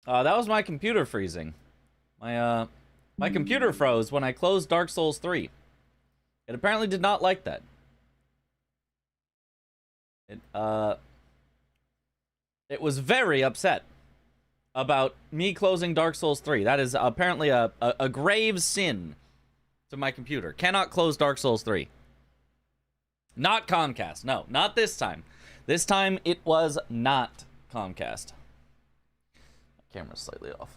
That was my computer freezing. My computer froze when I closed Dark Souls 3. It apparently did not like that. It was very upset about me closing Dark Souls 3. That is apparently a grave sin to my computer. Cannot close Dark Souls 3. Not Comcast. No, not this time. This time it was not Comcast. Camera's slightly off.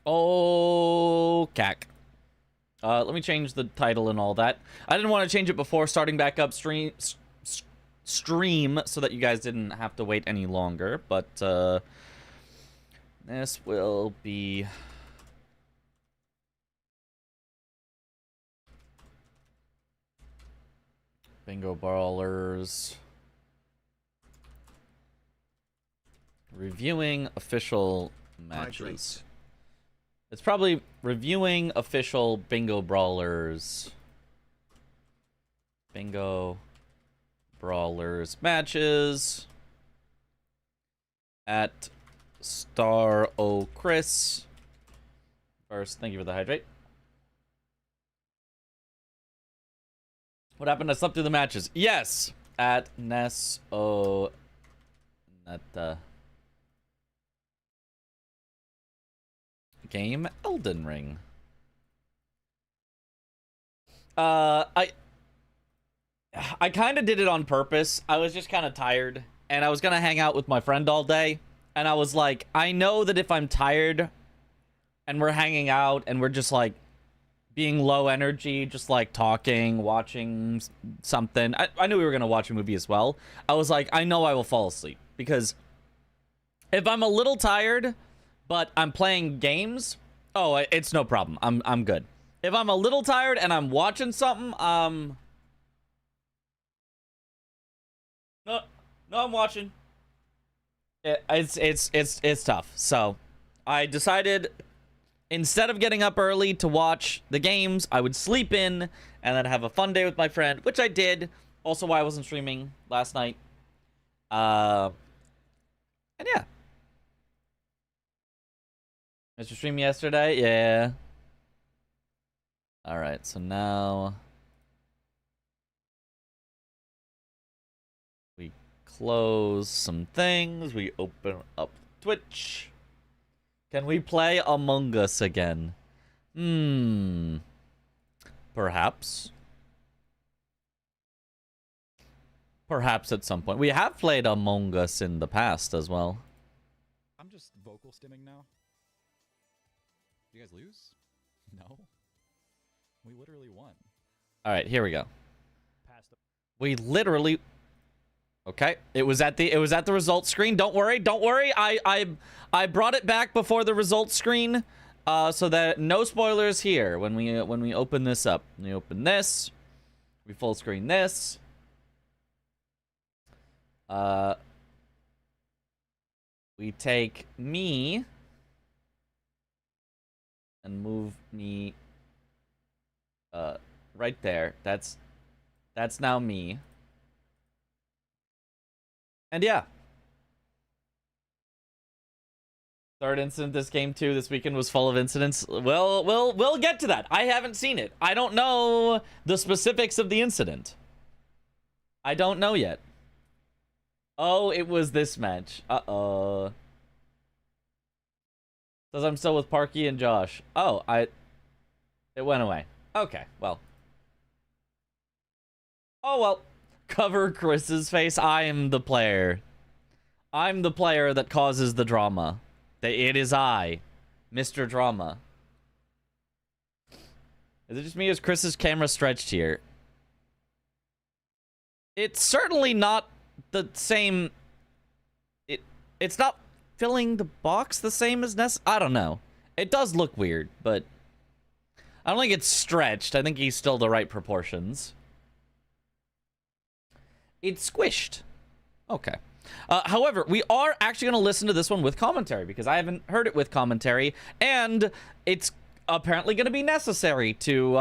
Oh, cack. Let me change the title and all that. I didn't want to change it before starting back up stream so that you guys didn't have to wait any longer, but this will be Bingo Brawlers reviewing official matches. It's probably reviewing official Bingo Brawlers. Bingo Brawlers matches at Star O Chris. First, thank you for the hydrate. What happened? I slept through the matches. Yes, at Ness O. Not game Elden Ring. I kind of did it on purpose. I was just kind of tired, and I was gonna hang out with my friend all day, and I was like, I know that if I'm tired and we're hanging out and we're just like being low energy, just like talking, watching something. I knew we were gonna watch a movie as well. I was like, I know I will fall asleep, because if I'm a little tired but I'm playing games, oh, it's no problem. I'm good. If I'm a little tired and I'm watching something, no, I'm watching. It's tough. So I decided, instead of getting up early to watch the games, I would sleep in and then have a fun day with my friend, which I did. Also why I wasn't streaming last night. And yeah. Mr. Stream yesterday? Yeah. Alright, so now we close some things. We open up Twitch. Can we play Among Us again? Perhaps. Perhaps at some point. We have played Among Us in the past as well. I'm just vocal stimming now. You guys lose? No. We literally won. All right, here we go. We literally. Okay, it was at the results screen. Don't worry, don't worry. I brought it back before the results screen, so that no spoilers here when we open this up. We open this, we full screen this. We take me and move me right there. That's now me. And yeah. Third incident this game too. This weekend was full of incidents. Well, we'll get to that. I haven't seen it. I don't know the specifics of the incident. I don't know yet. Oh, it was this match. Uh-oh. Says I'm still with Parky and Josh. Oh, it went away. Okay, well. Oh, well. Cover Chris's face. I am the player. I'm the player that causes the drama. It is I, Mr. Drama. Is it just me or is Chris's camera stretched here? It's certainly not the same. It's not filling the box the same as Ness. I don't know. It does look weird, but I don't think it's stretched. I think he's still the right proportions. It's squished. Okay. However, we are actually going to listen to this one with commentary because I haven't heard it with commentary, and it's apparently going to be necessary to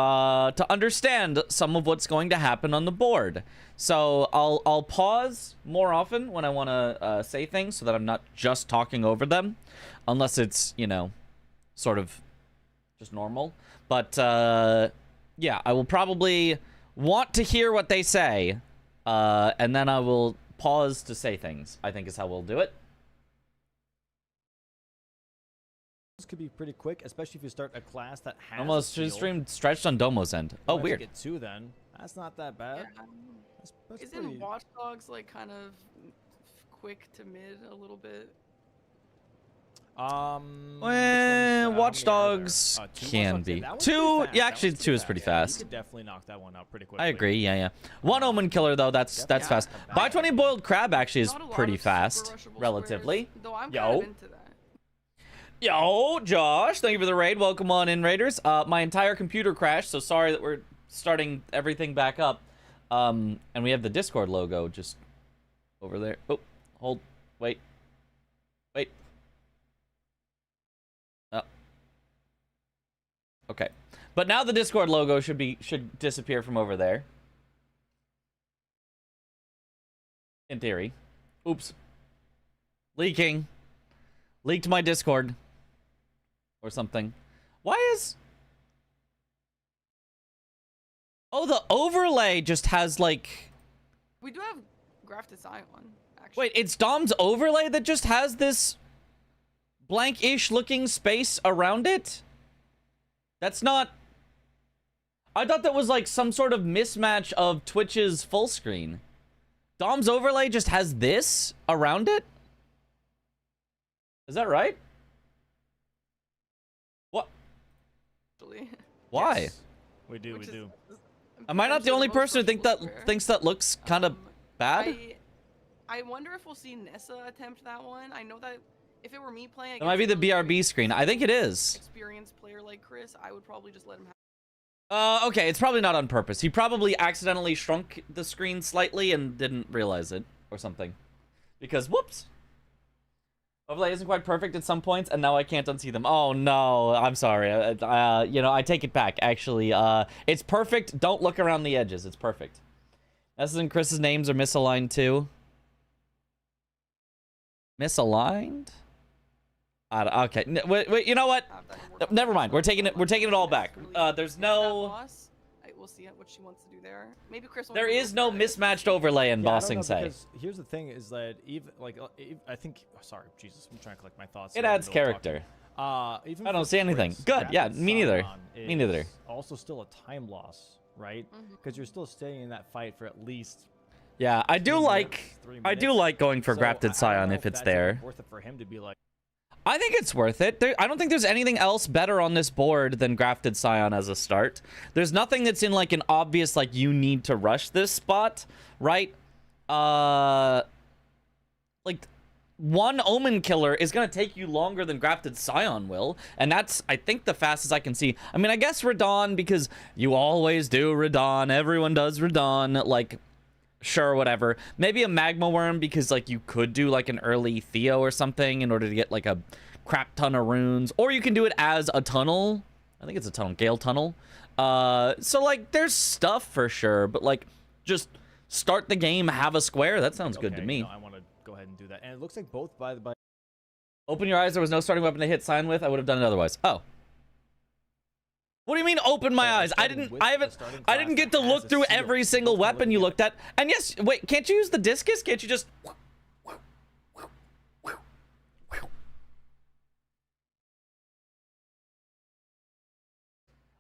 understand some of what's going to happen on the board. So I'll pause more often when I want to say things so that I'm not just talking over them, unless it's, you know, sort of just normal. But yeah, I will probably want to hear what they say, and then I will pause to say things, I think is how we'll do it. This could be pretty quick, especially if you start a class that has Almost stream stretched on Domo's end. Oh, weird. Get 2 then. That's not that bad. Yeah. That's Isn't pretty... Watch Dogs like kind of quick to mid a little bit? Well, Watch Dogs can be. 2, yeah, actually 2 is pretty fast. You could definitely knock that one out pretty quickly. I agree, yeah. 1 Omen Killer, though, that's fast. Buy 20 Boiled Crab actually is pretty fast, relatively. Though I'm Yo. kind of into that. Yo, Josh, thank you for the raid. Welcome on in, Raiders. My entire computer crashed, so sorry that we're starting everything back up. And we have the Discord logo just over there. Oh, hold, wait. Oh. Okay. But now the Discord logo should disappear from over there. In theory. Oops. Leaking. Leaked my Discord. Or something. Why is... Oh, the overlay just has, like... We do have Grafted Scion, actually. Wait, it's Dom's overlay that just has this blank-ish looking space around it? That's not... I thought that was, like, some sort of mismatch of Twitch's full screen. Dom's overlay just has this around it? Is that right? What? Why? Yes. We do. Am I not the only person who thinks that looks kind of bad? I wonder if we'll see Nessa attempt that one. I know that if it were me playing, That might be the BRB screen. I think it is. Experienced player like Chris, I would probably just let him have. Okay, it's probably not on purpose. He probably accidentally shrunk the screen slightly and didn't realize it or something. Because whoops. Overlay isn't quite perfect at some points, and now I can't unsee them. Oh no, I'm sorry. You know, I take it back. Actually, it's perfect. Don't look around the edges. It's perfect. Nessa's and Chris's names are misaligned too. Misaligned? Okay. Wait. You know what? Never mind. We're taking it all back. There's no. We'll see what she wants to do there. Maybe Chris. There is no mismatched overlay in Bossing Say. Because here's the thing: is that even like I think. Oh, sorry, Jesus, I'm trying to collect my thoughts. It adds character. Even I don't see anything. Good. Yeah, me neither. Me neither. Also, still a time loss, right? Because you're still staying in that fight for at least. Yeah, I do like going for Grafted Scion if it's there. Worth it for him to be like. I think it's worth it. I don't think there's anything else better on this board than Grafted Scion as a start. There's nothing that's in, like, an obvious, like, you need to rush this spot, right? Like, 1 Omen Killer is going to take you longer than Grafted Scion will, and that's, I think, the fastest I can see. I mean, I guess Radon, because you always do Radon. Everyone does Radon, like... Sure, whatever. Maybe a Magma Worm because, like, you could do, like, an early Theo or something in order to get, like, a crap ton of runes. Or you can do it as a tunnel. I think it's a tunnel. Gale Tunnel. So, like, there's stuff for sure. But, like, just start the game, have a square. That sounds good to me. No, I want to go ahead and do that. And it looks like both by... Open your eyes. There was no starting weapon to hit sign with. I would have done it otherwise. Oh. What do you mean open my eyes? I didn't get to look through every single weapon you looked at. And yes, wait, can't you use the discus? Can't you just...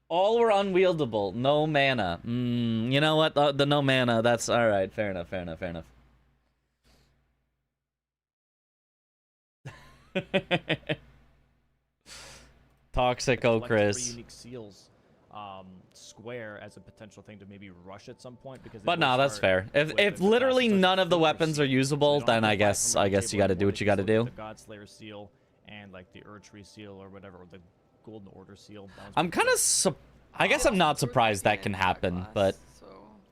All were unwieldable. No mana. You know what? The no mana. That's all right. Fair enough. Toxico Chris. Unique seals square as a potential thing to maybe rush at some point because. But no, that's fair. If literally none of the weapons are usable, then I guess you got to do what you got to do. The Godslayer seal and like the Erdtree seal or whatever, or the Golden Order seal. I'm kind of I guess I'm not surprised that can happen, but.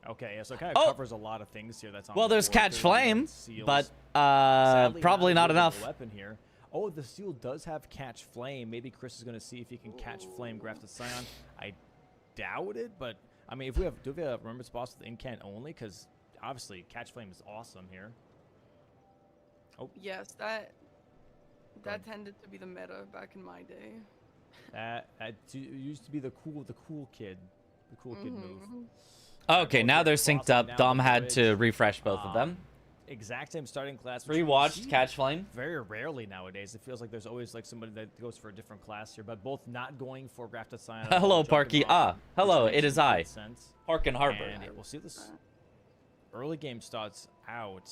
Okay, yeah, so it kind of covers a lot of things here. That's on well, there's board. Catch Flame, but Sadly, probably not enough. Weapon here. Oh, the seal does have catch flame. Maybe Chris is going to see if he can catch flame grafted scion. I doubt it, but I mean, if we have, do we have remembrance boss with incant only? Because obviously catch flame is awesome here. Oh, Yes, that tended to be the meta back in my day. that used to be the cool kid move. Okay, now they're synced Crossing up. down Dom the had bridge. to refresh both of them. Exact same starting class. which we Rewatched see Catch Flame. very rarely nowadays. It feels like there's always like somebody that goes for a different class here, but both not going for grafted scion. Hello, Parky. Hello, it is I. Parkin Harbor. And we'll see this early game starts out.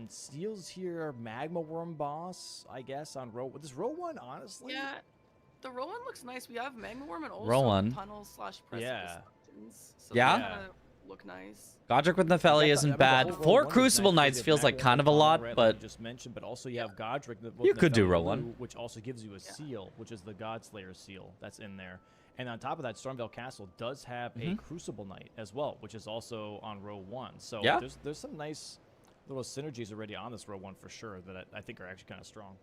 Steals here, Magma Worm boss, I guess, on row. This row one, honestly. Yeah, the row one looks nice. We have Magma Worm and also Row one. tunnels / precipice Yeah. dungeons, so Yeah? they kinda look nice. Godric with Nepheli isn't bad. 4 Crucible Knights feels like kind of a lot, but you just mentioned, but also you have Godric. You could do row one. which also gives you a seal, which is the Godslayer seal that's in there. And on top of that, Stormvale Castle does have a Crucible Knight as well, which is also on row one. So Yeah. there's some nice little synergies already on this row one for sure that I think are actually kind of strong.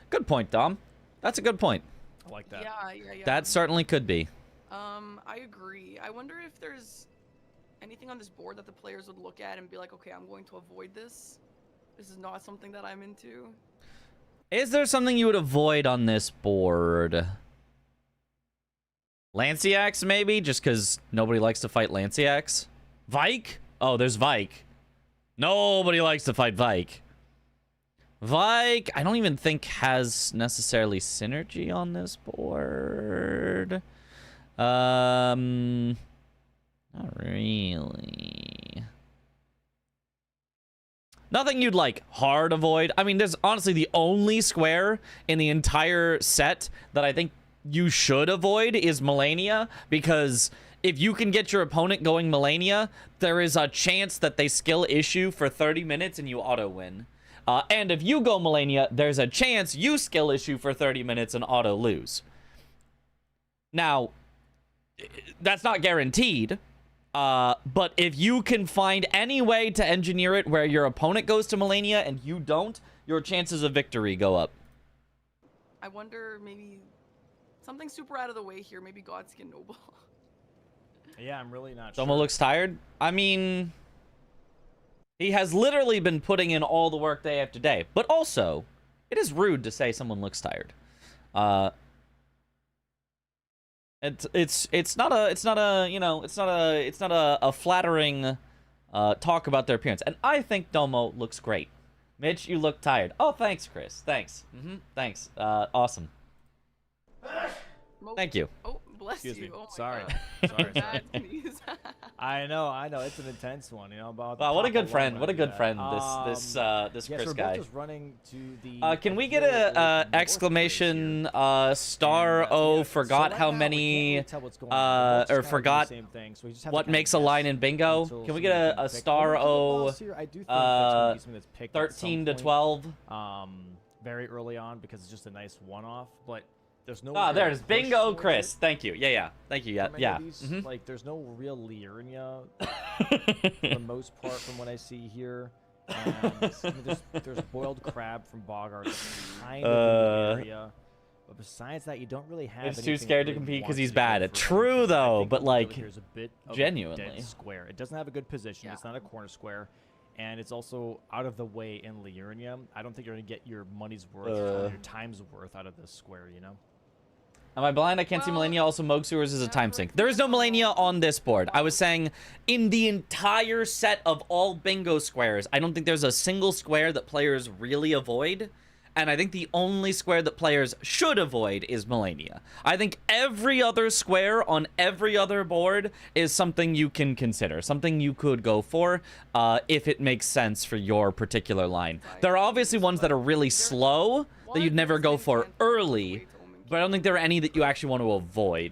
good point, Dom. That's a good point. I like that. Yeah. That certainly could be. I agree. I wonder if there's anything on this board that the players would look at and be like, okay, I'm going to avoid this. This is not something that I'm into. Is there something you would avoid on this board? Lanciax, maybe? Just because nobody likes to fight Lanciax? Vike? Oh, there's Vike. Nobody likes to fight Vike. Vike, I don't even think has necessarily synergy on this board. Not really. Nothing you'd like hard avoid. I mean, there's honestly the only square in the entire set that I think you should avoid is Melania, because if you can get your opponent going Melania, there is a chance that they skill issue for 30 minutes and you auto win. And if you go Melania, there's a chance you skill issue for 30 minutes and auto lose. Now, that's not guaranteed. But if you can find any way to engineer it where your opponent goes to Melania and you don't, your chances of victory go up. I wonder maybe something super out of the way here. Maybe Godskin Noble. Yeah, I'm really not Domo sure. looks tired. I mean, he has literally been putting in all the work day after day. But also, it is rude to say someone looks tired. It's not a flattering talk about their appearance. And I think Domo looks great. Mitch, you look tired. Oh, thanks, Chris. Thanks. Thanks. Awesome. Thank you. Oh, bless Excuse you. me. Oh my Sorry. God. Sorry. Bad sneeze. I know. It's an intense one. You know about. Wow, what a good friend. What a good that. friend. This Yes, Chris we're guy. both just running to the. Can we get Imperial a North exclamation base here. star And, O yeah, forgot so how right now, we can't many really tell what's going on. We're both just or kinda doing the forgot same thing, so we just have to what kinda makes a guess line in bingo? until Can we somebody get can a pick. star Well, O boss here, I do think that's gonna be something that's picked at some 13 to point, 12? very early on because it's just a nice one-off, but there's no. Ah, real there it is. push Bingo, towards Chris. it. Thank you. Yeah. Thank you. Yeah. For many Yeah. of these, Mhm. Like, there's no real Liurnia for the most part from what I see here. And I mean, there's boiled crab from Bogart kind of in the area. But besides that, you don't really have. It's too anything scared to really compete 'cause wants he's to go bad. for True, anything. I though, think but, really like, here's a bit of a genuinely. dead square. It doesn't have a good position. It's not a corner square. And it's also out of the way in Liurnia. I don't think you're going to get your money's worth, or your time's worth out of this square, you know? Am I blind? I can't see Well, Melania. Also, Moog Sewers is a time sink. There is no Melania on this board. I was saying in the entire set of all bingo squares, I don't think there's a single square that players really avoid. And I think the only square that players should avoid is Melania. I think every other square on every other board is something you can consider, something you could go for if it makes sense for your particular line. There are obviously ones that are really slow that you'd never go for early, but I don't think there are any that you actually want to avoid.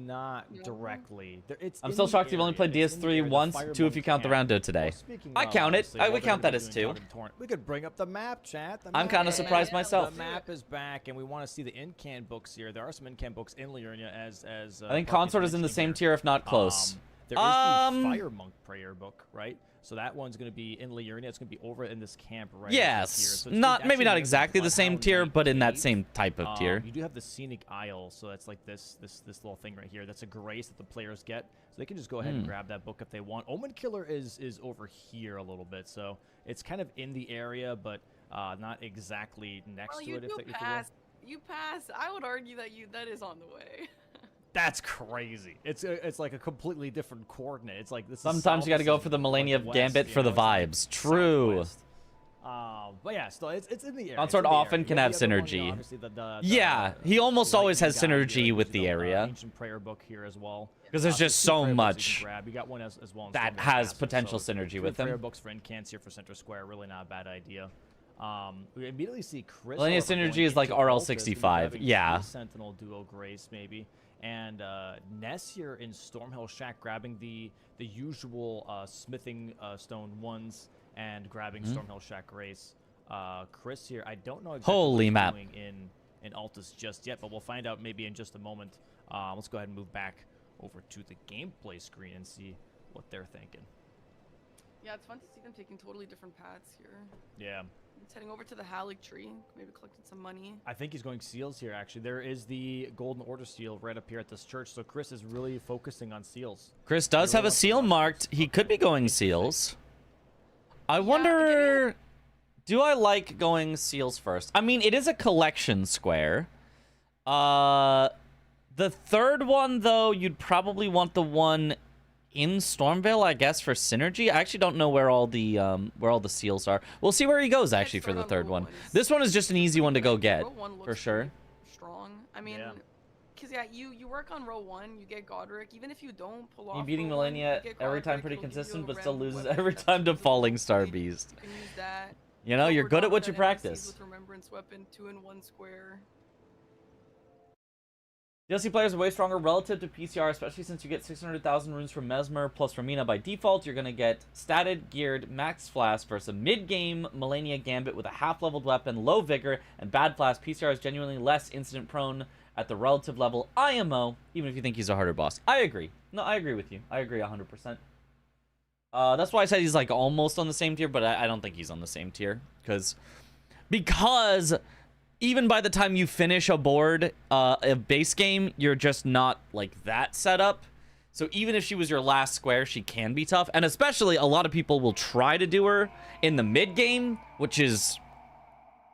Not directly. I'm still shocked you've only played DS3 once, 2 if you count the roundo today. I count it. I would count that as 2. We could bring up the map, chat. I'm kind of surprised myself. The map is back, and we want to see the in-can books here. There are some in-can books in Liurnia as I think Consort is in the same tier, if not close. There is the Fire Monk Prayer book, right? So that one's going to be in Liurnia. It's going to be over in this camp right over here. Yes, So it's not maybe actually not near exactly the same Bloodhound tier, Knight but in that Cave. same type of tier. You do have the Scenic Isle, so that's like this little thing right here. That's a grace that the players get, so they can just go ahead and grab that book if they want. Omen Killer is over here a little bit, so it's kind of in the area, but not exactly next to it. If you will. You pass. I would argue that that is on the way. That's crazy. It's like a completely different coordinate. It's like this. Sometimes you got to go for the Millennia Gambit for the vibes. True. But yeah, still, it's in the area. Consort often can have synergy. Yeah, he almost always has synergy with the area. Ancient Prayer book here as well. Because there's just so much you got one as well that has potential synergy with prayer them. books for Incans here for Center Square. Really not a bad idea. We immediately see Chris. Millennia synergy is like RL65. Yeah. Sentinel Duo Grace maybe. And Ness here in Stormhill Shack grabbing the usual smithing stone ones and grabbing Stormhill Shack Grace. Chris here, I don't know exactly what he's doing in Altus just yet, but we'll find out maybe in just a moment. Let's go ahead and move back over to the gameplay screen and see what they're thinking. Yeah, it's fun to see them taking totally different paths here. Yeah. He's heading over to the Halleck tree, maybe collecting some money. I think he's going seals here, actually. There is the Golden Order seal right up here at this church, so Chris is really focusing on seals. Chris does have a seal marked. He could be going seals. I wonder, do I like going seals first? I mean, it is a collection square. The third one, though, you'd probably want the one in Stormvale, I guess, for synergy. I actually don't know where all the seals are. We'll see where he goes actually for the third one. This one is just an easy one to go get for sure. Strong. I mean, because you work on row 1, you get Godric. Even if you don't pull off. You're beating Millennia every time pretty consistent, but still loses every weapon. time to Falling Star Beast. You can use that. You know, you're good at what you practice. With Remembrance Weapon, 2 in 1 square. DLC players are way stronger relative to PCR, especially since you get 600,000 runes from Mesmer plus Romina by default. You're going to get statted, geared, max flask versus a mid-game Millennia Gambit with a half-leveled weapon, low vigor, and bad flask. PCR is genuinely less incident-prone at the relative level IMO, even if you think he's a harder boss. I agree. No, I agree with you. I agree 100%. That's why I said he's like almost on the same tier, but I don't think he's on the same tier. Because even by the time you finish a board, a base game, you're just not like that set up. So even if she was your last square, she can be tough. And especially a lot of people will try to do her in the mid game, which is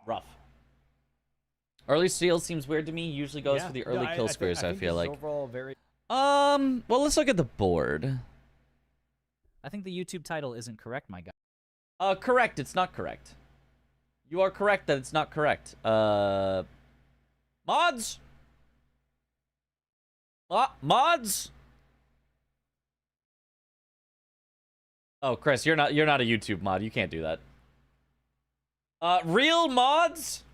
rough. Early steal seems weird to me. Usually goes for the early kill squares, I feel like. Overall very... Well, let's look at the board. I think the YouTube title isn't correct, my guy. Correct. It's not correct. You are correct that it's not correct. Mods? Mods? Oh, Chris, you're not a YouTube mod. You can't do that. Real mods?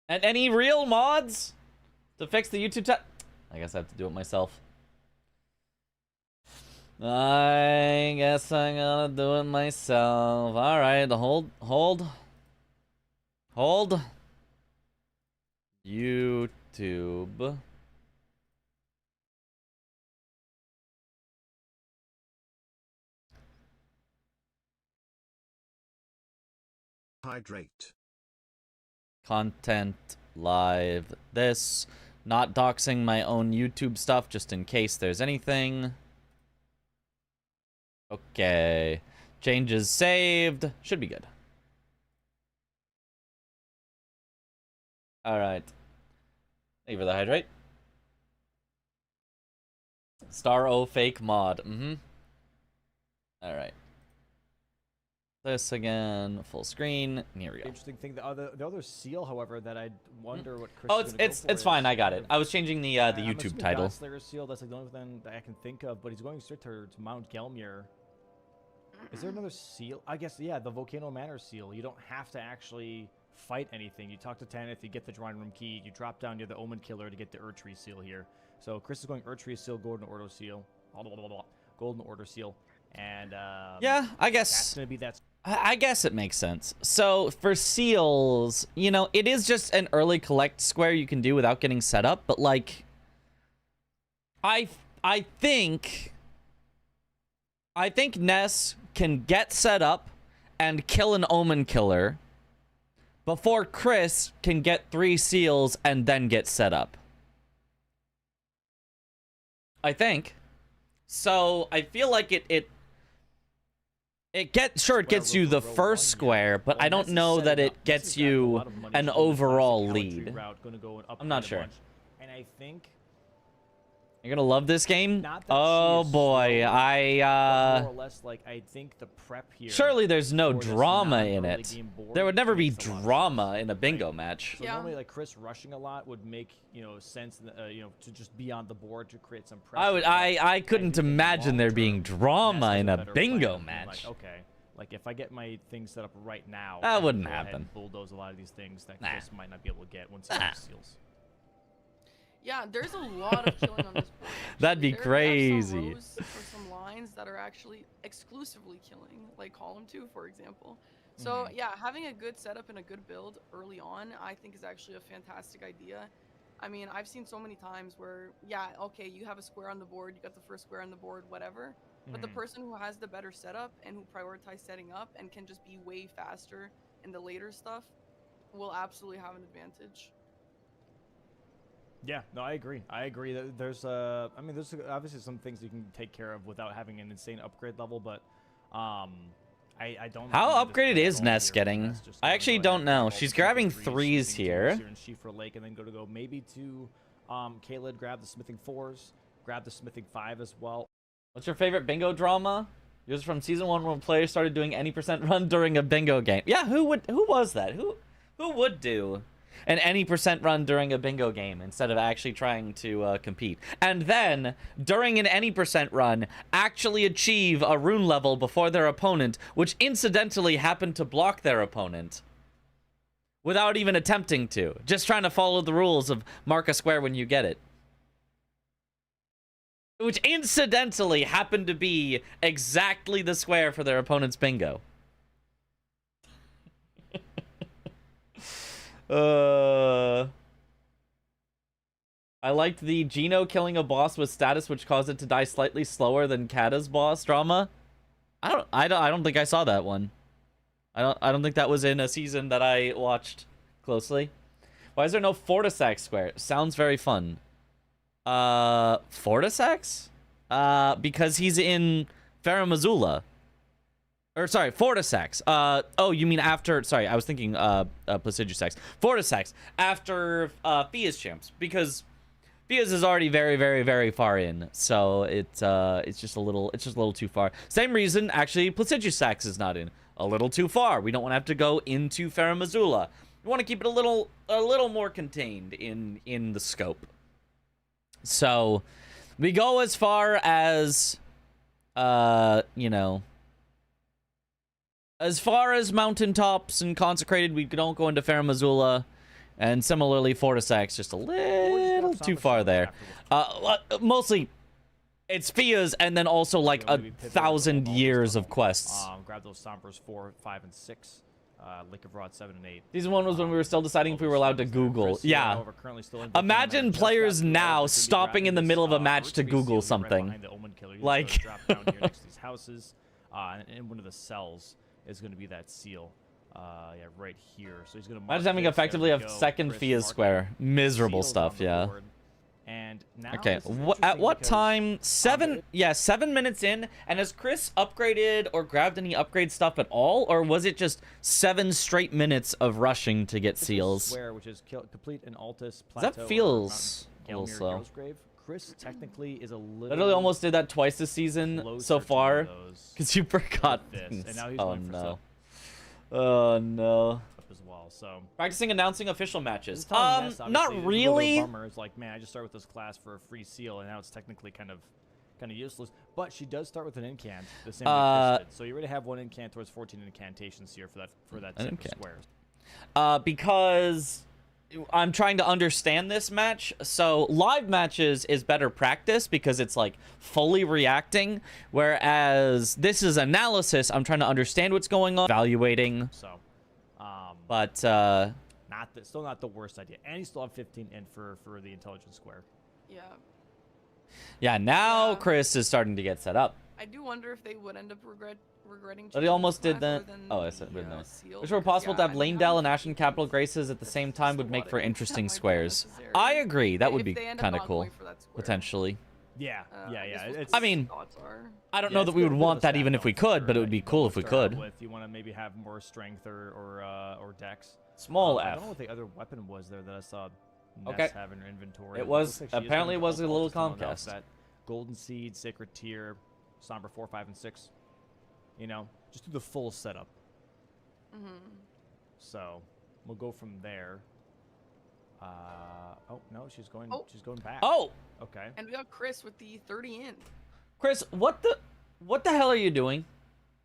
And any real mods to fix the YouTube I guess I have to do it myself. I guess I'm gonna do it myself. Alright, hold. YouTube. Hydrate. Content live. This. Not doxing my own YouTube stuff just in case there's anything. Okay. Changes saved. Should be good. Alright. Thank you for the hydrate. Star O fake mod. Alright. This again, full screen. And here we go. Interesting thing. The other seal, however, that I wonder what Chris. Oh, is gonna go for it's fine. is I got it. I was changing the YouTube title. Godslayer seal. That's like the only thing that I can think of. But he's going straight to Mount Gelmir. Is there another seal? I guess yeah, the Volcano Manor seal. You don't have to actually fight anything. You talk to Tanith, you get the drawing room key. You drop down near the Omen Killer to get the Erdtree seal here. So Chris is going Erdtree seal, Golden Order seal, Golden Order seal, and yeah, I guess that's gonna be that. I guess it makes sense. So for seals, you know, it is just an early collect square you can do without getting set up, but like I think Ness can get set up and kill an Omen Killer before Chris can get 3 seals and then get set up. I think. So I feel like it gets you the first square, but I don't know that it gets you an overall lead. I'm not sure. And I think you're gonna love this game. not that Oh she is boy, slow, but more or less like I think the prep here. surely there's no for this drama in non-early it. game board There would never be makes a lot of drama sense, in a bingo right? match. So Yeah. normally, like Chris rushing a lot would make sense, to just be on the board to create some pressure. I couldn't think in the imagine long there term, being drama Ness in has a better bingo plan of being match. Like, okay, like if I get my things set up right now, That I can wouldn't go ahead happen. and bulldoze a lot of these things that Nah. Chris might not be able to get once he Nah. has seals. Yeah, there's a lot of killing on this board. That'd be actually. There are some crazy. rows or some lines that are actually exclusively killing, like column 2, for example. So yeah, having a good setup and a good build early on, I think is actually a fantastic idea. I mean, I've seen so many times where, yeah, okay, you have a square on the board, you got the first square on the board, whatever. But the person who has the better setup and who prioritizes setting up and can just be way faster in the later stuff will absolutely have an advantage. Yeah, no, I agree. I agree that there's there's obviously some things you can take care of without having an insane upgrade level, but I don't. How recommend this upgraded build is at all Ness here. getting? Ness just I gonna actually go don't ahead and know. grab all She's the grabbing threes, threes smithing here. twos and Schiefer Lake, and then go maybe to Kaled, grab the smithing 4s, grab the smithing 5 as well. What's your favorite bingo drama? Yours from season 1 when players started doing any percent run during a bingo game. Yeah, who was that? Who would do an any percent run during a bingo game instead of actually trying to compete? And then, during an any percent run, actually achieve a rune level before their opponent, which incidentally happened to block their opponent. Without even attempting to. Just trying to follow the rules of mark a square when you get it. Which incidentally happened to be exactly the square for their opponent's bingo. I liked the Gino killing a boss with status which caused it to die slightly slower than Kata's boss drama. I don't think I saw that one. I don't think that was in a season that I watched closely. Why is there no Fortisax square? Sounds very fun. Fortisax? Because he's in Faramazula. Or, sorry, Fortisax. Oh, you mean after... Sorry, I was thinking, Placidusax. Fortisax. After, Fia's champs. Because Fia's is already very, very, very far in. So, it's just a little too far. Same reason, actually, Placidusax is not in. A little too far. We don't want to have to go into Faramazula. We want to keep it a little more contained in the scope. So, we go as far as, as far as mountaintops and consecrated, we don't go into Faramazula. And similarly, Fortisax, just a little too far there. Mostly, it's Fia's and then also like 1,000 years of quests. Grab those Sombras 4, 5, and 6. Lake of Rod 7 and 8. Season 1 was when we were still deciding if we were allowed to Google. Yeah. Imagine players now stopping in the middle of a match to Google something. Like, drop down here next to these houses, and one of the cells is going to be that seal. Yeah, right here. So he's going to. Imagine having effectively a second Fia's square. Miserable stuff. Yeah. And now okay, at what time? 7 minutes in, and has Chris upgraded or grabbed any upgrade stuff at all, or was it just 7 straight minutes of rushing to get seals? Square, which is complete in Altus Plateau. That feels a little slow. Chris technically is a little. Literally almost did that twice this season so far, because you forgot things. And now he's oh going no! Oh no! As well, so practicing announcing official matches. Ness, not really. Bummer. It's like, man, I just started with this class for a free seal, and now it's technically kind of useless. But she does start with an incant, the same way Chris did. So you already have one incant towards 14 incantations here for that set of squares. Because I'm trying to understand this match. So live matches is better practice because it's like fully reacting, whereas this is analysis. I'm trying to understand what's going on, evaluating. So, But still not the worst idea, and you still have 15 in for the intelligence square. Yeah. Yeah, now Yeah. Chris is starting to get set up. I do wonder if they would end up regretting. But he almost did choosing that. this class Oh, I rather said than but the, no. seal, Wish it were because, possible to have I mean, Lanedale having and Ashen 15 Capital is Graces at the just- same it's time just would a make lot for of interesting that might be squares. unnecessary. I agree. That would If be they end up kind of not cool, going for that square. potentially. Yeah, I yeah. guess we'll see It's, what I mean, his thoughts are. I don't yeah, know it's that a we bit would of a want that stat even if we balance could, for but it it, would be you know, cool to if we start out could. with. You want to maybe have more strength or dex. Small I F. don't know what the other weapon was there that I saw Ness Okay. have in her inventory. It looks was- like she is gonna apparently go it was a all little focused on enough Comcast. That Golden Seed, Sacred Tier, Somber 4, 5, and 6. You know, just do the full setup. Mm-hmm. So we'll go from there. Oh no, she's going. Oh. She's going back. Oh, Okay. And we got Chris with the 30 in. Chris, what the hell are you doing?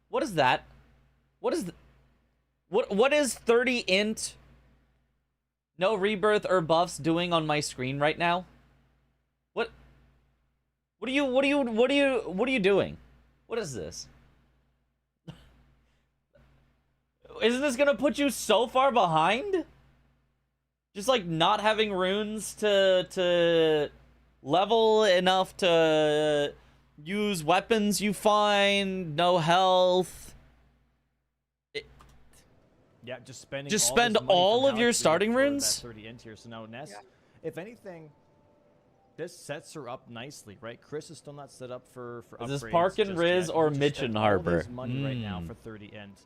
What is that? What is what is 30 int no rebirth or buffs doing on my screen right now? What are you doing? What is this? Isn't this gonna put you so far behind? Just like not having runes to level enough to use weapons you find, no health. Yeah, just spending. Just all spend this money all for of now your to starting for that runes? 30 int here. So now Ness, Yeah. if anything, this sets her up nicely, right? Chris is still not set up for Is this upgrades Parkin just Riz yet. or He just Mitch spent and all Harper? his money right now Mm. for 30 int.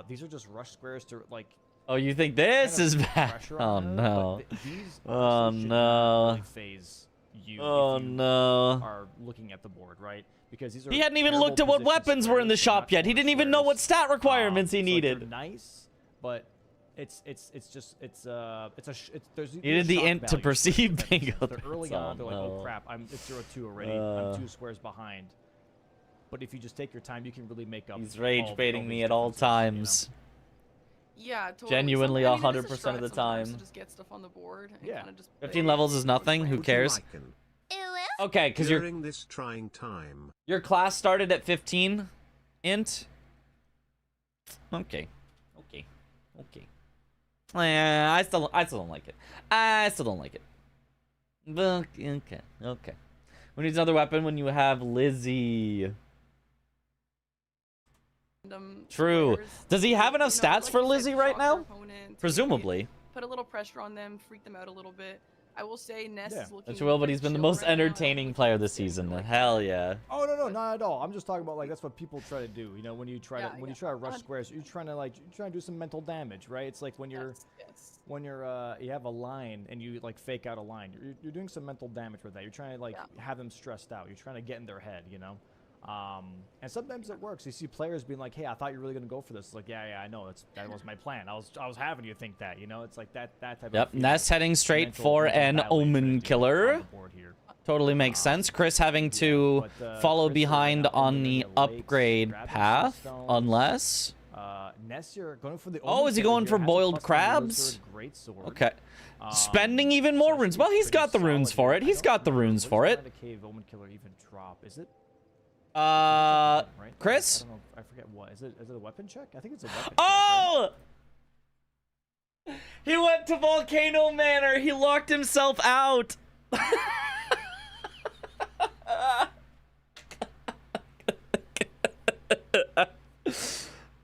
These are just rush squares to like. Oh, you think this kind is of bad? pressure Oh on her, no. but these Oh, honestly should not no. really phase you Oh if you no. are looking at the board, right? Because these are He hadn't even terrible looked at what position weapons were in the squares, they're shop not yet. He corner didn't even know what squares. stat requirements he So, like, they're needed. nice, but it's there's He did the int to perceive bingo. They're early Oh, on. They're like, oh no. crap, it's 0-2 already. I'm 2 squares behind. But if you just take your time, you can really make up. He's rage all baiting these me at all differences, you know? times. Yeah, totally. Genuinely Some- I mean, it is a 100% of the strat sometimes time. to just get stuff on the board and Yeah. kinda just 15 play levels is it. nothing. Who Would you cares? like an- Okay, because your During this trying time, class started at 15 int. Okay. I still don't like it. I still don't like it. But, okay. Who needs another weapon when you have Lizzie? Random True. squares. Does he have You enough know, stats like for you said, Lizzie right shock your now? opponent, maybe Presumably. Put a little pressure on them, freak them out a little bit. I will say Ness Yeah. is looking. That's well, but he's been the chill most right now, and entertaining player this looking season. like Hell yeah. Oh no, not at all. I'm just talking about like that's what people try to do. You know, when you try Yeah, to yeah, try to rush 100%. squares, you're trying to do some mental damage, right? It's like when you're Yes. you have a line and you like fake out a line. You're doing some mental damage with that. You're trying to like Yeah. have them stressed out. You're trying to get in their head, you know. And sometimes it works. You see players being like, "Hey, I thought you were really gonna go for this." It's like, yeah, I know. That was my plan. I was having you think that, you know. It's like that type Yep, of feeling. Ness heading straight Mental- for mental an battle you're trying to Omen do on Killer. the board here. Totally makes sense. Chris having to but, follow Chris is behind out on in the lakes, upgrade grabbing some path, stones. unless... Ness, you're going for the. Oh, Omen is he Killer going here, for has a boiled +1 crabs? Great sword. Okay. Spending even more so runes. should Well, be he's pretty got the runes solid for here. it. I He's don't got the remember, runes what for does it. Line of Cave Omen Killer even drop? Is it? Right? Chris? I don't know. I forget what. Is it a weapon check? I think it's a weapon check. Oh! He went to Volcano Manor. He locked himself out.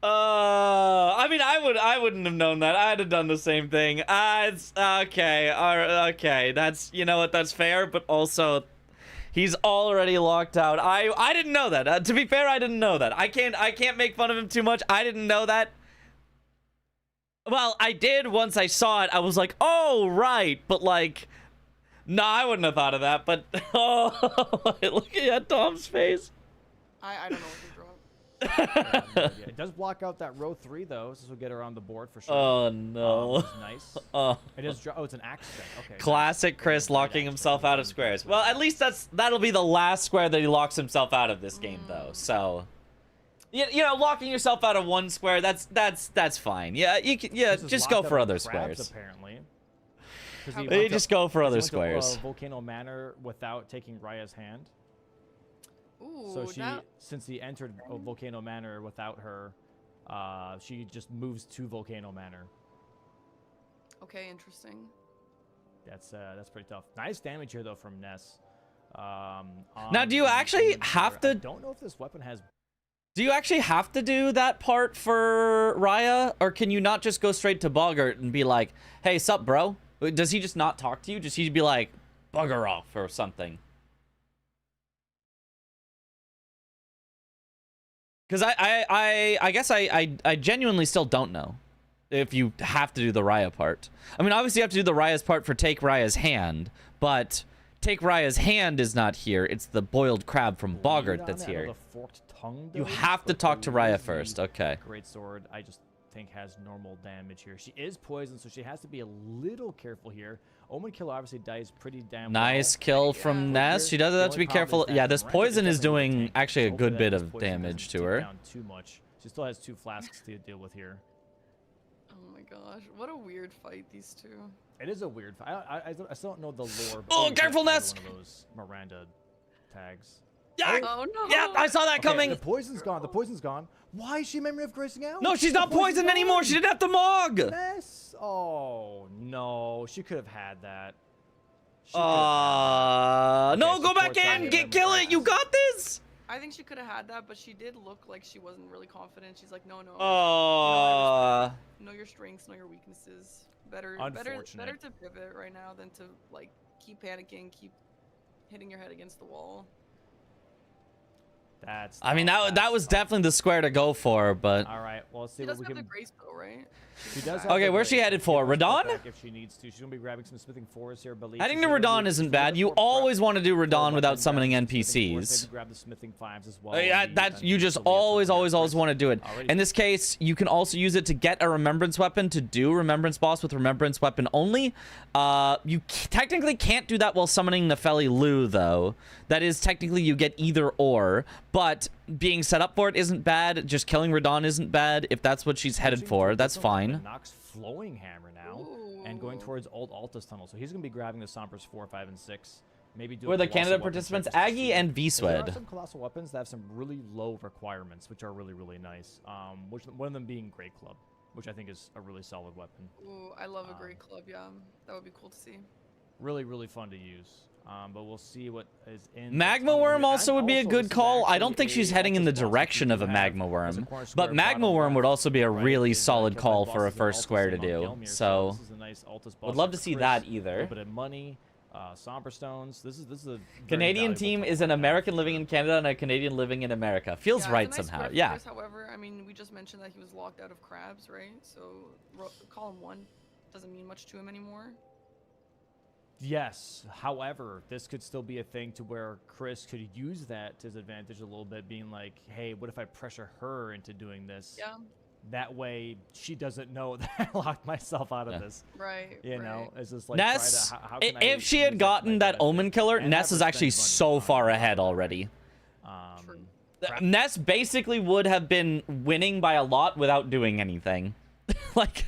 I mean, I wouldn't have known that. I'd have done the same thing. It's okay. Okay, that's, you know what? That's fair, but also he's already locked out. I didn't know that. To be fair, I didn't know that. I can't make fun of him too much. I didn't know that. Well, I did once I saw it. I was like, "Oh, right." But like, nah, I wouldn't have thought of that. But oh, look at Tom's face. I don't know what they drop. Yeah, no idea. It does block out that row 3 though, so this will get her on the board for sure. Oh no. Which is nice. Oh. It is. Oh, it's an axe check. Okay. Classic Chris locking himself out of squares. Well, at least that'll be the last square that he locks himself out of this game, though. So, you know, locking yourself out of one square, that's fine. Yeah, you can. Yeah, This is just locked go out for of other crabs, squares. Apparently. How They just go for other went to, squares. Volcano Manor without taking Raya's hand. Ooh, So she, that, since he entered Volcano Manor without her, she just moves to Volcano Manor. okay, interesting. That's pretty tough. Nice damage here though from Ness. Now, do you actually have to? I don't know if this weapon has. Do you actually have to do that part for Raya, or can you not just go straight to Boggart and be like, "Hey, sup, bro"? Does he just not talk to you? Does he be like, "Bugger off" or something? Because I guess I genuinely still don't know if you have to do the Raya part. I mean, obviously you have to do the Raya's part for Take Raya's Hand, but Take Raya's Hand is not here. It's the boiled crab from Boggart that's here. The forked tongue You does, have to but talk to the Raya lazy first. Okay. Great sword, I just think has normal damage here. She is poisoned, so she has to be a little careful here. Omen Killer obviously dies pretty damn Nice well. kill from Ness. She does have to be careful. Yeah, this poison is doing actually a good bit of damage to her. Down too much. She still has 2 flasks to deal with here. Oh my gosh, what a weird fight these two. It is a weird fight. I still don't know the lore. But Oh, Omen careful, Killer Ness! is one of those Miranda tags. Yeah, Oh no. yeah, I saw that Okay, coming. the poison's gone. The poison's gone. Why is she memory of gracing out? No, she's The not poison's poisoned anymore. gone. She didn't have to mog. Ness. Oh no, she could have had that. She could have had that. No, Okay, go so back poor in. Tiger Get kill memory it. You grasp. got this. I think she could have had that, but she did look like she wasn't really confident. She's like, no. Know your strengths, know your weaknesses. Better Unfortunate. to pivot right now than to like keep panicking, keep hitting your head against the wall. That's. I mean, tough, that that's was tough. definitely the square to go for, but All right. Well, let's see She what does we have can. the grace though, right? She does. have Okay, the where's she grace. headed She for? can step Radon? back if she needs to. She's gonna be grabbing some smithing fours here, but heading to Radon isn't bad. You always want to do Radon without summoning NPCs. Grab the smithing fives as well. Yeah, that you just always want to do it. Alrighty. In this case, you can also use it to get a remembrance weapon to do remembrance boss with remembrance weapon only. You technically can't do that while summoning Nefeli Lu, though. That is technically you get either or, but being set up for it isn't bad. Just killing Radon isn't bad if that's what she's headed for. That's fine. Nox flowing hammer now and going Ooh. towards Old Altus tunnel, so he's gonna be grabbing the Sombras 4, 5, and 6. Maybe do. Who a are the colossal candidate weapon participants? check just to Aggie see. and There are VSwed. some colossal weapons that have some really low requirements, which are really nice. Which one of them being Great Club, which I think is a really solid weapon. Ooh, I love a great club. Yeah, that would be cool to see. Really fun to use. But we'll see what is in. the Magma tunnel Worm here. also And would be a also, good this is call. I don't actually think she's a heading in the Altus boss, which direction we of a do have Magma as a Worm, corner square but Magma bottom Worm would left. also be a Right, really is, solid killed by call bosses for a and first Altus square to and on do. Gelmir, So this is a nice Altus boss would love for to see Chris. that A either. little bit of money, somber stones. This is a very Canadian valuable team tunnel is an right now. American living in Canada and a Canadian living in America. Feels Yeah, right it's a nice somehow. square for Yeah. Chris, however, I mean, we just mentioned that he was locked out of crabs, right? So column 1 doesn't mean much to him anymore. Yes. However, this could still be a thing to where Chris could use that to his advantage a little bit, being like, "Hey, what if I pressure her into doing this? Yeah. That way, she doesn't know that I locked myself out of Yeah. this. Right. You right. know, it's just like Ness, try to, how can I if she use had that to gotten my that benefit Omen Killer, and Ness have is her actually spend so money far on ahead it. already. True. Ness basically would have been winning by a lot without doing anything. like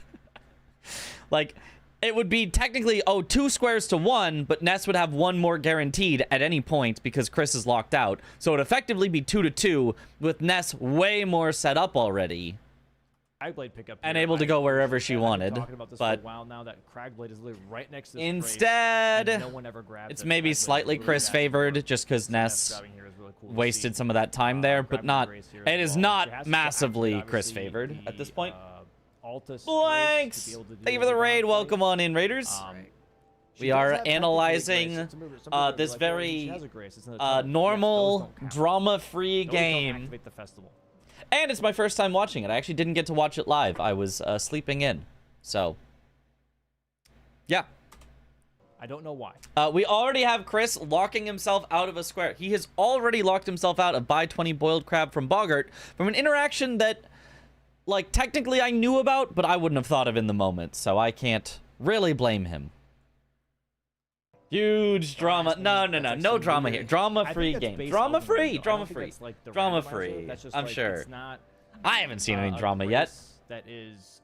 it would be technically 2 squares to 1, but Ness would have 1 more guaranteed at any point because Chris is locked out. So it would effectively be 2 to 2 with Ness way more set up already. Cragblade pickup And here. able to I go wherever appreciate she that. I've been wanted, talking about this but for a while now. That Cragblade is literally right next to this instead, brace, and no one ever grabs it's it. maybe Cragblade slightly is really Chris bad for favored it. just because So Ness Ness grabbing here is really cool to wasted see. some of that time there, but grabbing not. Grace here It as is well. not She has to massively activate, Chris obviously, favored at this the, point. Altus Grace to Blanks! be able to Thank deal you with for the Radon raid. fight. Welcome on in, Raiders. Right. She We does are have technically a analyzing, grace. Some people are this like, very, she has a grace. It's in the tunnel. Yes, those normal, don't count. drama-free Those don't game. activate the festival. And it's my first time watching it. I actually didn't get to watch it live. I was sleeping in. So, yeah. I don't know why. We already have Chris locking himself out of a square. He has already locked himself out of buy 20 boiled crab from Boggart from an interaction that, like, technically I knew about, but I wouldn't have thought of in the moment. So I can't really blame him. Huge drama. No drama here. Drama-free game. Drama-free. Drama-free. Drama-free. I'm sure. It's not I haven't seen any a drama yet. grace that is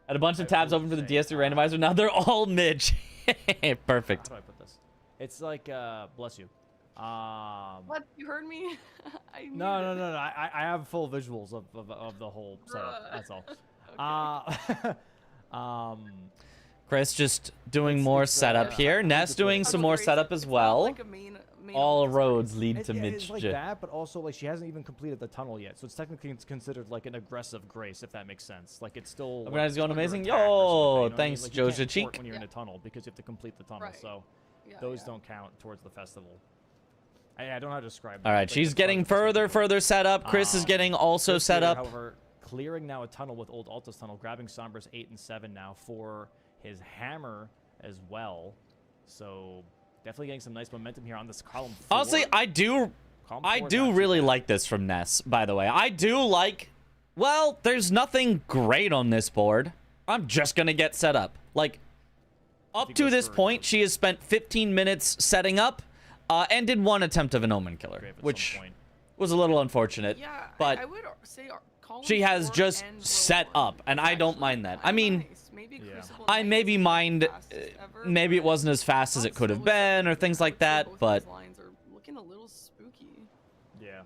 And a bunch of tabs open for the DS3 randomizer. Now they're all mid. Perfect. How do I put this? It's like, bless you. What? You heard me? No. I have full visuals of the whole setup. That's all. Chris just doing more setup here. Ness doing some more setup as well. Like a main All element roads race. lead to It's like Mitch. that, but also like she hasn't even completed the tunnel yet, so it's technically considered like an aggressive grace, if that makes sense. Like it's still. Hope everyone's going under amazing. attack or something, you know what I mean? Thanks, Like, you can't Joja port Cheek. when you're in a tunnel because you have to complete the tunnel, Right. so Yeah, those yeah. don't count towards the festival. I don't know how to describe. All that. right, Like, she's the getting further set up. Chris is getting also Chris set here, up. However, clearing now a tunnel with Old Altus Tunnel, grabbing Sombra's 8 and 7 now for his hammer as well. So definitely getting some nice momentum here on this column 4. Honestly, I do Column 4 is not too really bad. like this from Ness, by the way. I do like, well, there's nothing great on this board. I'm just going to get set up. Like, up he to goes this for- point, she has spent 15 minutes setting up and did one attempt of an Omen Killer, Grave at some which point. was a little unfortunate. Yeah, but I would say column she has 4 just and row set 1 up, and is I don't actually mind that. I kinda mean, nice. Maybe Yeah. Crucible I Knight maybe isn't the mind, fastest ever, maybe it but wasn't as fast as it could have been or things like that, both but these lines are looking a little spooky. Yeah.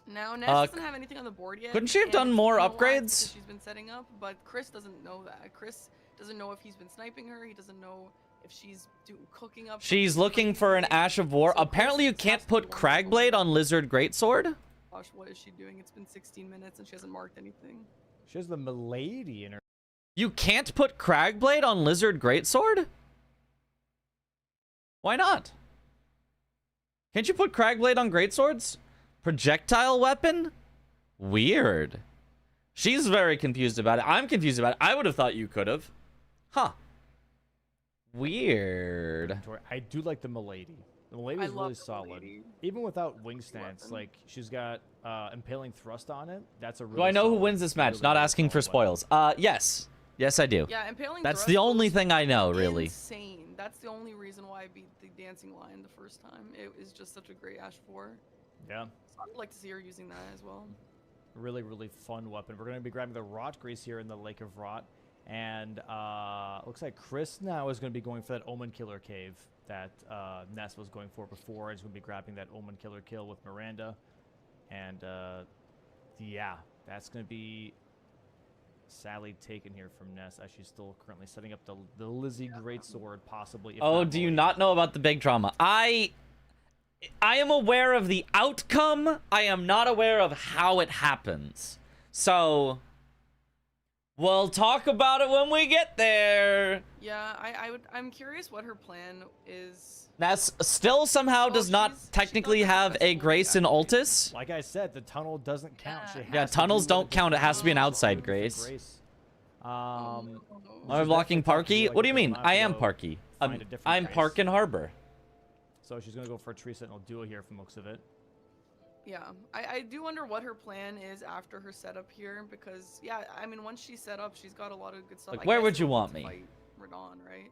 Now Ness Uh, doesn't have anything on the board yet. couldn't she have and done more you know why? It's upgrades? because she's been setting up, but Chris doesn't know that. Chris doesn't know if he's been sniping her. He doesn't know if she's cooking up. she's something looking for an crazy. Ash of War. So Apparently you Chris can't has to put be one of Cragblade those- on Lizard Greatsword. Gosh, what is she doing? It's been 16 minutes and she hasn't marked anything. She has the Milady in her. You can't put Cragblade on Lizard Greatsword? Why not? Can't you put Cragblade on Greatswords? Projectile weapon? Weird. She's very confused about it. I'm confused about it. I would have thought you could have. Huh. Weird. I do like the Milady. The Milady I is love really the solid. Milady. Even without wing stance, weapon. like she's got impaling thrust on it. That's a really Do I know who solid- wins this match? really, Not really asking for solid weapon. spoils. Yes. Yes, I do. Yeah, impaling That's thrust the only was thing I know, really. Insane. That's the only reason why I beat the Dancing Lion the first time. It was just such a great Ash 4. Yeah. So I'd like to see her using that as well. Really, really fun weapon. We're going to be grabbing the Rot Grease here in the Lake of Rot. And looks like Chris now is going to be going for that Omen Killer cave that Ness was going for before. He's going to be grabbing that Omen Killer kill with Miranda. And yeah, that's going to be sadly taken here from Ness as she's still currently setting up the Lizzie Greatsword, possibly. If Oh, not do you Milady. not know about the big drama? I am aware of the outcome. I am not aware of how it happens. So we'll talk about it when we get there. Yeah, I'm curious what her plan is. Ness still somehow Well, does not she technically does have a festival Grace in actually. Altus. Like I said, the tunnel doesn't count. She Yeah, has to tunnels do what don't count. It has to be an does. outside For Grace. Oh, Which Am I is blocking definitely tough to Parky? like What do you if mean? they'll I not am go Parky. find a different I'm Grace. Park and Harbor. So she's gonna go for a Tree Sentinel duo here from looks of it. Yeah, I do wonder what her plan is after her setup here because yeah, I mean once she's set up, she's got a lot of good stuff. Like, I where guess would you she'll want to me? fight Radon, right?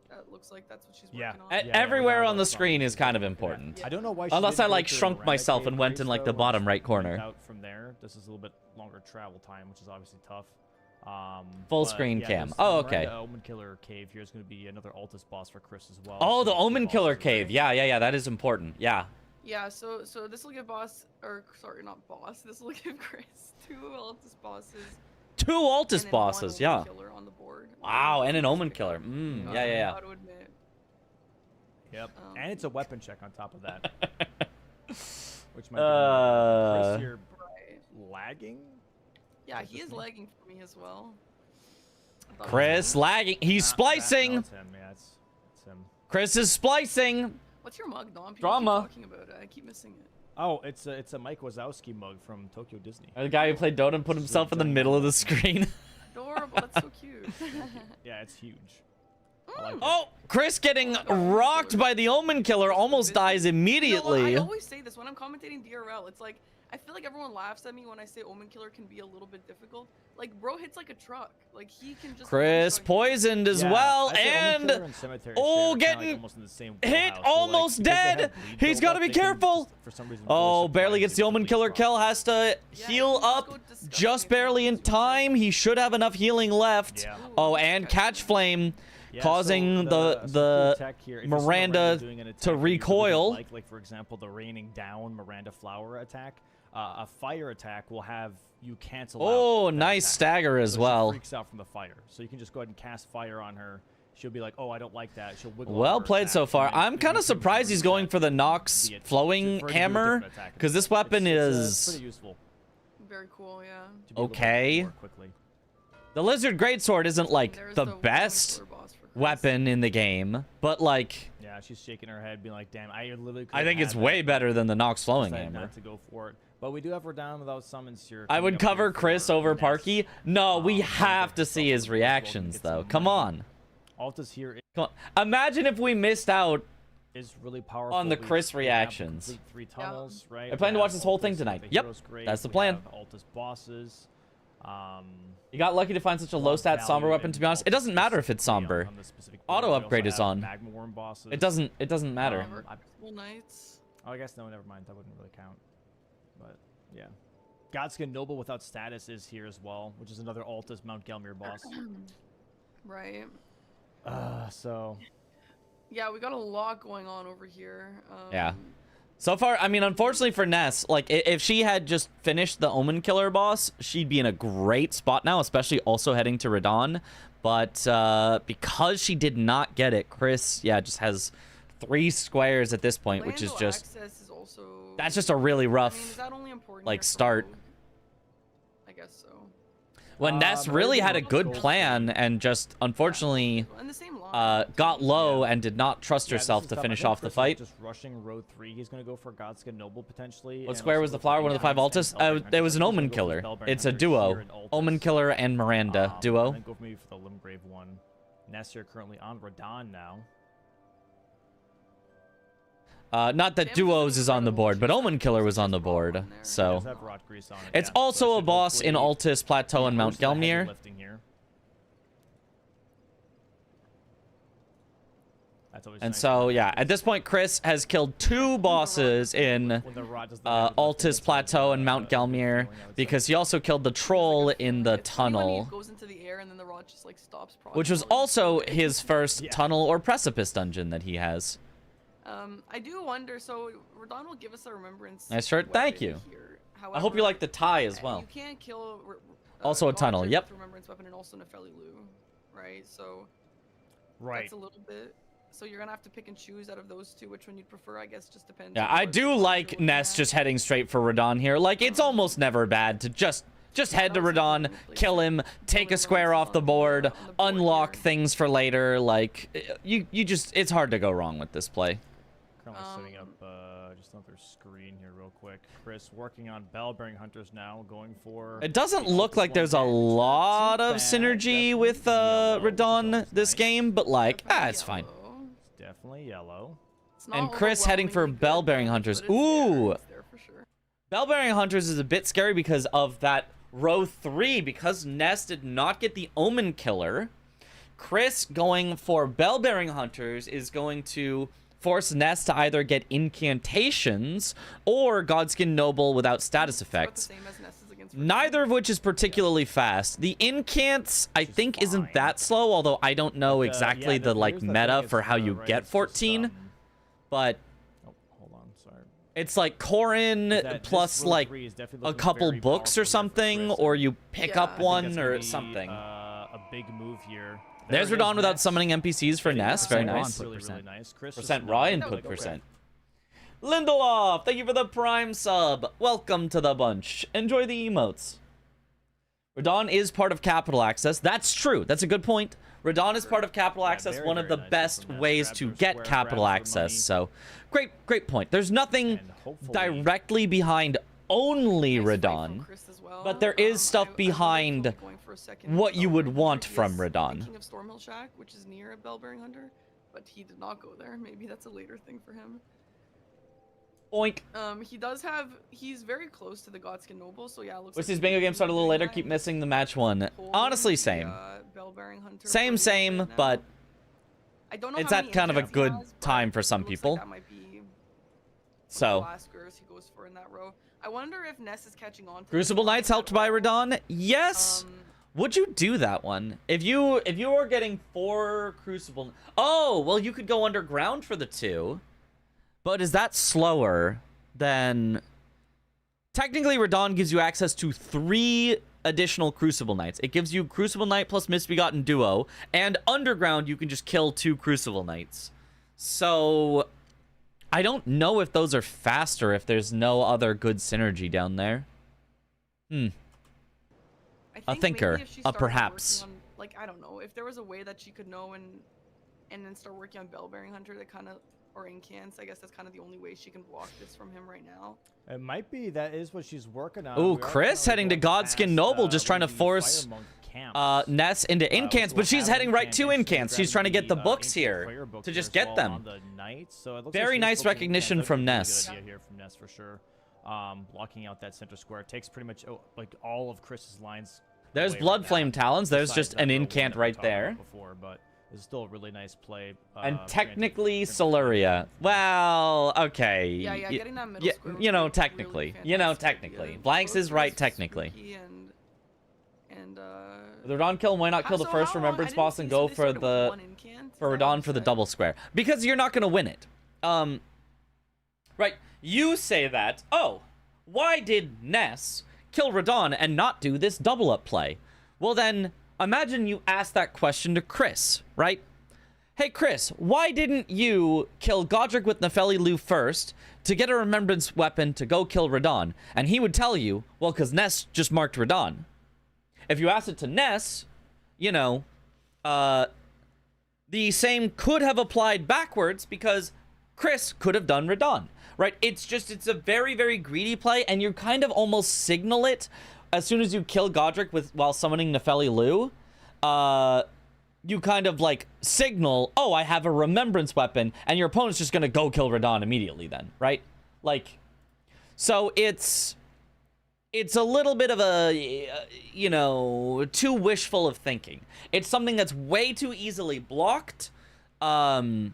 That looks like that's what she's Yeah. working on. Yeah, Everywhere Radon on the looks fine. screen is She's kind of looking at- important. I don't know why. She Unless didn't I, go like, for the shrunk Miranda myself cave and went Grace, in, like, the though, bottom and right just went corner. Out from there, this is a little bit longer travel time, which is obviously tough. Full but screen yeah, cam. this Oh, Miranda okay. Omen Killer cave here is going to be another Altus boss for Chris as well. Oh, so the two Omen Killer bosses Cave. there. Yeah, that is important. Yeah. Yeah, so this will give boss or sorry, not boss. This will give Chris 2 Altus bosses. Two and Altus then bosses. one Omen Yeah. Killer on the board. Wow, and an Let's Omen pick Killer. up. Yeah. Gotta admit. Yep, Um, and it's a weapon check on top of that, which might be Chris here Right. lagging. Yeah, Is he this is me? lagging for me as well. I thought it was Chris him. lagging. He's Ah, that- splicing. no, it's him. Yeah, it's him. Chris is splicing. What's your mug, Dom? People Drama. keep talking about it. I keep missing it. Oh, it's a Mike Wazowski mug from Tokyo Disney. The guy who played Dota and put himself in the middle of the screen. Adorable. That's so cute. Yeah, it's huge. I like it. Oh, Chris getting rocked by the Omen Killer almost dies You know what? immediately. I always say this when I'm commentating DRL. It's like I feel like everyone laughs at me when I say Omen Killer can be a little bit difficult. Like, bro hits like a truck. Like, he can just... Chris poisoned as well, and getting hit, almost dead. He's got to be careful. Oh, barely gets the Omen Killer kill. Has to heal up just barely in time. He should have enough healing left. Oh, and Catch Flame causing the Miranda to recoil. Like for example, the raining down Miranda flower attack. A fire attack will have you cancel out. Oh, nice stagger as well. She freaks out from the fire, so you can just go ahead and cast fire on her. She'll be like, "Oh, I don't like that." She'll wiggle. Well played so far. I'm kind of surprised he's going for the Nox flowing hammer, because this weapon is pretty useful. Very cool, yeah. Okay. The Lizard Greatsword isn't like the best weapon in the game, but like, yeah, she's shaking her head, being like, "Damn, I literally." I think it's way better than the Nox flowing hammer. Not to go for it, but we do have Radon without summons here. I would cover Chris over Parky. No, we have to see his reactions though. Come on. Alta's here. Come on. Imagine if we missed out is really powerful on the Chris reactions. 3 tunnels, right? I plan to watch this whole thing tonight. Yep, that's the plan. Alta's bosses. You got lucky to find such a low stat somber weapon, to be honest. It doesn't matter if it's somber. Auto upgrade is on. It doesn't matter. Knights. Oh, I guess no, never mind. That wouldn't really count. But yeah. Godskin Noble without status is here as well, which is another Alta's Mount Gelmir boss. Right. So yeah, we got a lot going on over here. Yeah. So far, I mean, unfortunately for Ness, like, if she had just finished the Omen Killer boss, she'd be in a great spot now, especially also heading to Radon. But because she did not get it, Chris, yeah, just has 3 squares at this point, which is just... Is also, that's just a really rough, I mean, is that only important like, start. I guess so. When Ness really had a good plan and just, unfortunately, got low and did not trust herself to finish off the fight. Just rushing road 3. He's going to go for Godskin Noble potentially. What square was the flower? One of the 5 Altas? It was an Omen Killer. It's a duo. Omen Killer and Miranda duo. Then go maybe for the Limgrave one. Ness here currently on Radon now. Not that Duos is on the board, but Omen Killer was on the board, so... It's also a boss in Altus Plateau and Mount Gelmir. And so, yeah, at this point, Chris has killed 2 bosses in Altus Plateau and Mount Gelmir, because he also killed the troll in the tunnel, which was also his first tunnel or precipice dungeon that he has. I do wonder, so Radon will give us a remembrance. Nice shirt, thank you. However, I hope you like the tie as well. You can't kill also a tunnel, yep. Remembrance weapon and also Nefeli Lu, right? So that's a little bit. So you're gonna have to pick and choose out of those 2 which one you'd prefer. I guess just depends. Yeah, I do like Ness just heading straight for Radon here. Like, it's almost never bad to just head to Radon, kill him, take a square off the board, unlock things for later. Like, you just, it's hard to go wrong with this play. Currently setting up just another screen here real quick. Chris working on Bell-bearing Hunters now, going for... It doesn't look like there's a lot of synergy with Radon this game, but like, it's fine. It's definitely yellow. And Chris heading for Bell-bearing Hunters. Ooh! Bell-bearing Hunters is a bit scary because of that row 3, because Ness did not get the Omen Killer. Chris going for Bell-bearing Hunters is going to force Ness to either get incantations or Godskin Noble without status effects. Neither of which is particularly fast. The incants, I think, isn't that slow, although I don't know exactly the like meta for how you get 14. But hold on, sorry. It's like Corin plus like a couple books or something, or you pick up one or something. A big move here. There's Radon without summoning NPCs for Ness. Very nice. Really nice. Percent raw input percent. Lindelof, thank you for the Prime sub. Welcome to the bunch. Enjoy the emotes. Radon is part of Capital Access. That's true. That's a good point. Radon is part of Capital Access, one of the best ways to get Capital Access. So, great point. There's nothing directly behind only Radon, but there is stuff behind what you would want from Radon. King of Stormhill Shack, which is near a Bell-bearing Hunter, but he did not go there. Maybe that's a later thing for him. Boink. He does have. He's very close to the Godskin Noble, so yeah. It looks Wish like these he bingo could games started a little be later. doing Keep that. missing the match one. Holding Honestly, the, same. Bell-bearing hunter Same, for a little same, bit now. but I don't know it's how at many kind of a injects he good has, but time for some it looks people. Like that might be one of the So, last squares he goes for in that row. I wonder if Ness is catching on to Crucible this Knights at helped by all. Radon? Yes. Would you do that one? If you were getting 4 Crucible... Oh, well, you could go underground for the 2. But is that slower than... Technically, Radon gives you access to 3 additional Crucible Knights. It gives you Crucible Knight plus Misbegotten Duo, and underground you can just kill 2 Crucible Knights. So, I don't know if those are faster if there's no other good synergy down there. I A think thinker, maybe if she a started perhaps. working on, like, I don't know, if there was a way that she could know and then start working on Bell-bearing hunter, that kind of, or Incants, I guess that's kind of the only way she can block this from him right now. It might be that is what she's working on. Ooh, We are Chris currently heading to going Godskin past, Noble, just trying to one of the force Fire Monk camps. Ness into Incants, We'll but she's have heading right to incantations. Incants. She's trying to get the Grabbing books Ancient here Fire book to here just as get well them. on the Knights. So it looks Very like nice she's focusing recognition Incants. from That's a Ness. really good idea here from Ness for sure. Blocking out that center square takes pretty much like all of Chris's lines. There's away Blood right Flame now, Talons. There's besides just that an row one Incant that we right talked about there. Before, but it's still a really nice play. And granted, technically, different Siluria. Well, okay. Yeah, getting that middle Yeah, square you know, would be a technically. really You know, fantastic technically. idea. Blanks Both is right, guys technically. spooky and The Radon kill, why not kill the so first how long- Remembrance I didn't boss see- and so go they for started with the... one incant? Is For that what Radon you for the said? double square. Because you're not going to win it. Right. You say that. Oh, why did Ness kill Radon and not do this double up play? Well then, imagine you ask that question to Chris, right? Hey Chris, why didn't you kill Godric with Nefeli Lu first to get a remembrance weapon to go kill Radon? And he would tell you, well, because Ness just marked Radon. If you asked it to Ness, you know, the same could have applied backwards because Chris could have done Radon, right? It's a very, very greedy play, and you kind of almost signal it as soon as you kill Godric while summoning Nefeli Lu. You kind of like signal, oh, I have a remembrance weapon, and your opponent's just gonna go kill Radon immediately then, right? Like, so it's a little bit of a, you know, too wishful of thinking. It's something that's way too easily blocked, and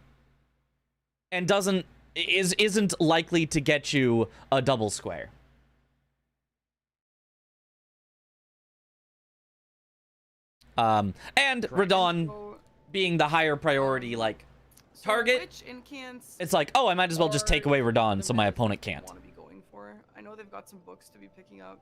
isn't likely to get you a double square. And Radon So- being the higher priority, like, so target, which incants it's like, oh, I might as well just take away Radon so my opponent can't. Want to be going for? I know they've got some books to be picking up,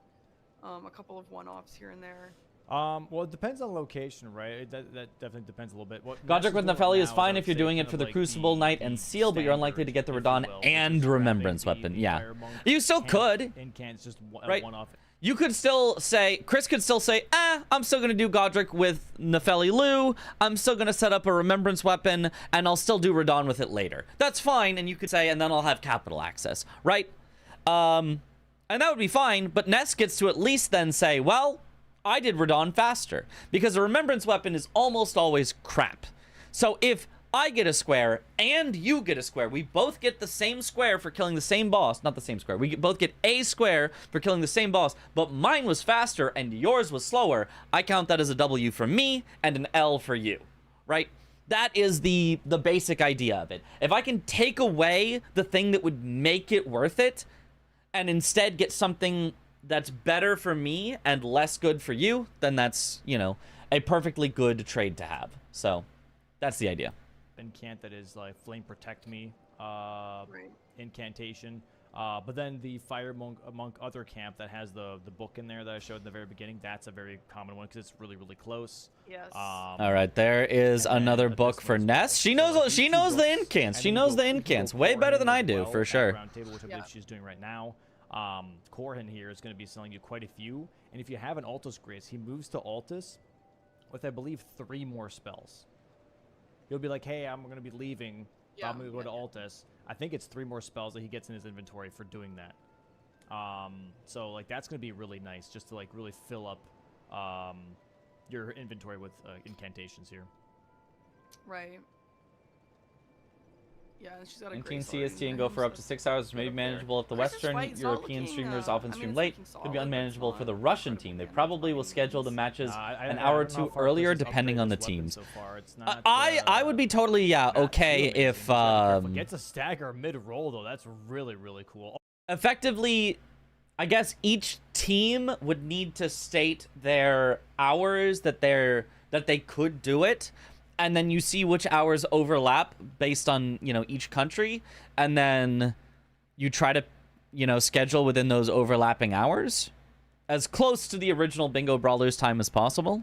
a couple of one-offs here and there. Well, it depends on location, right? That definitely depends a little bit. What Godric with Ness Nefeli doing is now fine I if would you're say doing kind it for of the like Crucible Knight and Seal, but you're unlikely to get the standard, Radon if you will, and which is Remembrance grabbing Weapon. the Yeah. Fire Monk You still could. Incants just Right. one off. You could still say, Chris could still say, I'm still going to do Godric with Nefeli Lu. I'm still going to set up a Remembrance Weapon, and I'll still do Radon with it later. That's fine, and you could say, and then I'll have capital access, right? And that would be fine, but Ness gets to at least then say, well, I did Radon faster, because a Remembrance Weapon is almost always crap. So if I get a square and you get a square, we both get the same square for killing the same boss. Not the same square. We both get a square for killing the same boss, but mine was faster and yours was slower. I count that as a W for me and an L for you, right? That is the basic idea of it. If I can take away the thing that would make it worth it and instead get something that's better for me and less good for you, then that's, you know, a perfectly good trade to have. So that's the idea. Incant that is like Flame Protect Me Right. incantation. But then the Fire Monk other camp that has the book in there that I showed in the very beginning, that's a very common one because it's really, really close. Yes. All right, there is and then another this book one for as well. Ness. She So, knows like, she these two knows the books, incants. and She then knows you the go- you go incants way better than Corhin I as do, well for at sure. Round Table, which I believe she's doing right now. Corhin here is going to be selling you quite a few, and if you have an Altus Grace, he moves to Altus with I believe 3 more spells. He'll be like, hey, I'm going to be leaving. Yeah, I'm going to go to Altus. I think it's 3 more spells that he gets in his inventory for doing that. So like that's going to be really nice just to like really fill up your inventory with incantations here. Right. Yeah, and she's got a 19 great start CST and in go him, for up so to 6 hours, maybe good up there. manageable if the Chris's Western fight's not European looking, streamers I often mean, stream it's late. looking Could solid, be but it's unmanageable for the not Russian incredible team. They damage probably by will any schedule the means. matches I an don't hour or know how two far earlier, Chris has depending upgraded on the his weapon teams. So far. It's not, I would be totally not too okay amazing. if He's gotta be careful. Gets a stagger mid roll though. That's really cool. effectively, I guess each team would need to state their hours that they could do it, and then you see which hours overlap based on, you know, each country, and then you try to, you know, schedule within those overlapping hours as close to the original Bingo Brawlers time as possible.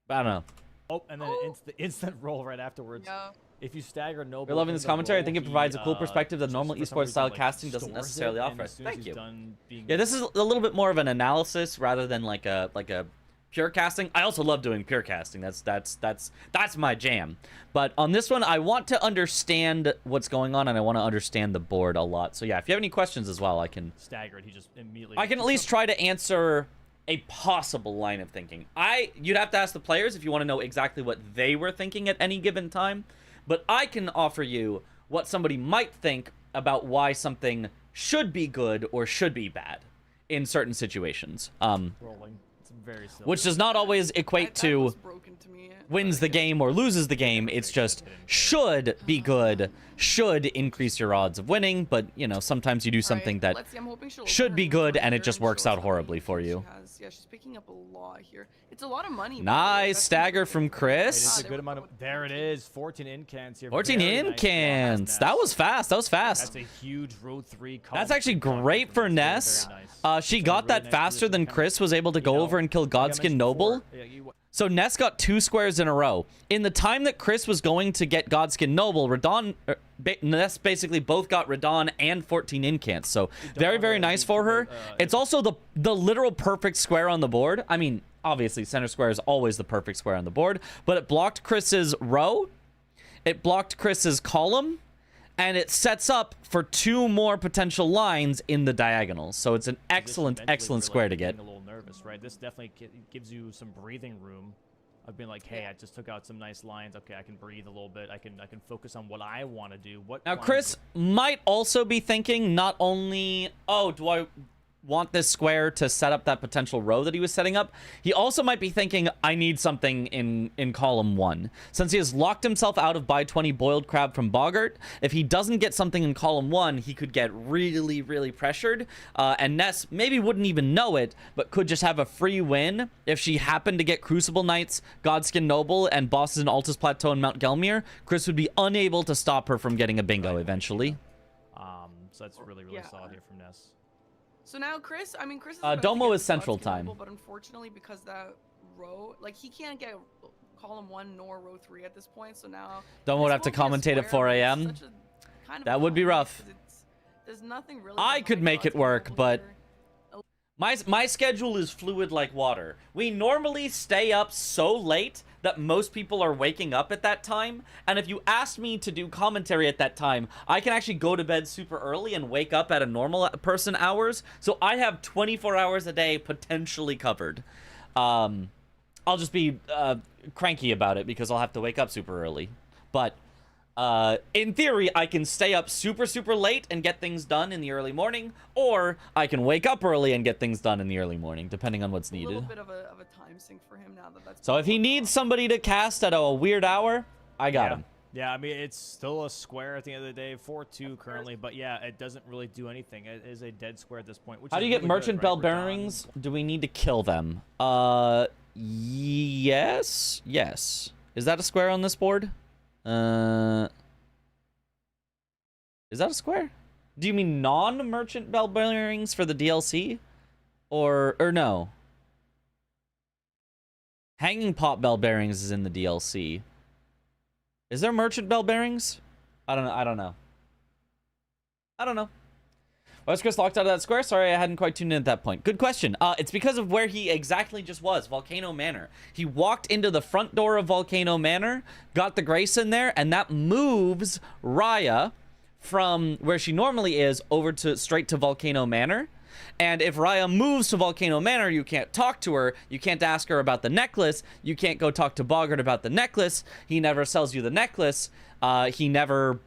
But I don't know. Oh, and then the instant roll right afterwards. Yeah. If you stagger Noble, We're loving in this the commentary. I roll, think it he, provides a cool perspective that just normal for some esports reason, style like, casting doesn't stores necessarily it, offer. and as soon as Thank he's you. done being Yeah, this is a little bit more of an analysis rather than like a pure casting. I also love doing pure casting. That's my jam. But on this one, I want to understand what's going on, and I want to understand the board a lot. So yeah, if you have any questions as well, I can staggered. He just immediately. at least try to answer a possible line of thinking. You'd have to ask the players if you want to know exactly what they were thinking at any given time. But I can offer you what somebody might think about why something should be good or should be bad in certain situations. rolling. It's very silly. Which does not always equate That to was broken to me, wins but the game or loses the game. It's just should be good, should increase your odds of winning, but you know, sometimes you do something Alright, that let's see, I'm hoping she'll should open be her good inventory and it here just and works show out us how horribly many for kills she you. has. Yeah, she's picking up a lot here. It's a lot of money. by the way. Nice That's stagger amazing. from It Chris. is a good amount of. There it is. 14 incants here. 14 Very nice incants. pass, That Ness. was fast. That was fast. That's a huge road 3. That's actually great for Ness. She got that faster than Chris was able to go over and kill Godskin Noble. So Ness got 2 squares in a row. In the time that Chris was going to get Godskin Noble, Ness basically both got Radon and 14 incants. So very nice for her. It's also the literal perfect square on the board. I mean, obviously center square is always the perfect square on the board, but it blocked Chris's row, it blocked Chris's column, and it sets up for 2 more potential lines in the diagonals. So it's an excellent square to get. A little nervous, right? This definitely gives you some breathing room of being like, hey, I just took out some nice lines. Okay, I can breathe a little bit. I can focus on what I want to do. Now Chris might also be thinking not only, oh, do I want this square to set up that potential row that he was setting up? He also might be thinking, I need something in column 1. Since he has locked himself out of buy 20 boiled crab from Boggart, if he doesn't get something in column 1, he could get really pressured. And Ness maybe wouldn't even know it, but could just have a free win if she happened to get Crucible Knights, Godskin Noble, and Bosses in Altus Plateau and Mount Gelmir. Chris would be unable to stop her from getting a bingo eventually. So that's really solid here from Ness. So now Chris, I mean, Chris is Domo is Central Time. but unfortunately because that row, like he can't get column 1 nor row 3 at this point. So now Domo would this have to won't be a commentate at square, 4 but it's a.m. such a kind of That would be bummer rough. 'cause there's nothing really. I could behind make it Godskin work, Noble but here. my schedule is fluid like water. We normally stay up so late that most people are waking up at that time, and if you asked me to do commentary at that time, I can actually go to bed super early and wake up at a normal person hours, so I have 24 hours a day potentially covered. I'll just be cranky about it because I'll have to wake up super early, but in theory, I can stay up super late and get things done in the early morning, or I can wake up early and get things done in the early morning, depending on what's A little needed. bit of a time sink for him now that's. So if he needs somebody to cast at a weird hour, I got him. Yeah, I mean, it's still a square at the end of the day, 4-2 currently, but yeah, it doesn't really do anything. It is a dead square at this point. Which How do you get merchant bell bearings? Do we need to kill them? Yes. Is that a square on this board? Is that a square? Do you mean non-merchant bell bearings for the DLC? Or no? Hanging pop bell bearings is in the DLC. Is there merchant bell bearings? I don't know. Why was Chris locked out of that square? Sorry, I hadn't quite tuned in at that point. Good question. It's because of where he exactly just was, Volcano Manor. He walked into the front door of Volcano Manor, got the Grace in there, and that moves Raya from where she normally is over to straight to Volcano Manor. And if Raya moves to Volcano Manor, you can't talk to her. You can't ask her about the necklace. You can't go talk to Boggart about the necklace. He never sells you the necklace. He never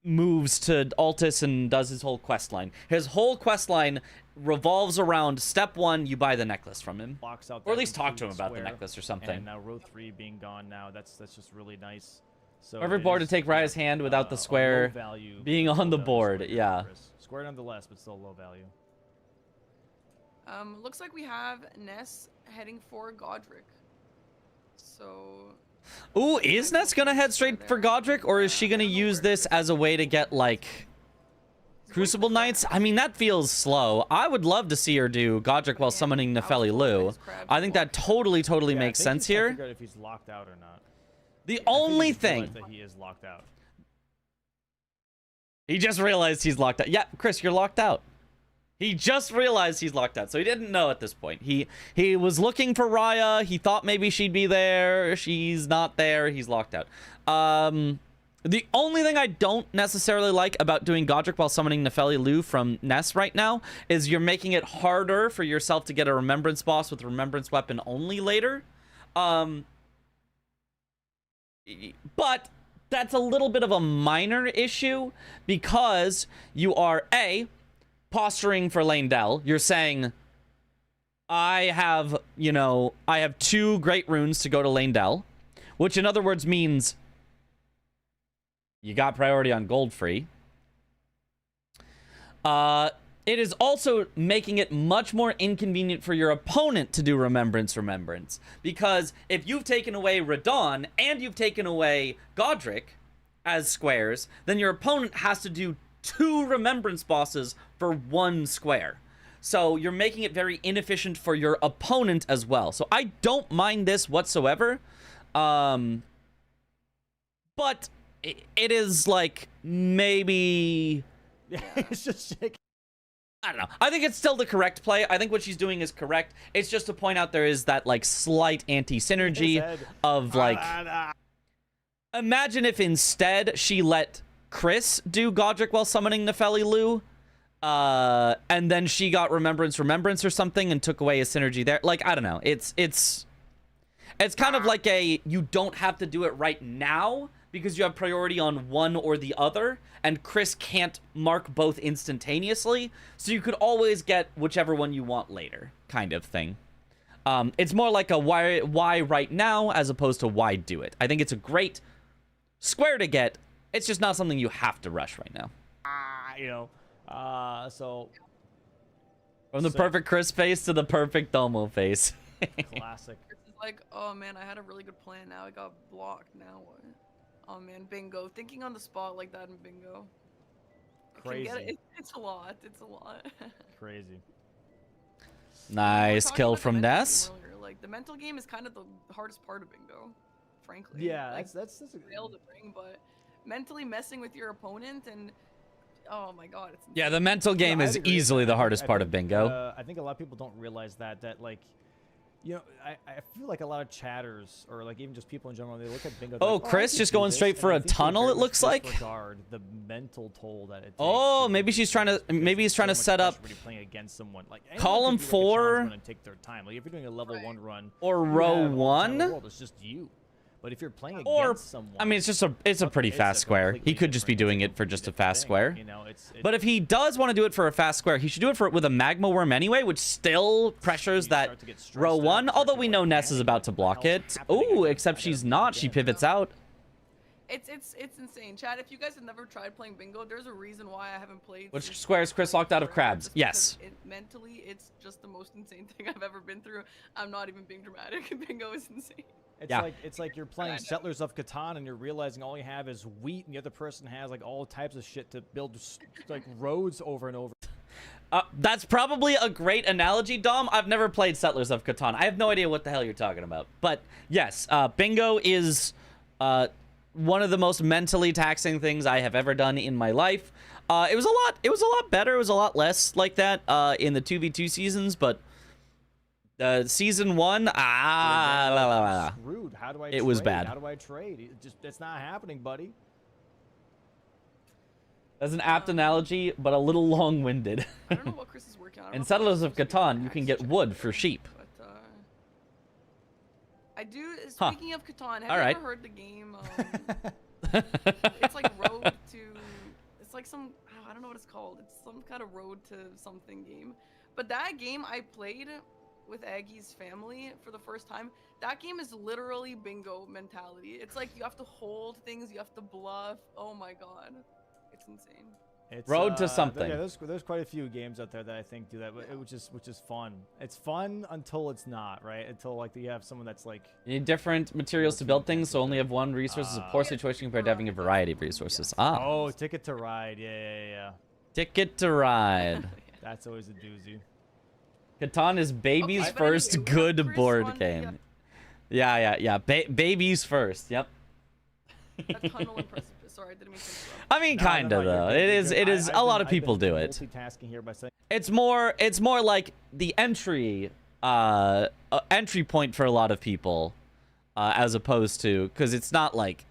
moves to Altus and does his whole quest line. His whole quest line revolves around step 1, you buy the necklace from him. Blocks out Or at that least talk to him complete about the square, necklace or something. And now row 3 being gone now, that's just really nice. So Every it board to is, take Raya's hand without the a square low value, being on low the value board, square yeah. for Chris. Square nonetheless, but still low value. Looks like we have Ness heading for Godric. So Ooh, is Ness gonna head straight for Godric, or is she gonna use this as a way to get, like, Crucible Knights? I mean, that feels slow. I would love to see her do Godric while summoning Nefeli Lu. I think that totally Yeah, makes I think sense he's trying to here. figure out if he's locked out or not. The I think only he's realized thing... that he is locked out. He just realized he's locked out. Yeah, Chris, you're locked out. He just realized he's locked out, so he didn't know at this point. He was looking for Raya. He thought maybe she'd be there. She's not there. He's locked out. The only thing I don't necessarily like about doing Godric while summoning Nefeli Lu from Ness right now is you're making it harder for yourself to get a Remembrance boss with Remembrance weapon only later. But that's a little bit of a minor issue because you are, A, posturing for Lane-Del. You're saying, I have 2 great runes to go to Lane-Del, which in other words means you got priority on gold free. It is also making it much more inconvenient for your opponent to do Remembrance, because if you've taken away Radon and you've taken away Godric as squares, then your opponent has to do 2 Remembrance bosses for 1 square. So you're making it very inefficient for your opponent as well. So I don't mind this whatsoever. But it is like maybe... Yeah, it's just shaking. I don't know. I think it's still the correct play. I think what she's doing is correct. It's just to point out there is that like slight anti-synergy of like... Imagine if instead she let Chris do Godric while summoning Nefeli Lu, and then she got Remembrance or something and took away a synergy there. Like, I don't know. It's kind of like a, you don't have to do it right now because you have priority on one or the other, and Chris can't mark both instantaneously, so you could always get whichever one you want later kind of thing. It's more like a why right now as opposed to why do it. I think it's a great square to get. It's just not something you have to rush right now. So from the perfect Chris face to the perfect Domo face. classic. Chris is like, oh man, I had a really good plan. Now I got blocked. Now what? Oh man, bingo. Thinking on the spot like that in bingo. I can get Crazy. it. It's a lot. It's a lot. Crazy. Nice kill from Ness. Like the mental game is kind of the hardest part of bingo, frankly. Yeah, like, that's a fail to bring, but mentally messing with your opponent and oh my god, it's Yeah, the mental game No, is I'd agree with easily that. the hardest part of think, bingo. I think a lot of people don't realize that like, I feel like a lot of chatters or like even just people in general, they look at bingo. Oh, like, Chris I could just do going this," straight and for I a think they tunnel, very it much looks like. disregard the mental toll that it takes. Oh, to maybe she's trying to. because Maybe he's it's trying to so much set up pressure when you're playing against someone. Like column anyone can do, like, a challenge 4 run and take their time. Like if you're doing a level 1 run or you row have all the time in the 1. world, it's just you. But if you're playing Or, against someone, I mean, it's a pretty it's fast a square. He completely could just be different- doing it's it for just a completely fast different square. thing, you know, it's But if he does want to do it for a fast square, he should do it for with a magma worm anyway, which still pressures you that start to get stressed row out, 1. start Although to we go know like, Ness is "Dang, about to what the block hell's it. happening? Ooh, I except gotta she's do it not. She again." pivots out. It's insane. Chad, if you guys have never tried playing bingo, there's a reason why I haven't played. Which since square is Chris locked out of forever, crabs? just because Yes. Mentally, it's just the most insane thing I've ever been through. I'm not even being dramatic. Bingo is insane. It's like you're playing Settlers of Catan and you're realizing all you have is wheat and the other person has like all types of shit to build like roads over and over. That's probably a great analogy, Dom. I've never played Settlers of Catan. I have no idea what the hell you're talking about. But yes, bingo is one of the most mentally taxing things I have ever done in my life. It was a lot better. It was a lot less like that in the 2v2 seasons, but season 1, Screwed. How do I? It was trade? bad. How do I trade? It's not happening, buddy. That's an apt analogy, but a little long-winded. I don't know what Chris is working on. I don't In know if Settlers I'm of supposed to be Catan, doing you can axe get check wood or for whatever, sheep. But I do. Huh. Speaking of Catan, have All you right. ever heard the game? It's like Road to like some, I don't know what it's called. It's some kind of road to something game. But that game I played with Aggie's family for the first time. That game is literally bingo mentality. It's like you have to hold things, you have to bluff. Oh my god, it's insane. It's, Road to something. Yeah, there's quite a few games out there that I think do that, which is fun. It's fun until it's not, right? Until like you have someone that's like. You need different materials to build things, so only have one resource is a poor situation compared to having a variety of resources. Ah. Oh, Ticket to Ride. Yeah. Ticket to Ride. That's always a doozy. Catan is baby's Okay, but first anyway, good Chris board won the, game. Yeah. Baby's first. Yep. A tunnel and precipice. Sorry, I didn't mean to interrupt. I mean, kinda though. It is. A lot of people do it. Multitasking here by saying. It's more like the entry point for a lot of people, as opposed to, because it's not like.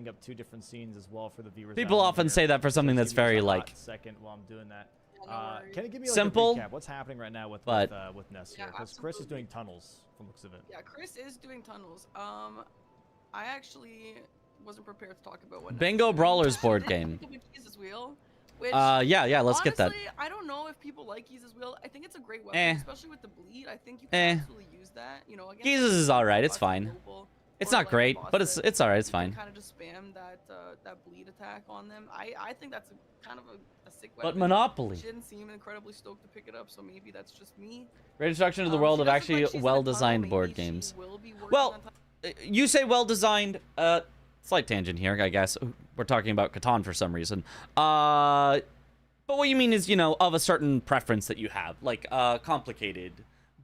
Up two different scenes as well for the viewers. People often say that for something that's very like. Second while I'm doing that. No Can you give me like simple, a recap? What's happening right now with Ness here? Yeah, Because Chris is absolutely. doing tunnels from the looks of it. Yeah, Chris is doing tunnels. I actually wasn't prepared to talk about what. Bingo Ness is doing. Brawlers I board did game. think of Jesus Wheel, which, Yeah. Let's get that. honestly, I don't know if people like Jesus Wheel. I think it's a great weapon, Eh. especially with the bleed. I think you can absolutely use that. You know, against Jesus is alright. It's boss fine. global, It's or, not like, a great, boss but it's alright. It's fine. Kind of just spam that bleed attack on them. I think that's kind of a sick But weapon. Monopoly. She didn't seem incredibly stoked to pick it up, so maybe that's just me. Great introduction to the world She of does look actually like she's in a well-designed tunnel. board Maybe she games. will be working Well, on you say well-designed. Slight tangent here, I guess. We're talking about Catan for some reason. But what you mean is, of a certain preference that you have, like complicated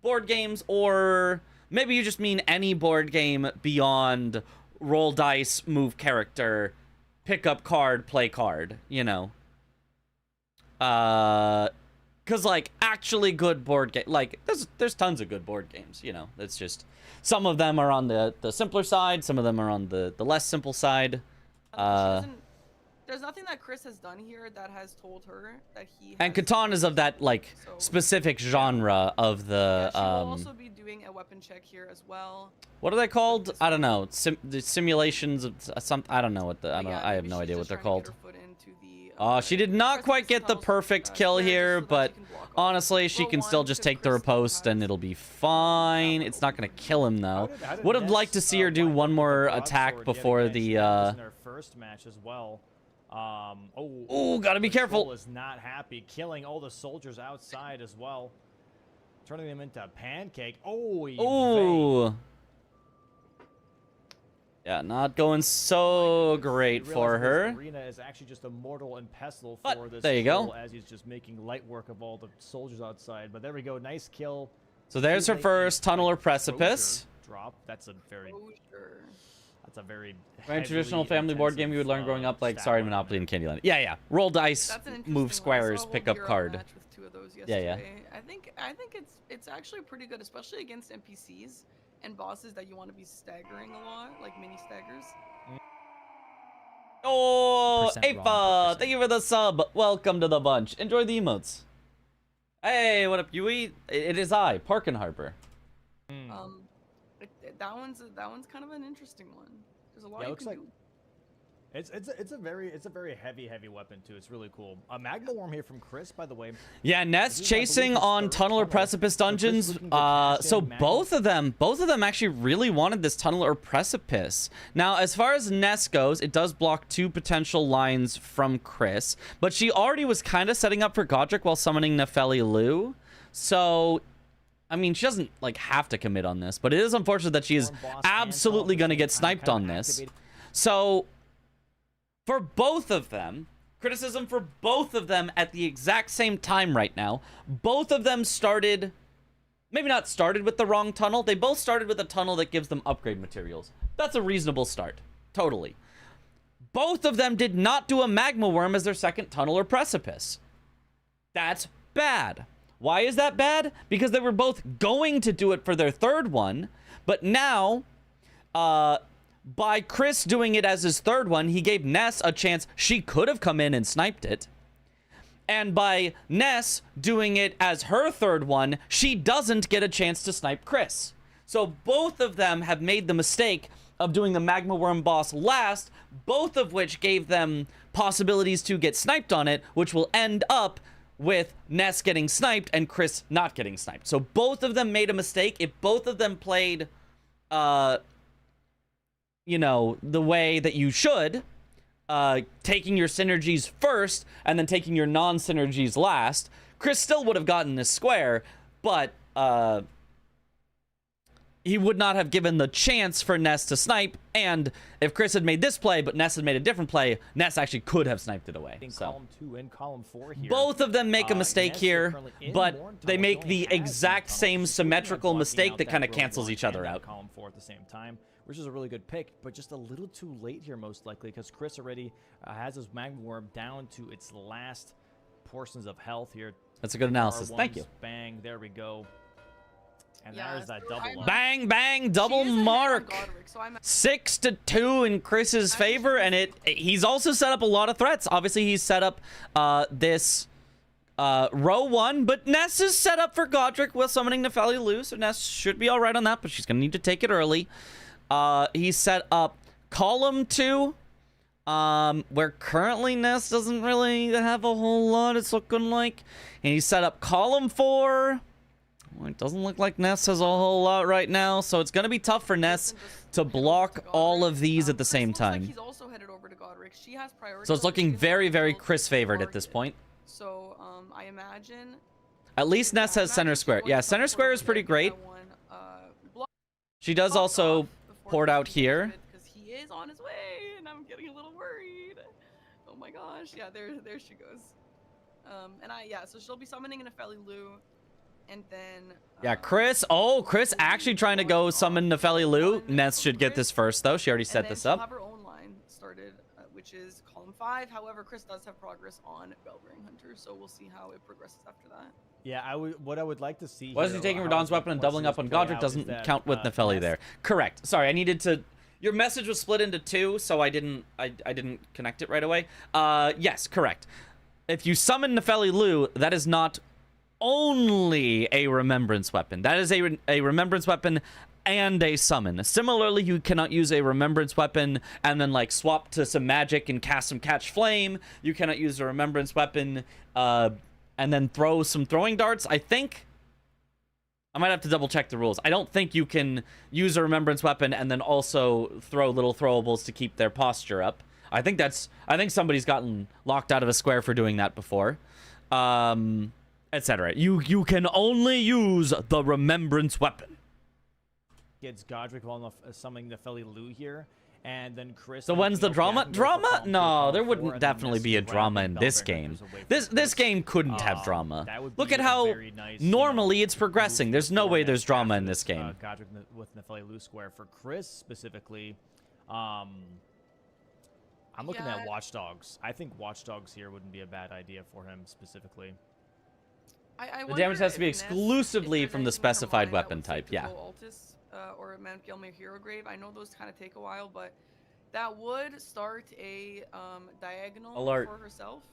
board games, or maybe you just mean any board game beyond roll dice, move character, pick up card, play card. Because like actually good board game, like there's tons of good board games. It's just some of them are on the simpler side, some of them are on the less simple side. There's nothing that Chris has done here that has told her that he. And has Catan is of that like So, specific genre of the yeah, she will also be doing a weapon check here as well. what are they called? I don't know. The simulations of some. I don't know what the. But yeah, I have maybe no she's idea what just they're trying to called. get her foot into the, Oh, she did not quite precipice get the tunnels, perfect kill square here, just so that but she can block off. honestly, she Roll can still one, just because take the Chris still riposte and has, it'll be fine. It's not gonna kill him though. How did Would have liked to Ness, see her do wind up one with more the attack broadsword yet before again? the. She was in her first match as well. Ooh, gotta be careful. Troll is not happy, killing all the soldiers outside as well, turning them into pancake. Oh, he Ooh. Yeah, not going so great realized for this her. Arena is actually just a mortal and pestle But for this there you go. troll, as he's just making light work of all the soldiers outside. But there we go, nice kill. So there's her Too late first in tunnel or exposure precipice. drop. That's a very Very Traditional heavily family board game you would learn growing up, like sorry, Monopoly and Candyland. Yeah. Roll dice, That's an interesting move one. I saw squares, a pick whole up hero card. match with two of those Yeah. yesterday. I think it's actually pretty good, especially against NPCs and bosses that you want to be staggering a lot, like mini staggers. Oh, Percent wrong, Afa, percent. thank you for the sub. Welcome to the bunch. Enjoy the emotes. Hey, what up, Yui? It is I, Parkenharper. That one's kind of an interesting one. There's a lot Yeah, you looks can like- do. It's a very heavy weapon too. It's really cool. A magma worm here from Chris, by the way. Yeah, Ness This is, I chasing believe, his on third tunnel or tunnel. precipice So Chris dungeons. looking to cash So in both of them actually really wanted this tunnel or precipice. Now, as far as Ness goes, it does block two potential lines from Chris, but she already was kind of setting up for Godric while summoning Nefeli Lu. So, I mean, she doesn't like have to commit on this, but it is unfortunate that she is Worm boss and absolutely tunnel going to at get the same time, sniped kind on of this. activated- So, for both of them, criticism for both of them at the exact same time right now. Both of them started, maybe not started with the wrong tunnel. They both started with a tunnel that gives them upgrade materials. That's a reasonable start. Totally. Both of them did not do a magma worm as their second tunnel or precipice. That's bad. Why is that bad? Because they were both going to do it for their third one, but now, by Chris doing it as his third one, he gave Ness a chance. She could have come in and sniped it. And by Ness doing it as her third one, she doesn't get a chance to snipe Chris. So both of them have made the mistake of doing the Magma Worm boss last, both of which gave them possibilities to get sniped on it, which will end up with Ness getting sniped and Chris not getting sniped. So both of them made a mistake. If both of them played, you know, the way that you should, taking your synergies first and then taking your non-synergies last, Chris still would have gotten this square, but he would not have given the chance for Ness to snipe. And if Chris had made this play, but Ness had made a different play, Ness actually could have sniped it away. In So column 2 and column 4 here. both of them make a mistake Ness here, are currently in but more they tunnels. make Only the has more exact tunnels. same So symmetrical blocking mistake out that kind of row cancels one each other and that out. column 4 at the same time, which is a really good pick, but just a little too late here most likely, because Chris already has his Magma Worm down to its last portions of health here. That's a good analysis. Thank you. Bang, there we go. And Yeah, there's that so double I'm- up. Bang, bang, double She is ahead on mark. Godric, so I'm 6-2 in Chris's Actually, favor, and he's also set up a lot of threats. Obviously, he's set up this row 1, but Ness is set up for Godric with summoning Nepheli Lu, so Ness should be all right on that, but she's going to need to take it early. He's set up column 2, where currently Ness doesn't really have a whole lot, it's looking like. And he's set up column 4. Well, it doesn't look like Ness has a whole lot right now, so it's going to be tough for Ness to block all of these at the same Chris looks like time. he's also headed over to Godric. She has priority. So it's over looking his very, very build Chris favored at target. this point. So I imagine. At least Ness has center square. Yeah, center square is pretty great. She does also port out here. Because he is on his way, and I'm getting a little worried. Oh my gosh! Yeah, there she goes. So she'll be summoning an Nepheli Lu, and then. Yeah, Chris. Oh, Chris actually trying to go summon Nepheli Lu. Ness should get this first, though. She already set and this then she'll up. have her own line started, which is column 5. However, Chris does have progress on Bellring Hunter, so we'll see how it progresses after that. Yeah, what I would like to see. What is he here, taking how Radon's I weapon and want to doubling see up this on play Godric out doesn't is that, count with Nepheli Ness- there. Correct. Sorry, I needed to. Your message was split into 2, so I didn't connect it right away. Yes, correct. If you summon Nepheli Lu, that is not only a remembrance weapon. That is a remembrance weapon and a summon. Similarly, you cannot use a remembrance weapon and then like swap to some magic and cast some catch flame. You cannot use a remembrance weapon and then throw some throwing darts. I think I might have to double check the rules. I don't think you can use a remembrance weapon and then also throw little throwables to keep their posture up. I think somebody's gotten locked out of a square for doing that before. Etc. You can only use the remembrance weapon. Gets Godric while summoning the Nepheli Lu here, and then Chris. So when's the drama? Drama? No, there wouldn't definitely be a drama in this game. This game couldn't have drama. Look at how normally it's progressing. There's no way there's drama in this game. Godric with Nepheli Lu square for Chris specifically. I'm looking at Watchdogs. I think Watchdogs here wouldn't be a bad idea for him specifically. The damage has to be exclusively from the specified weapon type. Yeah. Altis, or Mount Gilmere Hero Grave. I know those kind of take a while, but that would start a diagonal Alert. for herself,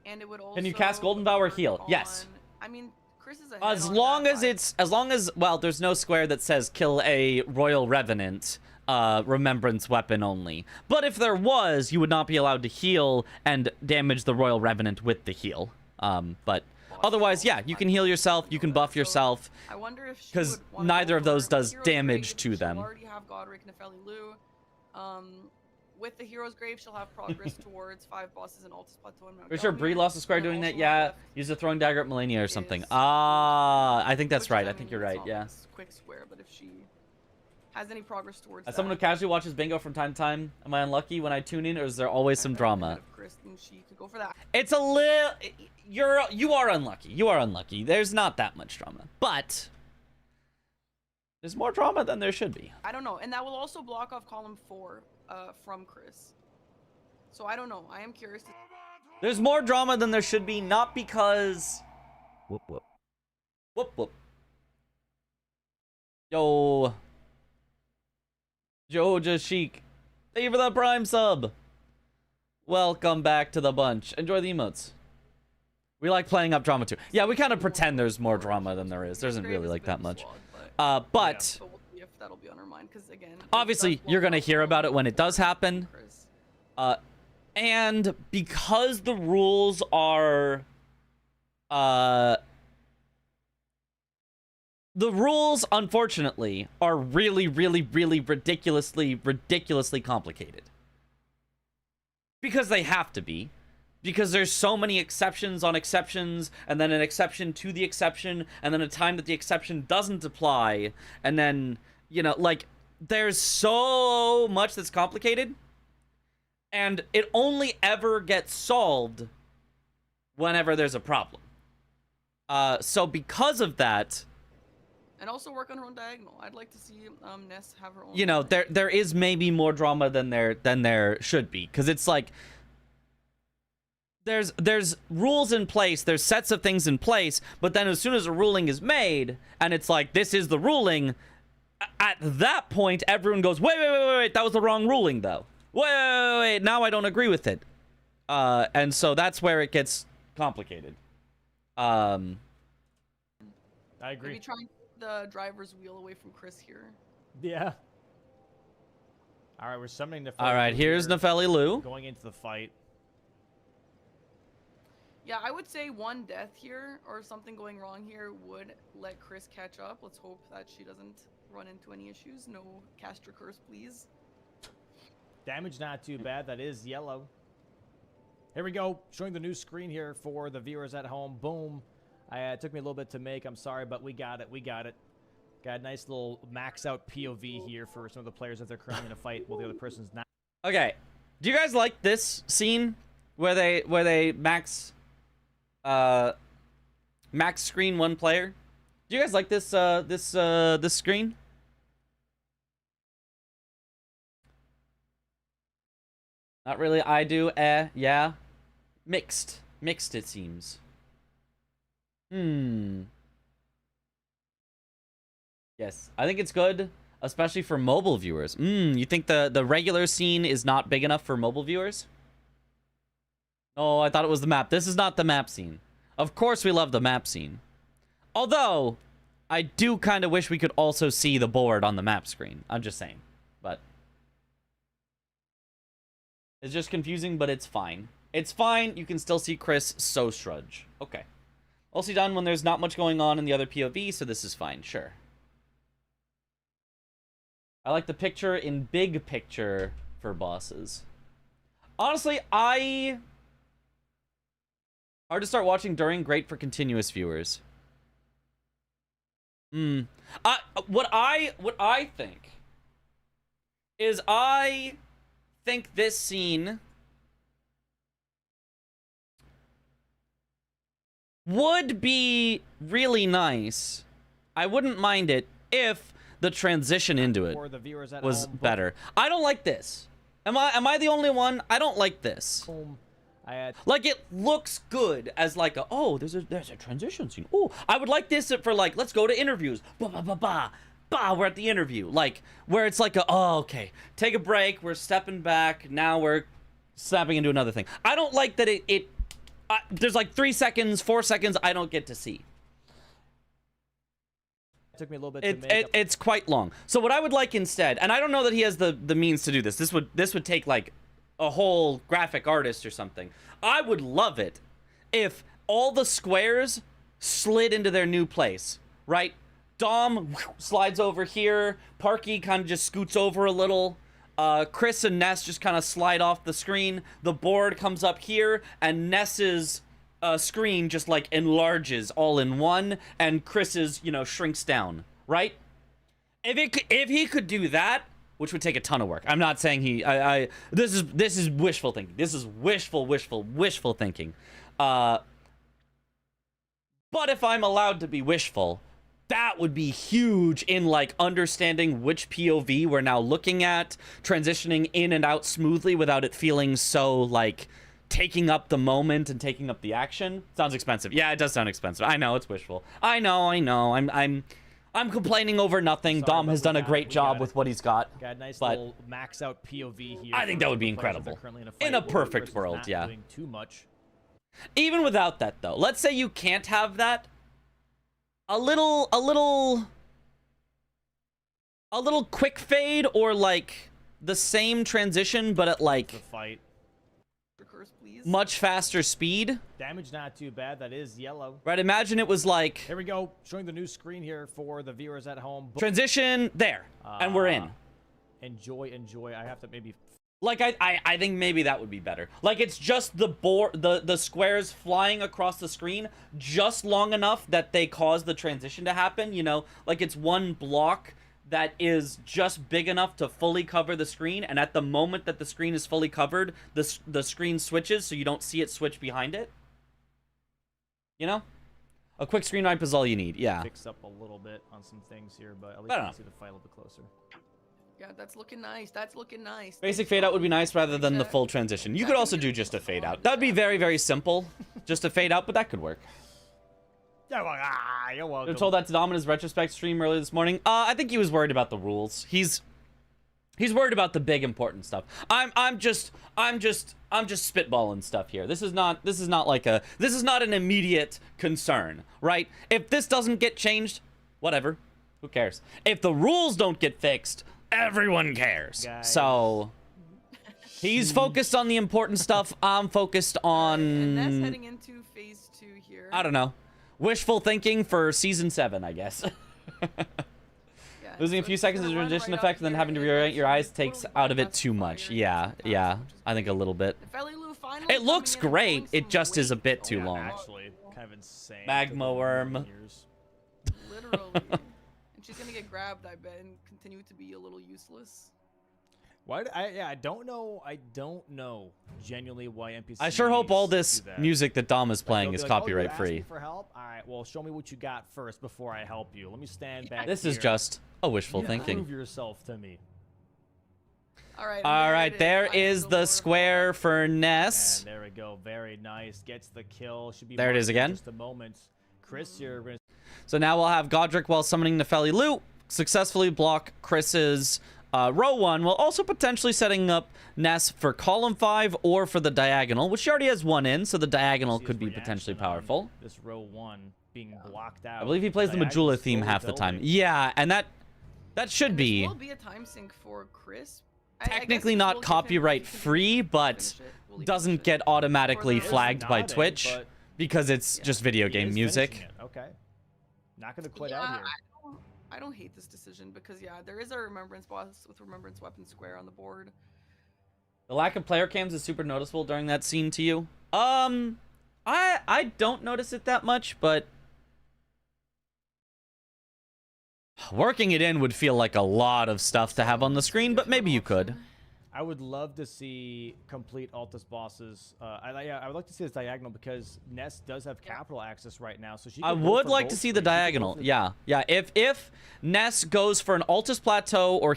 and it would also. Can you cast Golden Vow or heal? on- Yes. I mean, Chris is ahead As on long that as side. well, there's no square that says kill a Royal Revenant remembrance weapon only. But if there was, you would not be allowed to heal and damage the Royal Revenant with the heal. But otherwise, yeah, you can heal yourself, you can buff yourself. I wonder if she 'cause would wanna neither go of those for does Hero's damage Grave. to She'll them. already have Godric, Nepheli Lu. With the Hero's Grave, she'll have progress towards 5 bosses in Altis Plateau and Mount Pretty sure Gilmere, Bree lost a square and then doing that. also Yeah, left use a throwing dagger at Melania or something. is- I think that's which, right. I mean, think you're it's right. not Yeah. like a quick square, but if she has any progress towards As someone who casually watches bingo from time to time, am I unlucky when I tune in, or is there always some drama? Chris, then she could go for that. It's a little. You are unlucky. You are unlucky. There's not that much drama, but there's more drama than there should be. I don't know, and that will also block off column 4 from Chris. So I don't know. I am curious. There's more drama than there should be, not because. Whoop whoop. Whoop whoop. Yo. Joja Chic. Thank you for that Prime sub. Welcome back to the bunch. Enjoy the emotes. We like playing up drama too. Yeah, we kind of pretend there's more drama than there is. There isn't really like that much. But So we'll see if that'll be on her mind, because again, Obviously, you're gonna hear about it when it does happen. Chris. And because the rules are, the rules, unfortunately, are really, really, really ridiculously complicated. Because they have to be. Because there's so many exceptions on exceptions, and then an exception to the exception, and then a time that the exception doesn't apply, and then, you know, like, there's so much that's complicated, and it only ever gets solved whenever there's a problem. So because of that... And also work on her own diagonal. I'd like to see Ness have her own... You know, there is maybe more drama than there should be, because it's like... There's rules in place, there's sets of things in place, but then as soon as a ruling is made, and it's like, this is the ruling, at that point, everyone goes, wait, that was the wrong ruling, though. Wait, now I don't agree with it. And so that's where it gets complicated. I agree. Maybe trying the driver's wheel away from Chris here. Yeah. All right, we're summoning Nefeli. All right, here's Nefeli Lou. Going into the fight. Yeah, I would say one death here or something going wrong here would let Chris catch up. Let's hope that she doesn't run into any issues. No caster curse, please. Damage not too bad. That is yellow. Here we go. Showing the new screen here for the viewers at home. Boom. It took me a little bit to make. I'm sorry, but we got it. We got it. Got a nice little max out POV here for some of the players that they're currently in a fight while the other person's not. Okay. Do you guys like this scene where they max screen one player? Do you guys like this this screen? Not really. I do. Yeah. Mixed it seems. Yes, I think it's good, especially for mobile viewers. You think the regular scene is not big enough for mobile viewers? Oh, I thought it was the map. This is not the map scene. Of course we love the map scene. Although, I do kind of wish we could also see the board on the map screen. I'm just saying. But it's just confusing, but it's fine. It's fine. You can still see Chris so Strudge. Okay. Also done when there's not much going on in the other POV, so this is fine. Sure. I like the picture in big picture for bosses. Honestly, hard to start watching during, great for continuous viewers. What I think is I think this scene would be really nice. I wouldn't mind it if the transition into it was better. I don't like this. Am I the only one? I don't like this. Like, it looks good as like a, oh, there's a transition scene. Oh, I would like this for like, let's go to interviews. We're at the interview. Like, where it's like a, oh, okay, take a break, we're stepping back, now we're snapping into another thing. I don't like that there's like 3 seconds, 4 seconds I don't get to see. It took me a little bit to make it's quite long. So what I would like instead, and I don't know that he has the means to do this. This would take like a whole graphic artist or something. I would love it if all the squares slid into their new place, right? Dom slides over here. Parky kind of just scoots over a little. Chris and Ness just kind of slide off the screen. The board comes up here, and Ness's screen just like enlarges all in one, and Chris's, shrinks down, right? If he could do that, which would take a ton of work. I'm not saying this is wishful thinking. This is wishful thinking. But if I'm allowed to be wishful, that would be huge in like understanding which POV we're now looking at, transitioning in and out smoothly without it feeling so like taking up the moment and taking up the action. Sounds expensive. Yeah, it does sound expensive. I know, it's wishful. I know. I'm complaining over nothing. Sorry, Dom has done a great job with what he's got. Got a nice little max out POV here. I think that would be incredible. In a perfect world, yeah. Doing too much. Even without that, though, let's say you can't have that. A little a little quick fade or like the same transition, but at The like fight. Curse, please. much faster speed. Damage not too bad. That is yellow. Right? Imagine it was like Here we go. Showing the new screen here for the viewers at home. transition there, and we're in. Enjoy. I have to maybe. Like I think maybe that would be better. Like it's just the squares flying across the screen just long enough that they cause the transition to happen, you know? Like it's one block that is just big enough to fully cover the screen, and at the moment that the screen is fully covered, the screen switches so you don't see it switch behind it. You know? A quick screen wipe is all you need. Yeah. Fix up a little bit on some things here, but at least I you don't can see the fight a little bit closer. Yeah, that's looking nice. That's looking nice. Basic fade out would be nice rather than the full transition. You could also do just a fade out. That'd be very, very simple. Just a fade out, but that could work. You're welcome. I told that to Dom in his retrospect stream earlier this morning. I think he was worried about the rules. He's worried about the big important stuff. I'm just spitballing stuff here. This is not an immediate concern, right? If this doesn't get changed, whatever. Who cares? If the rules don't get fixed, everyone cares. Guys. So he's focused on the important stuff. I'm focused on And that's heading into phase 2 here. I don't know. Wishful thinking for season 7, I guess. Yeah, Losing a so few it's seconds gonna of the run transition right effect up and then here, having to and reorient your eyes totally takes out of it bypasses too the much. fire Yeah, sometimes, yeah. which is I think a little bit. And Felilu finally It looks coming in and great. pulling It some just is a weight. bit too Yeah, long. actually, kind of insane. Magma worm. Literally. And she's gonna get grabbed, I bet, and continue to be a little useless. Why? I don't know. I don't know genuinely why NPCs. I sure hope all this do that. music that Dom is Like, playing they'll is be like, "Oh, you copyright asked me free. for help? All right. Well, show me what you got first before I help you. Let me stand back. This is here. just a wishful thinking. Prove yourself to me. Alright. All right, there I is still the more square involved. for And Ness. there we go. Very nice. Gets the kill. Should be There it is marked in again. Just a moment. Chris, you're gonna. So now we'll have Godric while summoning Nefeli Loot successfully block Chris's row 1, while also potentially setting up Ness for column 5 or for the diagonal, which she already has 1 in, so the diagonal see could his be reaction potentially on powerful. This row 1 being blocked out. I believe he plays the Diagonal Majula theme slowly half the time. building. Yeah, and that should And be this will be a time sink for Chris. I guess technically this not will give him- copyright if he can free, but finish it, will he doesn't finish it? get automatically Or the- flagged by Nodding, Twitch but because it's Yeah. just video he game is music. finishing it. Okay. Not gonna quit Yeah, out here. I don't hate this decision because yeah, there is a remembrance boss with remembrance weapon square on the board. The lack of player cams is super noticeable during that scene to you. I don't notice it that much, but working it in would feel like a lot of stuff to have on the screen, but maybe you could. I would love to see complete Altus bosses. I would like to see this diagonal because Ness does have capital access right now, so she. I could go would for like gold to see free. the She could go diagonal. for- Yeah. If Ness goes for an Altus Plateau or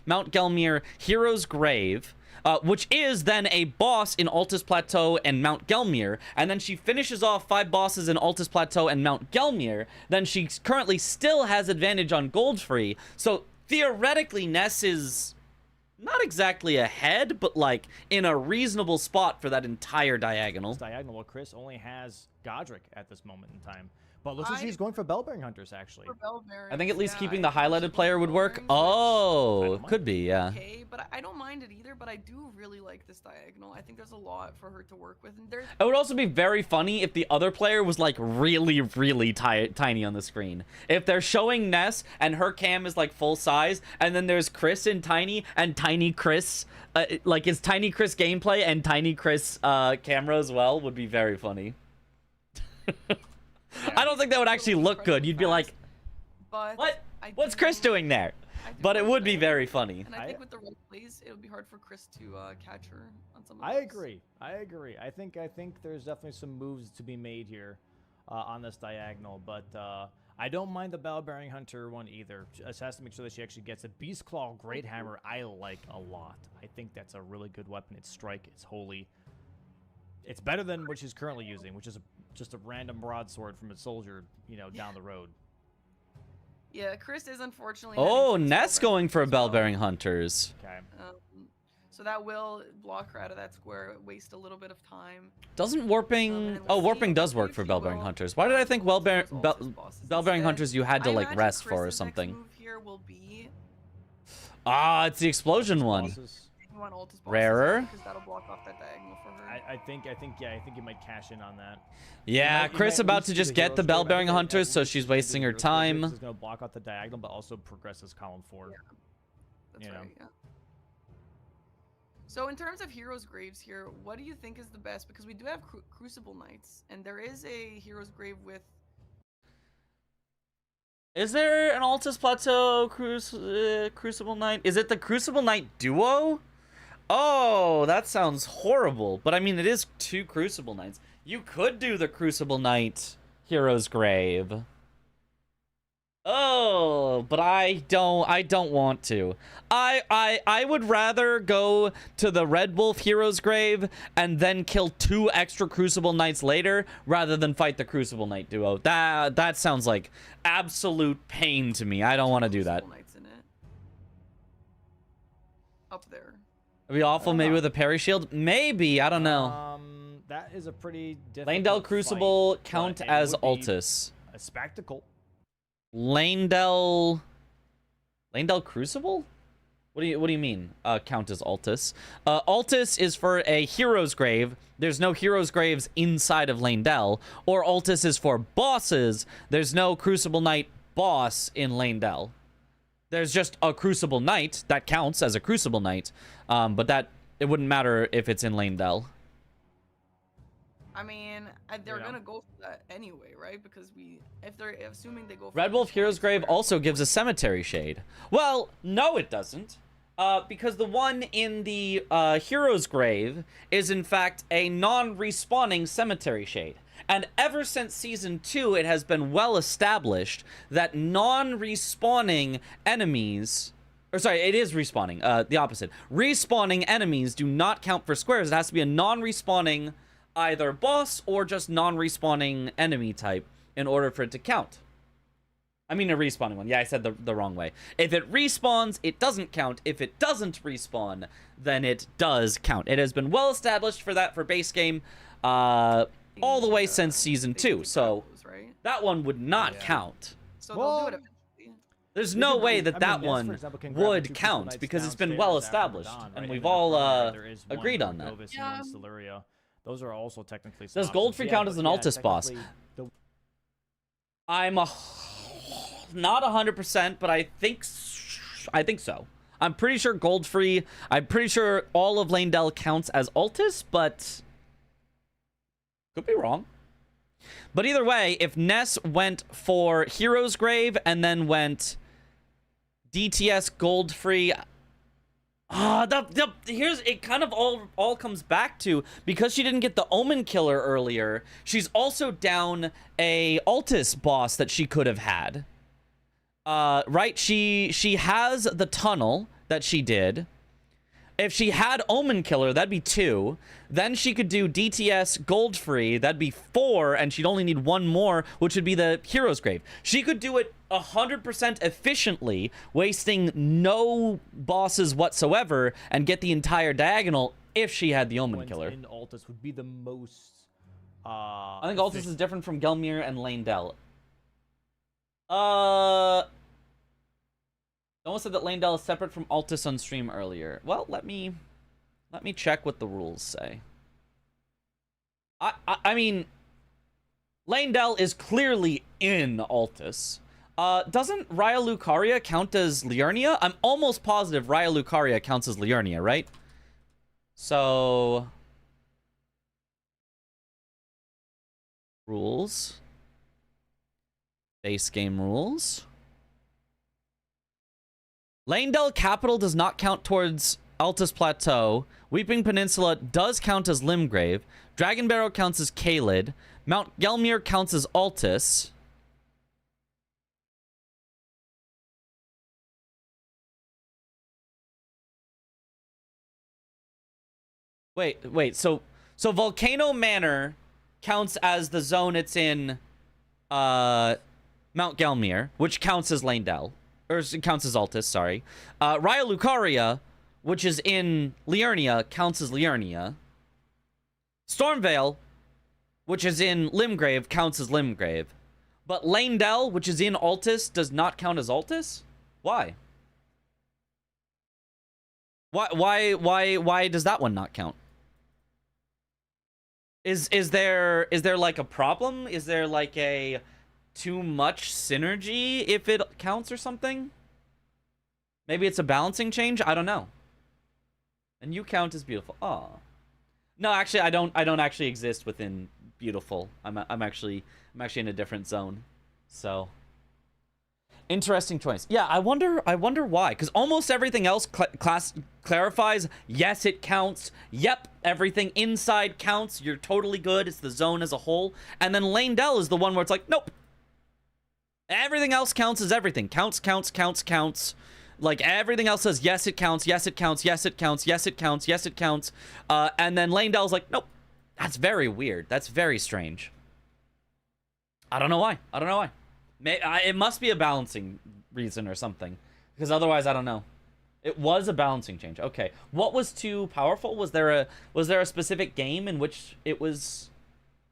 Mount Gelmir Hero's Grave, which is then a boss in Altus Plateau and Mount Gelmir, and then she finishes off 5 bosses in Altus Plateau and Mount Gelmir, then she currently still has advantage on gold free. So theoretically, Ness is not exactly ahead, but like in a reasonable spot for that entire diagonal. This diagonal. Well, Chris only has Godric at this moment in time, but looks like I- she's going for Bellbearing Hunters actually. For Bellbearings, I think at least yeah, keeping I the think highlighted she's player going would work. Bellbearings, Oh, mind. could be, yeah. okay, but I don't mind it either. But I do really like this diagonal. I think there's a lot for her to work with, and there's It would also be very funny if the other player was like really, really tiny on the screen. If they're showing Ness and her cam is like full size, and then there's Chris in tiny and tiny Chris, like it's tiny Chris gameplay and tiny Chris camera as well, would be very funny. I don't think that would actually look good. You'd be like, but what? I What's do- Chris doing there? I do But it like would be that. very funny. And I think with the right plays, it would be hard for Chris to catch her on some of I those. agree. I think there's definitely some moves to be made here on this diagonal, but I don't mind the Bellbearing Hunter one either. Just has to make sure that she actually gets a Beast Claw Great Hammer. I like a lot. I think that's a really good weapon. It's strike. It's holy. It's better than what she's currently using, which is just a random broadsword from a soldier, down the road. Yeah, Chris is unfortunately. Oh, heading for Ness Bellbearing going for as well. Bellbearing Hunters. Okay. So that will block her out of that square, waste a little bit of time. Doesn't warping... then Oh, we'll warping see does work if for he Bellbearing will Hunters. Why did I think those Altus bosses Bellbearing instead. Hunters you had to I like imagine rest for or Chris's next something? move here will be Ah, it's the explosion one. bosses. You want Altus bosses, Rarer? because that'll block off that diagonal for her. I think you might cash in on that. Yeah, You Chris might about least to do just the get the Heroes bell Grave. I bearing think hunters, at so least she's you do the wasting her Heroes Grave, time. because it's gonna block out the diagonal, but also progresses column 4. Yeah. That's You know. right, yeah. So in terms of Heroes Graves here, what do you think is the best? Because we do have Crucible Knights, and there is a Heroes Grave with... Is there an Altus Plateau Crucible Knight? Is it the Crucible Knight duo? Oh, that sounds horrible. But I mean, it is 2 Crucible Knights. You could do the Crucible Knight Hero's Grave. Oh, but I don't want to. I would rather go to the Red Wolf Hero's Grave and then kill 2 extra Crucible Knights later rather than fight the Crucible Knight duo. That sounds like absolute pain to me. I don't want to do that. Crucible Knights in it. Up there. It'd be awful maybe with a parry shield. Maybe, I don't know. That is a pretty difficult Lane-Del Crucible fight, count but it as would be Altus. a spectacle. Lane-Del Crucible? What do you mean? Count as Altus? Altus is for a Hero's Grave. There's no Hero's Graves inside of Lane-Del. Or Altus is for bosses. There's no Crucible Knight boss in Lane-Del. There's just a Crucible Knight that counts as a Crucible Knight. But that it wouldn't matter if it's in Lane-Del. I mean, they're gonna go for that anyway, right? Because if they're assuming they go for Red Wolf Hero's Grave also gives a cemetery shade. Well, no it doesn't. Because the one in the Hero's Grave is in fact a non-respawning cemetery shade. And ever since Season 2, it has been well established that non-respawning enemies... Or sorry, it is respawning. The opposite. Respawning enemies do not count for squares. It has to be a non-respawning either boss or just non-respawning enemy type in order for it to count. I mean a respawning one. Yeah, I said the wrong way. If it respawns, it doesn't count. If it doesn't respawn, then it does count. It has been well established for that for base game all the way since Season 2. So that one would not count. So they'll do it eventually. There's no way that one would count because it's been well established. And we've all agreed on that. Yeah. Those are also technically. Does Goldfree count as an Altus boss? I'm not 100%, but I think so. I'm pretty sure Goldfree. I'm pretty sure all of Lane-Del counts as Altus, but could be wrong. But either way, if Ness went for Hero's Grave and then went DTS Goldfree. Here's it. Kind of all comes back to, because she didn't get the Omen Killer earlier, she's also down a Altus boss that she could have had. Right? She has the tunnel that she did. If she had Omen Killer, that'd be 2. Then she could do DTS Goldfree, that'd be 4, and she'd only need 1 more, which would be the Hero's Grave. She could do it 100% efficiently, wasting no bosses whatsoever, and get the entire diagonal if she had the Omen Killer. In Altus would be the most. I think Altus is different from Gelmir and Lane-Del. Someone said that Lane-Del is separate from Altus on stream earlier. Well, let me check what the rules say. I mean, Lane-Del is clearly in Altus. Doesn't Raya Lucaria count as Liurnia? I'm almost positive Raya Lucaria counts as Liurnia, right? So rules. Base game rules. Lane-Del Capital does not count towards Altus Plateau. Weeping Peninsula does count as Limgrave. Dragon Barrow counts as Kaled. Mount Gelmir counts as Altus. Wait. So Volcano Manor counts as the zone it's in Mount Gelmir, which counts as Lane-Del. Or it counts as Altus, sorry. Raya Lucaria, which is in Liurnia, counts as Liurnia. Stormvale, which is in Limgrave, counts as Limgrave. But Lane-Del, which is in Altus, does not count as Altus? Why? Why does that one not count? Is there like a problem? Is there like a too much synergy if it counts or something? Maybe it's a balancing change? I don't know. And you count as beautiful. Aw. No, actually I don't actually exist within beautiful. I'm actually in a different zone. So interesting choice. Yeah, I wonder why, because almost everything else clarifies. Yes, it counts. Yep, everything inside counts. You're totally good. It's the zone as a whole. And then Lane Dell is the one where it's like, nope. Everything else counts as everything. Counts. Like everything else says yes, it counts. Yes, it counts. Yes, it counts. Yes, it counts. Yes, it counts. And then Lane Dell's like, nope. That's very weird. That's very strange. I don't know why. It must be a balancing reason or something, because otherwise I don't know. It was a balancing change. Okay, what was too powerful? Was there a specific game in which it was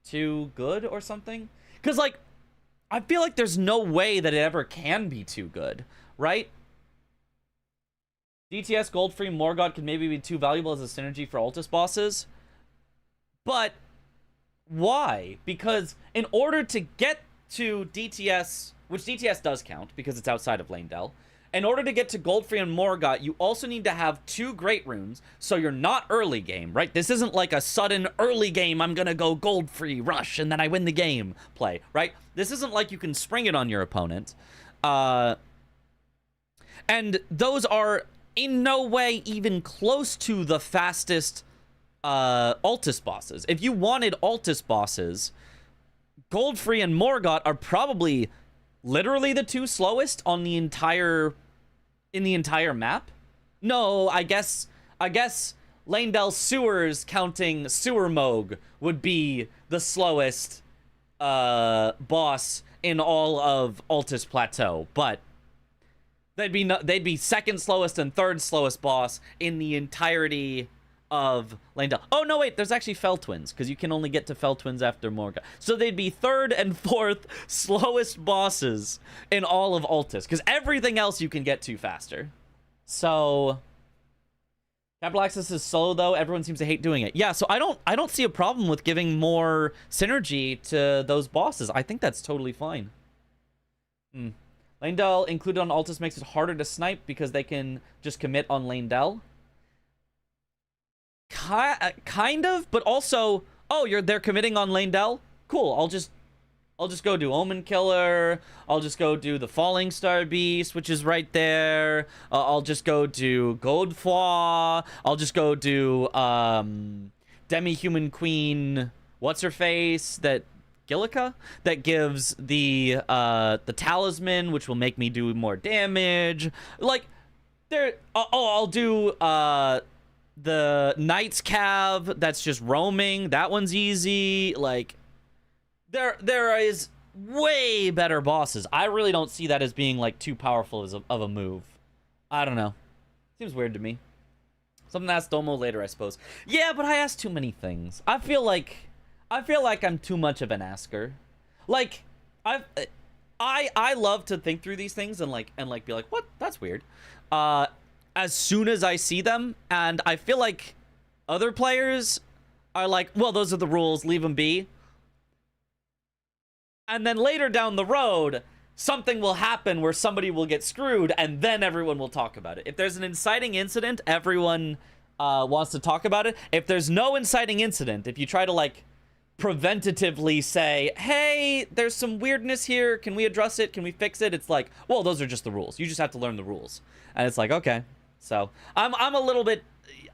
too good or something? Because like, I feel like there's no way that it ever can be too good, right? DTS Goldfree Morgott could maybe be too valuable as a synergy for Altus bosses, but why? Because in order to get to DTS, which DTS does count because it's outside of Lane Dell, in order to get to Goldfree and Morgott, you also need to have 2 great runes, so you're not early game, right? This isn't like a sudden early game, I'm gonna go Goldfree, rush, and then I win the game play, right? This isn't like you can spring it on your opponent. And those are in no way even close to the fastest Altus bosses. If you wanted Altus bosses, Goldfree and Morgott are probably literally the 2 slowest on the entire map. No, I guess Lane Dell Sewers, counting Sewer Moog, would be the slowest boss in all of Altus Plateau, but they'd be second slowest and third slowest boss in the entirety of Lane Dell. Oh, no, wait, there's actually Fell Twins, because you can only get to Fell Twins after Morgott. So they'd be 3rd and 4th slowest bosses in all of Altus, because everything else you can get to faster. So Capital Access is solo, though. Everyone seems to hate doing it. Yeah, so I don't see a problem with giving more synergy to those bosses. I think that's totally fine. Lane Dell included on Altus makes it harder to snipe because they can just commit on Lane Dell. Kind of, but also, oh, they're committing on Lane Dell? Cool, I'll just go do Omen Killer. I'll just go do the Falling Star Beast, which is right there. I'll just go do Godefroy. I'll just go do Demi-Human Queen, what's-her-face, that Gillica, that gives the Talisman, which will make me do more damage. Like, I'll do the Knight's Cav, that's just roaming. That one's easy. Like, there is way better bosses. I really don't see that as being like too powerful of a move. I don't know. Seems weird to me. Something to ask Domo later, I suppose. Yeah, but I asked too many things. I feel like I'm too much of an asker. Like, I love to think through these things and be like, what? That's weird. As soon as I see them, and I feel like other players are like, well, those are the rules, leave them be. And then later down the road, something will happen where somebody will get screwed, and then everyone will talk about it. If there's an inciting incident, everyone wants to talk about it. If there's no inciting incident, if you try to, like, preventatively say, hey, there's some weirdness here, can we address it, can we fix it, it's like, well, those are just the rules, you just have to learn the rules. And it's like, okay. So I'm a little bit,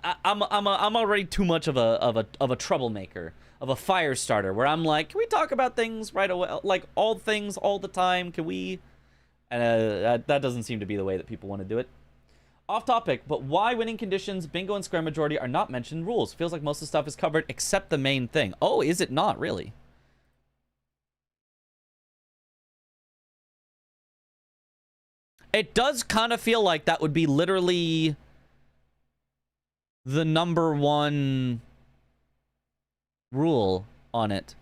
I'm already too much of a troublemaker, of a fire starter, where I'm like, can we talk about things right away, like all things all the time, can we? And that doesn't seem to be the way that people want to do it. Off topic, but why winning conditions, bingo, and square majority are not mentioned in rules? Feels like most of the stuff is covered except the main thing. Oh, is it not really? It does kind of feel like that would be literally the #1 rule on it.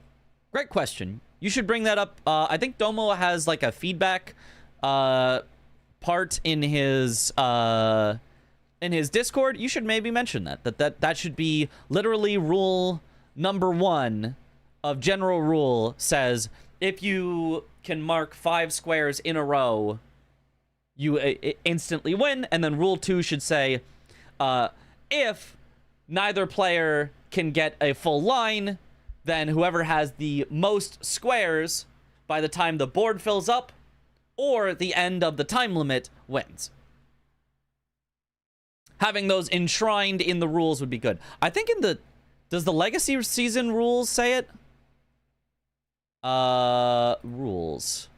Great question. You should bring that up. I think Domo has like a feedback part in his in his Discord, you should maybe mention that should be literally rule number 1 of general rule says if you can mark 5 squares in a row, you instantly win. And then rule 2 should say if neither player can get a full line, then whoever has the most squares by the time the board fills up or the end of the time limit wins. Having those enshrined in the rules would be good. I think does the Legacy season rules say it? Rules.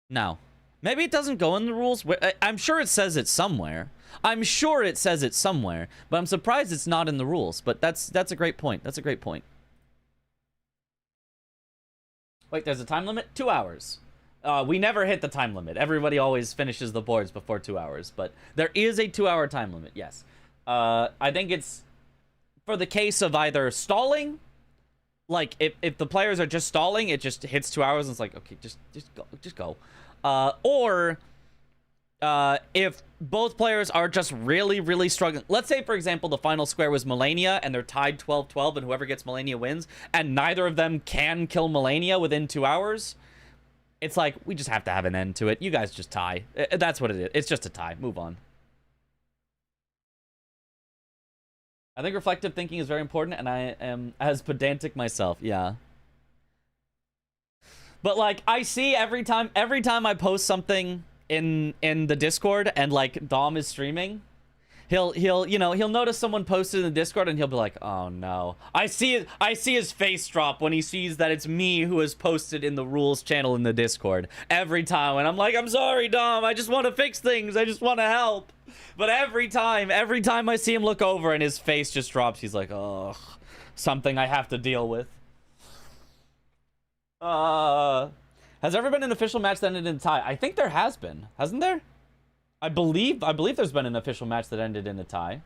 No. Maybe it doesn't go in the rules. I'm sure it says it somewhere. I'm sure it says it somewhere, but I'm surprised it's not in the rules. But that's a great point. That's a great point. Wait, there's a time limit? 2 hours. We never hit the time limit. Everybody always finishes the boards before 2 hours, but there is a 2-hour time limit, yes. I think it's for the case of either stalling, like if the players are just stalling, it just hits 2 hours and it's like, okay, just go. Or if both players are just really, really struggling. Let's say, for example, the final square was Melania and they're tied 12-12 and whoever gets Melania wins, and neither of them can kill Melania within 2 hours. It's like, we just have to have an end to it. You guys just tie. That's what it is. It's just a tie. Move on. I think reflective thinking is very important, and I am as pedantic myself. Yeah. But, like, I see every time I post something in the Discord and, like, Dom is streaming, he'll notice someone posted in the Discord and he'll be like, oh no. I see his face drop when he sees that it's me who has posted in the rules channel in the Discord every time, and I'm like, I'm sorry, Dom, I just want to fix things, I just want to help. But every time I see him look over and his face just drops, he's like, oh, something I have to deal with. Has there ever been an official match that ended in a tie? I think there has been, hasn't there? I believe there's been an official match that ended in a tie.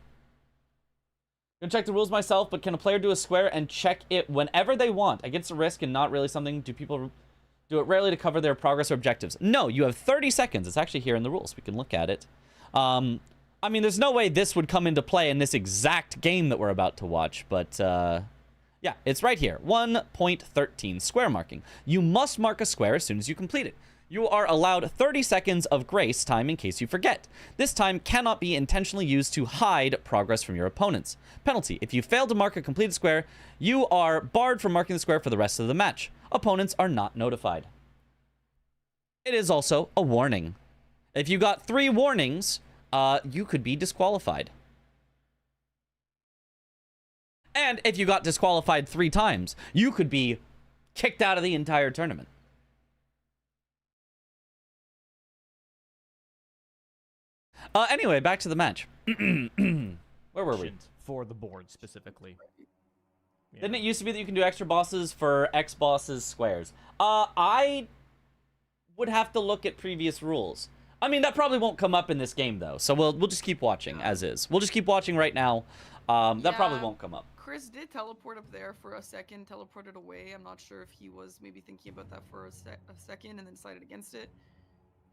Gonna check the rules myself, but can a player do a square and check it whenever they want? Against a risk and not really something. Do people do it rarely to cover their progress or objectives? No, you have 30 seconds. It's actually here in the rules. We can look at it. I mean, there's no way this would come into play in this exact game that we're about to watch, but yeah, it's right here. 1.13, square marking. You must mark a square as soon as you complete it. You are allowed 30 seconds of grace time in case you forget. This time cannot be intentionally used to hide progress from your opponents. Penalty: if you fail to mark a completed square, you are barred from marking the square for the rest of the match. Opponents are not notified. It is also a warning. If you got 3 warnings, you could be disqualified. And if you got disqualified 3 times, you could be kicked out of the entire tournament. Anyway, back to the match. Where were we? For the board, specifically. Yeah. Didn't it used to be that you can do extra bosses for X bosses squares? I would have to look at previous rules. I mean, that probably won't come up in this game, though. So we'll just keep watching, as is. We'll just keep watching right now. That probably won't come up. Chris did teleport up there for a second, teleported away. I'm not sure if he was maybe thinking about that for a second and then decided against it.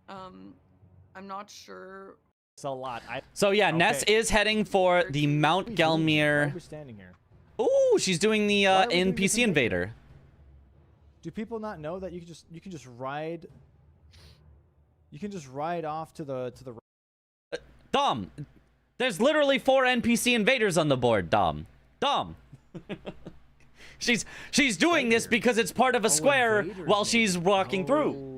I'm not sure. It's a lot. So yeah, okay. Ness is heading for the Mount Gelmir. Why are we standing here? Ooh, she's doing the NPC Invader. Do people not know that you can just ride? You can just ride off to the. Dom, there's literally 4 NPC invaders on the board. Dom. she's doing this because it's part of a square while she's walking through.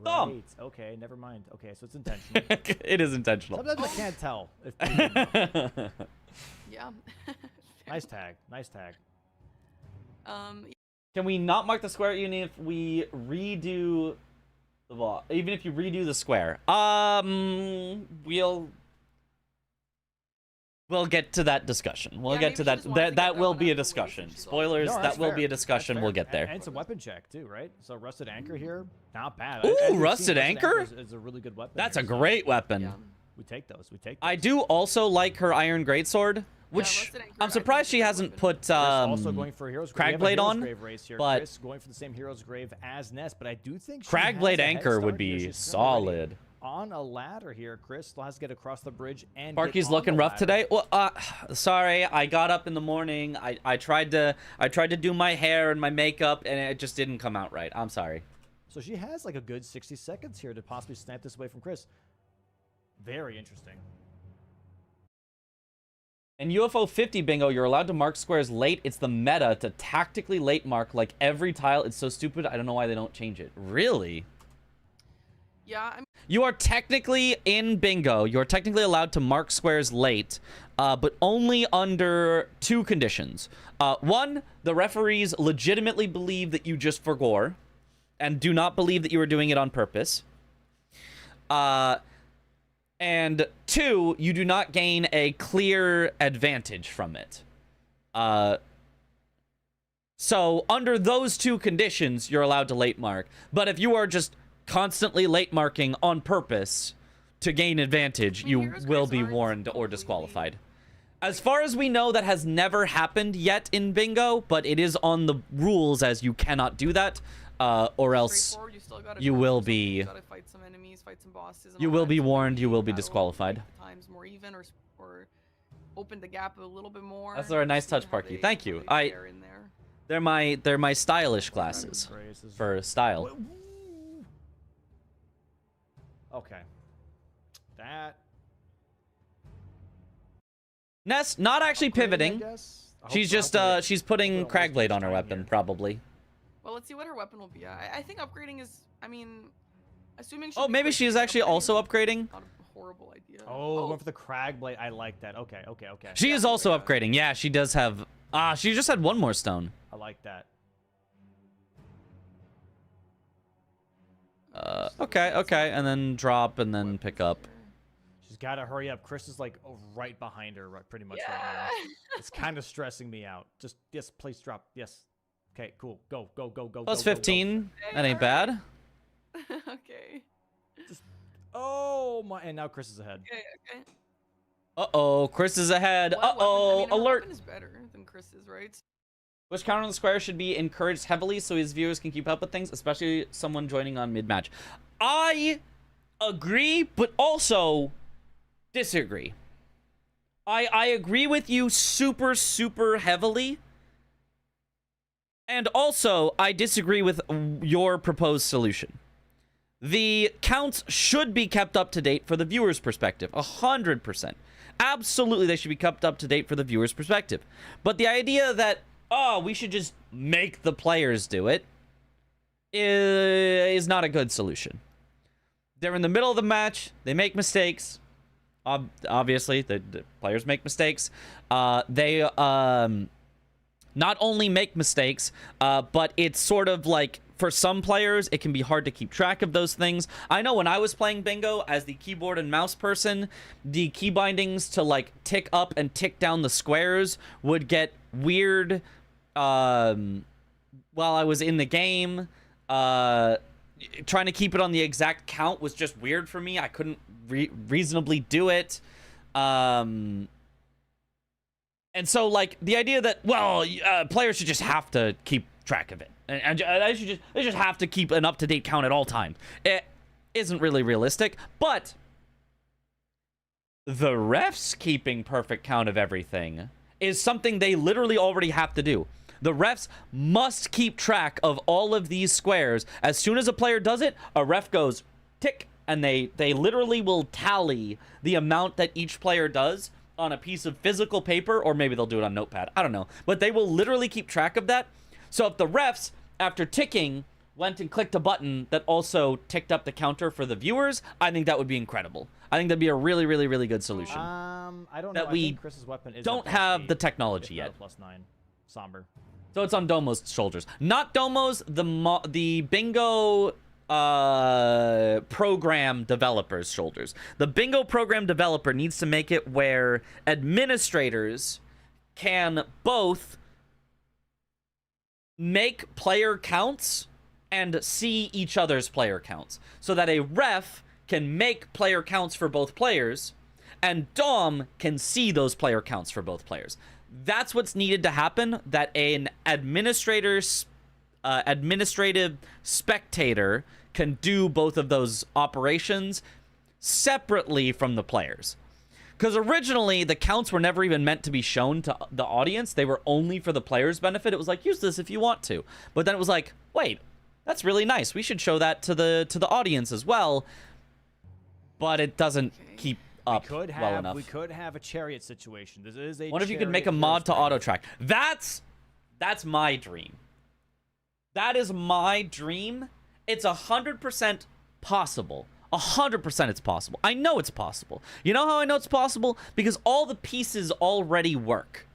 Dom. Right. Okay, never mind. Okay, so it's intentional. It is intentional. Sometimes I can't tell. Yeah. Nice tag. Nice tag. Can we not mark the square even if we redo the ball? Even if you redo the square? We'll get to that discussion. We'll get to that. That will be a discussion. Spoilers. No, that will fair. be a discussion. We'll get there. And it's a weapon check too, right? So rusted anchor here, not bad. Ooh, rusted anchor is a really good weapon. That's here, a great weapon. Yeah. We take those. We take those. I do also like her Iron Greatsword, which Rusted Anchor, I'm I surprised think, she is a hasn't weapon. put Chris also going for Hero's Grave. Cragblade Hero's on, Grave race here. but Chris going for the same Hero's Grave as Ness, but I do think she Cragblade has a head Anchor would start here. be She's still already solid. on a ladder here. Chris still has to get across the bridge and Sparky's get on looking the rough ladder. today. Well, sorry, I got up in the morning. I tried to do my hair and my makeup, and it just didn't come out right. I'm sorry. So she has like a good 60 seconds here to possibly snap this away from Chris. Very interesting. In UFO 50 bingo, you're allowed to mark squares late. It's the meta to tactically late mark like every tile. It's so stupid. I don't know why they don't change it. Really? Yeah, I mean, You are technically in bingo. You are technically allowed to mark squares late, but only under 2 conditions. 1, the referees legitimately believe that you just forgore and do not believe that you were doing it on purpose. And 2, you do not gain a clear advantage from it. So under those 2 conditions, you're allowed to late mark. But if you are just constantly late marking on purpose to gain advantage, you Heroes will Graves be aren't warned or completely- disqualified. As far as we know, that has never happened yet in bingo, but it is on the rules as you cannot do that, or else straightforward, you still gotta you go will through something, be- you gotta fight some enemies, fight some bosses. and you all will that be to warned, really you will be battle and disqualified. make the times more even, or open the gap a little bit more. That's a nice see touch, how Parky. they- Thank how you. they fare in there. they're my stylish glasses Grace is- for style. Okay. That. Ness not actually upgrading, I pivoting. guess? I hope She's so. just Hopefully she's putting hopefully it won't waste Cragblade on much her time weapon, here. probably. Well, let's see what her weapon will be. I think upgrading is. I mean, assuming. Oh, maybe she is actually also upgrading. Not a horrible idea. Oh, went for the Cragblade. I like that. Okay. She is also upgrading. Yeah, she does have. She just had 1 more stone. I like that. Okay, and then drop and then pick up. She's got to hurry up. Chris is like right behind her, right, pretty much right Yeah. now. It's kind of stressing me out. Just yes, please drop. Yes. Okay, cool. Go. Plus go, go, go. 15. That ain't bad. Okay. Oh my! And now Chris is ahead. Okay. Uh-oh, Chris is ahead. What weapon- Uh-oh, I mean, her alert. weapon is better than Chris's, right? Which counter on the square should be encouraged heavily so his viewers can keep up with things, especially someone joining on mid-match. I agree, but also disagree. I agree with you super, super heavily. And also, I disagree with your proposed solution. The counts should be kept up to date for the viewer's perspective. 100%. Absolutely, they should be kept up to date for the viewer's perspective. But the idea that, we should just make the players do it is not a good solution. They're in the middle of the match. They make mistakes. Obviously, the players make mistakes. They not only make mistakes, but it's sort of like, for some players, it can be hard to keep track of those things. I know when I was playing bingo as the keyboard and mouse person, the key bindings to like tick up and tick down the squares would get weird while I was in the game. Trying to keep it on the exact count was just weird for me. I couldn't reasonably do it. And so, like, the idea that, players should just have to keep track of it. And they just have to keep an up-to-date count at all times. It isn't really realistic, but the refs keeping perfect count of everything is something they literally already have to do. The refs must keep track of all of these squares. As soon as a player does it, a ref goes tick, and they literally will tally the amount that each player does on a piece of physical paper, or maybe they'll do it on Notepad. I don't know. But they will literally keep track of that. So if the refs, after ticking, went and clicked a button that also ticked up the counter for the viewers, I think that would be incredible. I think that'd be a really, really, really good solution. I don't That know. I we think Chris's weapon is don't a have +8, the technology if not yet. a +9. Somber. So it's on Domo's shoulders. Not Domo's, the bingo program developer's shoulders. The bingo program developer needs to make it where administrators can both make player counts and see each other's player counts, so that a ref can make player counts for both players, and Dom can see those player counts for both players. That's what's needed to happen, that an administrative spectator can do both of those operations separately from the players. Because originally, the counts were never even meant to be shown to the audience. They were only for the players' benefit. It was like, use this if you want to. But then it was like, wait, that's really nice. We should show that to the audience as well. But it doesn't keep up well enough. We could have a chariot situation. This is a What if you could make a mod to auto track? That's my dream. That is my dream. It's 100% possible. 100% it's possible. I know it's possible. You know how I know it's possible? Because all the pieces already work.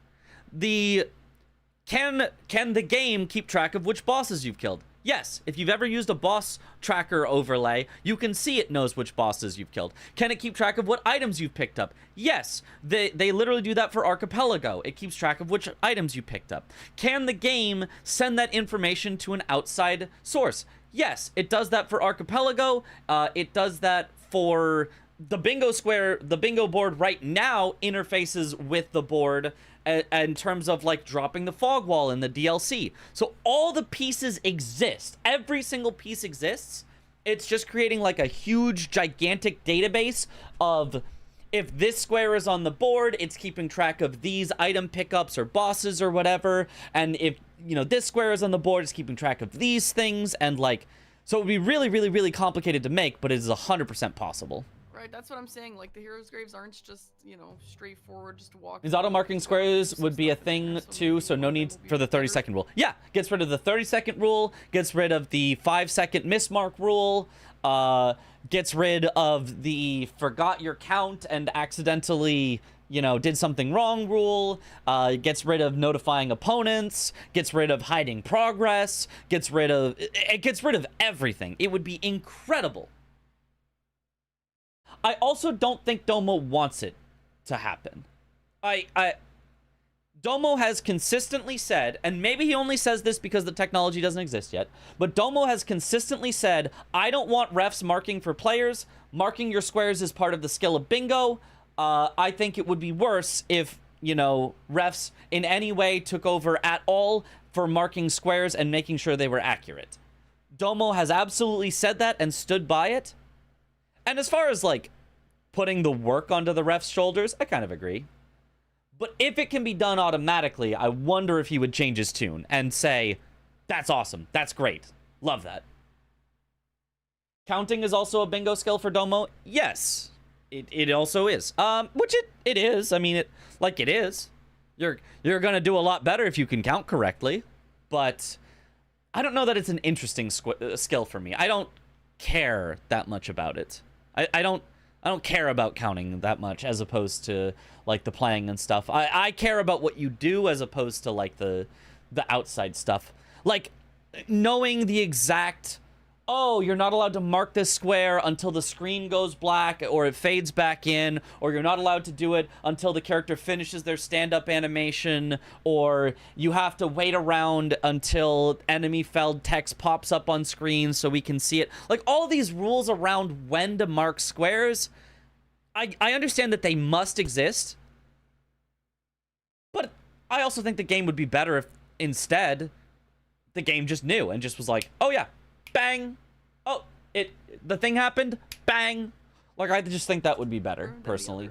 Can the game keep track of which bosses you've killed? Yes. If you've ever used a boss tracker overlay, you can see it knows which bosses you've killed. Can it keep track of what items you've picked up? Yes. They literally do that for Archipelago. It keeps track of which items you picked up. Can the game send that information to an outside source? Yes, it does that for Archipelago. It does that for the bingo square. The bingo board right now interfaces with the board in terms of like dropping the fog wall in the DLC. So all the pieces exist. Every single piece exists. It's just creating like a huge, gigantic database of if this square is on the board, it's keeping track of these item pickups or bosses or whatever. And if, this square is on the board, it's keeping track of these things. And like, so it would be really, really, really complicated to make, but it is 100% possible. Right, that's what I'm saying. Like, the heroes' graves aren't just, straightforward, just walk. These auto-marking squares would be a thing, too, so no need for the 30-second rule. Yeah, gets rid of the 30-second rule, gets rid of the 5-second mismark rule, gets rid of the forgot your count and accidentally, did something wrong rule, gets rid of notifying opponents, gets rid of hiding progress, it gets rid of everything. It would be incredible. I also don't think Domo wants it to happen. Domo has consistently said, and maybe he only says this because the technology doesn't exist yet, but Domo has consistently said, I don't want refs marking for players. Marking your squares is part of the skill of bingo. I think it would be worse if, refs in any way took over at all for marking squares and making sure they were accurate. Domo has absolutely said that and stood by it. And as far as, like, putting the work onto the ref's shoulders, I kind of agree. But if it can be done automatically, I wonder if he would change his tune and say, that's awesome, that's great, love that. Counting is also a bingo skill for Domo? Yes, it also is. Which it is. I mean, it is. You're gonna do a lot better if you can count correctly. But I don't know that it's an interesting skill for me. I don't care that much about it. I don't care about counting that much as opposed to like the playing and stuff. I care about what you do as opposed to like the outside stuff. Like knowing the exact, oh, you're not allowed to mark this square until the screen goes black or it fades back in, or you're not allowed to do it until the character finishes their stand-up animation, or you have to wait around until enemy felled text pops up on screen so we can see it. Like all these rules around when to mark squares, I understand that they must exist, but I also think the game would be better if instead the game just knew and just was like, oh yeah, bang, oh, the thing happened, bang. Like, I just think that would be better, personally.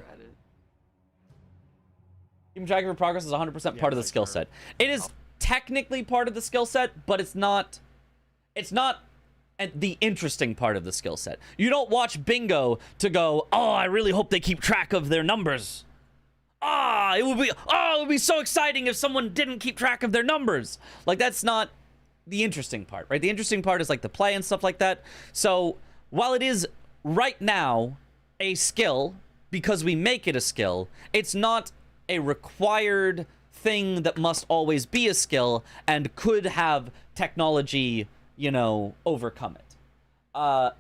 Keeping track of your progress is 100% part of the skill set. It is technically part of the skill set, but it's not the interesting part of the skill set. You don't watch bingo to go, oh, I really hope they keep track of their numbers. It would be so exciting if someone didn't keep track of their numbers. Like, that's not the interesting part, right? The interesting part is like the play and stuff like that. So while it is right now a skill because we make it a skill, it's not a required thing that must always be a skill and could have technology, overcome it.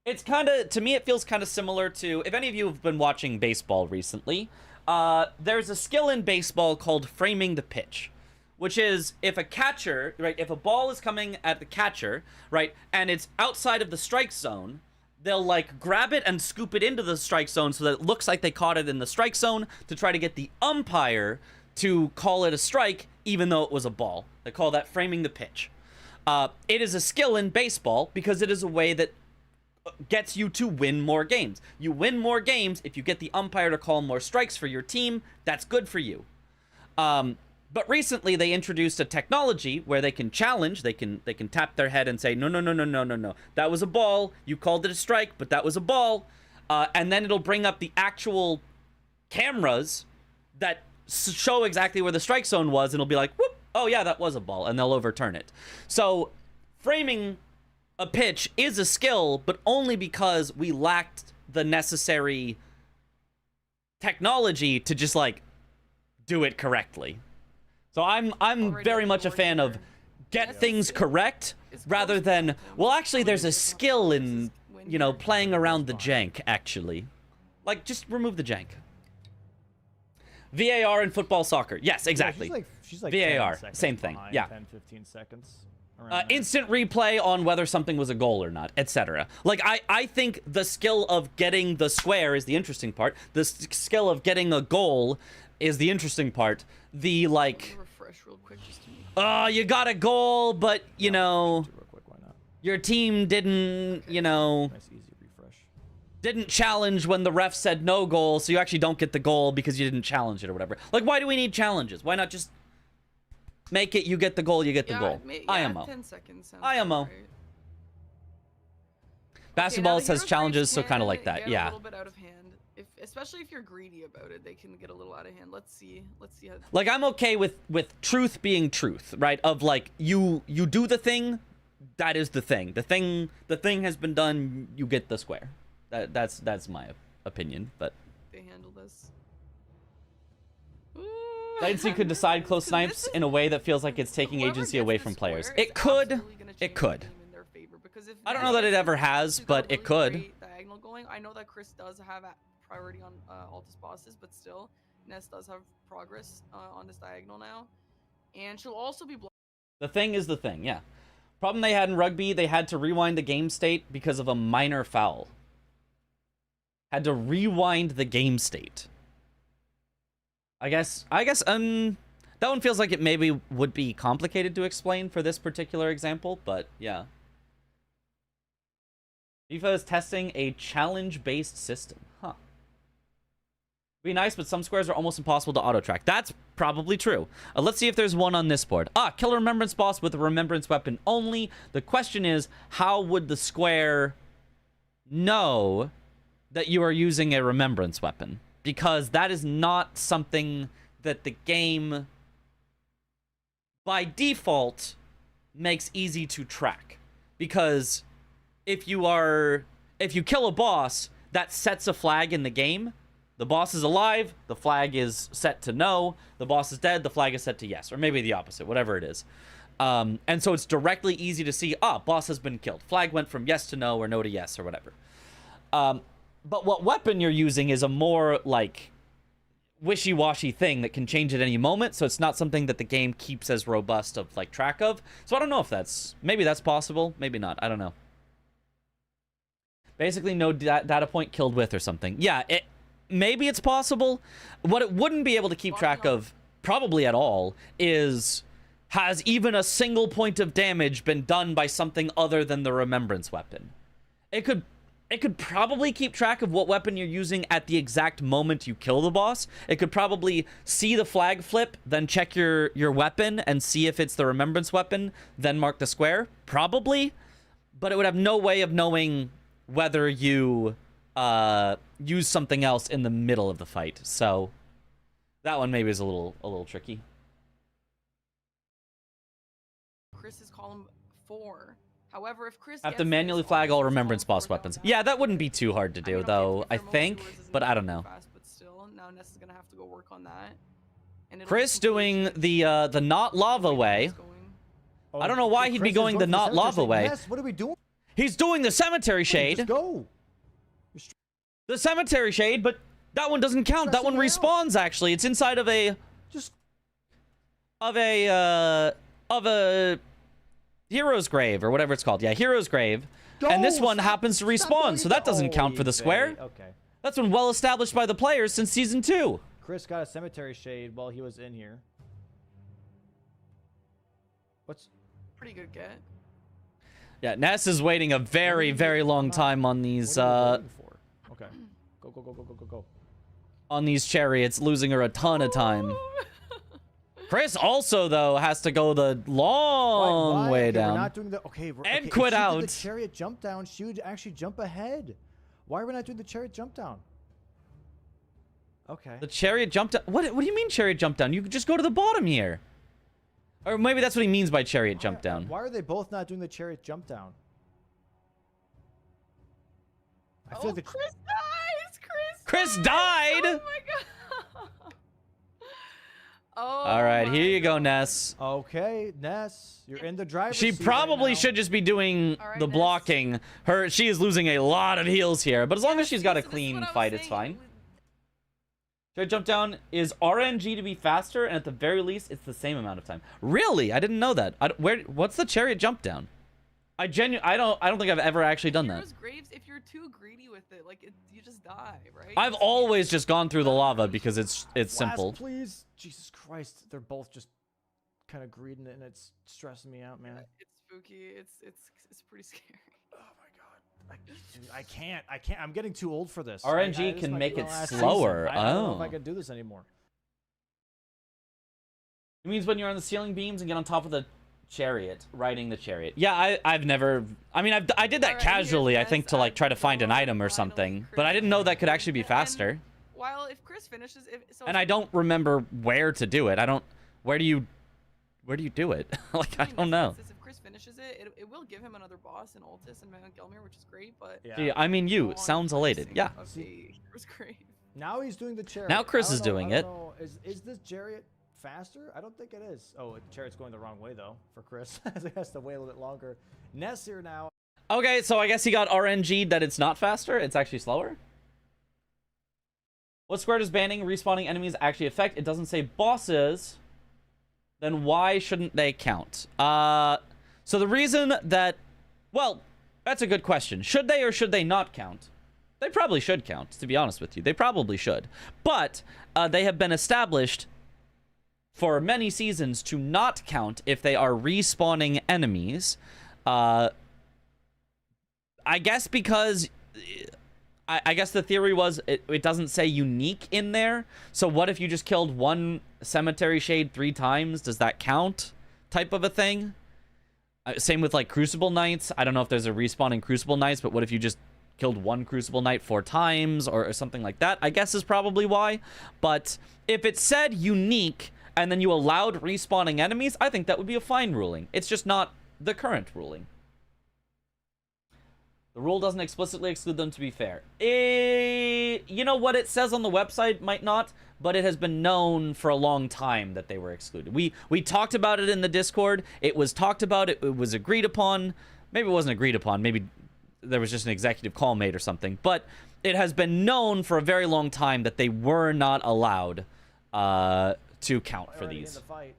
It's kind of, to me, it feels kind of similar to, if any of you have been watching baseball recently, there's a skill in baseball called framing the pitch, which is if a catcher, right, if a ball is coming at the catcher, right, and it's outside of the strike zone, they'll like grab it and scoop it into the strike zone so that it looks like they caught it in the strike zone to try to get the umpire to call it a strike even though it was a ball. They call that framing the pitch. It is a skill in baseball because it is a way that gets you to win more games. You win more games if you get the umpire to call more strikes for your team. That's good for you. But recently they introduced a technology where they can challenge, they can tap their head and say, no, that was a ball. You called it a strike, but that was a ball. And then it'll bring up the actual cameras that show exactly where the strike zone was, and it'll be like, whoop, oh yeah, that was a ball, and they'll overturn it. So framing a pitch is a skill, but only because we lacked the necessary technology to just like do it correctly. So I'm very much a fan of get things correct rather than, well, actually there's a skill in, you know, playing around the jank, actually. Like, just remove the jank. VAR in football, soccer. Yes, exactly. Yeah, she's like VAR, same thing. Yeah. 10, 15 seconds. around Instant replay on whether something was a goal or not, etc. Like, I think the skill of getting the square is the interesting part. The skill of getting a goal is the interesting part. The, like, refresh real quick just to you got a goal, but, you know, real quick, why not? your team didn't, you know, Nice, easy refresh. didn't challenge when the ref said no goal, so you actually don't get the goal because you didn't challenge it or whatever. Like, why do we need challenges? Why not just make it, you get the goal, you get the goal? IMO. 10 seconds sounds IMO. right. Basketball Okay, now the says Heroes challenges, Race so kind of like can that, get yeah. A little bit out of hand. Especially if you're greedy about it, they can get a little out of hand. Let's see how. Like, I'm okay with truth being truth, right? Of like, you do the thing, that is the thing. The thing has been done, you get the square. That's my opinion, but They handle this. Latency could decide close snipes in a way that feels like it's taking Whoever agency gets away the from players. square is It could. absolutely gonna It change the could. game in their favor, because if I don't Ness know that it gets ever has, got but a it could. great diagonal going. I know that Chris does have priority on Altus bosses, but still, Ness does have progress on this diagonal now, and she'll also be. The thing is the thing, yeah. Problem they had in rugby, they had to rewind the game state because of a minor foul. Had to rewind the game state. I guess, that one feels like it maybe would be complicated to explain for this particular example, but yeah. FIFA is testing a challenge-based system. Huh. Be nice, but some squares are almost impossible to auto-track. That's probably true. Let's see if there's one on this board. Kill a remembrance boss with a remembrance weapon only. The question is, how would the square know that you are using a remembrance weapon? Because that is not something that the game, by default, makes easy to track. Because if you kill a boss, that sets a flag in the game. The boss is alive, the flag is set to no. The boss is dead, the flag is set to yes. Or maybe the opposite, whatever it is. And so it's directly easy to see, boss has been killed. Flag went from yes to no or no to yes or whatever. But what weapon you're using is a more, like, wishy-washy thing that can change at any moment, so it's not something that the game keeps as robust of, like, track of. So I don't know if maybe that's possible, maybe not, I don't know. Basically, no data point killed with or something. Yeah, maybe it's possible. What it wouldn't be able to keep track of, probably at all, is has even a single point of damage been done by something other than the remembrance weapon. It could probably keep track of what weapon you're using at the exact moment you kill the boss. It could probably see the flag flip, then check your weapon and see if it's the remembrance weapon, then mark the square. Probably. But it would have no way of knowing whether you use something else in the middle of the fight. So that one maybe is a little tricky. Chris is column 4. However, if Chris Have to gets manually this, flag all obviously remembrance column boss 4 weapons. down Yeah, that. that wouldn't be too hard to do, though, I think, but I don't know. Fast, but still, now Ness is gonna have to go work on that. And it'll Chris be doing completion. the not lava way. I don't know why he'd be going the not lava way. Yes, what are we doing? He's doing the cemetery shade. Just go. The cemetery shade, but that one doesn't count. That one Stressing me out. respawns, actually. It's inside of a Just Hero's Grave or whatever it's called. Yeah, Hero's Grave. And this one happens to respawn, so that doesn't count for the square. Okay. That's been well established by the players since season 2. Chris got a cemetery shade while he was in here. What's Pretty good get. Yeah, Ness is waiting a very, very long time on these what are you waiting for? Okay. Go. on these chariots, losing her a ton of time. Chris also though has to go the long way okay, down. We're not doing the And if quit she out. Did the chariot jump down, she would actually jump ahead. Why are we not doing the chariot jump down? Okay. The chariot jumped down. What do you mean chariot jump down? You could just go to the bottom here. Or maybe that's what he means by chariot jump down. Why are they both not doing the chariot jump down? I feel like the Chris dies! Chris died! Oh my god! Oh. All right, here you go, Ness. Okay, Ness, you're in the driver's She seat probably right now. should just be doing All right, the Ness. blocking. She is losing a lot of heals here, but as long as she's got a See, so this is clean what I was fight, it's saying. fine. Chariot jump down is RNG to be faster, and at the very least, it's the same amount of time. Really? I didn't know that. What's the chariot jump down? I don't think I've ever actually done that. Heroes Graves, if you're too greedy with it, like you just die, right? I've always just gone through the lava because it's Last, simple. please. Jesus Christ, they're both just kind of greeding it, and it's stressing me out, man. It's spooky. It's pretty scary. Oh my god. Dude, I can't. I'm getting too old for this. RNG this can might make be my it last slower. season. I don't know if Oh. I can do this anymore. It means when you're on the ceiling beams and get on top of the chariot, riding the chariot. Yeah, I did that Alright, here's casually, I Ness. think, to like try to find an Oh, item or finally, something. Chris But I didn't know that could actually be And faster. While if Chris finishes, And I don't remember where to do it. Where do you do it? Like, I don't know. If Chris finishes it will give him another boss in Altis and Mount Gelmir, which is great. But Yeah. Gee, I mean, you on sounds elated. pricing Yeah. of the Heroes Grave. Now he's doing the chariot. Now Chris I don't is know- doing I it. don't know. Is this chariot faster? I don't think it is. Oh, the chariot's going the wrong way though for Chris. He has to wait a little bit longer. Ness here now. Okay, so I guess he got RNG'd that it's not faster. It's actually slower. What square does banning respawning enemies actually affect? It doesn't say bosses. Then why shouldn't they count? So the reason that... Well, that's a good question. Should they or should they not count? They probably should count, to be honest with you. They probably should. But they have been established for many seasons to not count if they are respawning enemies. I guess because... I guess the theory was it doesn't say unique in there. So what if you just killed one cemetery shade 3 times? Does that count? Type of a thing. Same with like Crucible Knights. I don't know if there's a respawning Crucible Knights, but what if you just killed one Crucible Knight 4 times or something like that? I guess is probably why. But if it said unique and then you allowed respawning enemies, I think that would be a fine ruling. It's just not the current ruling. The rule doesn't explicitly exclude them, to be fair. You know what it says on the website might not, but it has been known for a long time that they were excluded. We talked about it in the Discord. It was talked about. It was agreed upon. Maybe it wasn't agreed upon. Maybe there was just an executive call made or something. But it has been known for a very long time that they were not allowed to count for Already in these. the fight.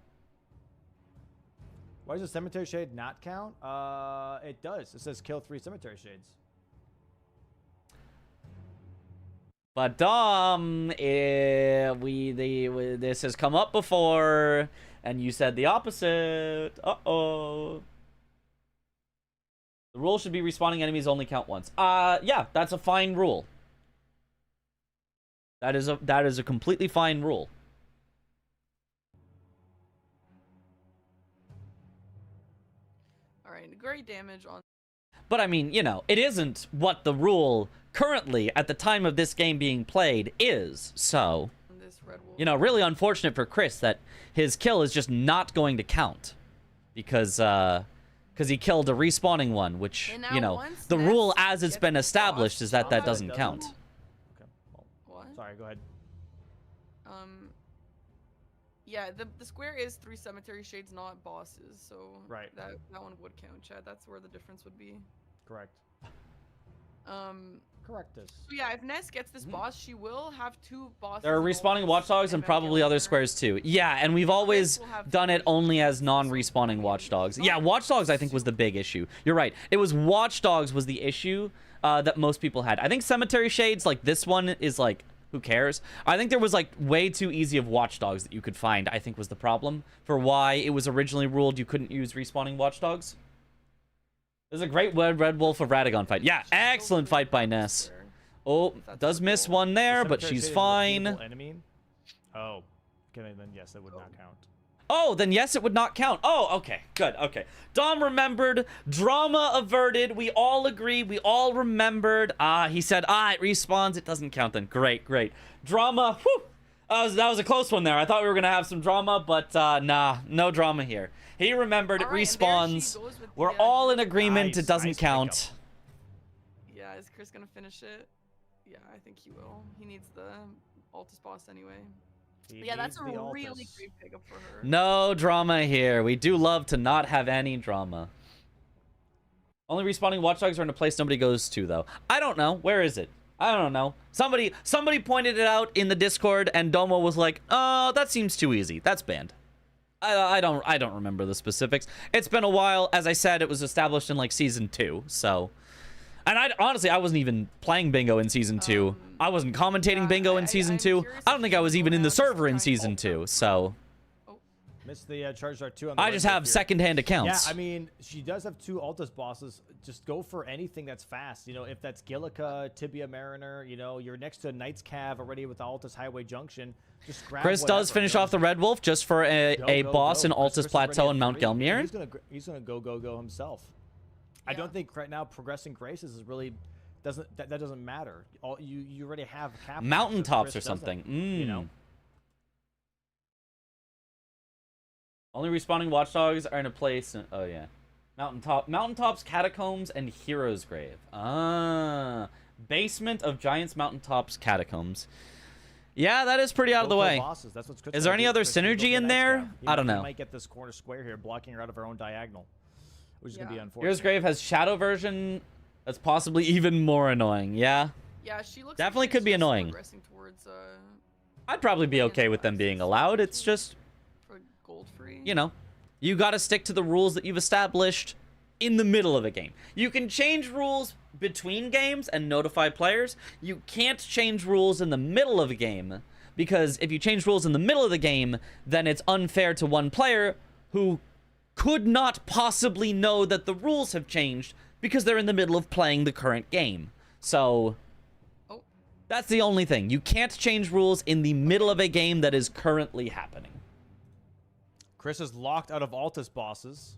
Why does the cemetery shade not count? It does. It says kill 3 cemetery shades. But this has come up before, and you said the opposite. Uh-oh. The rule should be respawning enemies only count once. Yeah, that's a fine rule. That is a completely fine rule. All right, great damage on. But I mean, you know, it isn't what the rule currently at the time of this game being played is. So, This Red Wolf. you know, really unfortunate for Chris that his kill is just not going to count because he killed a respawning one, which, And now you know, once the Ness rule as it's gets been the established boss is that shot, that it doesn't doesn't. count. Okay. Well, What? sorry. Go ahead. Yeah, the square is 3 cemetery shades, not bosses. So Right. that one would count, Chad. That's where the difference would be. Correct. Correct this. So yeah, if Ness gets this boss, she will have 2 bosses. There are respawning watchdogs and probably other squares too. Yeah, and we've always done it only as non-respawning watchdogs. Yeah, watchdogs I think was the big issue. You're right. It was watchdogs was the issue that most people had. I think cemetery shades like this one is like, who cares? I think there was like way too easy of watchdogs that you could find, I think was the problem for why it was originally ruled you couldn't use respawning watchdogs. There's a great Red Wolf of Radagon fight. Yeah, excellent fight by Ness. Oh, does miss one there, but she's fine. Enemy? Oh, okay, then yes, it would not count. Oh, then yes, it would not count. Oh, okay, good, okay. Dom remembered, drama averted, we all agree, we all remembered. He said, it respawns, it doesn't count then. Great, great. Drama, whew, that was a close one there. I thought we were gonna have some drama, but nah, no drama here. He remembered, it respawns. We're all in agreement, it doesn't count. Yeah, is Chris gonna finish it? Yeah, I think he will. He needs the Altus boss anyway. Yeah, that's a really great pickup for her. No drama here. We do love to not have any drama. Only respawning watchdogs are in a place nobody goes to, though. I don't know. Where is it? I don't know. Somebody pointed it out in the Discord, and Domo was like, "Oh, that seems too easy. That's banned." I don't remember the specifics. It's been a while. As I said, it was established in like season 2, so. And honestly, I wasn't even playing bingo in season 2. I wasn't commentating bingo in season 2. I don't think I was even in the server in season 2. So missed the charge dart 2 on the I just have secondhand accounts. Yeah, I mean, she does have 2 Altus bosses. Just go for anything that's fast. You know, if that's Gillica, Tibia Mariner, you know, you're next to Knight's Cav already with the Altus Highway Junction. Just grab Chris does finish off the Red Wolf just for a boss in Altus Plateau and Mount Gelmir. He's gonna go himself. I don't think right now progressing Graces is really that doesn't matter. You already have cap mountaintops or something. You know. Only respawning watchdogs are in a place. Oh yeah, mountaintops, catacombs, and hero's grave. Basement of Giants Mountaintops catacombs. Yeah, that is pretty out of the way. Is there any other synergy in there? I don't know. Might get this corner square here, blocking her out of her own diagonal. Which is gonna be unfortunate. Hero's Grave has shadow version that's possibly even more annoying. Yeah. Yeah, she looks definitely could be annoying. Towards, I'd probably be okay with them being allowed. It's just, for gold free. You know, you got to stick to the rules that you've established in the middle of a game. You can change rules between games and notify players. You can't change rules in the middle of a game, because if you change rules in the middle of the game, then it's unfair to one player who could not possibly know that the rules have changed because they're in the middle of playing the current game. So that's the only thing. You can't change rules in the middle of a game that is currently happening. Chris is locked out of Altus bosses.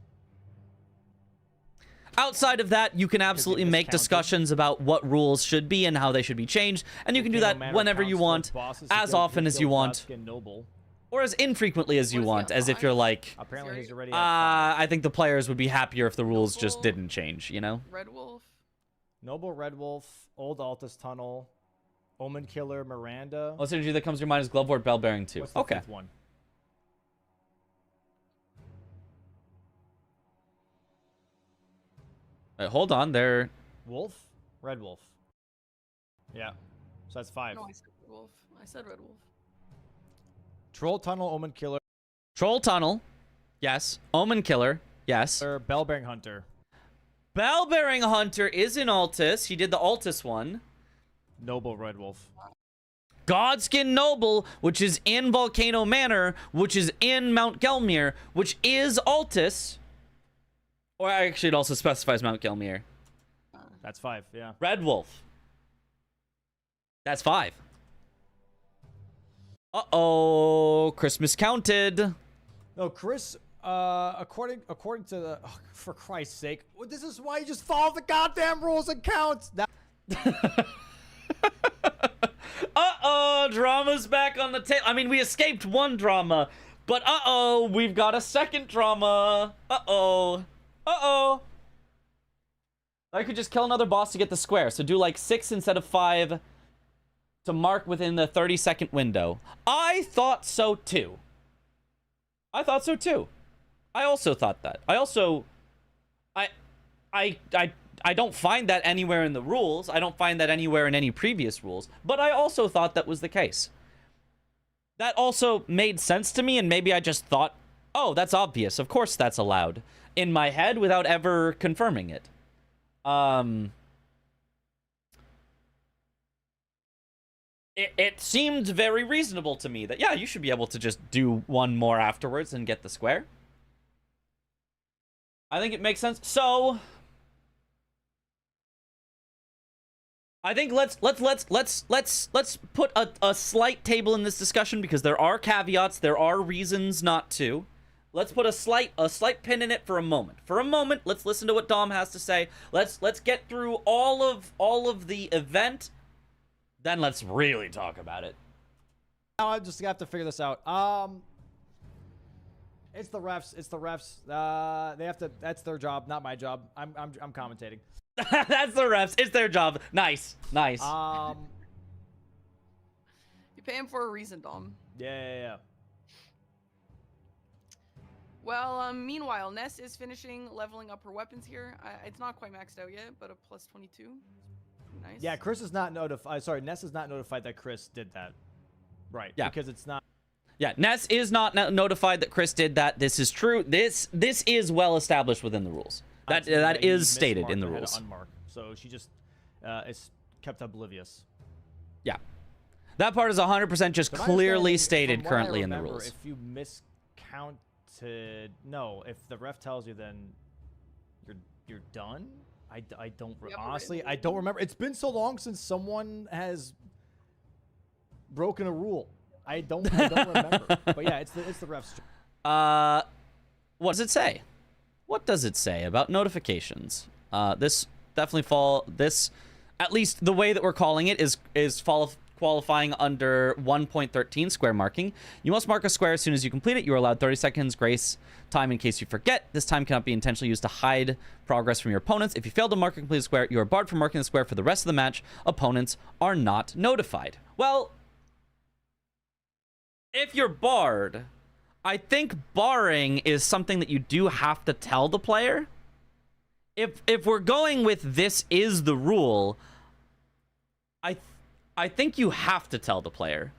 Outside of that, you can absolutely make discussions about what rules should be and how they should be changed, and you can do that whenever you want, as often as you want. Or as infrequently as you want, as if you're like, apparently he's already I think the players would be happier if the rules just didn't change, you know? Red Wolf. Noble Red Wolf, Old Altus Tunnel, Omen Killer, Miranda. What synergy that comes to your mind is Glovewort Bell Bearing 2. What's the fifth one? Wait, hold on, they're... Wolf? Red Wolf. Yeah. So that's 5. No, I said Red Wolf. I said Red Wolf. Troll Tunnel, Omen Killer. Troll Tunnel. Yes. Omen Killer. Yes. Or Bellbearing Hunter. Bellbearing Hunter is in Altus. He did the Altus one. Noble Red Wolf. Godskin Noble, which is in Volcano Manor, which is in Mount Gelmir, which is Altus. Or actually, it also specifies Mount Gelmir. That's 5, yeah. Red Wolf. That's 5. Uh-oh. Christmas counted. No, Chris, according to the... Oh, for Christ's sake. This is why you just follow the goddamn rules and counts. Uh-oh. Drama's back on the table. I mean, we escaped one drama. But uh-oh. We've got a second drama. Uh-oh. Uh-oh. I could just kill another boss to get the square. So do like 6 instead of 5 to mark within the 30-second window. I thought so too. I thought so too. I also thought that. I I don't find that anywhere in the rules. I don't find that anywhere in any previous rules. But I also thought that was the case. That also made sense to me, and maybe I just thought, oh, that's obvious. Of course that's allowed. In my head without ever confirming it. It seemed very reasonable to me that, yeah, you should be able to just do one more afterwards and get the square. I think it makes sense. So I think let's put a slight table in this discussion, because there are caveats, there are reasons not to. Let's put a slight pin in it for a moment. For a moment, let's listen to what Dom has to say. Let's get through all of the event. Then let's really talk about it. Now I just have to figure this out. It's the refs. It's the refs. They have to. That's their job, not my job. I'm commentating. That's the refs. It's their job. Nice. You pay him for a reason, Dom. Yeah. Well, meanwhile, Ness is finishing leveling up her weapons here. It's not quite maxed out yet, but a plus 22. Nice. Yeah, Chris is not notified. Sorry, Ness is not notified that Chris did that. Right. Yeah. Because it's not. Yeah, Ness is not notified that Chris did that. This is true. This is well established within the rules. That is stated in the rules. So she just is kept oblivious. Yeah. That part is 100% just clearly stated currently in the rules. If you miscounted, no, if the ref tells you, then you're done. I don't honestly, I don't remember. It's been so long since someone has broken a rule. I don't remember. But yeah, it's the ref's job. What does it say? What does it say about notifications? This definitely at least the way that we're calling it is qualifying under 1.13 square marking. You must mark a square as soon as you complete it. You are allowed 30 seconds grace time in case you forget. This time cannot be intentionally used to hide progress from your opponents. If you fail to mark a complete square, you are barred from marking the square for the rest of the match. Opponents are not notified. Well, if you're barred, I think barring is something that you do have to tell the player. If we're going with this is the rule, I think you have to tell the player.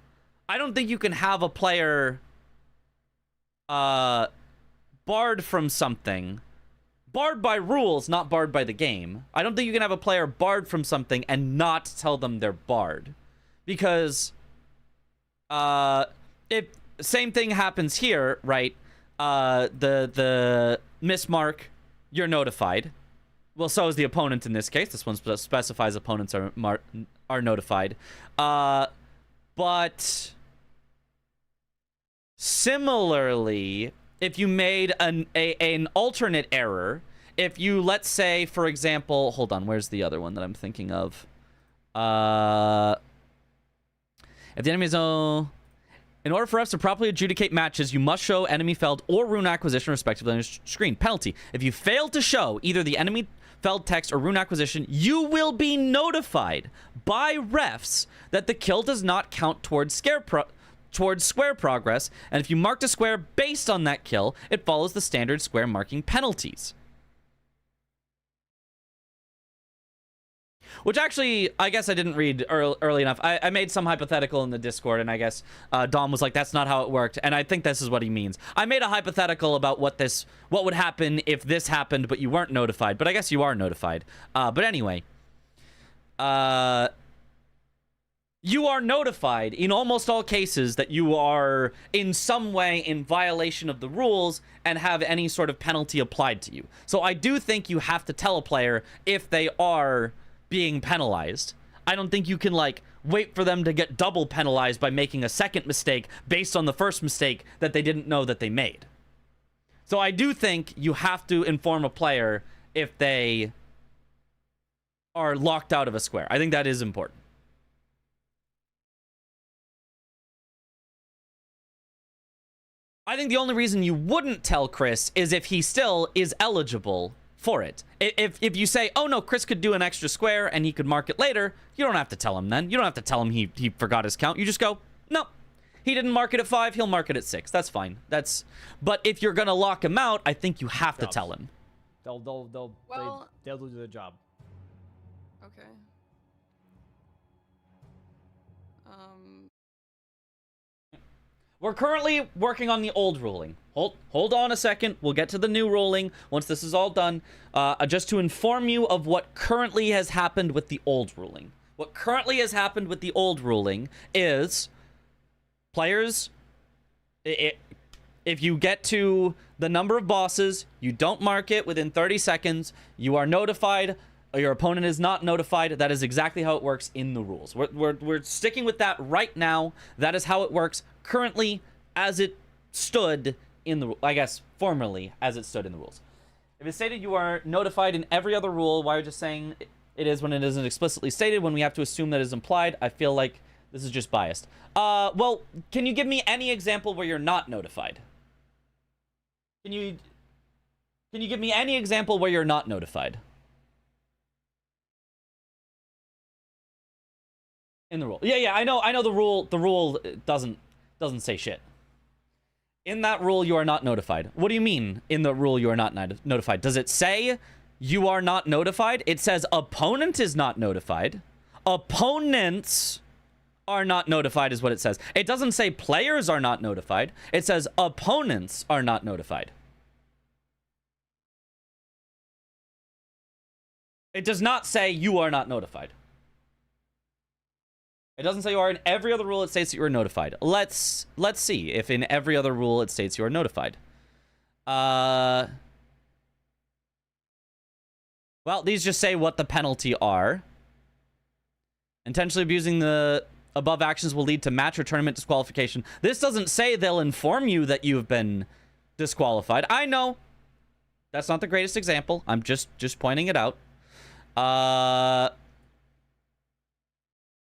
I don't think you can have a player barred from something. Barred by rules, not barred by the game. I don't think you can have a player barred from something and not tell them they're barred. Because if same thing happens here, right? The mismark, you're notified. Well, so is the opponent in this case. This one specifies opponents are notified. But similarly, if you made an alternate error, if you, let's say, for example, hold on, where's the other one that I'm thinking of? If the enemy is in order for us to properly adjudicate matches, you must show enemy felled or rune acquisition respectively on your screen. Penalty: if you fail to show either the enemy felled text or rune acquisition, you will be notified by refs that the kill does not count towards square progress, and if you marked a square based on that kill, it follows the standard square marking penalties. Which actually, I guess I didn't read early enough. I made some hypothetical in the Discord, and I guess Dom was like, that's not how it worked. And I think this is what he means. I made a hypothetical about what would happen if this happened, but you weren't notified. But I guess you are notified. But anyway, you are notified in almost all cases that you are in some way in violation of the rules and have any sort of penalty applied to you. So I do think you have to tell a player if they are being penalized. I don't think you can, like, wait for them to get double penalized by making a second mistake based on the first mistake that they didn't know that they made. So I do think you have to inform a player if they are locked out of a square. I think that is important. I think the only reason you wouldn't tell Chris is if he still is eligible for it. If you say, oh no, Chris could do an extra square and he could mark it later, you don't have to tell him then. You don't have to tell him he forgot his count. You just go, no, he didn't mark it at 5, he'll mark it at 6. That's fine. But if you're gonna lock him out, I think you have to tell him. They'll do their job. Okay. We're currently working on the old ruling. Hold on a second. We'll get to the new ruling once this is all done. Just to inform you of what currently has happened with the old ruling. What currently has happened with the old ruling is players, if you get to the number of bosses, you don't mark it within 30 seconds, you are notified, or your opponent is not notified. That is exactly how it works in the rules. We're sticking with that right now. That is how it works currently as it stood in the, I guess, formerly as it stood in the rules. If it's stated you are notified in every other rule, why are you just saying it is when it isn't explicitly stated, when we have to assume that is implied? I feel like this is just biased. Well, can you give me any example where you're not notified? Can you give me any example where you're not notified? In the rule. Yeah, I know the rule doesn't say shit. In that rule, you are not notified. What do you mean, in the rule, you are not notified? Does it say you are not notified? It says opponent is not notified. Opponents are not notified is what it says. It doesn't say players are not notified. It says opponents are not notified. It does not say you are not notified. It doesn't say you are. In every other rule, it states that you are notified. Let's see if in every other rule it states you are notified. Well, these just say what the penalty are. Intentionally abusing the above actions will lead to match or tournament disqualification. This doesn't say they'll inform you that you've been disqualified. I know that's not the greatest example. I'm just pointing it out.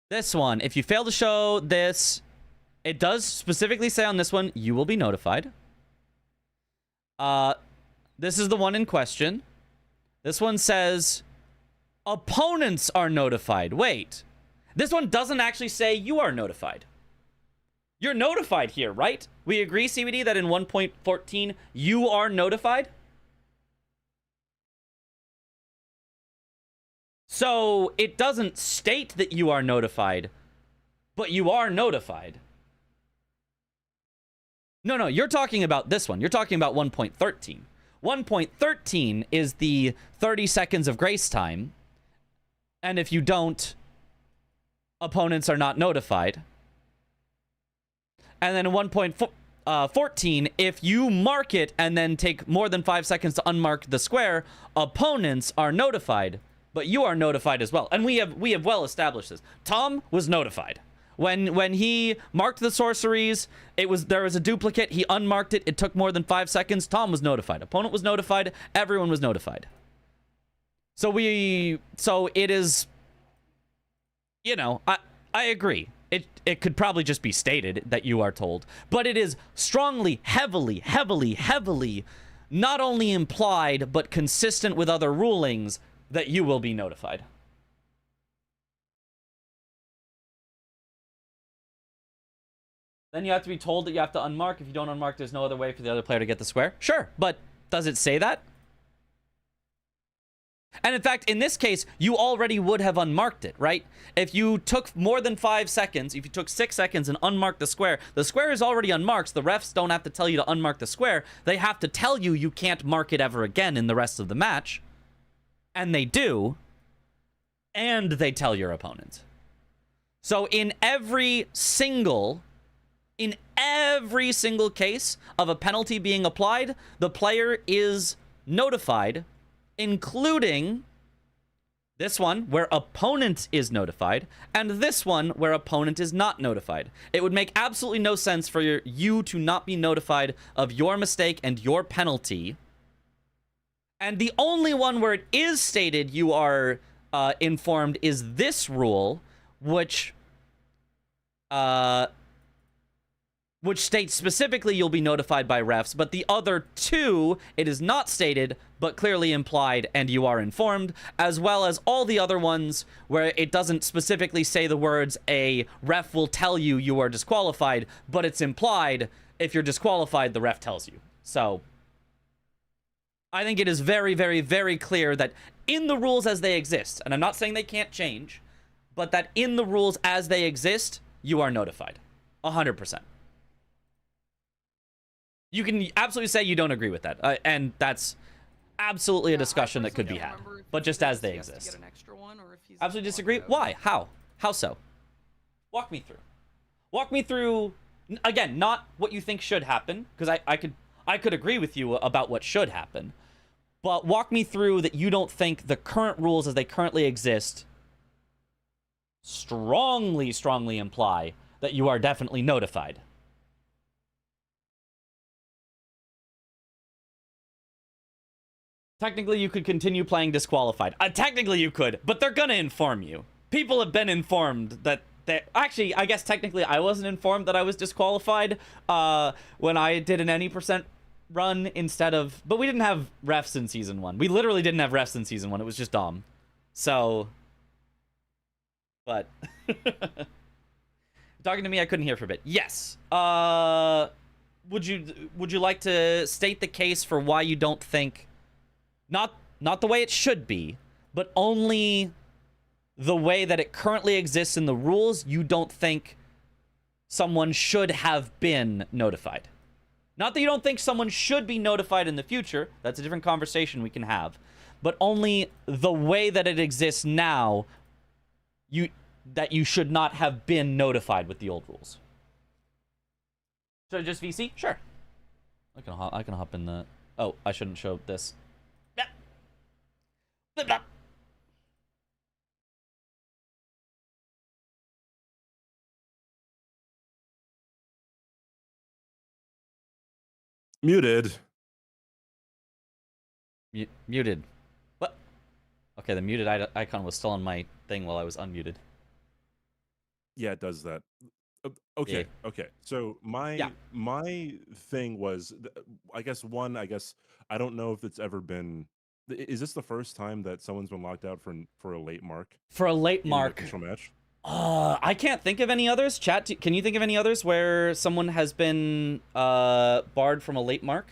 This one, if you fail to show this, it does specifically say on this one, you will be notified. This is the one in question. This one says, opponents are notified. Wait, this one doesn't actually say you are notified. You're notified here, right? We agree, CBD, that in 1.14, you are notified? So it doesn't state that you are notified, but you are notified. No, you're talking about this one. You're talking about 1.13. 1.13 is the 30 seconds of grace time. And if you don't, opponents are not notified. And then 1.14, if you mark it and then take more than 5 seconds to unmark the square, opponents are notified. But you are notified as well. And we have well established this. Tom was notified. When he marked the sorceries, there was a duplicate, he unmarked it, it took more than 5 seconds, Tom was notified. Opponent was notified, everyone was notified. So it is, you know, I agree. It could probably just be stated that you are told, but it is strongly, heavily not only implied but consistent with other rulings that you will be notified. Then you have to be told that you have to unmark. If you don't unmark, there's no other way for the other player to get the square. Sure, but does it say that? And in fact, in this case, you already would have unmarked it, right? If you took more than 5 seconds, if you took 6 seconds and unmarked the square is already unmarked. So the refs don't have to tell you to unmark the square. They have to tell you you can't mark it ever again in the rest of the match. And they do, and they tell your opponent. So in every single case of a penalty being applied, the player is notified, including this one where opponent is notified, and this one where opponent is not notified. It would make absolutely no sense for you to not be notified of your mistake and your penalty. And the only one where it is stated you are informed is this rule, which states specifically you'll be notified by refs. But the other two, it is not stated, but clearly implied, and you are informed, as well as all the other ones where it doesn't specifically say the words, a ref will tell you you are disqualified, but it's implied if you're disqualified, the ref tells you. So I think it is very, very, very clear that in the rules as they exist, and I'm not saying they can't change, but that in the rules as they exist, you are notified. 100%. You can absolutely say you don't agree with that, and that's absolutely a discussion that could be had, but just as they exist. Absolutely disagree? Why? How? How so? Walk me through. Walk me through, again, not what you think should happen, because I could agree with you about what should happen, but walk me through that you don't think the current rules as they currently exist strongly, strongly imply that you are definitely notified. Technically, you could continue playing disqualified. Technically, you could, but they're gonna inform you. People have been informed that actually, I guess technically I wasn't informed that I was disqualified when I did an any percent run instead of... But we didn't have refs in Season 1. We literally didn't have refs in Season 1. It was just Dom. So... But... Talking to me, I couldn't hear for a bit. Yes. Would you like to state the case for why you don't think... Not the way it should be, but only the way that it currently exists in the rules, you don't think someone should have been notified. Not that you don't think someone should be notified in the future. That's a different conversation we can have. But only the way that it exists now, that you should not have been notified with the old rules. Should I just VC? Sure. I can hop in the... Oh, I shouldn't show this. Muted. Muted. What? Okay, the muted icon was still on my thing while I was unmuted. Yeah, it does that. Okay, Yeah. okay. So my thing was, I guess I don't know if it's ever been. Is this the first time that someone's been locked out for a late mark? For a late in mark. an official match? I can't think of any others. Chat, can you think of any others where someone has been barred from a late mark?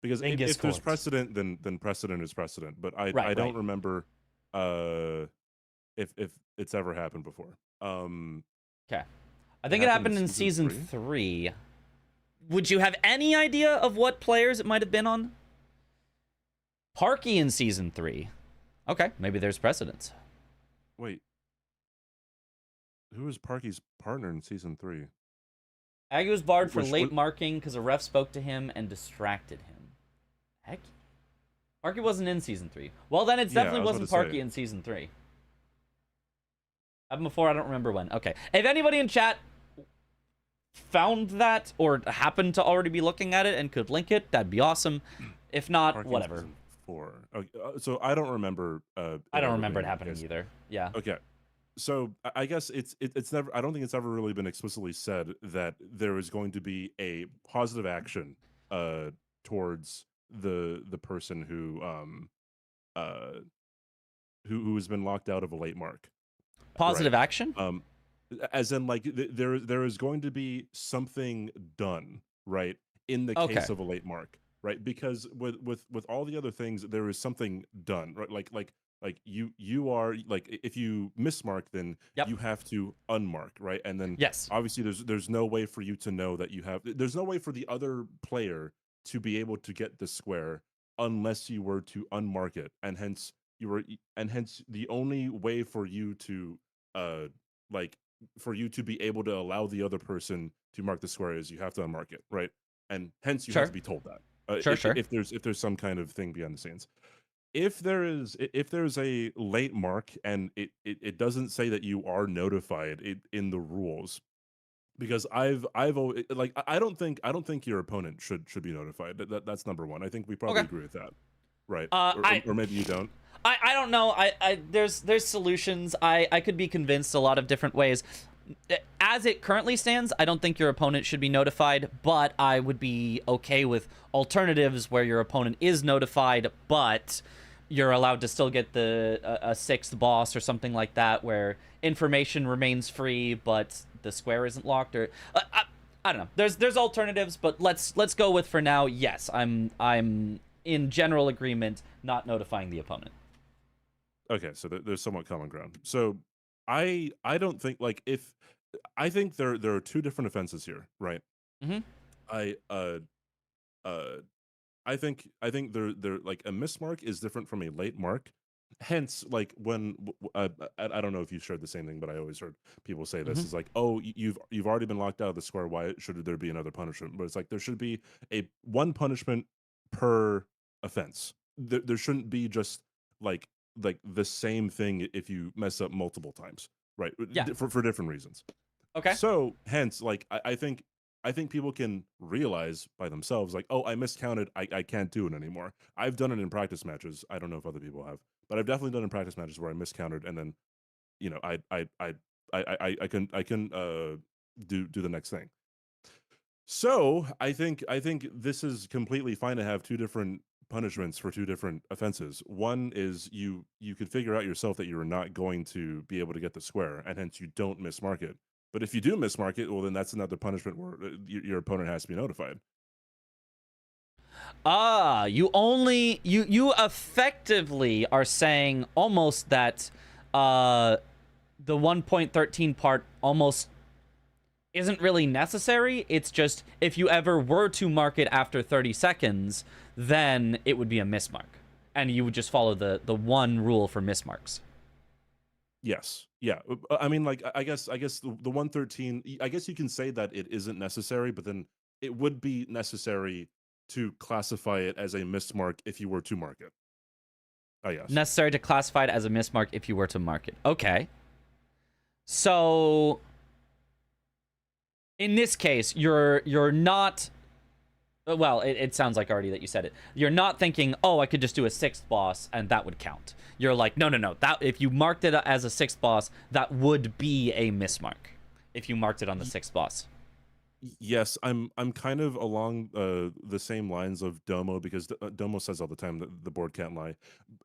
Because if there's precedent, then precedent is precedent. But I don't remember if it's ever happened before. Okay. I think it happened in season 3. Would you have any idea of what players it might have been on? Parky in season 3. Okay, maybe there's precedence. Wait. Who was Parky's partner in season 3? Aggie was barred for late marking because a ref spoke to him and distracted him. Heck. Parky wasn't in season 3. Well, then it definitely wasn't Parky in season 3. Happened before, I don't remember when. Okay. If anybody in chat found that or happened to already be looking at it and could link it, that'd be awesome. If not, Parky's whatever. season 4. Okay, so I don't remember. I don't remember it happening either. Yeah. Okay. So I guess it's never. I don't think it's ever really been explicitly said that there is going to be a positive action towards the person who has been locked out of a late mark. Positive action? As in, like, there is going to be something done, right, in the case of a late mark, right? Because with all the other things, there is something done, right? Like you are, like, if you mismark, then you have to unmark, right? And then obviously there's no way for you to know that you have. There's no way for the other player to be able to get the square unless you were to unmark it, and hence the only way for you to for you to be able to allow the other person to mark the square is you have to unmark it, right? And hence you have to be told that. If there's some kind of thing behind the scenes. If there's a late mark and it doesn't say that you are notified in the rules, because I've always, like, I don't think your opponent should be notified. That's number one. I think we probably agree with that, right? Or maybe you don't. I don't know. There's solutions. I could be convinced a lot of different ways. As it currently stands, I don't think your opponent should be notified, but I would be okay with alternatives where your opponent is notified, but you're allowed to still get a sixth boss or something like that, where information remains free, but the square isn't locked. Or I don't know. There's alternatives, but let's go with for now. Yes, I'm in general agreement not notifying the opponent. Okay, so there's somewhat common ground. So I don't think like if I think there are two different offenses here, right? Mm-hmm. I I think they're like a mismark is different from a late mark. Hence, like when I don't know if you shared the same thing, but I always heard people say this is like, oh, you've already been locked out of the square. Why should there be another punishment? But it's like there should be a one punishment per offense. There shouldn't be just like the same thing if you mess up multiple times, right? Yeah. For different reasons. Okay. So hence, like I think people can realize by themselves, like, oh, I miscounted. I can't do it anymore. I've done it in practice matches. I don't know if other people have, but I've definitely done it in practice matches where I miscounted, and then, you know, I can do the next thing. So I think this is completely fine to have two different punishments for two different offenses. One is you could figure out yourself that you're not going to be able to get the square, and hence you don't mismark it. But if you do mismark it, well, then that's another punishment where your opponent has to be notified. You effectively are saying almost that the 1.13 part almost isn't really necessary. It's just if you ever were to mark it after 30 seconds, then it would be a mismark, and you would just follow the one rule for mismarks. Yes. Yeah. I mean, like, I guess the 113. I guess you can say that it isn't necessary, but then it would be necessary to classify it as a mismark if you were to mark it. I guess. Necessary to classify it as a mismark if you were to mark it. Okay. So in this case, you're not. Well, it sounds like already that you said it. You're not thinking, oh, I could just do a sixth boss and that would count. You're like, no. That if you marked it as a sixth boss, that would be a mismark. If you marked it on the sixth boss. Yes, I'm kind of along the same lines of Domo, because Domo says all the time that the board can't lie,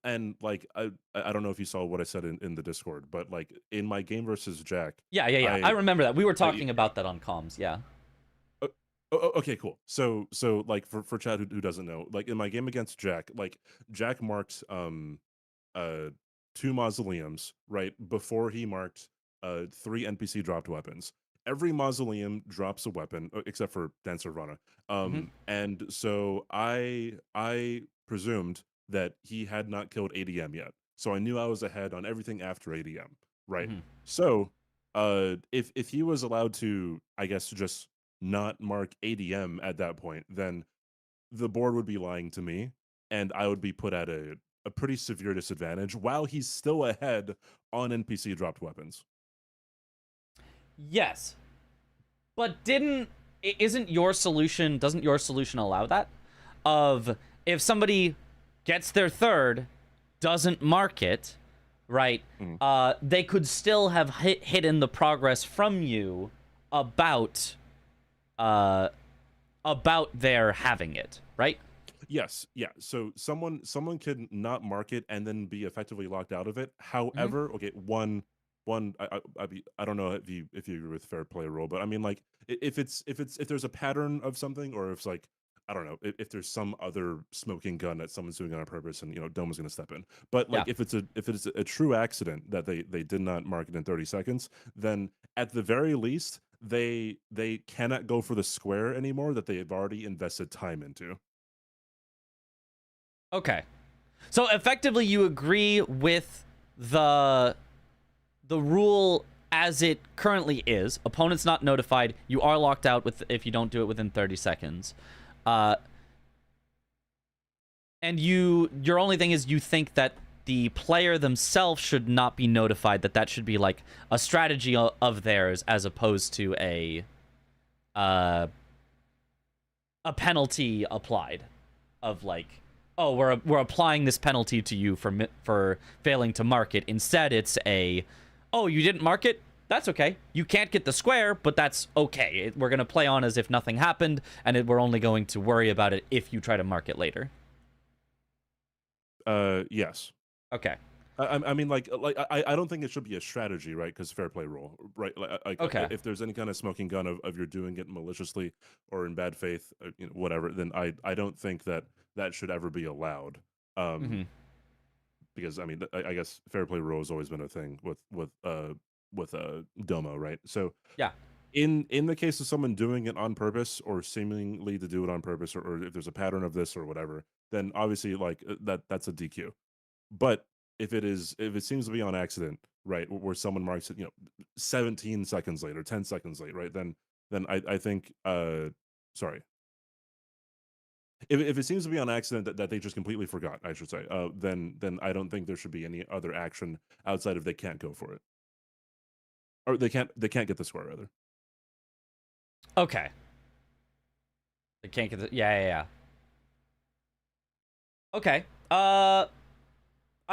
and like I don't know if you saw what I said in the Discord, but like in my game versus Jack. Yeah. I remember that. We were talking about that on comms. Yeah. Okay, cool. So like for Chad who doesn't know, like in my game against Jack, like Jack marked 2 mausoleums right before he marked 3 NPC dropped weapons. Every mausoleum drops a weapon except for Dancer Rana. And so I presumed that he had not killed ADM yet. So I knew I was ahead on everything after ADM, right? So if he was allowed to, I guess, just not mark ADM at that point, then the board would be lying to me, and I would be put at a pretty severe disadvantage while he's still ahead on NPC dropped weapons. Yes. But doesn't your solution allow that? Of if somebody gets their third, doesn't mark it, right? They could still have hidden the progress from you about their having it, right? Yes, yeah. So someone could not mark it and then be effectively locked out of it. However, okay, one I don't know if you agree with fair play rule, but I mean, like, if there's a pattern of something, or if it's like, I don't know, if there's some other smoking gun that someone's doing on purpose, and Doma's going to step in. But like, if it's a true accident that they did not mark it in 30 seconds, then at the very least they cannot go for the square anymore that they have already invested time into. Okay. So effectively you agree with the rule as it currently is. Opponent's not notified. You are locked out if you don't do it within 30 seconds. And your only thing is you think that the player themselves should not be notified, that should be like a strategy of theirs as opposed to a penalty applied of like, oh, we're applying this penalty to you for failing to mark it. Instead, it's oh, you didn't mark it? That's okay. You can't get the square, but that's okay. We're going to play on as if nothing happened, and we're only going to worry about it if you try to mark it later. Yes. Okay. I mean, I don't think it should be a strategy, right? Because fair play rule, right? Okay. If there's any kind of smoking gun of you're doing it maliciously or in bad faith, whatever, then I don't think that should ever be allowed. Because I mean, I guess fair play rule has always been a thing with Domo, right? So yeah. In the case of someone doing it on purpose or seemingly to do it on purpose, or if there's a pattern of this or whatever, then obviously that's a DQ. But if it seems to be on accident, right, where someone marks it, 17 seconds late or 10 seconds late, right, then I think sorry. If it seems to be on accident that they just completely forgot, I should say, then I don't think there should be any other action outside of they can't go for it. Or they can't get the square, rather. Okay. They can't get the yeah. Okay. I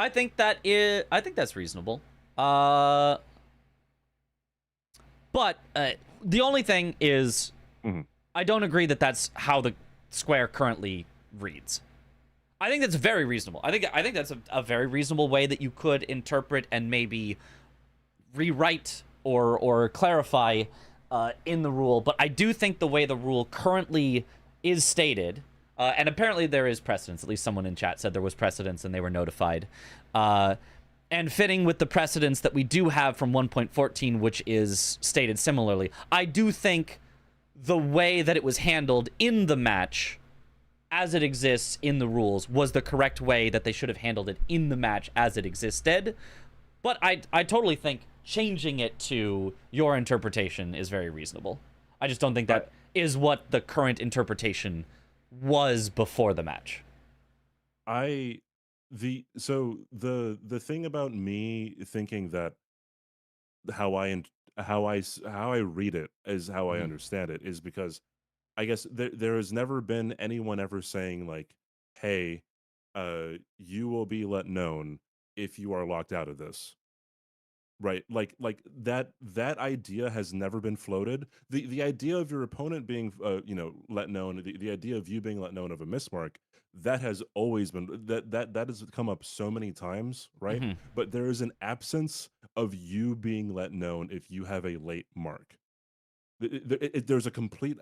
think that's reasonable. But the only thing is, I don't agree that that's how the square currently reads. I think that's very reasonable. I think that's a very reasonable way that you could interpret and maybe rewrite or clarify in the rule. But I do think the way the rule currently is stated, and apparently there is precedence. At least someone in chat said there was precedence and they were notified. And fitting with the precedence that we do have from 1.14, which is stated similarly, I do think the way that it was handled in the match, as it exists in the rules, was the correct way that they should have handled it in the match as it existed. But I totally think changing it to your interpretation is very reasonable. I just don't think that is what the current interpretation was before the match. The thing about me thinking that how I read it is how I understand it is because I guess there has never been anyone ever saying like, hey, you will be let known if you are locked out of this. Right, like that idea has never been floated. The idea of your opponent being let known, the idea of you being let known of a mismark, that has always been that has come up so many times, right? But there is an absence of you being let known if you have a late mark. There's a complete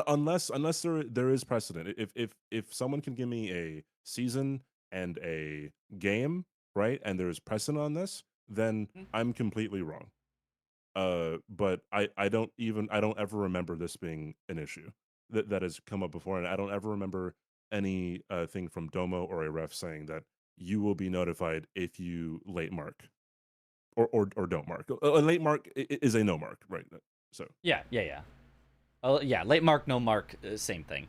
unless there is precedent. If someone can give me a season and a game, right, and there is precedent on this, then I'm completely wrong. But I don't ever remember this being an issue that has come up before, and I don't ever remember any thing from Domo or a ref saying that you will be notified if you late mark or don't mark. A late mark is a no mark, right? So yeah. Late mark, no mark, same thing.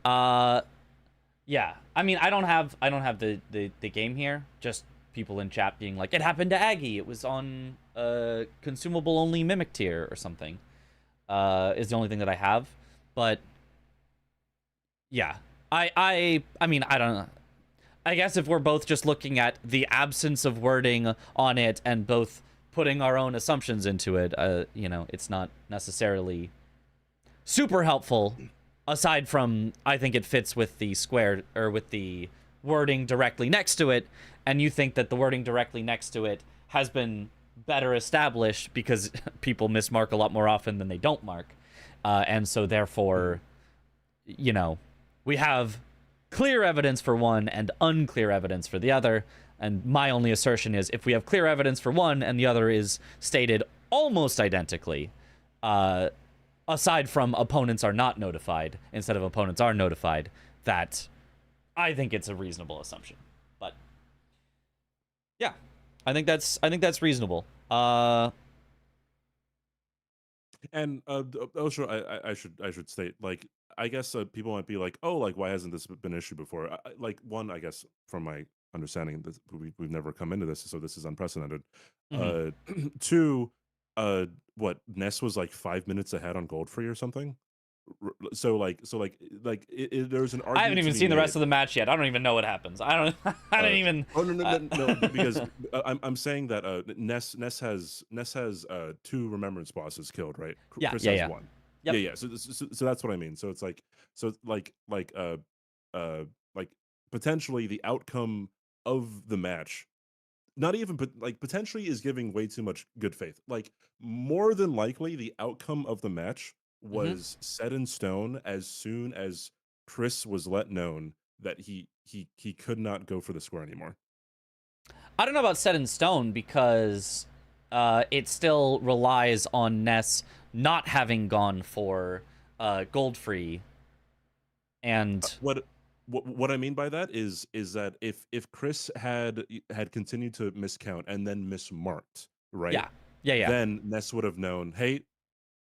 Yeah. I mean, I don't have the game here. Just people in chat being like, it happened to Aggie. It was on consumable only mimic tier or something. Is the only thing that I have. But yeah, I mean, I don't know. I guess if we're both just looking at the absence of wording on it and both putting our own assumptions into it, it's not necessarily super helpful. Aside from, I think it fits with the square or with the wording directly next to it, and you think that the wording directly next to it has been better established because people mismark a lot more often than they don't mark, and so therefore, we have clear evidence for one and unclear evidence for the other. And my only assertion is if we have clear evidence for one and the other is stated almost identically, aside from opponents are not notified instead of opponents are notified, that I think it's a reasonable assumption. But yeah, I think that's reasonable. And also, I should state, like, I guess people might be like, oh, like, why hasn't this been an issue before? Like, one, I guess, from my understanding, this, we've never come into this, so this is unprecedented. Two, what, Ness was like 5 minutes ahead on Gold Free or something. So there's an argument. I haven't even seen the rest of the match yet. I don't even know what happens. I don't even. Oh no, because I'm saying that Ness has 2 remembrance bosses killed, right? Chris has 1. Yep. Yeah. So that's what I mean. So it's like potentially the outcome of the match not even like potentially is giving way too much good faith. Like more than likely, the outcome of the match was set in stone as soon as Chris was let known that he could not go for the square anymore. I don't know about set in stone because it still relies on Ness not having gone for gold free. And what I mean by that is that if Chris had continued to miscount and then mismarked, right? Yeah. Then Ness would have known, hey,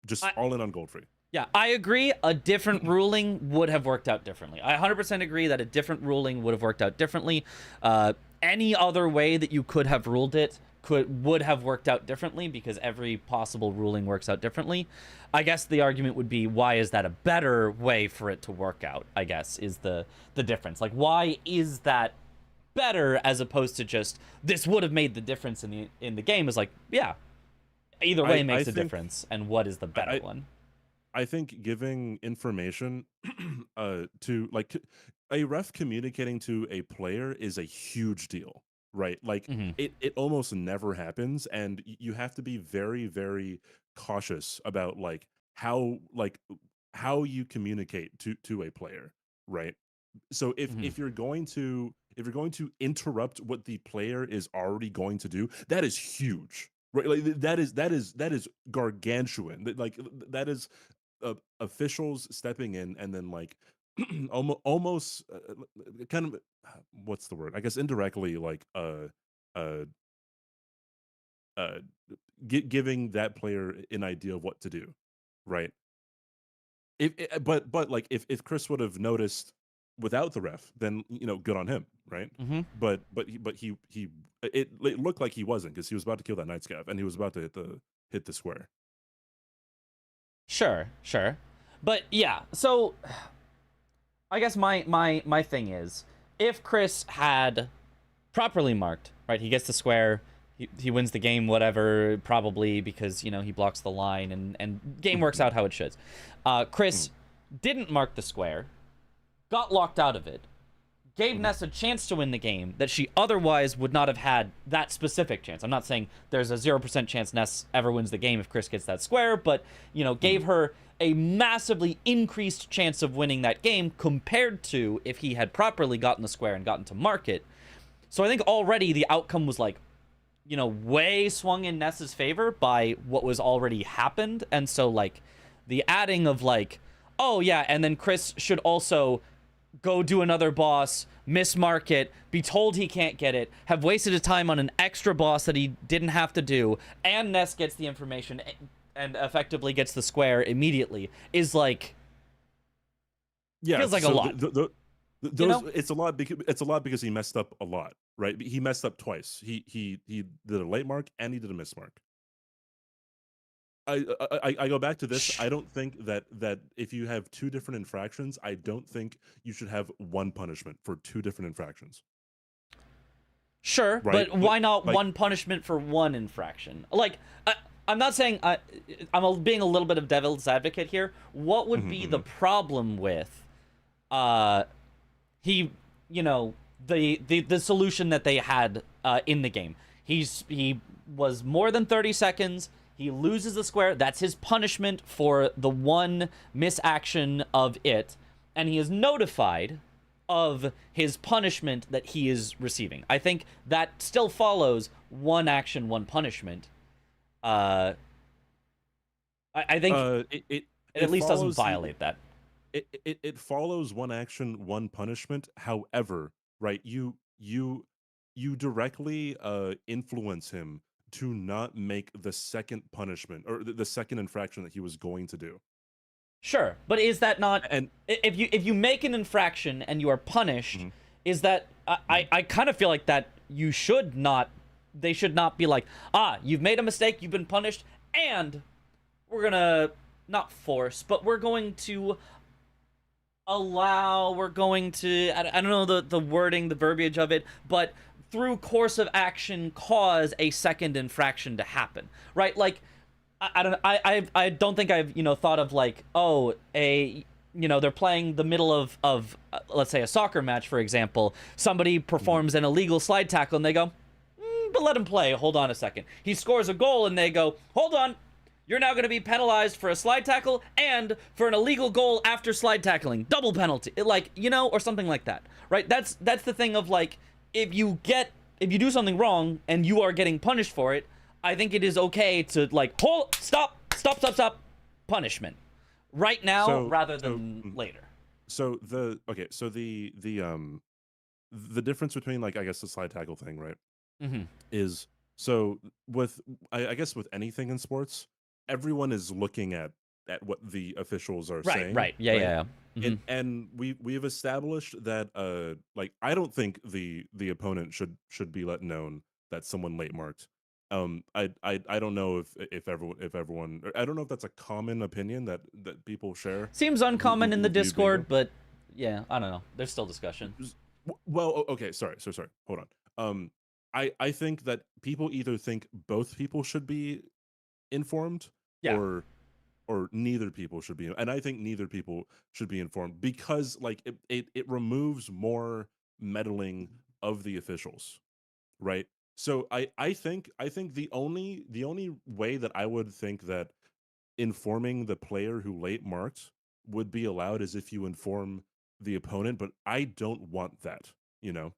just all in on gold free. Yeah, I agree. A different ruling would have worked out differently. I 100% agree that a different ruling would have worked out differently. Any other way that you could have ruled it would have worked out differently because every possible ruling works out differently. I guess the argument would be, why is that a better way for it to work out, I guess, is the difference. Like, why is that better as opposed to just, this would have made the difference in the game? Is like, yeah, either way makes a difference, and what is the better one? I think giving information to like a ref communicating to a player is a huge deal, right? Like it almost never happens, and you have to be very, very cautious about like how you communicate to a player, right? So if you're going to interrupt what the player is already going to do, that is huge. Right, like that is gargantuan. Like that is officials stepping in and then like almost kind of what's the word? I guess indirectly like giving that player an idea of what to do, right? But like if Chris would have noticed without the ref, then good on him, right? But he it looked like he wasn't, because he was about to kill that night scav and he was about to hit the square. Sure. But yeah, so I guess my thing is, if Chris had properly marked, right, he gets the square, he wins the game, whatever, probably because, he blocks the line and game works out how it should. Chris didn't mark the square, got locked out of it, gave Ness a chance to win the game that she otherwise would not have had that specific chance. I'm not saying there's a 0% chance Ness ever wins the game if Chris gets that square, but, gave her a massively increased chance of winning that game compared to if he had properly gotten the square and gotten to mark it. So I think already the outcome was like, way swung in Ness's favor by what was already happened. And so like the adding of like, oh yeah, and then Chris should also go do another boss, mismark it, be told he can't get it, have wasted his time on an extra boss that he didn't have to do, and Ness gets the information and effectively gets the square immediately, is like, feels like a lot. It's a lot because he messed up a lot, right? He messed up twice. He did a late mark and he did a mismark. I go back to this. I don't think that if you have two different infractions, I don't think you should have one punishment for two different infractions. Sure, right? But why not one punishment for one infraction? Like, I'm not saying I'm being a little bit of devil's advocate here. What would be the problem with the solution that they had in the game? He was more than 30 seconds. He loses the square. That's his punishment for the one misaction of it. And he is notified of his punishment that he is receiving. I think that still follows one action, one punishment. I think it at least doesn't violate that. It follows one action, one punishment. However, right, you directly influence him to not make the second punishment or the second infraction that he was going to do. Sure, but is that not? And if you make an infraction and you are punished, is that I kind of feel like that you should not. They should not be like, you've made a mistake, you've been punished, and we're gonna not force, but we're going to allow. We're going to. I don't know the wording, the verbiage of it, but through course of action cause a second infraction to happen, right? Like, I don't think I've thought of like, they're playing the middle of let's say a soccer match, for example. Somebody performs an illegal slide tackle and they go, but let him play. Hold on a second. He scores a goal, and they go, hold on. You're now going to be penalized for a slide tackle and for an illegal goal after slide tackling. Double penalty. Like, you know, or something like that, right? That's the thing of, like, if you do something wrong and you are getting punished for it, I think it is okay to, like, stop, punishment. Right now, rather than later. So the difference between, like, I guess the slide tackle thing, right? Is so with I guess with anything in sports, everyone is looking at what the officials are saying. Right. Yeah. And we've established that like, I don't think the opponent should be let known that someone late marked. I don't know if everyone, I don't know if that's a common opinion that people share. Seems uncommon in the Discord, but yeah, I don't know. There's still discussion. Well, okay, sorry. Hold on. I think that people either think both people should be informed, or neither people should be, and I think neither people should be informed, because, like, it removes more meddling of the officials, right? So I think the only way that I would think that informing the player who late marked would be allowed is if you inform the opponent, but I don't want that, you know.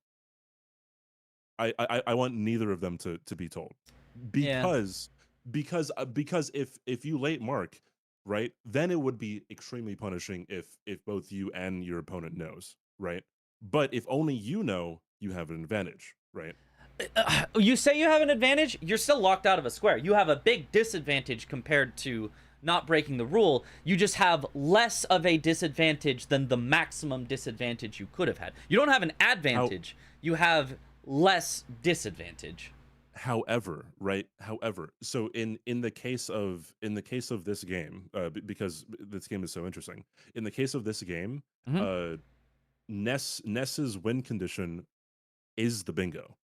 I want neither of them to be told, because if you late mark, right, then it would be extremely punishing if both you and your opponent knows, right? But if only you know, you have an advantage, right? You say you have an advantage, you're still locked out of a square. You have a big disadvantage compared to not breaking the rule. You just have less of a disadvantage than the maximum disadvantage you could have had. You don't have an advantage. You have less disadvantage. However, so in the case of this game, because this game is so interesting, in the case of this game, Ness's win condition is the bingo.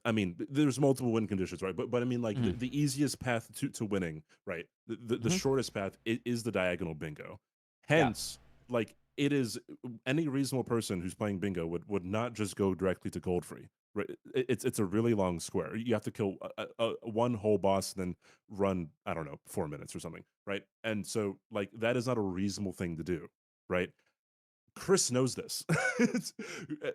I mean, there's multiple win conditions, right? But I mean, like, the easiest path to winning, right? The shortest path is the diagonal bingo. Hence, like, it is, any reasonable person who's playing bingo would not just go directly to gold free, right? It's a really long square. You have to kill one whole boss, then run, I don't know, 4 minutes or something, right? And so, like, that is not a reasonable thing to do, right? Chris knows this.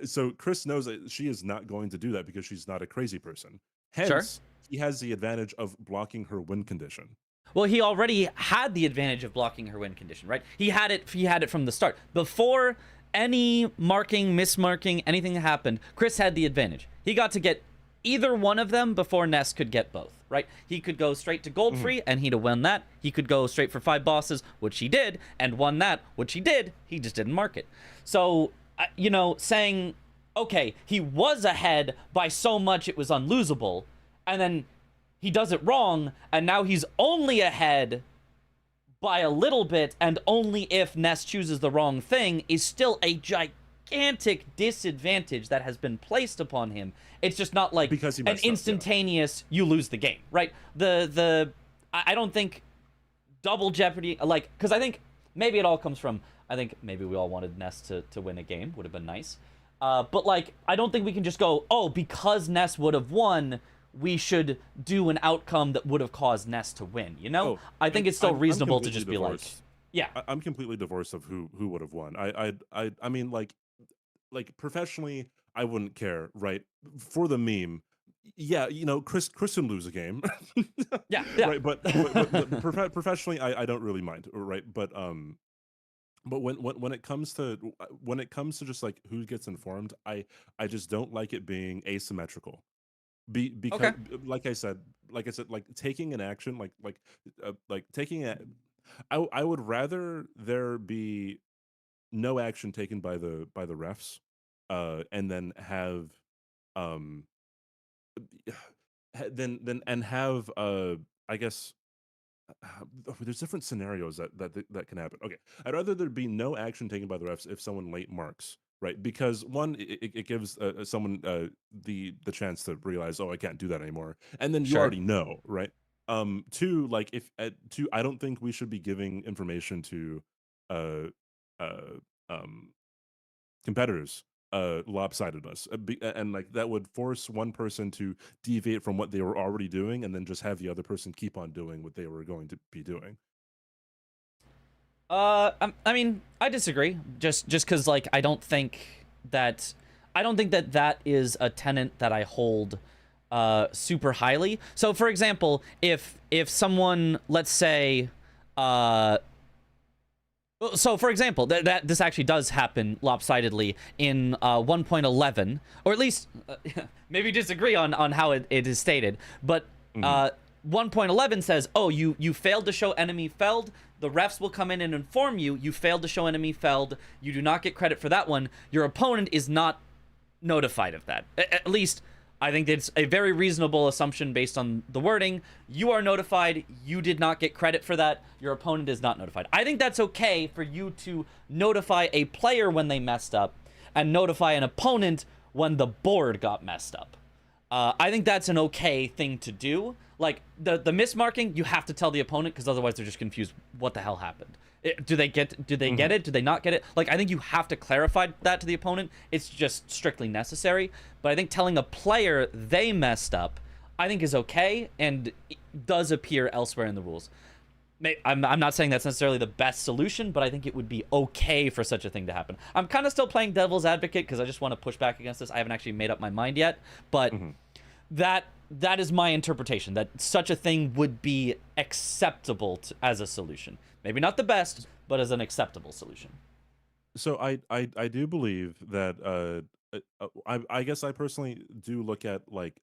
So Chris knows that she is not going to do that because she's not a crazy person. Hence, he has the advantage of blocking her win condition. Well, he already had the advantage of blocking her win condition, right? He had it from the start. Before any marking, mismarking, anything happened, Chris had the advantage. He got to get either one of them before Ness could get both, right? He could go straight to gold free, and he'd have won that. He could go straight for 5 bosses, which he did, and won that, which he did. He just didn't mark it. So, you know, saying, okay, he was ahead by so much it was unlosable, and then he does it wrong, and now he's only ahead by a little bit, and only if Ness chooses the wrong thing, is still a gigantic disadvantage that has been placed upon him. It's just not like because an instantaneous you lose the game, right? I don't think double jeopardy, like, because I think maybe it all comes from, I think maybe we all wanted Ness to win a game, would have been nice. But, like, I don't think we can just go, oh, because Ness would have won, we should do an outcome that would have caused Ness to win, you know? I think it's still reasonable to just be like, yeah. I'm completely divorced of who would have won. I mean, like professionally, I wouldn't care, right? For the meme, yeah, you know, Chris would lose a game. yeah. Right, but professionally, I don't really mind, right? But when it comes to just, like, who gets informed, I just don't like it being asymmetrical. Because like I said, like taking an action, like taking a, I would rather there be no action taken by the refs, and then have have I guess there's different scenarios that can happen. Okay, I'd rather there be no action taken by the refs if someone late marks, right? Because one, it gives someone the chance to realize, oh, I can't do that anymore, and then you already know, right? Two, like, if two, I don't think we should be giving information to competitors lopsidedness, and like that would force one person to deviate from what they were already doing, and then just have the other person keep on doing what they were going to be doing. I mean, I disagree. Just because like I don't think that that is a tenet that I hold super highly. So for example, if someone, let's say, so for example, that this actually does happen lopsidedly in 1.11, or at least maybe disagree on how it is stated, but 1.11 says, oh, you failed to show enemy felled. The refs will come in and inform you, you failed to show enemy felled. You do not get credit for that one. Your opponent is not notified of that. At least, I think it's a very reasonable assumption based on the wording. You are notified. You did not get credit for that. Your opponent is not notified. I think that's okay for you to notify a player when they messed up and notify an opponent when the board got messed up. I think that's an okay thing to do. Like, the mismarking, you have to tell the opponent, because otherwise they're just confused what the hell happened. Do they get it? Do they not get it? Like, I think you have to clarify that to the opponent. It's just strictly necessary. But I think telling a player they messed up, I think is okay, and it does appear elsewhere in the rules. I'm not saying that's necessarily the best solution, but I think it would be okay for such a thing to happen. I'm kind of still playing devil's advocate because I just want to push back against this. I haven't actually made up my mind yet, but that is my interpretation, that such a thing would be acceptable as a solution. Maybe not the best, but as an acceptable solution. So I do believe that I guess I personally do look at like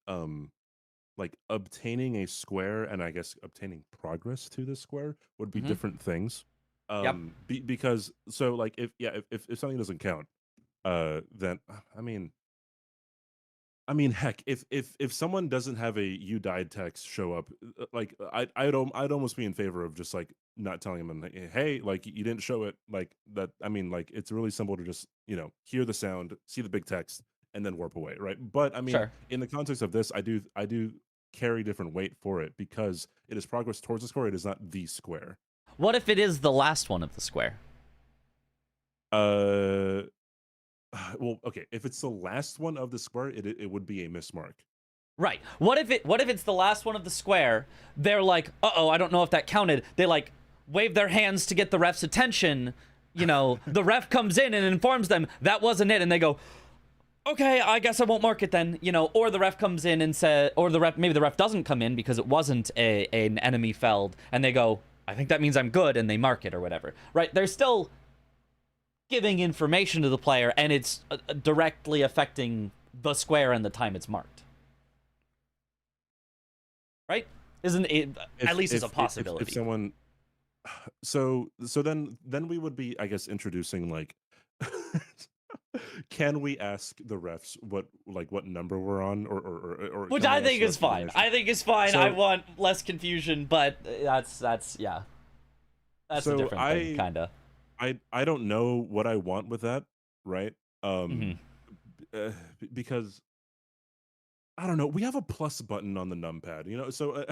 obtaining a square, and I guess obtaining progress to the square would be different things. Because so like if something doesn't count, then I mean, heck, if someone doesn't have a "you died" text show up, like I'd almost be in favor of just like not telling them, like, hey, like you didn't show it, like that. I mean, like it's really simple to just hear the sound, see the big text, and then warp away, right? But I mean, in the context of this, I do carry different weight for it because it is progress towards the square. It is not the square. What if it is the last one of the square? Well, okay, if it's the last one of the square, it would be a mismark. Right. What if it's the last one of the square? They're like, uh-oh, I don't know if that counted. They like wave their hands to get the ref's attention. The ref comes in and informs them that wasn't it, and they go, okay, I guess I won't mark it then. Or the ref comes in and says, or maybe the ref doesn't come in because it wasn't an enemy felled, and they go, I think that means I'm good, and they mark it or whatever. Right? They're still giving information to the player, and it's directly affecting the square and the time it's marked. Right? Isn't it? At least it's a possibility. If someone, so then we would be, I guess, introducing like, can we ask the refs what number we're on, or which I think is fine. I think it's fine. So, I want less confusion, but that's yeah. That's a different thing, kinda. I don't know what I want with that, right? Because I don't know. We have a plus button on the numpad, so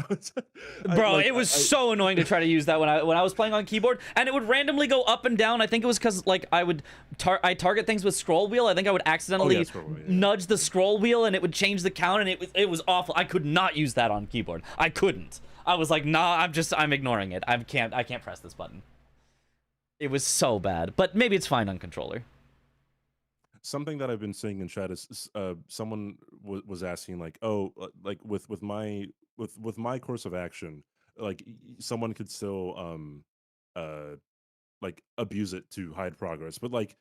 bro, it was so annoying to try to use that when I was playing on keyboard, and it would randomly go up and down. I think it was because like I target things with scroll wheel. I think I would accidentally nudge the scroll wheel, and it would change the count, and it was awful. I could not use that on keyboard. I couldn't. I was like, nah, I'm ignoring it. I can't press this button. It was so bad, but maybe it's fine on controller. Something that I've been seeing in chat is someone was asking like, oh, like with my course of action, like someone could still like abuse it to hide progress, but like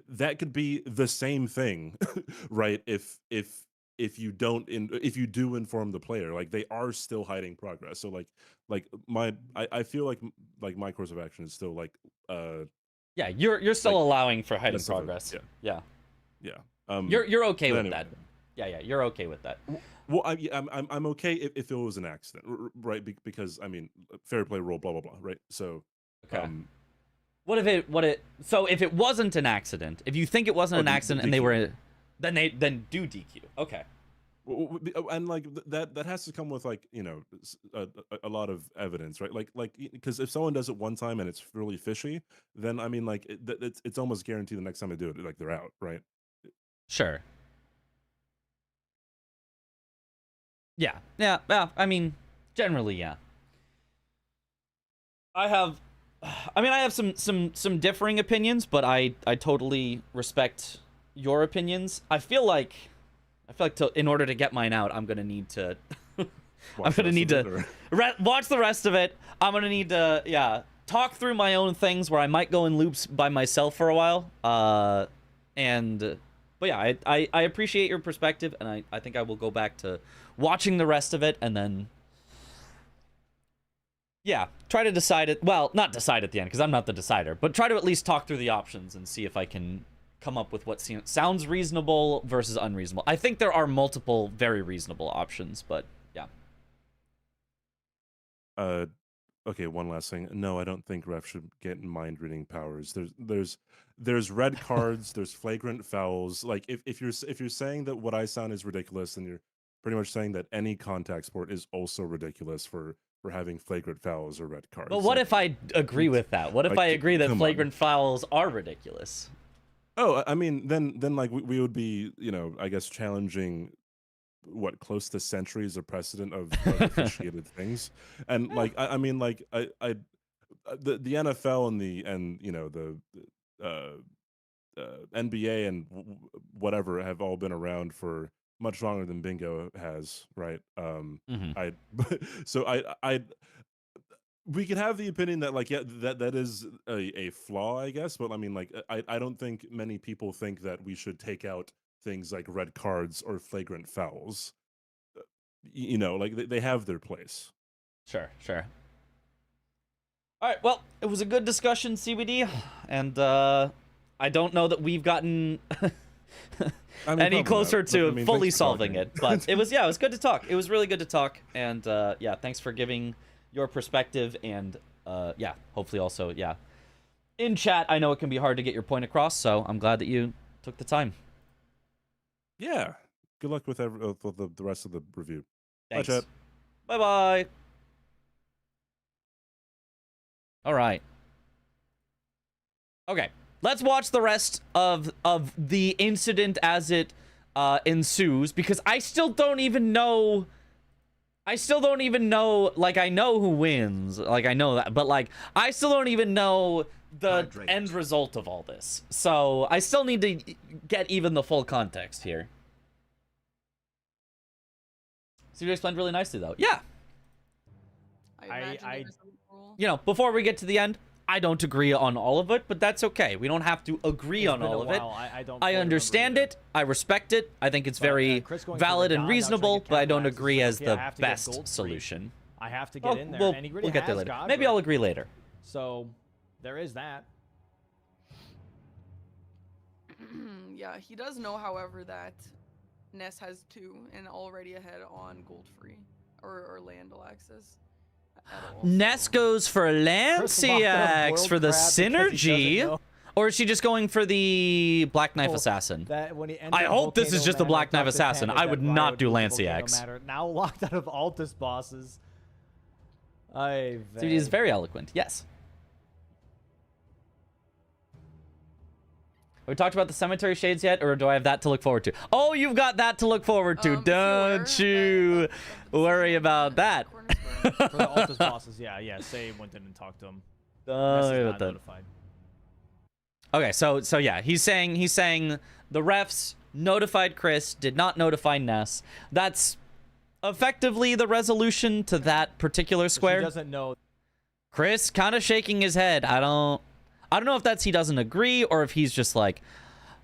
that could be the same thing, right? If you do inform the player, like they are still hiding progress. So I feel like my course of action is still like yeah, you're still allowing for hiding progress. Yeah. You're okay with that. Yeah, you're okay with that. Well, I'm okay if it was an accident, right? Because I mean, fair play rule, blah blah blah, right? So okay. So if it wasn't an accident, if you think it wasn't an accident and they were, then do DQ. Okay. And like that has to come with like a lot of evidence, right? Like because if someone does it one time and it's really fishy, then I mean like it's almost guaranteed the next time they do it, like they're out, right? Sure. Yeah. I mean, generally, yeah. I have some differing opinions, but I totally respect your opinions. I feel like in order to get mine out, I'm gonna need to watch the rest of it. I'm gonna need to talk through my own things where I might go in loops by myself for a while. But yeah, I appreciate your perspective, and I think I will go back to watching the rest of it, and then try to decide it. Well, not decide at the end, because I'm not the decider, but try to at least talk through the options and see if I can come up with what sounds reasonable versus unreasonable. I think there are multiple very reasonable options, but yeah. Okay, one last thing. No, I don't think ref should get mind reading powers. There's red cards, there's flagrant fouls. Like if you're saying that what I sound is ridiculous, then you're pretty much saying that any contact sport is also ridiculous for having flagrant fouls or red cards. But what if I agree with that? What if I agree that flagrant fouls are ridiculous? Oh, I mean, then like we would be, I guess challenging what, close to centuries of precedent of officiated things. And like I mean, like the NFL and the NBA and whatever have all been around for much longer than bingo has, right? We can have the opinion that like that is a flaw, I guess, but I mean, like I don't think many people think that we should take out things like red cards or flagrant fouls. Like they have their place. Sure. All right, well, it was a good discussion, CBD, and I don't know that we've gotten any closer to fully solving it, but it was good to talk. It was really good to talk, and thanks for giving your perspective, and hopefully also in chat. I know it can be hard to get your point across, so I'm glad that you took the time. Yeah, good luck with the rest of the review. Thanks. Bye, chat. Bye. All right. Okay, let's watch the rest of the incident as it ensues, because I still don't even know. Like, I know who wins. Like, I know that, but like, I still don't even know the end result of all this. So I still need to get even the full context here. CJ explained really nicely, though. Yeah. Before we get to the end, I don't agree on all of it, but that's okay. We don't have to agree on all of it. I understand it. I respect it. I think it's very valid and reasonable, but I don't agree as the best solution. I have to get in there. And he really we'll get there later. Maybe I'll agree later. So there is that. Yeah, he does know, however, that Ness has 2 and already ahead on gold free or Landal access. Ness goes for Lanciax for the synergy, or is she just going for the Black Knife Assassin? I hope this is just the Black Knife Assassin. I would not do Lanciax. Now locked out of Altus bosses. Dude, he's very eloquent. Yes. Have we talked about the cemetery shades yet, or do I have that to look forward to? Oh, you've got that to look forward to. Don't you worry about that. For the Altus bosses, say went in and talked to him. About that. Notified. Okay, so yeah, he's saying the refs notified Chris, did not notify Ness. That's effectively the resolution to that particular square. He doesn't know. Chris kind of shaking his head. I don't know if that's he doesn't agree, or if he's just like,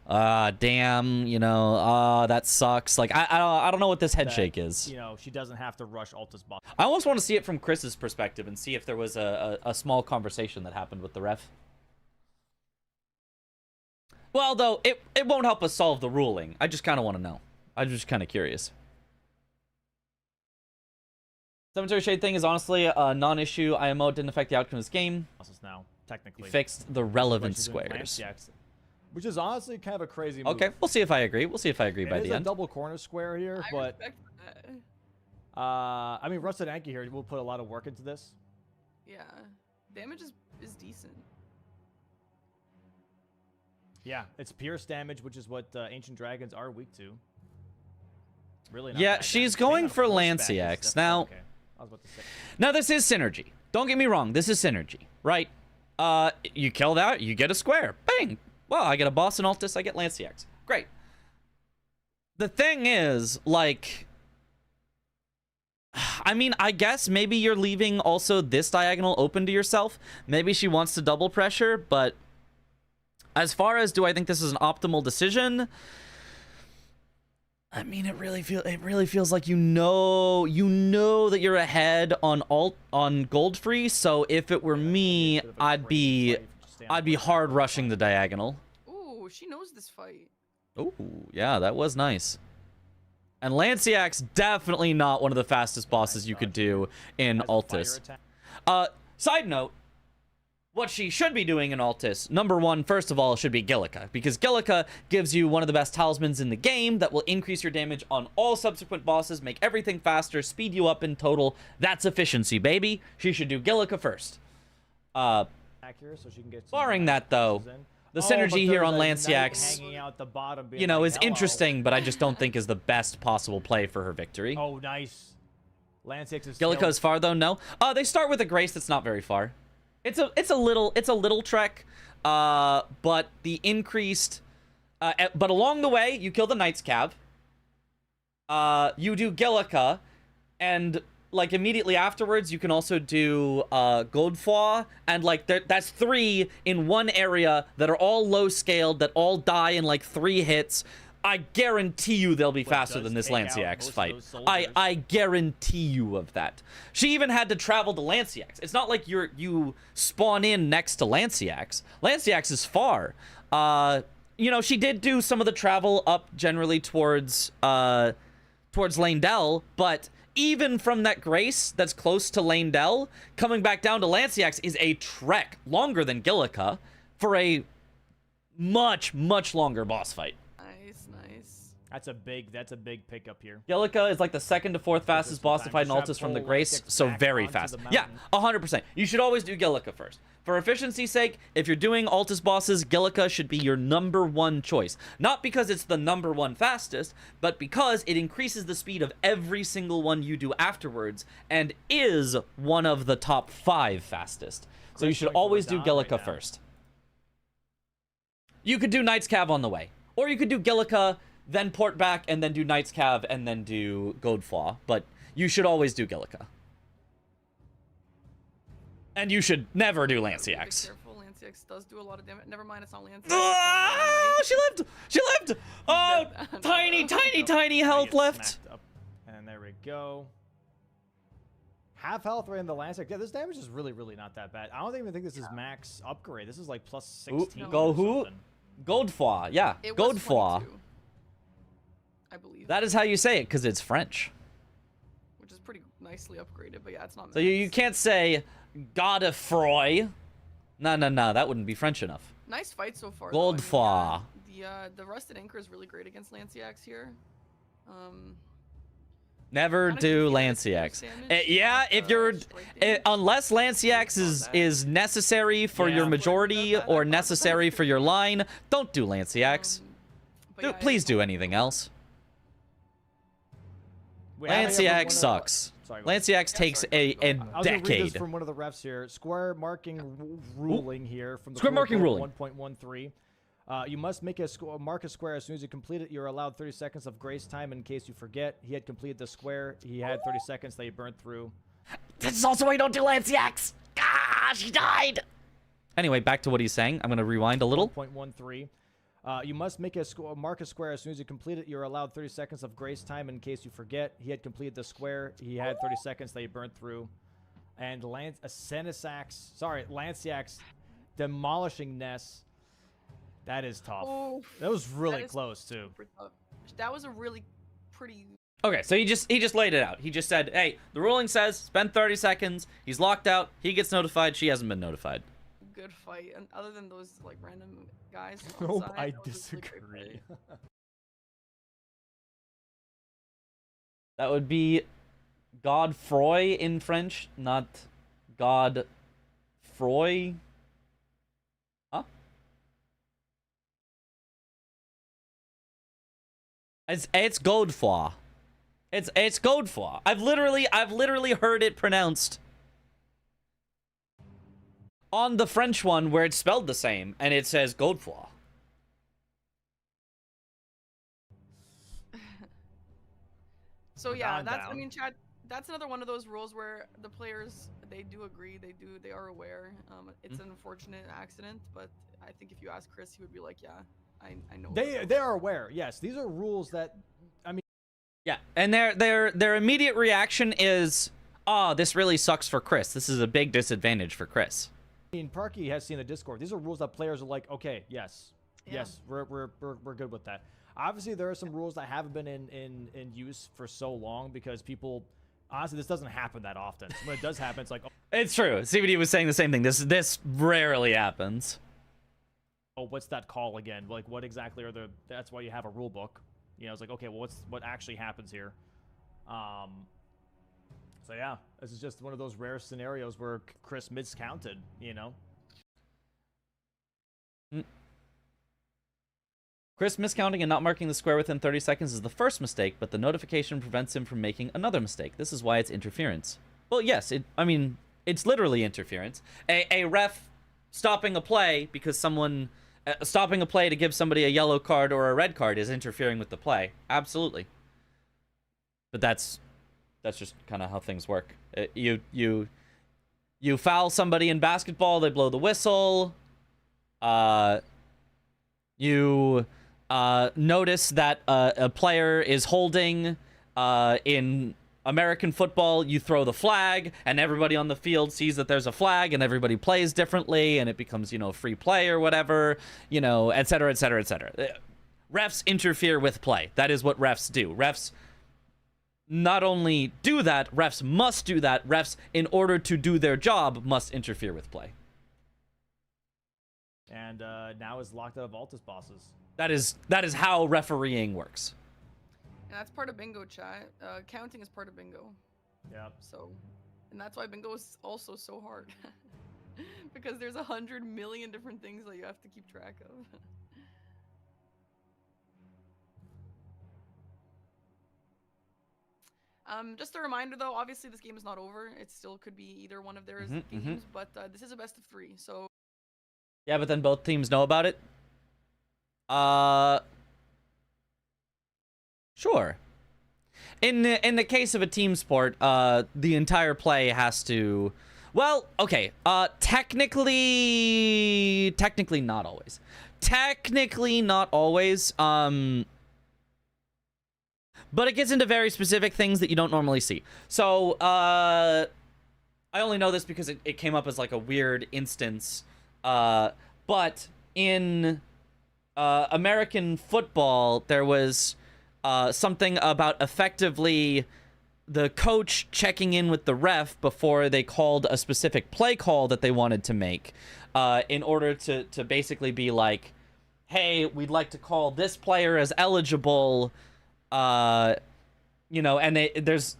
damn, that sucks. Like, I don't know what this head shake is. She doesn't have to rush Altus boss. I almost want to see it from Chris's perspective and see if there was a small conversation that happened with the ref. Well, though, it won't help us solve the ruling. I just kind of want to know. I'm just kind of curious. Cemetery Shade thing is honestly a non-issue. IMO didn't affect the outcome of this game. Now, technically. Fixed the relevant squares. Which is honestly kind of a crazy move. Okay, we'll see if I agree. We'll see if I agree by the end. It is a double corner square here, but... I mean, Rusted Anki here will put a lot of work into this. Yeah. Damage is decent. Yeah, it's pierce damage, which is what ancient dragons are weak to. Really not Yeah, bad she's damage. going Staying for on horseback is Lanciax. definitely- Now, okay. I was about to say. now this is synergy. Don't get me wrong, this is synergy, right? You kill that, you get a square. Bang! Well, I get a boss in Altus, I get Lanciax. Great. The thing is, like, I mean, I guess maybe you're leaving also this diagonal open to yourself. Maybe she wants to double pressure, but as far as do I think this is an optimal decision? I mean, it really feels like you know that you're ahead on gold free. So if it were me, I'd be hard rushing the diagonal. Ooh, she knows this fight. Ooh, yeah, that was nice. And Lanciax, definitely not one of the fastest bosses you could do in Altus. Side note, what she should be doing in Altus, number one, first of all, should be Gillica, because Gillica gives you one of the best talismans in the game that will increase your damage on all subsequent bosses, make everything faster, speed you up in total. That's efficiency, baby. She should do Gillica first. Accurate, so she can get some Barring that, though, in. the Oh, synergy but here there's on a knight Lanciax, hanging out the bottom being you know, like, is "Hello." interesting, but I just don't think is the best possible play for her victory. Oh, nice. Lanciax is Gillica still- is far though. No. They start with a grace that's not very far. It's a little trek. But the increased, but along the way you kill the Knight's Cab. You do Gillica, and like immediately afterwards you can also do Godefroy, and like that's 3 in one area that are all low scaled, that all die in like 3 hits. I guarantee you they'll be faster does than this take out Lanciax most of fight. those soldiers. I guarantee you of that. She even had to travel to Lanciax. It's not like you spawn in next to Lanciax. Lanciax is far. You know, she did do some of the travel up generally towards Lane-Del, but even from that grace that's close to Lane-Del, coming back down to Lanciax is a trek longer than Gillica for a much, much longer boss fight. Nice, nice. That's a big pickup here. Gillica is like the 2nd to 4th fastest boss to fight in Just Altus from the pull Grace, Lanciax so back very onto fast. the Yeah, mountain. 100%. You should always do Gillica first. For efficiency's sake, if you're doing Altus bosses, Gillica should be your #1 choice. Not because it's the #1 fastest, but because it increases the speed of every single one you do afterwards, and is one of the top 5 fastest. So you Chris should going for always a do Don Gillica right now. first. You could do Knight's Cav on the way. Or you could do Gillica, then port back, and then do Knight's Cav, and then do Godefroy. But you should always do Gillica. And you should never do Be Lanciax. careful, Lanciax does do a lot of damage. Never mind, it's not Lanciax. Ah, she lived! She lived! Oh, dead. tiny, tiny, tiny I health get left. smacked up. And there we go. Half health right in the Lanciax. Yeah, this damage is really, really not that bad. I don't even think this is max upgrade. This is like plus 16. go or who? something. Godefroy, yeah. It was Godefroy. 22, I believe. That is how you say it, because it's French. Which is pretty nicely upgraded, but yeah, it's not. So you max. can't say Godefroy. No, that wouldn't be French enough. Nice fight so far. though. I mean, Godefroy. the Rusted Anchor is really great against Lanciax here. Never Kinda do confused by the Lanciax. damage, Yeah, not if the you're strike damage. unless Lanciax is necessary for Yeah. your majority or necessary for your line, don't do Lanciax. But yeah, Please do anything else. Wait, I have one Lanciax of- sucks. Sorry, go ahead. Lanciax takes sorry, a go ahead. I was gonna read this decade. from one of the refs here. Square marking ruling here from the Square rule marking book ruling. 1.13. You must make a mark a square as soon as you complete it. You're allowed 30 seconds of grace time in case you forget. He had completed the square. He had 30 seconds that he burned through. This is also why you don't do Lanciax. Ah, she died. Anyway, back to what he's saying. I'm gonna rewind a little. 1.13. You must make a mark a square as soon as you complete it. You're allowed 30 seconds of grace time in case you forget. He had completed the square. He had 30 seconds that he burned through. And Lanciax demolishing Ness. That is tough. Oh, That was really is close too. super tough. That was a really pretty. Okay, so he just laid it out. He just said, "Hey, the ruling says spend 30 seconds. He's locked out. He gets notified. She hasn't been notified." Good fight, and other than those like random guys. Nope, outside, I that was a really great disagree. fight. That would be Godefroy in French, not Godefroy. It's Godefroy. It's Godefroy. I've literally heard it pronounced on the French one where it's spelled the same, and it says Godefroy. So yeah, I mean, Chad, that's another one of those rules where the players, they do agree, they are aware. It's an unfortunate accident, but I think if you ask Chris, he would be like, yeah, I know. They are aware. Yes, these are rules that, I mean. Yeah, and their immediate reaction is, oh, this really sucks for Chris. This is a big disadvantage for Chris. I mean, Parky has seen the Discord. These are rules that players are like, okay, yes, we're good with that. Obviously, there are some rules that haven't been in use for so long because people, honestly, this doesn't happen that often. When it does happen, it's like, oh, it's true. CBD was saying the same thing. This rarely happens. oh, what's that call again? Like, what exactly are the? That's why you have a rule book. You know, it's like, okay, well, what actually happens here? So yeah, this is just one of those rare scenarios where Chris miscounted. You know. Chris miscounting and not marking the square within 30 seconds is the first mistake, but the notification prevents him from making another mistake. This is why it's interference. Well, yes, I mean, it's literally interference. A ref stopping a play because someone... stopping a play to give somebody a yellow card or a red card is interfering with the play. Absolutely. But that's just kind of how things work. You foul somebody in basketball, they blow the whistle. You notice that a player is holding. In American football, you throw the flag, and everybody on the field sees that there's a flag, and everybody plays differently, and it becomes, free play or whatever, et cetera, et cetera, et cetera. Refs interfere with play. That is what refs do. Refs not only do that, refs must do that. Refs, in order to do their job, must interfere with play. And now is locked out of Altus bosses. That is how refereeing works. And that's part of bingo, chat. Counting is part of bingo. Yeah. So, and that's why bingo is also so hard. Because there's 100 million different things that you have to keep track of. Just a reminder, though, obviously this game is not over. It still could be either one of their games, but this is a best of 3, so... Yeah, but then both teams know about it? Sure. In the case of a team sport, the entire play has to... Well, okay, technically not always. Technically not always, but it gets into very specific things that you don't normally see. So, I only know this because it came up as like a weird instance. But in American football, there was something about effectively the coach checking in with the ref before they called a specific play call that they wanted to make, in order to basically be like, hey, we'd like to call this player as eligible, and there's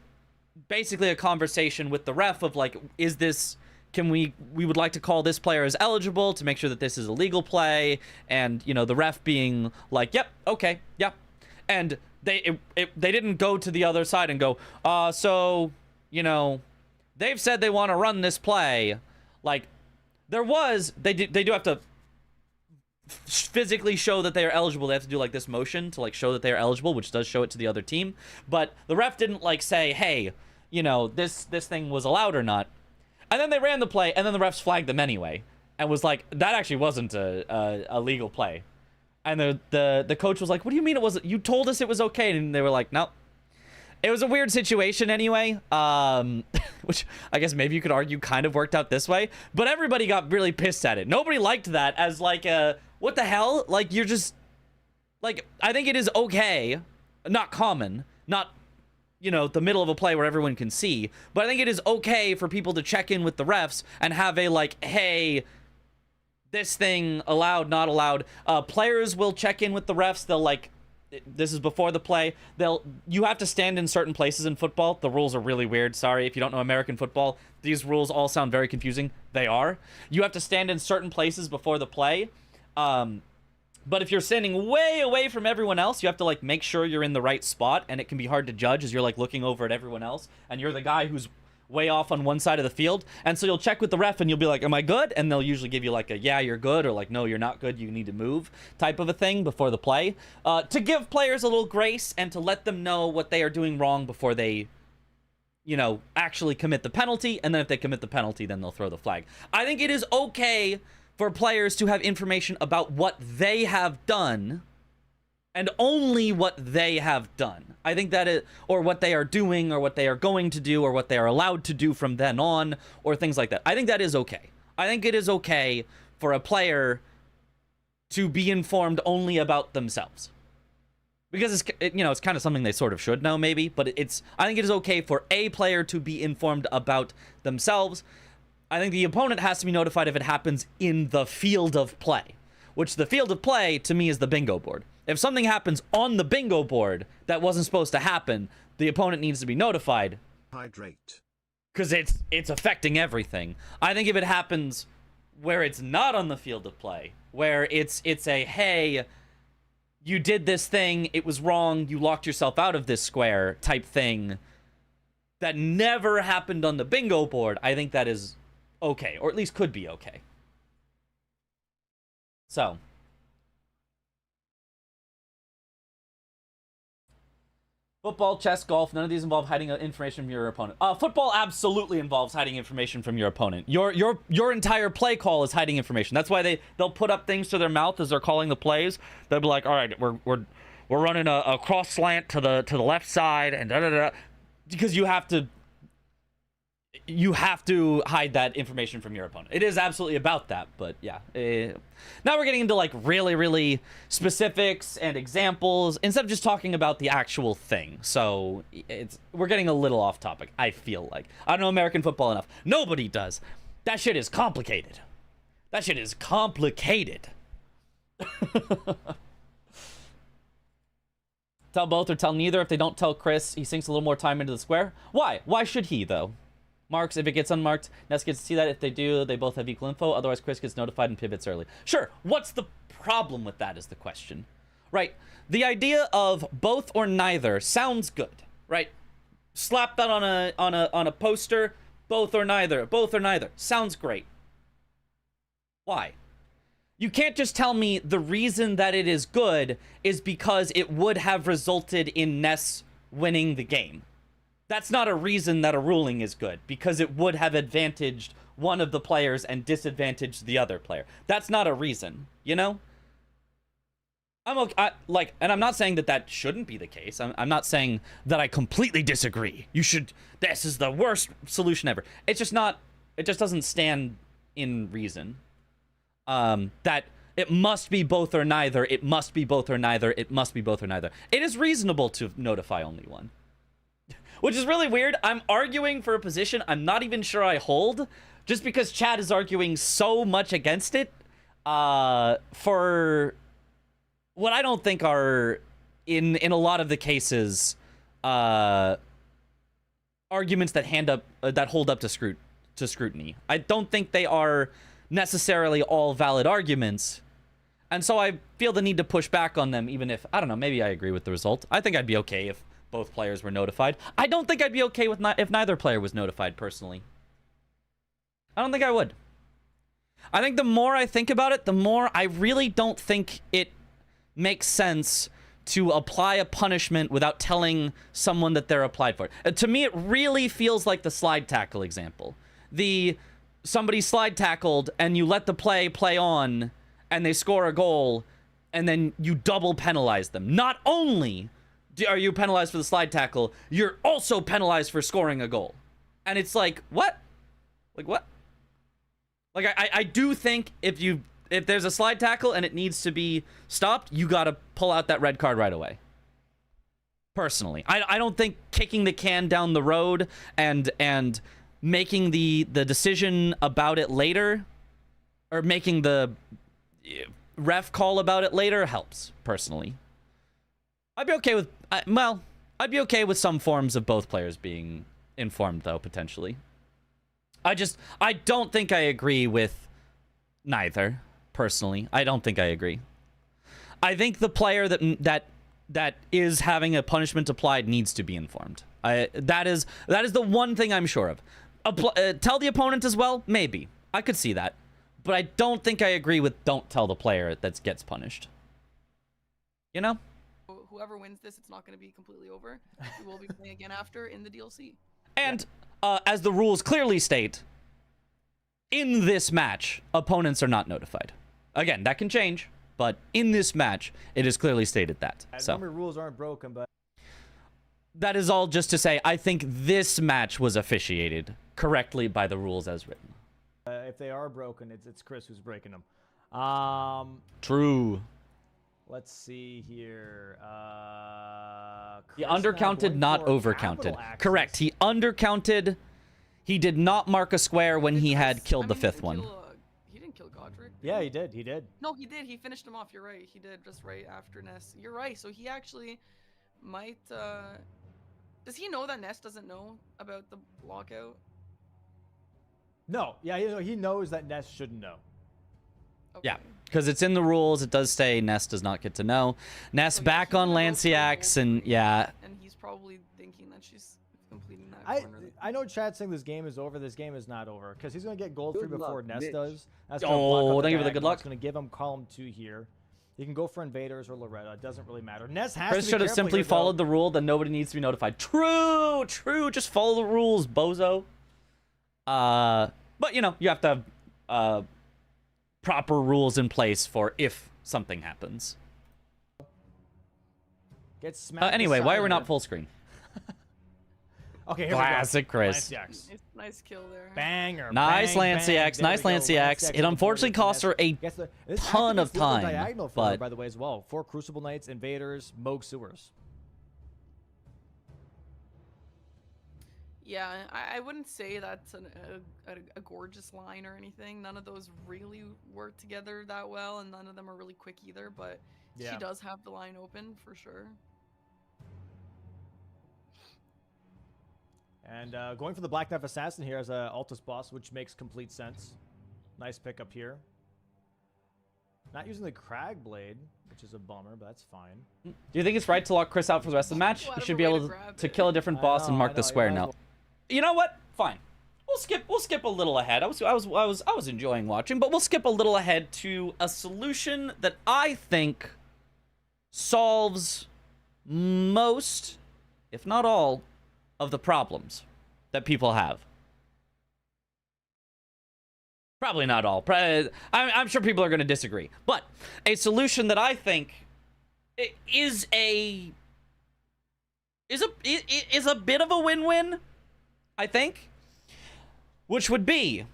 basically a conversation with the ref of like, is this, we would like to call this player as eligible to make sure that this is a legal play, and the ref being like, yep, okay, yep, and they didn't go to the other side and go, they've said they want to run this play. Like, they do have to physically show that they are eligible. They have to do like this motion to like show that they are eligible, which does show it to the other team. But the ref didn't like say, hey, this thing was allowed or not. And then they ran the play, and then the refs flagged them anyway, and was like, that actually wasn't a legal play. And the coach was like, what do you mean it wasn't? You told us it was okay. And they were like, nope. It was a weird situation anyway, which I guess maybe you could argue kind of worked out this way. But everybody got really pissed at it. Nobody liked that as like what the hell? Like, you're just... Like, I think it is okay, not common, not, the middle of a play where everyone can see. But I think it is okay for people to check in with the refs and have a like, hey... this thing allowed, not allowed. Players will check in with the refs. They'll like, this is before the play. You have to stand in certain places in football. The rules are really weird. Sorry if you don't know American football. These rules all sound very confusing. They are. You have to stand in certain places before the play. But if you're standing way away from everyone else, you have to like make sure you're in the right spot, and it can be hard to judge as you're like looking over at everyone else, and you're the guy who's way off on one side of the field. And so you'll check with the ref and you'll be like, am I good? And they'll usually give you like a, yeah, you're good, or like, no, you're not good, you need to move type of a thing before the play, to give players a little grace and to let them know what they are doing wrong before they, you know, actually commit the penalty. And then if they commit the penalty, then they'll throw the flag. I think it is okay for players to have information about what they have done, and only what they have done. I think that is, or what they are doing, or what they are going to do, or what they are allowed to do from then on, or things like that. I think that is okay. I think it is okay for a player to be informed only about themselves. Because it's, you know, it's kind of something they sort of should know, maybe, but I think it is okay for a player to be informed about themselves. I think the opponent has to be notified if it happens in the field of play, which the field of play, to me, is the bingo board. If something happens on the bingo board that wasn't supposed to happen, the opponent needs to be notified. Hydrate. Because it's affecting everything. I think if it happens where it's not on the field of play, where it's a, hey, you did this thing, it was wrong, you locked yourself out of this square type thing, that never happened on the bingo board, I think that is okay, or at least could be okay. So, football, chess, golf, none of these involve hiding information from your opponent. Football absolutely involves hiding information from your opponent. Your entire play call is hiding information. That's why they'll put up things to their mouth as they're calling the plays. They'll be like, all right, we're running a cross slant to the left side, and da-da-da, because you have to hide that information from your opponent. It is absolutely about that, but yeah. Now we're getting into like really, really specifics and examples instead of just talking about the actual thing. So we're getting a little off topic, I feel like. I don't know American football enough. Nobody does. That shit is complicated. That shit is complicated. Tell both or tell neither. If they don't tell Chris, he sinks a little more time into the square. Why? Why should he, though? Marks, if it gets unmarked, Ness gets to see that. If they do, they both have equal info. Otherwise, Chris gets notified and pivots early. Sure. What's the problem with that is the question. Right. The idea of both or neither sounds good. Right. Slap that on a poster. Both or neither. Both or neither. Sounds great. Why? You can't just tell me the reason that it is good is because it would have resulted in Ness winning the game. That's not a reason that a ruling is good, because it would have advantaged one of the players and disadvantaged the other player. That's not a reason, you know? I'm okay, and I'm not saying that shouldn't be the case. I'm not saying that I completely disagree. This is the worst solution ever. It's just not, it just doesn't stand in reason. That it must be both or neither, it must be both or neither, it must be both or neither. It is reasonable to notify only one. Which is really weird. I'm arguing for a position I'm not even sure I hold, just because Chad is arguing so much against it, for what I don't think are, in a lot of the cases, arguments that hold up to scrutiny. I don't think they are necessarily all valid arguments, and so I feel the need to push back on them, even if, I don't know, maybe I agree with the result. I think I'd be okay if both players were notified. I don't think I'd be okay with if neither player was notified, personally. I don't think I would. I think the more I think about it, the more I really don't think it makes sense to apply a punishment without telling someone that they're applied for it. To me, it really feels like the slide tackle example. Somebody slide tackled, and you let the play on, and they score a goal, and then you double penalize them. Not only are you penalized for the slide tackle, you're also penalized for scoring a goal. And it's like, what? Like, what? Like, I do think if there's a slide tackle and it needs to be stopped, you gotta pull out that red card right away. Personally. I don't think kicking the can down the road and making the decision about it later, or making the ref call about it later, helps, personally. I'd be okay with, I'd be okay with some forms of both players being informed, though, potentially. I don't think I agree with neither, personally. I don't think I agree. I think the player that is having a punishment applied needs to be informed. That is the one thing I'm sure of. Tell the opponent as well? Maybe. I could see that. But I don't think I agree with don't tell the player that gets punished. You know? Whoever wins this, it's not going to be completely over. We will be playing again after in the DLC. And as the rules clearly state, in this match, opponents are not notified. Again, that can change, but in this match, it is clearly stated that. So Normally rules aren't broken, but that is all just to say, I think this match was officiated correctly by the rules as written. if they are broken, it's Chris who's breaking them. True. Let's see here. He Chris now undercounted, going not for overcounted. capital access. Correct. He undercounted. He did not mark a square when he had killed the fifth one. He didn't kill Godric. Yeah, he did. He did. No, he did. He finished him off. You're right. He did just right after Ness. You're right. So he actually might. Does he know that Ness doesn't know about the lockout? No. Yeah, he knows that Ness shouldn't know. Okay. Yeah, because it's in the rules. It does say Ness does not get to know. Ness So, yeah, back he on knows Lanciax, the and rules, yeah. And he's probably thinking that she's completing that I corner. know Chad's saying this game is over. This game is not over because he's gonna get gold 3 Good before luck, Ness Mitch. does. That's Oh, thank you for the good luck. It's gonna give him column 2 here. He can go for Invaders or Loretta. It doesn't really matter. Ness has Chris to be should have careful simply here, though. followed the rule that nobody needs to be notified. True, true. Just follow the rules, bozo. But you know, you have to have proper rules in place for if something happens. Get smacked Anyway, why are we aside not here. full screen? Okay, here Classic we go. Chris. Lanciax. Nice kill there. Banger. Nice bang, Lanciax, bang. There nice we go. Lanciax. It on the unfortunately board cost against her a Ness. Guess the- this ton activates of the other time, diagonal for her, but- by the way, as well. 4 Crucible Knights, Invaders, Moog Sewers. Yeah, I wouldn't say that's a gorgeous line or anything. None of those really work together that well, and none of them are really quick either, but Yeah. she does have the line open for sure. And going for the Black Knife Assassin here as a Altus boss, which makes complete sense. Nice pickup here. Not using the Crag Blade, which is a bummer, but that's fine. Do you think it's right to lock Chris out for the rest of the match? Go out He of should her be way to able grab to it. kill a different I boss and know, mark I the know, square you might as now. You know what? Fine. We'll skip a little ahead. I was enjoying watching, but we'll skip a little ahead to a solution that I think solves most, if not all, of the problems that people have. Probably not all. I'm sure people are going to disagree. But a solution that I think is a bit of a win-win, I think, which would be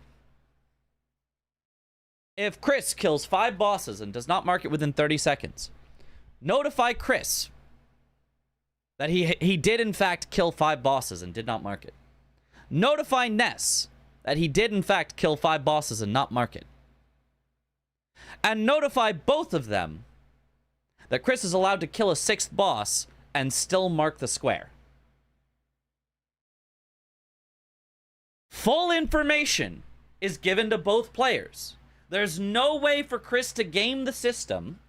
if Chris kills 5 bosses and does not mark it within 30 seconds, notify Chris that he did in fact kill 5 bosses and did not mark it. Notify Ness that he did in fact kill 5 bosses and not mark it. And notify both of them that Chris is allowed to kill a 6th boss and still mark the square. Full information is given to both players. There's no way for Chris to game the system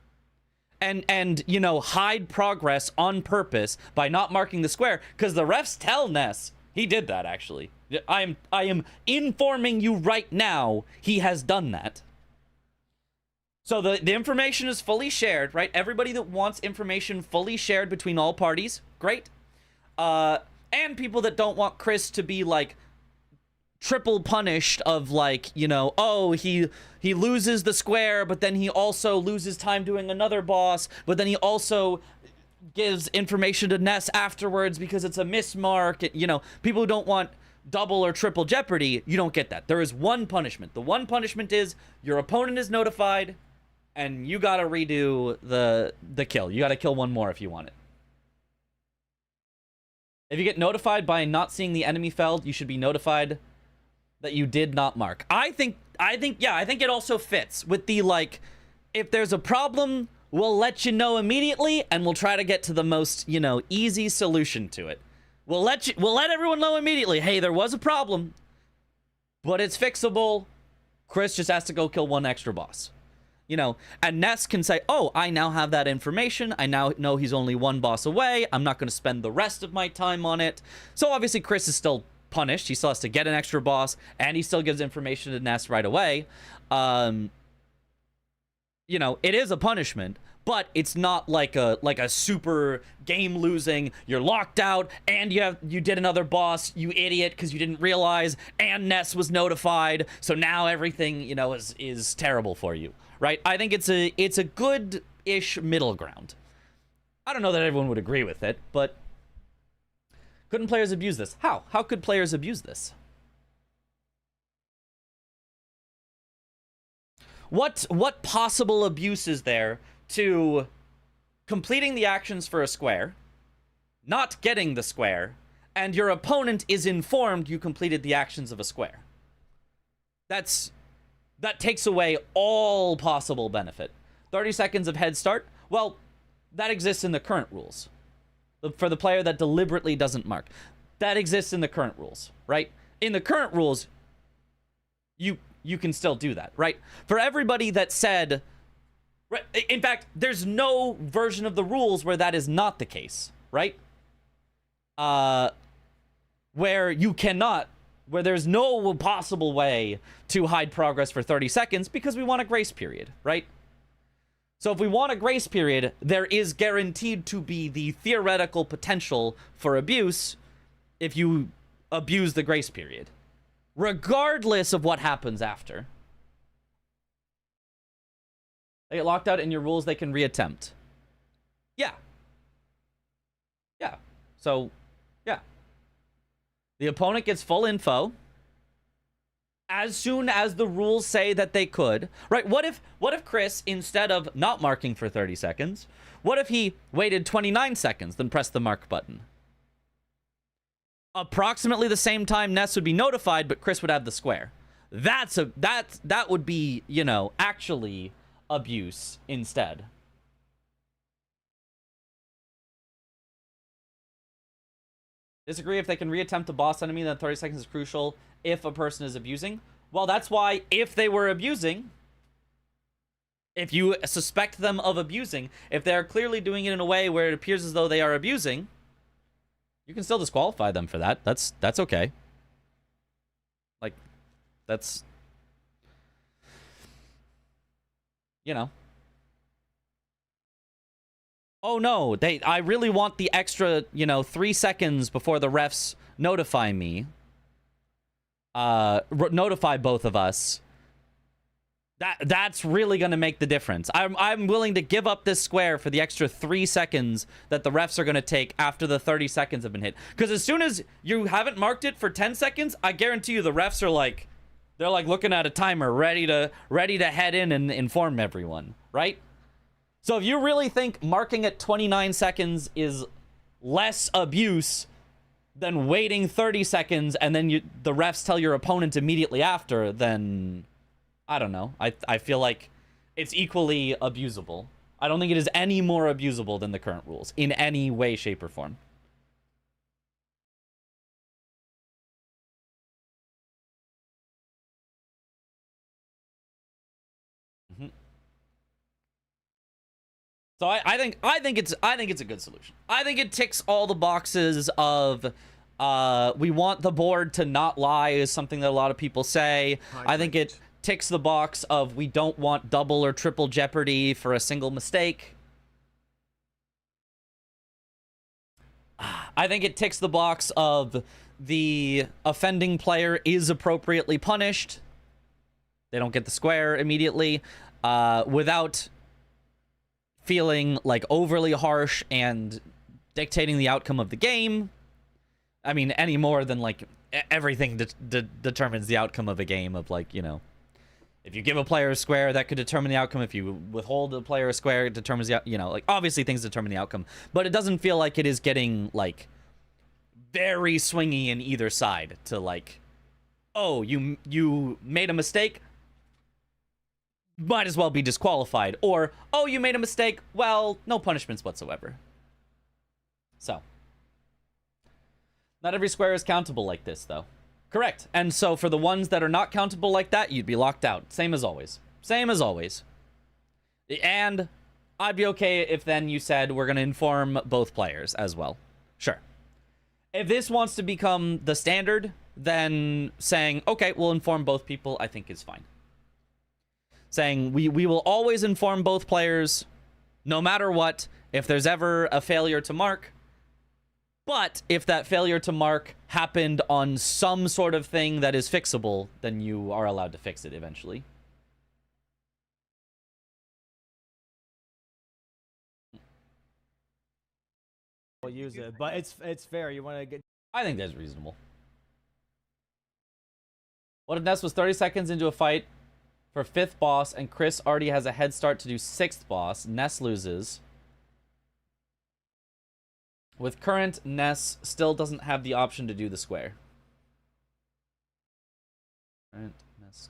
and you know, hide progress on purpose by not marking the square, because the refs tell Ness he did that. Actually, I am informing you right now he has done that. So the information is fully shared, right? Everybody that wants information fully shared between all parties, great. And people that don't want Chris to be like triple punished of like, you know, oh, he loses the square, but then he also loses time doing another boss, but then he also gives information to Ness afterwards because it's a mismark. You know, people who don't want double or triple jeopardy, you don't get that. There is one punishment. The one punishment is your opponent is notified and you gotta redo the kill. You gotta kill one more if you want it. If you get notified by not seeing the enemy felled, you should be notified that you did not mark. I think it also fits with the, like, if there's a problem, we'll let you know immediately and we'll try to get to the most, you know, easy solution to it. We'll let everyone know immediately, hey, there was a problem, but it's fixable. Chris just has to go kill one extra boss. You know, and Ness can say, oh, I now have that information. I now know he's only one boss away. I'm not going to spend the rest of my time on it. So obviously Chris is still punished. He still has to get an extra boss, and he still gives information to Ness right away. You know, it is a punishment, but it's not like a super game losing, you're locked out, and you did another boss, you idiot, because you didn't realize, and Ness was notified, so now everything, you know, is terrible for you. Right? I think it's a good-ish middle ground. I don't know that everyone would agree with it, but couldn't players abuse this? How? How could players abuse this? What possible abuse is there to completing the actions for a square, not getting the square, and your opponent is informed you completed the actions of a square? That takes away all possible benefit. 30 seconds of head start? Well, that exists in the current rules. For the player that deliberately doesn't mark. That exists in the current rules, right? In the current rules, you can still do that, right? For everybody that said... In fact, there's no version of the rules where that is not the case, right? Where you cannot... Where there's no possible way to hide progress for 30 seconds because we want a grace period, right? So if we want a grace period, there is guaranteed to be the theoretical potential for abuse if you abuse the grace period, regardless of what happens after. They get locked out in your rules, they can reattempt. Yeah. Yeah. So, yeah. The opponent gets full info as soon as the rules say that they could, right? What if Chris, instead of not marking for 30 seconds, what if he waited 29 seconds, then pressed the mark button? Approximately the same time Ness would be notified, but Chris would have the square. That would be, you know, actually abuse instead. Disagree if they can reattempt a boss enemy, then 30 seconds is crucial if a person is abusing. Well, that's why if they were abusing, if you suspect them of abusing, if they're clearly doing it in a way where it appears as though they are abusing, you can still disqualify them for that. That's okay. Like, that's, you know. Oh no, I really want the extra, you know, 3 seconds before the refs notify me. Notify both of us. That's really going to make the difference. I'm willing to give up this square for the extra 3 seconds that the refs are going to take after the 30 seconds have been hit. Because as soon as you haven't marked it for 10 seconds, I guarantee you the refs are like, they're like looking at a timer, ready to head in and inform everyone, right? So if you really think marking at 29 seconds is less abuse than waiting 30 seconds and then the refs tell your opponent immediately after, then I don't know. I feel like it's equally abusable. I don't think it is any more abusable than the current rules in any way, shape, or form. So I think it's a good solution. I think it ticks all the boxes of we want the board to not lie is something that a lot of people say. I think it ticks the box of we don't want double or triple jeopardy for a single mistake. I think it ticks the box of the offending player is appropriately punished. They don't get the square immediately without feeling like overly harsh and dictating the outcome of the game. I mean, any more than like everything determines the outcome of a game of like, you know, if you give a player a square, that could determine the outcome. If you withhold a player a square, it determines the, you know, like obviously things determine the outcome, but it doesn't feel like it is getting like very swingy in either side to like, oh, you made a mistake, might as well be disqualified, or oh, you made a mistake, well, no punishments whatsoever. So not every square is countable like this, though. Correct. And so for the ones that are not countable like that, you'd be locked out. Same as always. Same as always. And I'd be okay if then you said we're going to inform both players as well. Sure. If this wants to become the standard, then saying, okay, we'll inform both people, I think is fine. Saying we will always inform both players, no matter what, if there's ever a failure to mark. But if that failure to mark happened on some sort of thing that is fixable, then you are allowed to fix it eventually. We'll use it, but it's fair. You want to get. I think that's reasonable. What if Ness was 30 seconds into a fight for 5th boss and Chris already has a head start to do 6th boss? Ness loses. With current, Ness still doesn't have the option to do the square. Current, Ness.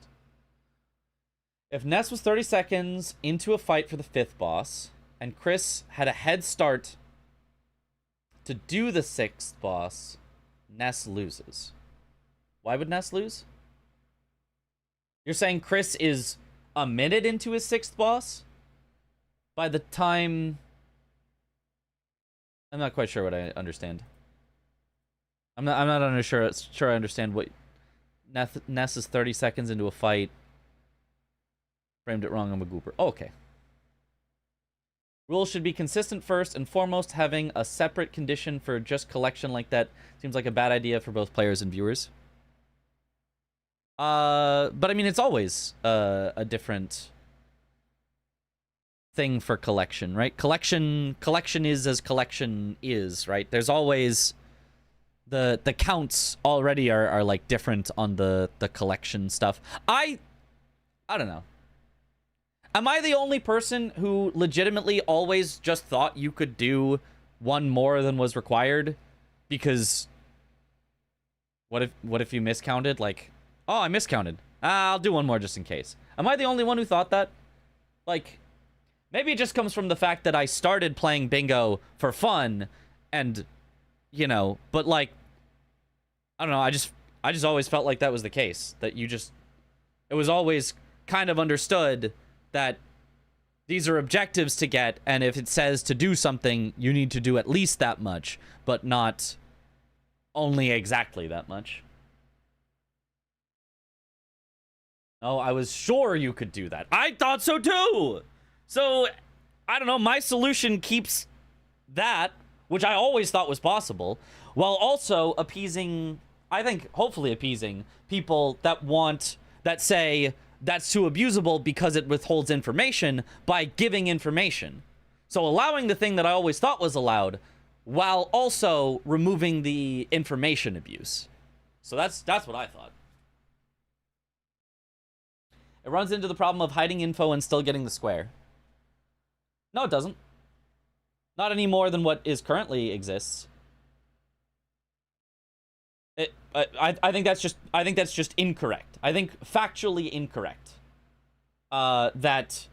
If Ness was 30 seconds into a fight for the 5th boss and Chris had a head start to do the 6th boss, Ness loses. Why would Ness lose? You're saying Chris is a minute into his 6th boss? By the time... I'm not quite sure what I understand. I'm not sure I understand what... Ness is 30 seconds into a fight. Framed it wrong, I'm a goober. Oh, okay. Rules should be consistent first and foremost. Having a separate condition for just collection like that seems like a bad idea for both players and viewers. But I mean, it's always a different thing for collection, right? Collection is as collection is, right? There's always the counts already are like different on the collection stuff. I don't know. Am I the only person who legitimately always just thought you could do one more than was required? Because what if you miscounted? Like, oh, I miscounted. I'll do one more just in case. Am I the only one who thought that? Like, maybe it just comes from the fact that I started playing bingo for fun and, you know, but like, I don't know, I just always felt like that was the case. That it was always kind of understood that these are objectives to get, and if it says to do something, you need to do at least that much, but not only exactly that much. Oh, I was sure you could do that. I thought so too! So, I don't know, my solution keeps that, which I always thought was possible, while also appeasing, I think, hopefully appeasing people that say that's too abusable because it withholds information by giving information. So allowing the thing that I always thought was allowed while also removing the information abuse. So that's what I thought. It runs into the problem of hiding info and still getting the square. No, it doesn't. Not any more than what is currently exists. I think that's just incorrect. I think factually incorrect. That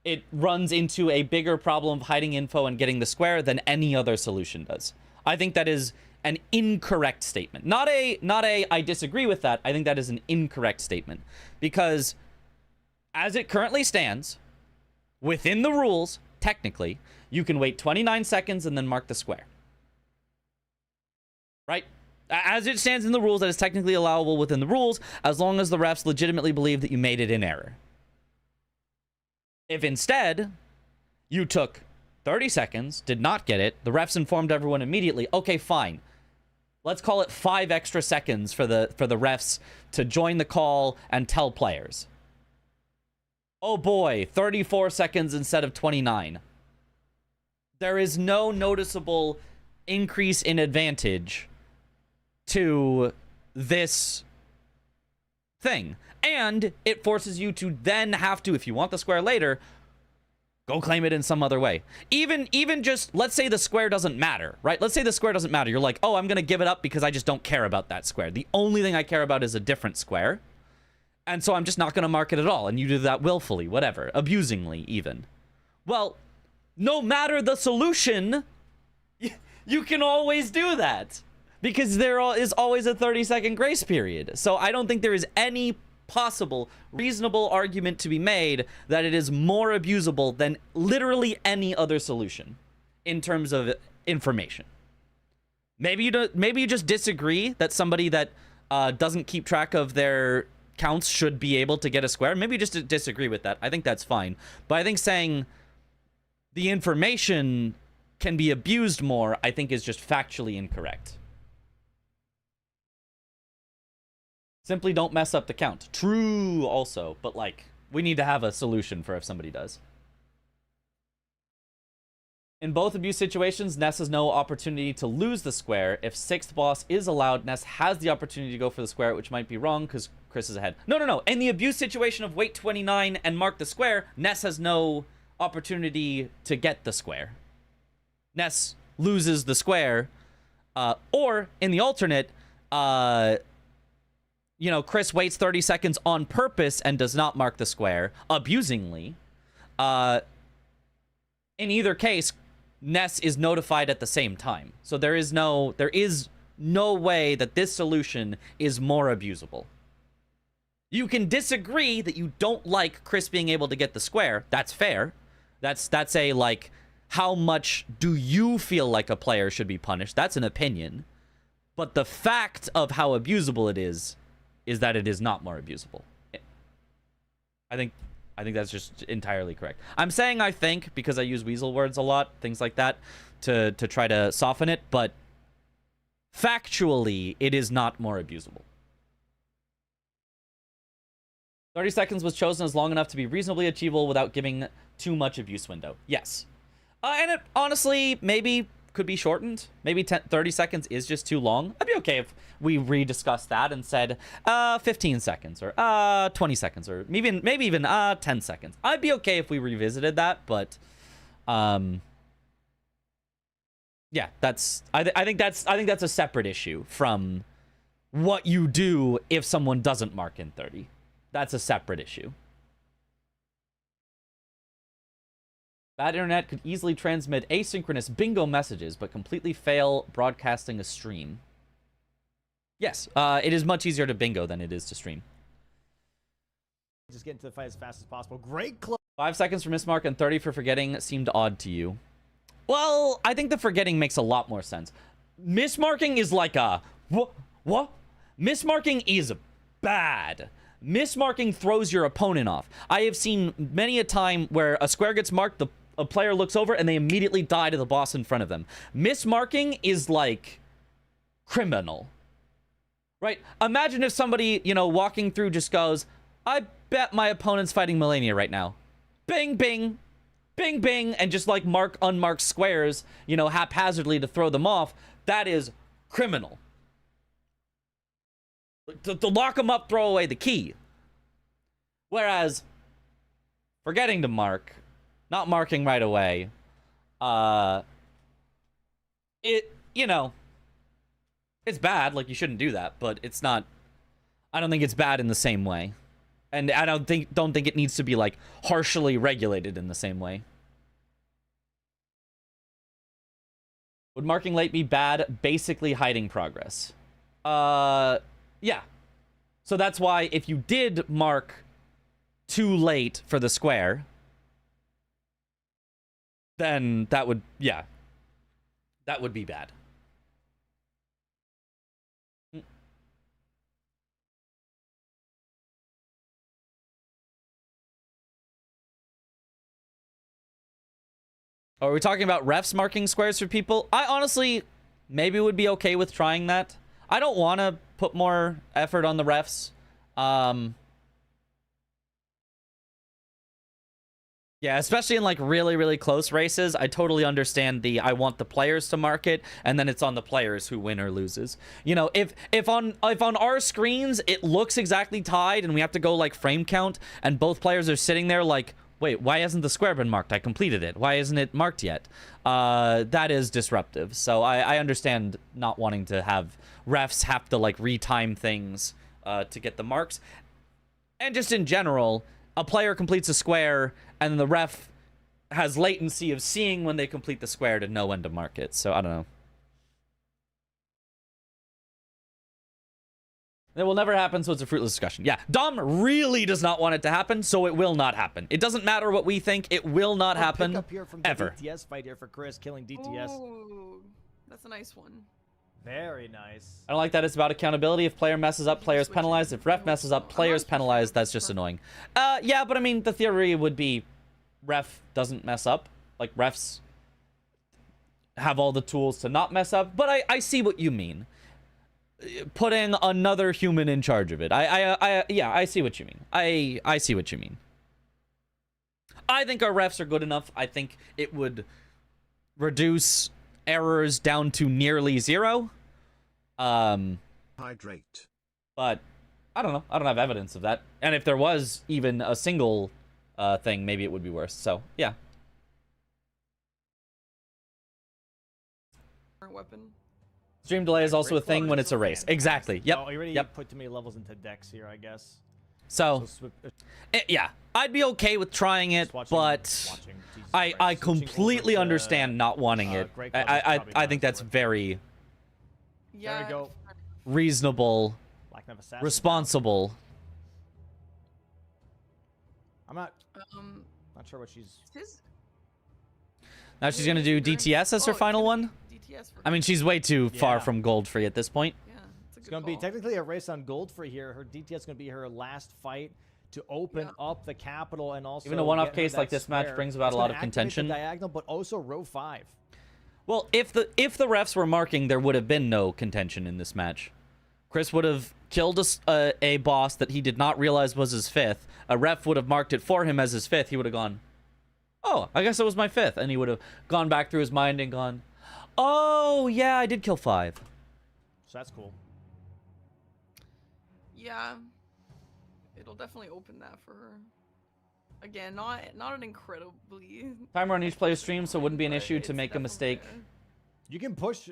it runs into a bigger problem of hiding info and getting the square than any other solution does. I think that is an incorrect statement. Not a I disagree with that. I think that is an incorrect statement. Because as it currently stands, within the rules, technically, you can wait 29 seconds and then mark the square. Right? As it stands in the rules, that is technically allowable within the rules, as long as the refs legitimately believe that you made it in error. If instead, you took 30 seconds, did not get it, the refs informed everyone immediately, okay, fine. Let's call it 5 extra seconds for the refs to join the call and tell players. Oh boy, 34 seconds instead of 29. There is no noticeable increase in advantage to this thing. And it forces you to then have to, if you want the square later, go claim it in some other way. Even just, let's say the square doesn't matter, right? Let's say the square doesn't matter. You're like, oh, I'm going to give it up because I just don't care about that square. The only thing I care about is a different square. And so I'm just not going to mark it at all. And you do that willfully, whatever, abusingly even. Well, no matter the solution, you can always do that. Because there is always a 30-second grace period. So I don't think there is any possible, reasonable argument to be made that it is more abusable than literally any other solution in terms of information. Maybe you just disagree that somebody that doesn't keep track of their counts should be able to get a square. Maybe you just disagree with that. I think that's fine. But I think saying the information can be abused more, I think is just factually incorrect. Simply don't mess up the count. True also, but like, we need to have a solution for if somebody does. In both abuse situations, Ness has no opportunity to lose the square. If 6th boss is allowed, Ness has the opportunity to go for the square, which might be wrong because Chris is ahead. No. In the abuse situation of wait 29 and mark the square, Ness has no opportunity to get the square. Ness loses the square. Or, in the alternate, Chris waits 30 seconds on purpose and does not mark the square, abusingly. In either case, Ness is notified at the same time. So there is no way that this solution is more abusable. You can disagree that you don't like Chris being able to get the square. That's fair. That's a, like, how much do you feel like a player should be punished? That's an opinion. But the fact of how abusable it is that it is not more abusable. I think that's just entirely correct. I'm saying I think because I use weasel words a lot, things like that, to try to soften it, but factually, it is not more abusable. 30 seconds was chosen as long enough to be reasonably achievable without giving too much abuse window. Yes. And it honestly maybe could be shortened. Maybe 30 seconds is just too long. I'd be okay if we rediscussed that and said 15 seconds or 20 seconds or maybe even 10 seconds. I'd be okay if we revisited that, but yeah, I think that's a separate issue from what you do if someone doesn't mark in 30. That's a separate issue. Bad internet could easily transmit asynchronous bingo messages, but completely fail broadcasting a stream. Yes, it is much easier to bingo than it is to stream. Just get into the fight as fast as possible. Great close. 5 seconds for mismark and 30 for forgetting seemed odd to you. Well, I think the forgetting makes a lot more sense. Mismarking is like a... What? Mismarking is bad. Mismarking throws your opponent off. I have seen many a time where a square gets marked, a player looks over, and they immediately die to the boss in front of them. Mismarking is, like, criminal. Right? Imagine if somebody, walking through just goes, I bet my opponent's fighting Melania right now. Bing, bing. Bing, bing. And just, like, mark unmarked squares, haphazardly to throw them off. That is criminal. To lock them up, throw away the key. Whereas, forgetting to mark, not marking right away, it's bad. Like, you shouldn't do that, but it's not. I don't think it's bad in the same way, and I don't think it needs to be like harshly regulated in the same way. Would marking late be bad? Basically, hiding progress. Yeah. So that's why if you did mark too late for the square, then that would be bad. Are we talking about refs marking squares for people? I honestly maybe would be okay with trying that. I don't want to put more effort on the refs. Yeah, especially in like really, really close races. I totally understand I want the players to mark it, and then it's on the players who win or loses. If on our screens it looks exactly tied and we have to go like frame count and both players are sitting there like, wait, why hasn't the square been marked? I completed it. Why isn't it marked yet? That is disruptive. So I understand not wanting to have refs have to like retime things to get the marks. And just in general, a player completes a square and the ref has latency of seeing when they complete the square to know when to mark it. So I don't know. It will never happen, so it's a fruitless discussion. Yeah, Dom really does not want it to happen, so it will not happen. It doesn't matter what we think. It will not happen Pick up here from the ever. DTS fight here for Chris, killing DTS. Ooh, that's a nice one. Very nice. I don't like that. It's about accountability. If player messes up, players penalized. If ref messes up, players penalized. That's just annoying. Yeah, but I mean, the theory would be ref doesn't mess up. Like, refs have all the tools to not mess up. But I see what you mean. Putting another human in charge of it. Yeah, I see what you mean. I see what you mean. I think our refs are good enough. I think it would reduce errors down to nearly zero. Hydrate. But I don't know. I don't have evidence of that. And if there was even a single thing, maybe it would be worse. So, yeah. Weapon. Stream delay is also a thing when it's a race. Exactly. Yep. Oh, you already Yep. put too many levels into Dex here, I guess. So, yeah. I'd be okay with trying it, but I completely understand not wanting it. I think that's very Yeah. There we go. reasonable, responsible. I'm not Um, sure what she's. his. Now she's gonna do DTS as her final one. DTS for I mean, she's way too far Yeah. from gold free at this point. yeah, it's a It's good going to be call. technically a race on gold for here. Her DTS is going to be her last fight to open up the capital and also Even a one-off get her case that like this match square. brings about It's a lot gonna of activate contention. the diagonal, but also row 5. Well, if the refs were marking, there would have been no contention in this match. Chris would have killed a boss that he did not realize was his 5th. A ref would have marked it for him as his 5th. He would have gone, oh, I guess it was my 5th. And he would have gone back through his mind and gone, oh, yeah, I did kill 5. So that's cool. Yeah, it'll definitely open that for her. Again, not an incredibly Timer on each player's stream, so it wouldn't be an but issue to it's make a definitely mistake. there. You can push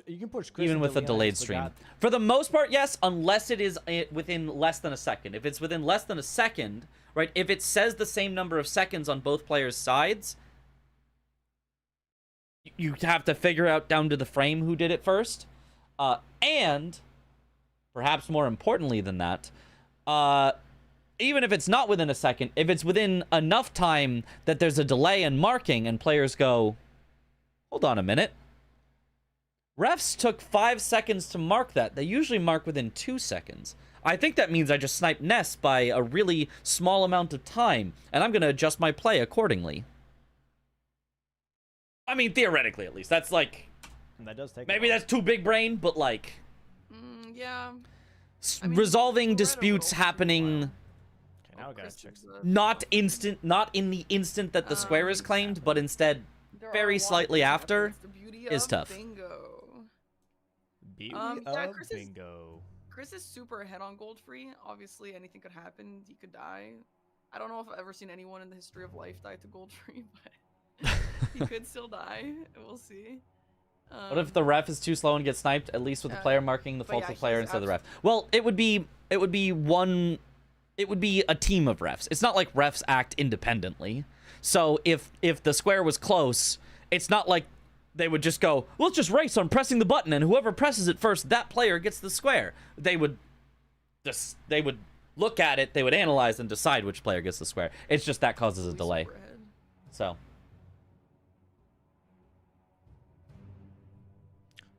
Chris Even with a until delayed Leon's stream. forgot. For the most part, yes, unless it is within less than a second. If it's within less than a second, right, if it says the same number of seconds on both players' sides, you have to figure out down to the frame who did it first. And, perhaps more importantly than that, even if it's not within a second, if it's within enough time that there's a delay in marking and players go, hold on a minute. Refs took 5 seconds to mark that. They usually mark within 2 seconds. I think that means I just sniped Ness by a really small amount of time, and I'm going to adjust my play accordingly. I mean, theoretically, at least. That's like... And that does take maybe that's too big brain, but like... Yeah. I mean, resolving Loretto disputes would also do happening... Okay, now we gotta Chris check. is, Not in the instant that the square is claimed, but instead there are very a lot of slightly things that after happen. It's the beauty is of tough. Bingo. Beauty Yeah, of Chris is- bingo. Chris is super ahead on gold free. Obviously, anything could happen. He could die. I don't know if I've ever seen anyone in the history of life die to gold free, but he could still die. We'll see. What if the ref is too slow and gets sniped? At least with the player marking the but fault yeah, of the player he's instead of the ref. Well, it would be a team of refs. It's not like refs act independently. So if the square was close, it's not like they would just go, let's just race on pressing the button, and whoever presses it first, that player gets the square. They would look at it, they would analyze and decide which player gets the square. It's just that causes a delay. Super ahead. So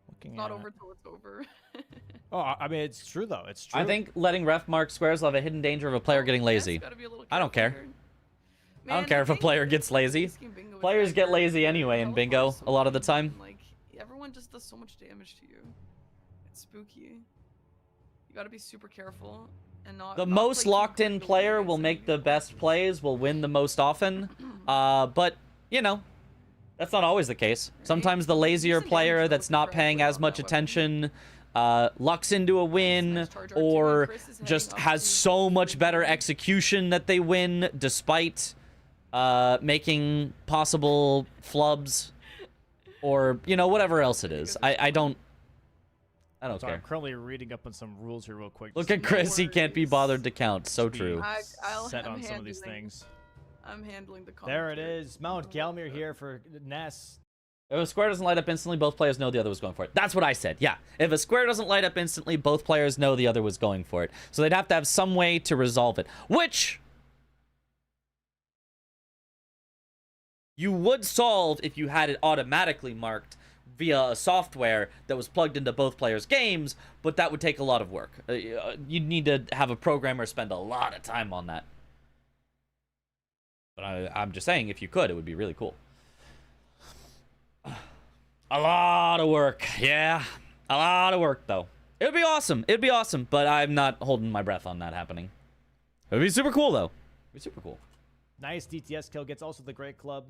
Looking Not at over till it's over. Oh, I mean, it's true though. It's true. I think letting ref mark squares will have a hidden danger of a player getting lazy. Yes, gotta be a little I don't care. careful here. I don't Man, care the if a thing player is, gets lazy. this game bingo is Players that get your- lazy your anyway in health bingo bar is so a lot of the low, time. and, like, everyone just does so much damage to you. It's spooky. You gotta be super careful and not. The not most play too locked-in quickly player against will make enemy. the best plays, will win the most often. But, you know, that's not always the case. Sometimes the lazier Decent player damage that's though not for paying everyone as on much that weapon. attention lucks into a win, Nice charge R2, or Chris is heading just up has to so much better 3-2. execution that they win despite making possible flubs, or, you know, whatever else it is. I don't Sorry, care. I'm currently reading up on some rules here real quick. Look just at to Chris, he can't be worries. bothered to count. So be true. set I'm on some of these handling- things. I'm handling the There it commentary. is. Mount Galmir here for Ness. If a square doesn't light up instantly, both players know the other was going for it. That's what I said, yeah. If a square doesn't light up instantly, both players know the other was going for it. So they'd have to have some way to resolve it, which you would solve if you had it automatically marked via a software that was plugged into both players' games, but that would take a lot of work. You'd need to have a programmer spend a lot of time on that. But I'm just saying, if you could, it would be really cool. A lot of work, yeah. A lot of work, though. It would be awesome. It would be awesome, but I'm not holding my breath on that happening. It would be super cool, though. It would be super cool. Nice DTS kill. Gets also the great club.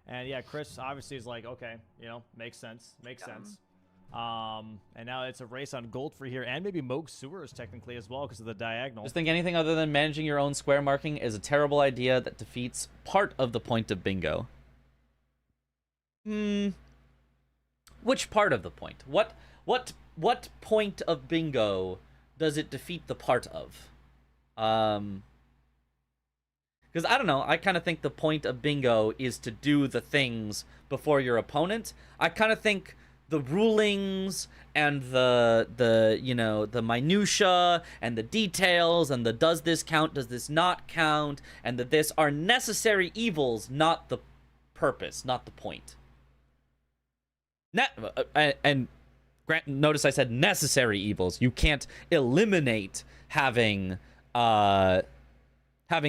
And yeah, Chris obviously is like, okay, you know, makes sense. Makes sense. And now it's a race on gold for here, and maybe Moog Sewers technically as well because of the diagonal. Just think anything other than managing your own square marking is a terrible idea that defeats part of the point of bingo. Which part of the point? What point of bingo does it defeat the part of? Because I don't know, I kind of think the point of bingo is to do the things before your opponent. I kind of think the rulings and the you know, the minutia and the details and the does this count, does this not count, and the this are necessary evils, not the purpose, not the point. And notice I said necessary evils. You can't eliminate having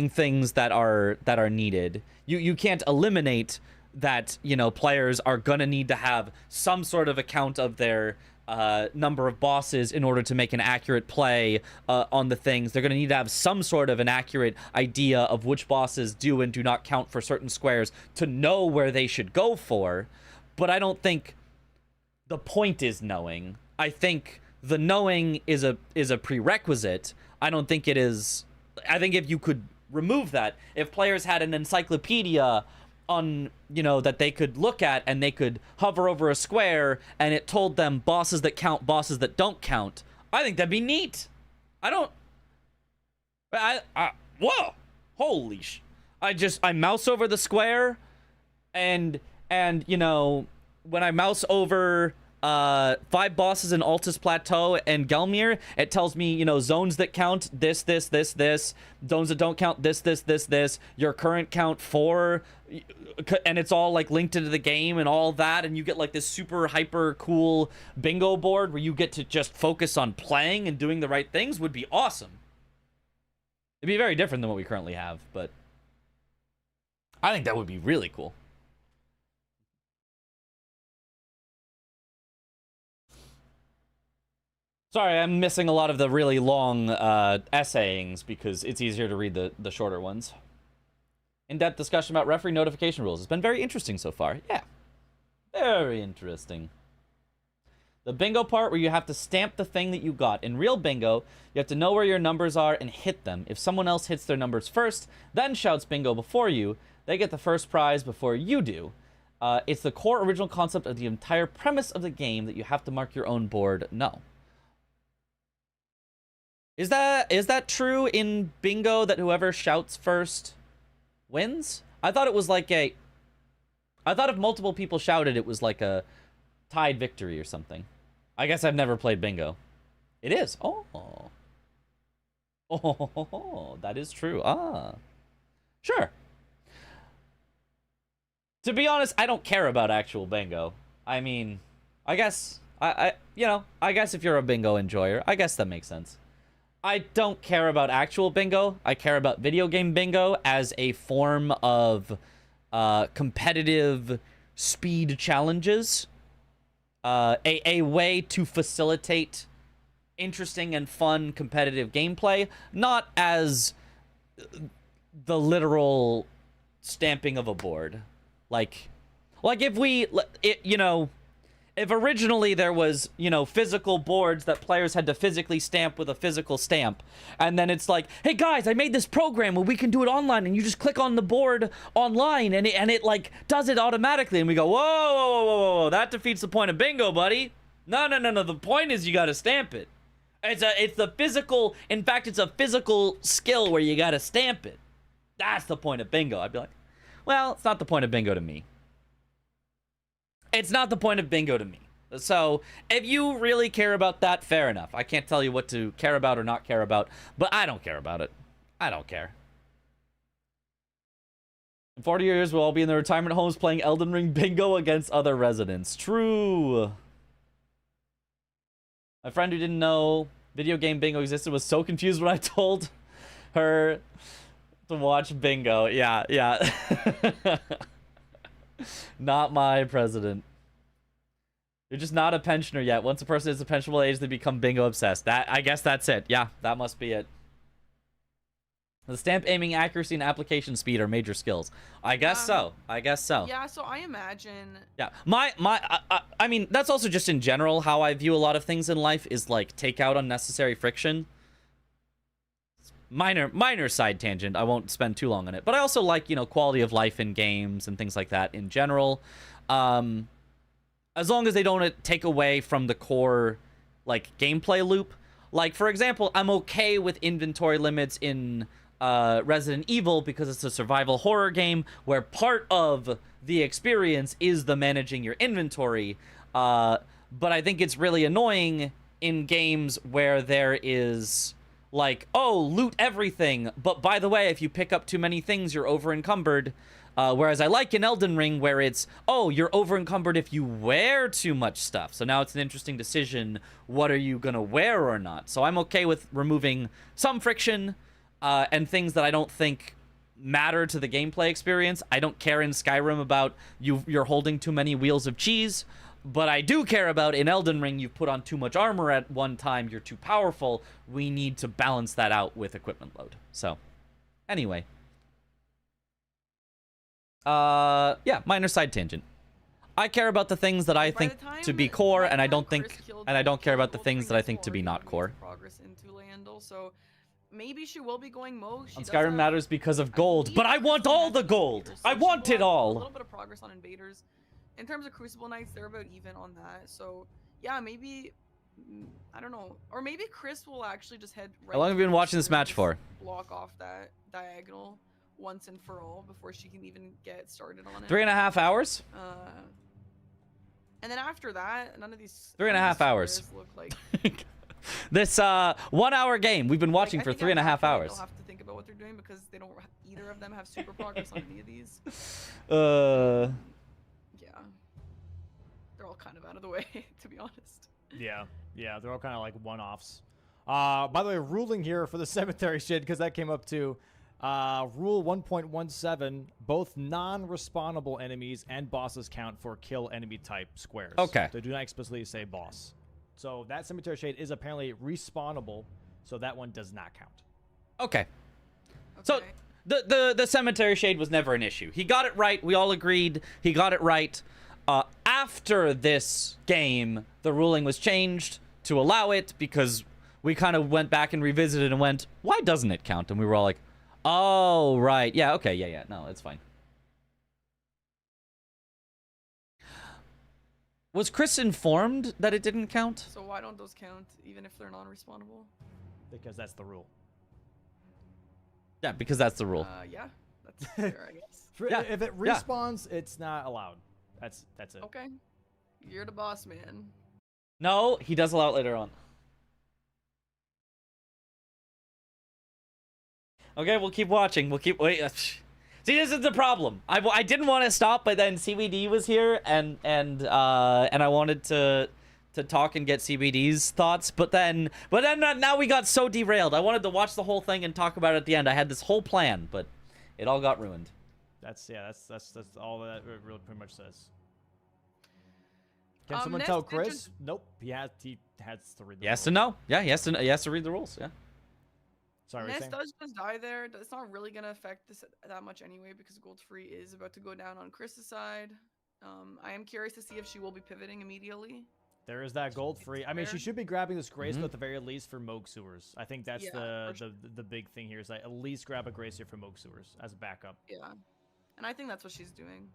things that are needed. You can't eliminate that, you know, players are gonna need to have some sort of account of their number of bosses in order to make an accurate play on the things. They're gonna need to have some sort of an accurate idea of which bosses do and do not count for certain squares to know where they should go for. But I don't think the point is knowing. I think the knowing is a prerequisite. I don't think it is. I think if you could remove that, if players had an encyclopedia on, you know, that they could look at and they could hover over a square and it told them bosses that count, bosses that don't count, I think that'd be neat. Whoa, holy I mouse over the square and you know, when I mouse over 5 bosses in Altus Plateau and Gelmir, it tells me, you know, zones that count this, zones that don't count this, your current count 4, and it's all like linked into the game and all that, and you get like this super hyper cool bingo board where you get to just focus on playing and doing the right things. Would be awesome. It'd be very different than what we currently have, but I think that would be really cool. Sorry, I'm missing a lot of the really long essayings because it's easier to read the shorter ones. In-depth discussion about referee notification rules. It's been very interesting so far. Yeah. Very interesting. The bingo part where you have to stamp the thing that you got. In real bingo, you have to know where your numbers are and hit them. If someone else hits their numbers first, then shouts bingo before you, they get the first prize before you do. It's the core original concept of the entire premise of the game that you have to mark your own board. No. Is that true in bingo that whoever shouts first wins? I thought it was like I thought if multiple people shouted, it was like a tied victory or something. I guess I've never played bingo. It is. Oh, that is true. Ah, sure. To be honest, I don't care about actual bingo. I mean, I guess I guess if you're a bingo enjoyer, I guess that makes sense. I don't care about actual bingo. I care about video game bingo as a form of competitive speed challenges. A way to facilitate interesting and fun competitive gameplay, not as the literal stamping of a board. Like if originally there was, you know, physical boards that players had to physically stamp with a physical stamp, and then it's like, hey guys, I made this program where we can do it online, and you just click on the board online, and it like does it automatically, and we go, whoa, that defeats the point of bingo, buddy. No, the point is you gotta stamp it. It's the physical, in fact, it's a physical skill where you gotta stamp it. That's the point of bingo. I'd be like, well, it's not the point of bingo to me. it's not the point of bingo to me. So if you really care about that, fair enough. I can't tell you what to care about or not care about, but I don't care about it. I don't care. In 40 years, we'll all be in the retirement homes playing Elden Ring bingo against other residents. True. My friend who didn't know video game bingo existed was so confused when I told her to watch bingo. Yeah, yeah. Not my president. You're just not a pensioner yet. Once a person is a pensionable age, they become bingo obsessed. I guess that's it. Yeah, that must be it. The stamp aiming accuracy and application speed are major skills. I guess so. I guess so. Yeah, so I imagine. Yeah, I mean, that's also just in general how I view a lot of things in life is like take out unnecessary friction. Minor side tangent. I won't spend too long on it, but I also like, you know, quality of life in games and things like that in general. As long as they don't take away from the core, like, gameplay loop. Like, for example, I'm okay with inventory limits in Resident Evil because it's a survival horror game where part of the experience is the managing your inventory. But I think it's really annoying in games where there is, like, oh, loot everything. But by the way, if you pick up too many things, you're over encumbered. Whereas I like in Elden Ring where it's, oh, you're over encumbered if you wear too much stuff. So now it's an interesting decision. What are you going to wear or not? So I'm okay with removing some friction and things that I don't think matter to the gameplay experience. I don't care in Skyrim about you're holding too many wheels of cheese. But I do care about in Elden Ring, you've put on too much armor at one time. You're too powerful. We need to balance that out with equipment load. So anyway. Yeah, minor side tangent. I care about the things that I think to be core, and I don't care about the things that I think to be not core. Progress into Landel, so maybe she will be going Moog. On Skyrim matters because of gold, but I want all the gold. I want it all. A little bit of progress on Invaders. In terms of Crucible Knights, they're about even on that. So yeah, maybe I don't know, or maybe Chris will actually just head. Right, how long have you been watching this match for? Block off that diagonal once and for all before she can even get started on it. 3.5 hours? And then after that, none of these 3.5 hours look like this 1 hour game we've been watching for 3.5 hours. They'll have to think about what they're doing because they don't either of them have super progress on any of these. Yeah. They're all kind of out of the way, to be honest. Yeah, they're all kind of like one-offs. By the way, ruling here for the cemetery shit, because that came up too. Rule 1.17, both non-respawnable enemies and bosses count for kill enemy type squares. Okay. They do not explicitly say boss. So that cemetery shade is apparently respawnable, so that one does not count. Okay. So the cemetery shade was never an issue. He got it right. We all agreed he got it right. After this game, the ruling was changed to allow it because we kind of went back and revisited and went, why doesn't it count? And we were all like, oh, right. Yeah, okay. Yeah. No, it's fine. Was Chris informed that it didn't count? So why don't those count even if they're non-respawnable? Because that's the rule. Yeah, because that's the rule. Yeah. That's fair, I guess. Yeah. If it respawns, it's not allowed. That's it. Okay. You're the boss, man. No, he does allow it later on. Okay, we'll keep watching. Wait. See, this is the problem. I didn't want to stop, but then CBD was here, and I wanted to talk and get CBD's thoughts, but then now we got so derailed. I wanted to watch the whole thing and talk about it at the end. I had this whole plan, but it all got ruined. That's all that it really pretty much says. Can someone Ness tell Chris? Nope. He has to read the rules. Yes to know. Yeah, he has to read the rules. Yeah. Sorry, Ness does just die there. It's not really gonna affect this that much anyway because Gold Free is about to go down on Chris's side. I am curious to see if she will be pivoting immediately. There is that gold free. I mean, she should be grabbing this Grace, but at the very least for Moog Sewers. I think that's the big thing here is that at least grab a Grace here for Moog Sewers as a backup. Yeah, and I think that's what she's doing.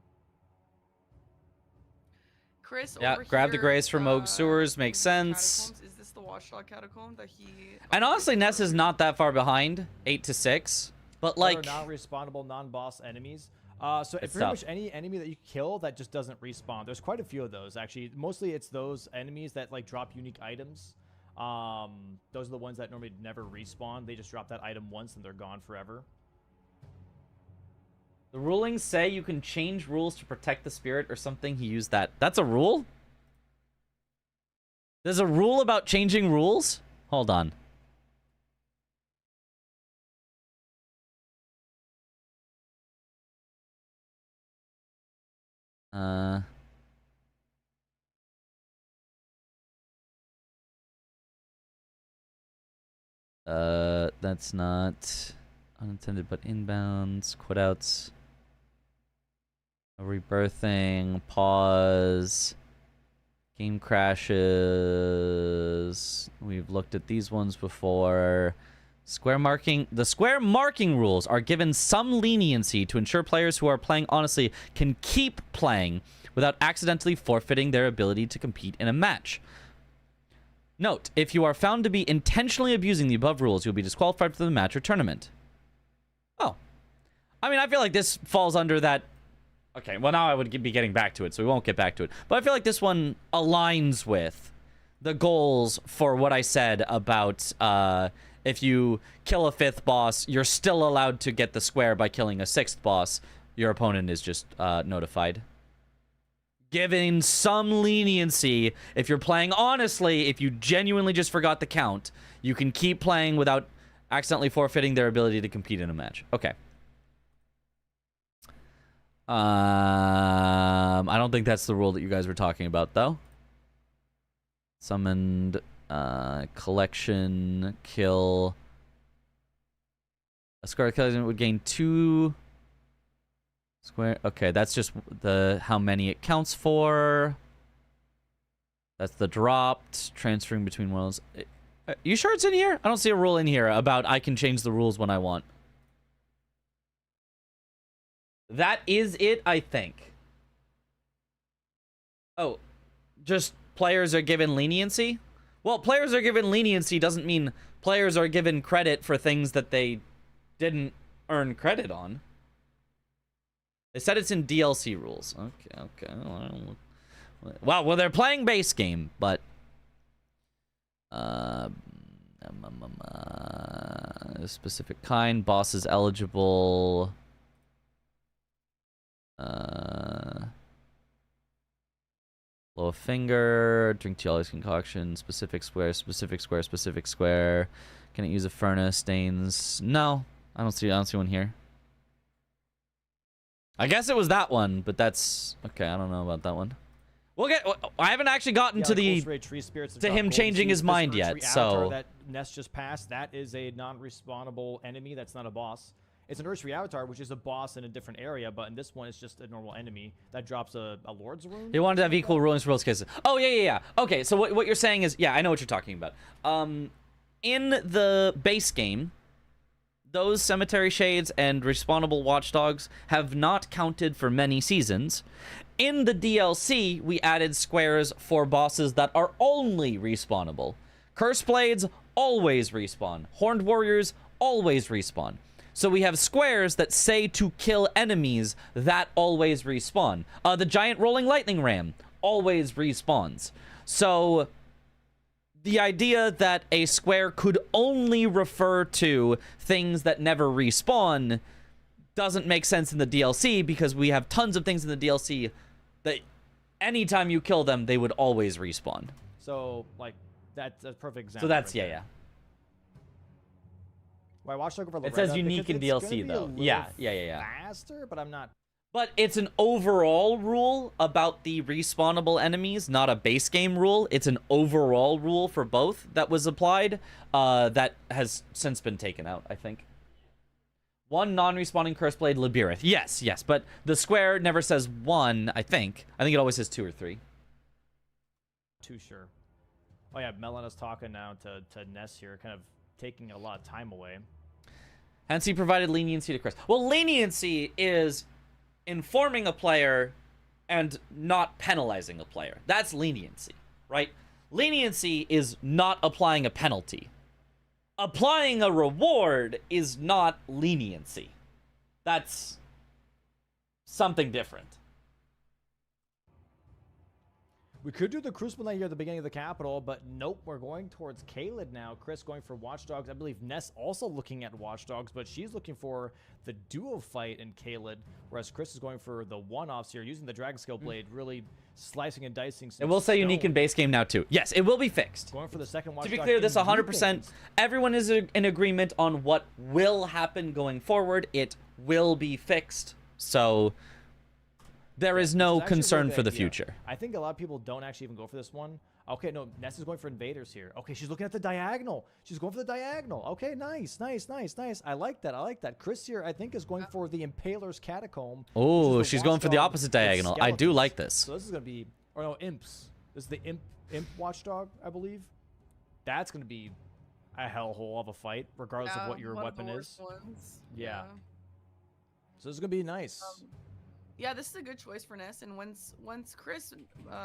Chris, yeah, over grab here, the Grace for Moog Sewers makes sense. Is this the Watchdog Catacomb that he? And honestly, Ness is not that far behind, 8 to 6. But like, non-respawnable, non-boss enemies. So It's pretty tough. much any enemy that you kill that just doesn't respawn. There's quite a few of those, actually. Mostly it's those enemies that, like, drop unique items. Those are the ones that normally never respawn. They just drop that item once and they're gone forever. The rulings say you can change rules to protect the spirit or something. He used that. That's a rule? There's a rule about changing rules? Hold on. That's not unintended, but inbounds, quitouts, rebirthing, pause, game crashes. We've looked at these ones before. Square marking. The square marking rules are given some leniency to ensure players who are playing honestly can keep playing without accidentally forfeiting their ability to compete in a match. Note, if you are found to be intentionally abusing the above rules, you'll be disqualified from the match or tournament. Oh. I mean, I feel like this falls under that... Okay, well, now I would be getting back to it, so we won't get back to it. But I feel like this one aligns with the goals for what I said about if you kill a 5th boss, you're still allowed to get the square by killing a 6th boss. Your opponent is just notified. Giving some leniency. If you're playing honestly, if you genuinely just forgot the count, you can keep playing without accidentally forfeiting their ability to compete in a match. Okay. I don't think that's the rule that you guys were talking about, though. Summoned, collection, kill. A square collection would gain 2... Square. Okay, that's just the how many it counts for. That's the dropped, transferring between worlds. You sure it's in here? I don't see a rule in here about I can change the rules when I want. That is it, I think. Oh, just players are given leniency? Well, players are given leniency doesn't mean players are given credit for things that they didn't earn credit on. They said it's in DLC rules. Okay. Well, they're playing base game, but... specific kind. Boss is eligible. Blow a finger. Drink Tiali's concoction. Specific square, specific square, specific square. Can it use a furnace? Stains? No. I don't see one here. I guess it was that one, but that's okay. I don't know about that one. We'll get. I haven't actually gotten to the to him changing his mind yet. So that Ness just passed. That is a non-respawnable enemy. That's not a boss. It's an Ursaring Avatar, which is a boss in a different area, but in this one, it's just a normal enemy that drops a Lord's Rune. He wanted to have equal rulings for both cases. Oh yeah. Okay, so what you're saying is, yeah, I know what you're talking about. In the base game, those Cemetery Shades and Respawnable Watchdogs have not counted for many seasons. In the DLC, we added squares for bosses that are only respawnable. Curse Blades always respawn. Horned Warriors always respawn. So we have squares that say to kill enemies that always respawn. The Giant Rolling Lightning Ram always respawns. So the idea that a square could only refer to things that never respawn doesn't make sense in the DLC, because we have tons of things in the DLC that anytime you kill them, they would always respawn. So, like, that's a perfect example. So that's, right yeah. Well, I watched over It says unique in DLC, though. Yeah. Faster, but I'm not... But it's an overall rule about the respawnable enemies, not a base game rule. It's an overall rule for both that was applied that has since been taken out, I think. One non-respawning Curse Blade Labyrinth. Yes, but the square never says one, I think. I think it always says 2 or 3. Too sure. Oh yeah, Melena's talking now to Ness here, kind of taking a lot of time away. Hence he provided leniency to Chris. Well, leniency is informing a player and not penalizing a player. That's leniency, right? Leniency is not applying a penalty. Applying a reward is not leniency. That's something different. We could do the Crucible Knight here at the beginning of the capital, but nope, we're going towards Kaled now. Chris going for Watchdogs. I believe Ness also looking at Watchdogs, but she's looking for the duo fight in Kaled, whereas Chris is going for the one-offs here, using the Dragon Scale Blade, really slicing and dicing. It will say unique in base game now, too. Yes, it will be fixed. Going for the second Watchdog. To be clear, this 100%, everyone is in agreement on what will happen going forward. It will be fixed, so there is no concern for the future. I think a lot of people don't actually even go for this one. Okay, no, Ness is going for invaders here. Okay, she's looking at the diagonal. She's going for the diagonal. Okay, nice. I like that. Chris here, I think, is going for the Impaler's Catacomb. Oh, she's going for the opposite diagonal. I do like this. So this is going to be, or no, Imps. This is the Imp Watchdog, I believe. That's going to be a hellhole of a fight, regardless of what your weapon is. Yeah. So this is going to be nice. Yeah, this is a good choice for Ness, and once Chris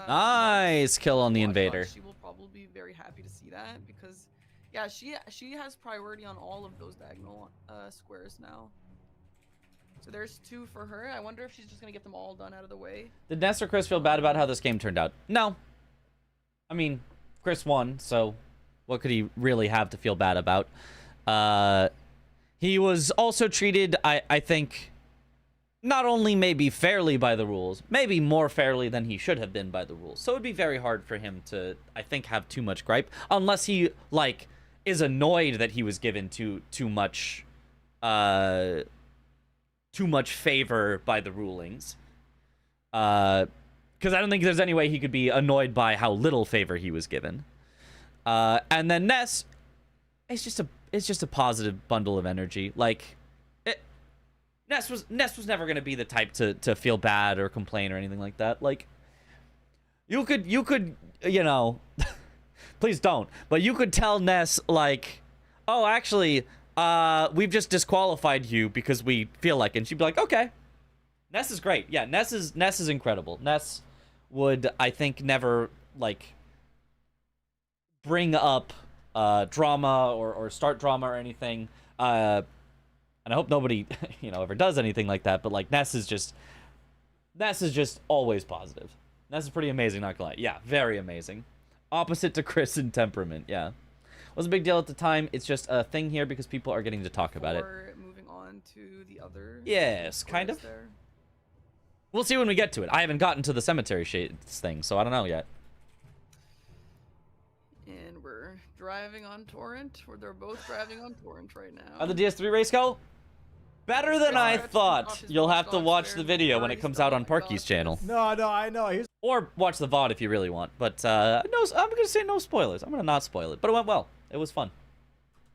nice kill on the invader. She will probably be very happy to see that, because yeah, she has priority on all of those diagonal squares now. So there's 2 for her. I wonder if she's just gonna get them all done out of the way. Did Ness or Chris feel bad about how this game turned out? No. I mean, Chris won, so what could he really have to feel bad about? He was also treated, I think, not only maybe fairly by the rules, maybe more fairly than he should have been by the rules. So it'd be very hard for him to, I think, have too much gripe, unless he, like, is annoyed that he was given too much favor by the rulings. Because I don't think there's any way he could be annoyed by how little favor he was given. And then Ness, it's just a positive bundle of energy. Like, Ness was never gonna be the type to feel bad or complain or anything like that. Like, you could you know, please don't, but you could tell Ness, like, oh, actually, we've just disqualified you because we feel like it. And she'd be like, okay. Ness is great. Yeah, Ness is incredible. Ness would, I think, never, like, bring up drama or start drama or anything. And I hope nobody, you know, ever does anything like that. But, like, Ness is just always positive. Ness is pretty amazing, not gonna lie. Yeah, very amazing. Opposite to Chris in temperament, yeah. Wasn't a big deal at the time. It's just a thing here because people are getting to talk about it. Moving on to the other. Yes, kind of. We'll see when we get to it. I haven't gotten to the cemetery shades thing, so I don't know yet. And we're driving on Torrent, or they're both driving on Torrent right now. How'd the DS3 race go? Better than I thought. You'll have to watch the video when it comes out on Parky's channel. No, I know. Or watch the VOD if you really want. But no, I'm gonna say no spoilers. I'm gonna not spoil it. But it went well. It was fun.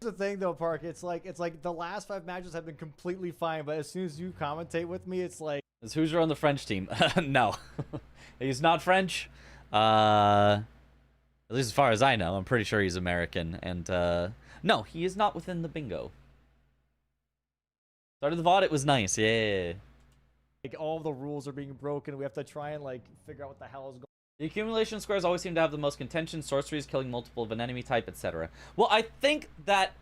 Here's the thing, though, Park. It's like the last 5 matches have been completely fine, but as soon as you commentate with me, it's like. Is Hoosier on the French team? No, he's not French. At least as far as I know, I'm pretty sure he's American. And no, he is not within the bingo. Started the VOD, it was nice, yeah. Like, all the rules are being broken. We have to try and, like, figure out what the hell is going on. The accumulation squares always seem to have the most contention, sorceries, killing multiple of an enemy type, etc. Well, I think that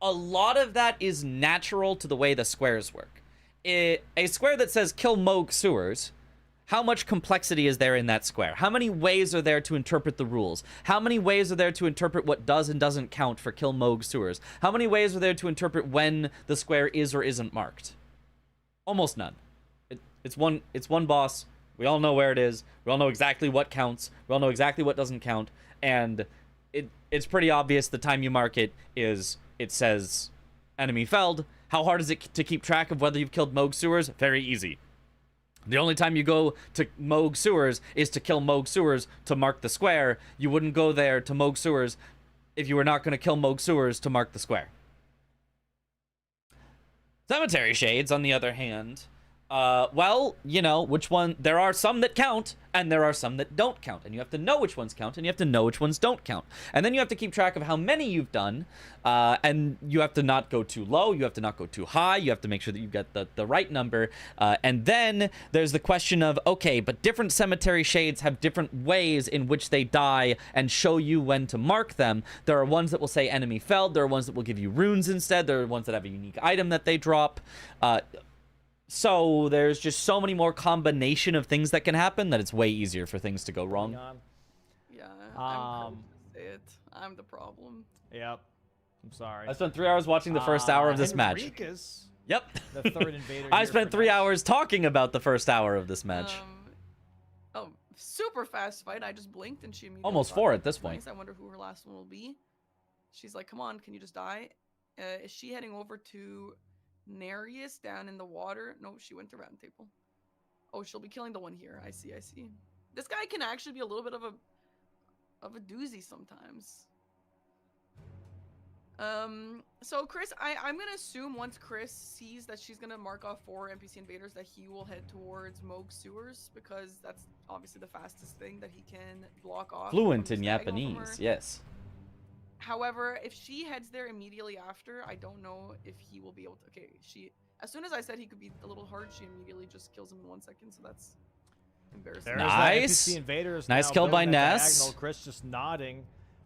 a lot of that is natural to the way the squares work. A square that says kill Moog sewers, how much complexity is there in that square? How many ways are there to interpret the rules? How many ways are there to interpret what does and doesn't count for kill Moog sewers? How many ways are there to interpret when the square is or isn't marked? Almost none. It's one boss. We all know where it is. We all know exactly what counts. We all know exactly what doesn't count. And it's pretty obvious the time you mark it is, it says enemy felled. How hard is it to keep track of whether you've killed Moog sewers? Very easy. The only time you go to Moog sewers is to kill Moog sewers to mark the square. You wouldn't go there to Moog sewers if you were not going to kill Moog sewers to mark the square. Cemetery shades, on the other hand, well, you know, which one, there are some that count, and there are some that don't count, and you have to know which ones count, and you have to know which ones don't count. And then you have to keep track of how many you've done, and you have to not go too low, you have to not go too high, you have to make sure that you get the right number, and then there's the question of, okay, but different cemetery shades have different ways in which they die and show you when to mark them. There are ones that will say enemy felled, there are ones that will give you runes instead, there are ones that have a unique item that they drop, So there's just so many more combination of things that can happen that it's way easier for things to go wrong. Yeah, I'm say it. I'm the problem. Yep. I'm sorry. I spent 3 hours watching the first hour of this match. Henriquez, Yep. the third invader. I here spent for 3 Ness. hours talking about the first hour of this match. Oh, super fast fight. I just blinked and she immediately Almost got 4 it. at this point. Nice. I wonder who her last one will be. She's like, come on, can you just die? Is she heading over to Nereus down in the water? No, she went to Round Table. Oh, she'll be killing the one here. I see, I see. This guy can actually be a little bit of a doozy sometimes. So Chris, I'm gonna assume once Chris sees that she's gonna mark off 4 NPC invaders that he will head towards Moog Sewers because that's obviously the fastest thing that he can block off. Fluent in diagonal from Japanese, her. yes. However, if she heads there immediately after, I don't know if he will be able to. Okay, as soon as I said he could be a little hard, she immediately just kills him in 1 second. So that's embarrassing. There's Nice. the NPC invaders Nice now kill by building that Ness. diagonal. Chris just nodding.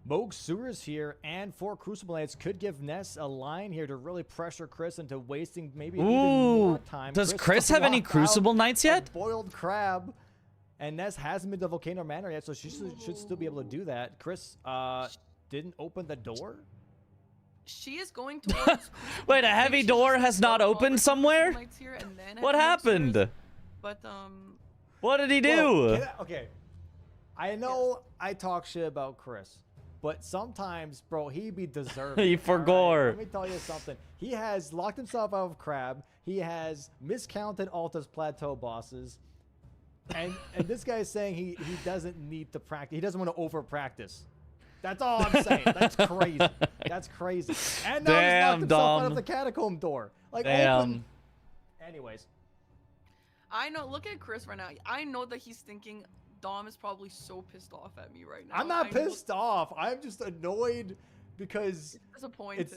Moog Sewers here and 4 Crucible Knights could give Ness a line here to really pressure Chris into wasting maybe even more time. Does Chris still have any locked Crucible out Knights a yet? Boiled crab. And Ness hasn't been to Volcano Manor yet, so she should still be able to do that. Chris didn't open the door. She is going towards. Wait, a heavy door has not opened somewhere? What happened? But What did he Well, do? okay. I know I talk shit about Chris, but sometimes, bro, he be deserving. He all forgore. Let me tell you something. He has locked himself out of Crab. He has miscounted Alta's plateau bosses. And this guy is saying he doesn't need to practice. He doesn't want to over practice. That's all I'm saying. That's crazy. That's crazy. And now he's Damn, locked himself out Dom. of the catacomb door. Like, Damn. open. Anyways. I know. Look at Chris right now. I know that he's thinking Dom is probably so pissed off at me right now. I'm not I know pissed off. I'm just annoyed because he's disappointed.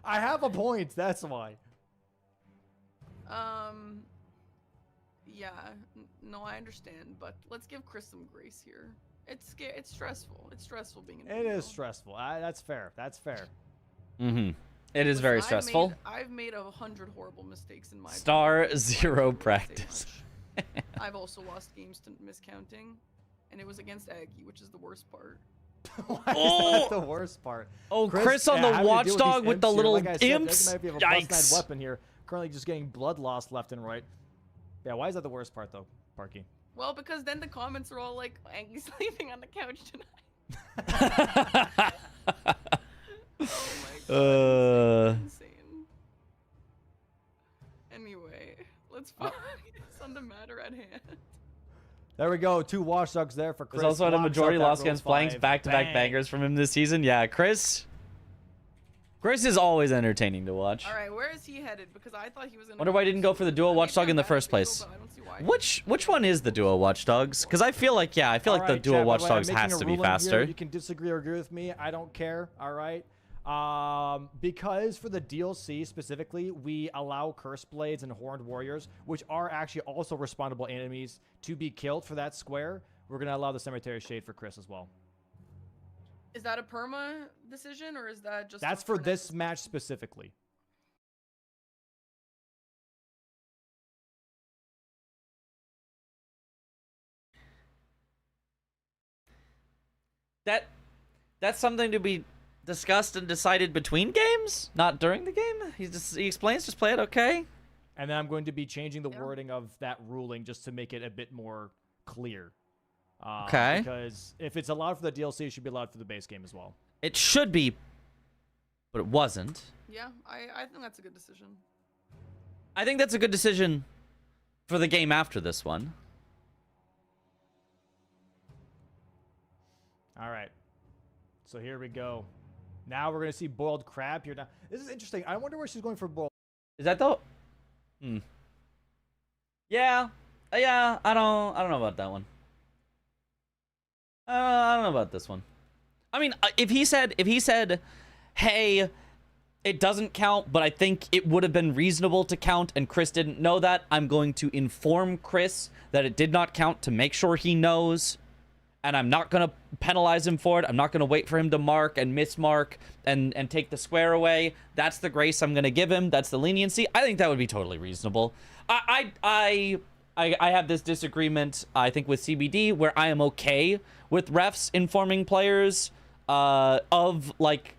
I have a point. That's why. Yeah. No, I understand, but let's give Chris some grace here. It's stressful. It's stressful being an It is stressful. That's fair. That's fair. Mm-hmm. It is very stressful. I've made 100 horrible mistakes in my Star career. zero I won't say practice. much. I've also lost games to miscounting, and it was against Aggie, which is the worst part. Why Oh! is that the worst part? Oh, Chris on the having to deal watchdog these with the imps here. little Like I said, imps. There might be a plus 9 Yikes. weapon here. Currently just getting blood loss left and right. Yeah, why is that the worst part though, Parky? Well, because then the comments are all like, Aggie's sleeping on the couch tonight. Oh my god. Insane. Anyway, let's focus on the matter at hand. There we go. 2 watchdogs there for Chris. There's also had a Locks majority up that loss against Rose Flanks, 5. back-to-back Bang. bangers from him this season. Yeah, Chris is always entertaining to watch. All right, where is he headed? Because I thought he was in. Wonder why he didn't go for the duo watchdog in the first place. Which one is the duo watchdogs? Because I feel like the Alright, duo chat, by the way, watchdogs I'm has making to a be ruling here. faster. You can disagree or agree with me. I don't care. All right. Because for the DLC specifically, we allow Curse Blades and Horned Warriors, which are actually also respawnable enemies, to be killed for that square. We're gonna allow the Cemetery Shade for Chris as well. Is that a perma decision or is that just? That's for this match specifically. That's something to be discussed and decided between games, not during the game. He explains, just play it, okay? And then I'm going to be changing the wording of that ruling just to make it a bit more clear. Okay. Because if it's allowed for the DLC, it should be allowed for the base game as well. It should be, but it wasn't. Yeah, I think that's a good decision. I think that's a good decision for the game after this one. All right. So here we go. Now we're going to see boiled crab here. Now, this is interesting. I wonder where she's going for boiled. Is that the? Yeah, I don't know about that one. I don't know about this one. I mean, if he said, hey, it doesn't count, but I think it would have been reasonable to count, and Chris didn't know that, I'm going to inform Chris that it did not count to make sure he knows, and I'm not going to penalize him for it. I'm not going to wait for him to mark and mismark and take the square away. That's the grace I'm going to give him. That's the leniency. I think that would be totally reasonable. I have this disagreement, I think, with CBD, where I am okay with refs informing players of, like,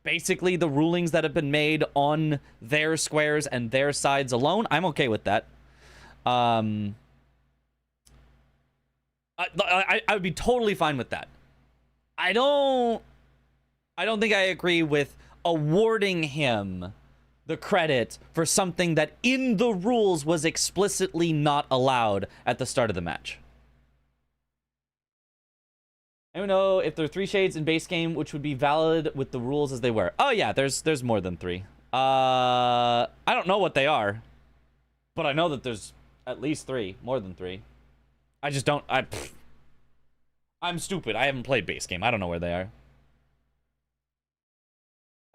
basically the rulings that have been made on their squares and their sides alone. I'm okay with that. I would be totally fine with that. I don't think I agree with awarding him the credit for something that in the rules was explicitly not allowed at the start of the match. I don't know if there are 3 shades in base game, which would be valid with the rules as they were. Oh yeah, there's more than 3. I don't know what they are, but I know that there's at least 3, more than 3. I just don't. I'm stupid. I haven't played base game. I don't know where they are.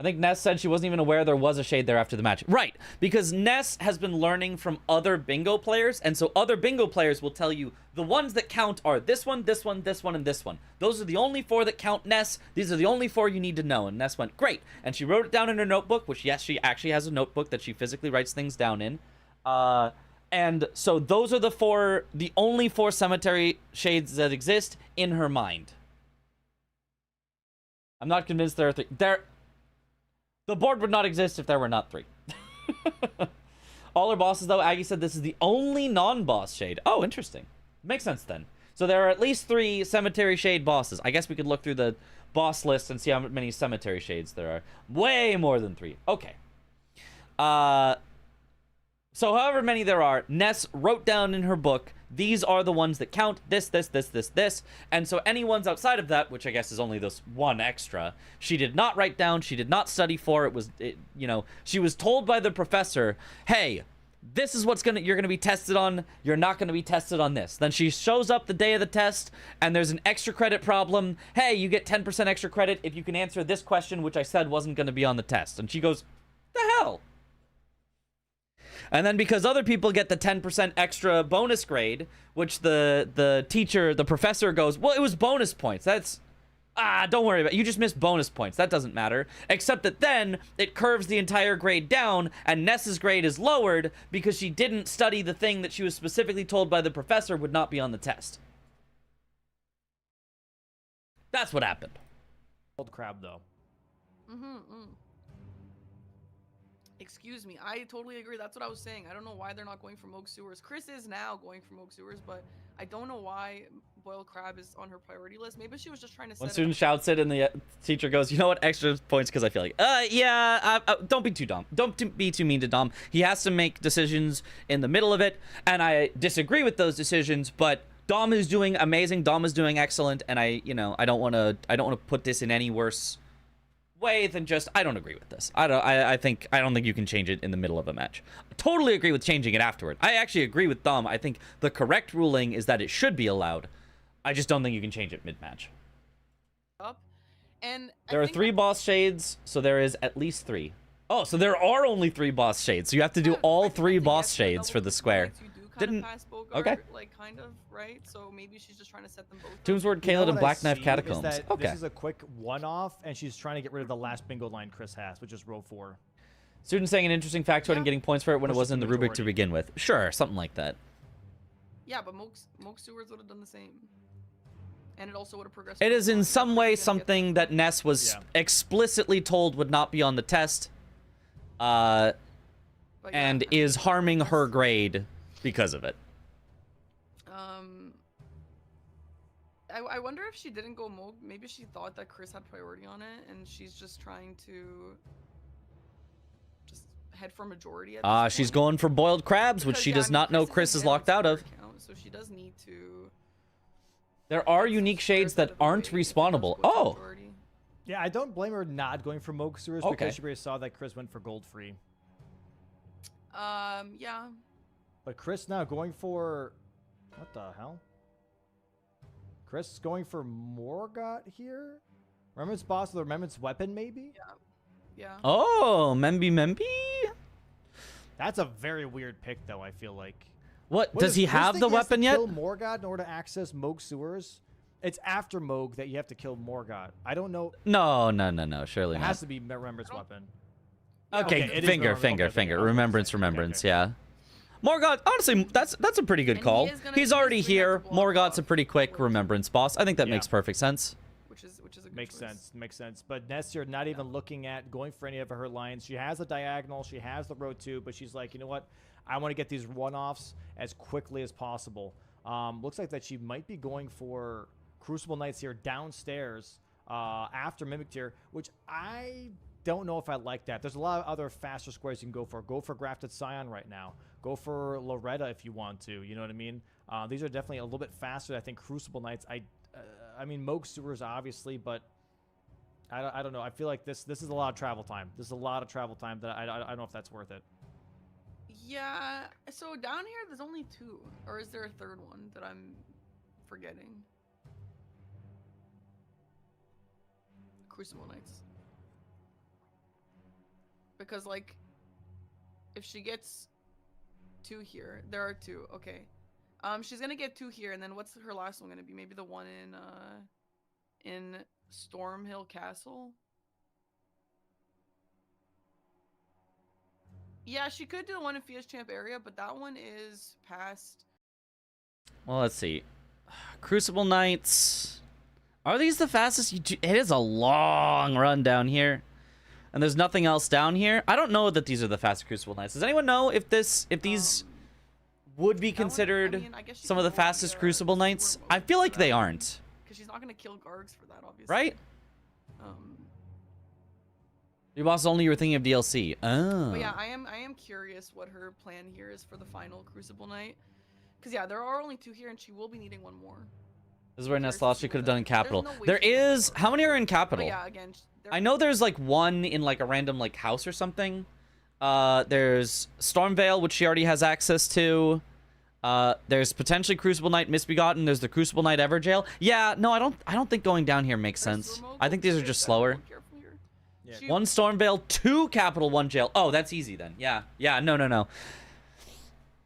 I think Ness said she wasn't even aware there was a shade there after the match. Right, because Ness has been learning from other bingo players, and so other bingo players will tell you the ones that count are this one, this one, this one, and this one. Those are the only 4 that count, Ness. These are the only 4 you need to know. And Ness went, great. And she wrote it down in her notebook, which, yes, she actually has a notebook that she physically writes things down in. And so those are the only 4 cemetery shades that exist in her mind. I'm not convinced there are 3. The board would not exist if there were not 3. All her bosses, though, Aggie said this is the only non-boss shade. Oh, interesting. Makes sense, then. So there are at least 3 cemetery shade bosses. I guess we could look through the boss list and see how many cemetery shades there are. Way more than 3. Okay. So however many there are, Ness wrote down in her book, these are the ones that count, this. And so any ones outside of that, which I guess is only this 1 extra, she did not write down, she did not study for. She was told by the professor, hey, this is what's you're gonna be tested on, you're not gonna be tested on this. Then she shows up the day of the test, and there's an extra credit problem. Hey, you get 10% extra credit if you can answer this question, which I said wasn't gonna be on the test. And she goes, the hell? And then because other people get the 10% extra bonus grade, which the teacher, the professor goes, well, it was bonus points. That's, don't worry about it. You just missed bonus points. That doesn't matter. Except that then it curves the entire grade down, and Ness's grade is lowered because she didn't study the thing that she was specifically told by the professor would not be on the test. That's what happened. Old crab, though. Excuse me, I totally agree. That's what I was saying. I don't know why they're not going for Moog Sewers. Chris is now going for Moog Sewers, but I don't know why Boiled Crab is on her priority list. Maybe she was just trying to. One student shouts it, and the teacher goes, "You know what? Extra points because I feel like, yeah. Don't be too dumb. Don't be too mean to Dom. He has to make decisions in the middle of it, and I disagree with those decisions, but." Dom is doing amazing. Dom is doing excellent, and I don't want to put this in any worse way than just I don't agree with this. I don't think you can change it in the middle of a match. I totally agree with changing it afterward. I actually agree with Dom. I think the correct ruling is that it should be allowed. I just don't think you can change it mid-match. And there are 3 boss shades, so there is at least 3. Oh, so there are only 3 boss shades. So you have to do all 3 boss shades for the square. Didn't okay. Like kind of right. So maybe she's just trying to set them both. Tombsword, Caleb, and Black Knife Catacombs. Okay. This is a quick one-off, and she's trying to get rid of the last bingo line Chris has, which is row 4. Student saying an interesting factoid and getting points for it when it wasn't in the rubric to begin with. Sure, something like that. Yeah, but Moog Sewers would have done the same. And it also would have progressed. It is in some way something that Ness was explicitly told would not be on the test. And is harming her grade because of it. I wonder if she didn't go Moog. Maybe she thought that Chris had priority on it, and she's just trying to just head for majority. She's going for boiled crabs, which she does not know Chris is locked out of. So she does need to. There are unique shades that aren't respawnable. Oh. Yeah, I don't blame her not going for Moog Sewers because she already saw that Chris went for gold free. Yeah. But Chris now going for... What the hell? Chris is going for Morgott here? Remembrance boss with a Remembrance weapon, maybe? Yeah. Oh, Memby? That's a very weird pick, though, I feel like. What does he have the weapon yet? Kill Morgott in order to access Moog Sewers? It's after Moog that you have to kill Morgott. I don't know. No, surely It not. has to be Remembrance Weapon. Okay, it is finger, Remembrance. finger. Okay, Remembrance, yeah. Morgott, honestly, that's a pretty good And call. he is gonna He's use already three here. heads to block Morgott's a off, pretty quick which- Remembrance boss. I think that Yeah. makes perfect sense. Which is a good Makes choice. sense. But Nestor not even looking at going for any of her lines. She has the diagonal, she has the road 2, but she's like, you know what? I want to get these one-offs as quickly as possible. Looks like that she might be going for Crucible Knights here downstairs after Mimic Tier, which I don't know if I like that. There's a lot of other faster squares you can go for. Go for Grafted Scion right now. Go for Loretta if you want to. You know what I mean? These are definitely a little bit faster. I think Crucible Knights. I mean, Moog Sewers obviously, but I don't know. I feel like this is a lot of travel time. This is a lot of travel time that I don't know if that's worth it. Yeah. So down here, there's only 2, or is there a third one that I'm forgetting? Crucible Knights. Because like, if she gets 2 here, there are 2. Okay. She's gonna get 2 here, and then what's her last one gonna be? Maybe the one in Stormhill Castle. Yeah, she could do the one in Fia's Champ area, but that one is past. Well, let's see. Crucible Knights. Are these the fastest? It is a long run down here. And there's nothing else down here. I don't know that these are the fastest Crucible Knights. Does anyone know if these would be That one, considered I mean, I guess she some of could the go fastest via Crucible sewer Knights? mode I feel for like they that one, aren't. Because she's not gonna kill Gargs for that, obviously. Right? Um, Your boss only you were thinking of DLC. Oh. But yeah, I am curious what her plan here is for the final Crucible Knight. Because yeah, there are only 2 here, and she will be needing 1 more. This is where Curious Nest to lost. see She what could have that done in is. There's Capital. no way There she can is. go. How many are in But Capital? yeah, again, I know there's like 1 in like a random like house or something. There's Stormveil, which she already has access to. There's potentially Crucible Knight Misbegotten. There's the Crucible Knight Everjail. Yeah, no, I don't think going down here makes sense. I think these are just slower. Yeah. 1 Stormveil, 2 Capital, 1 Jail. Oh, that's easy then. Yeah, no.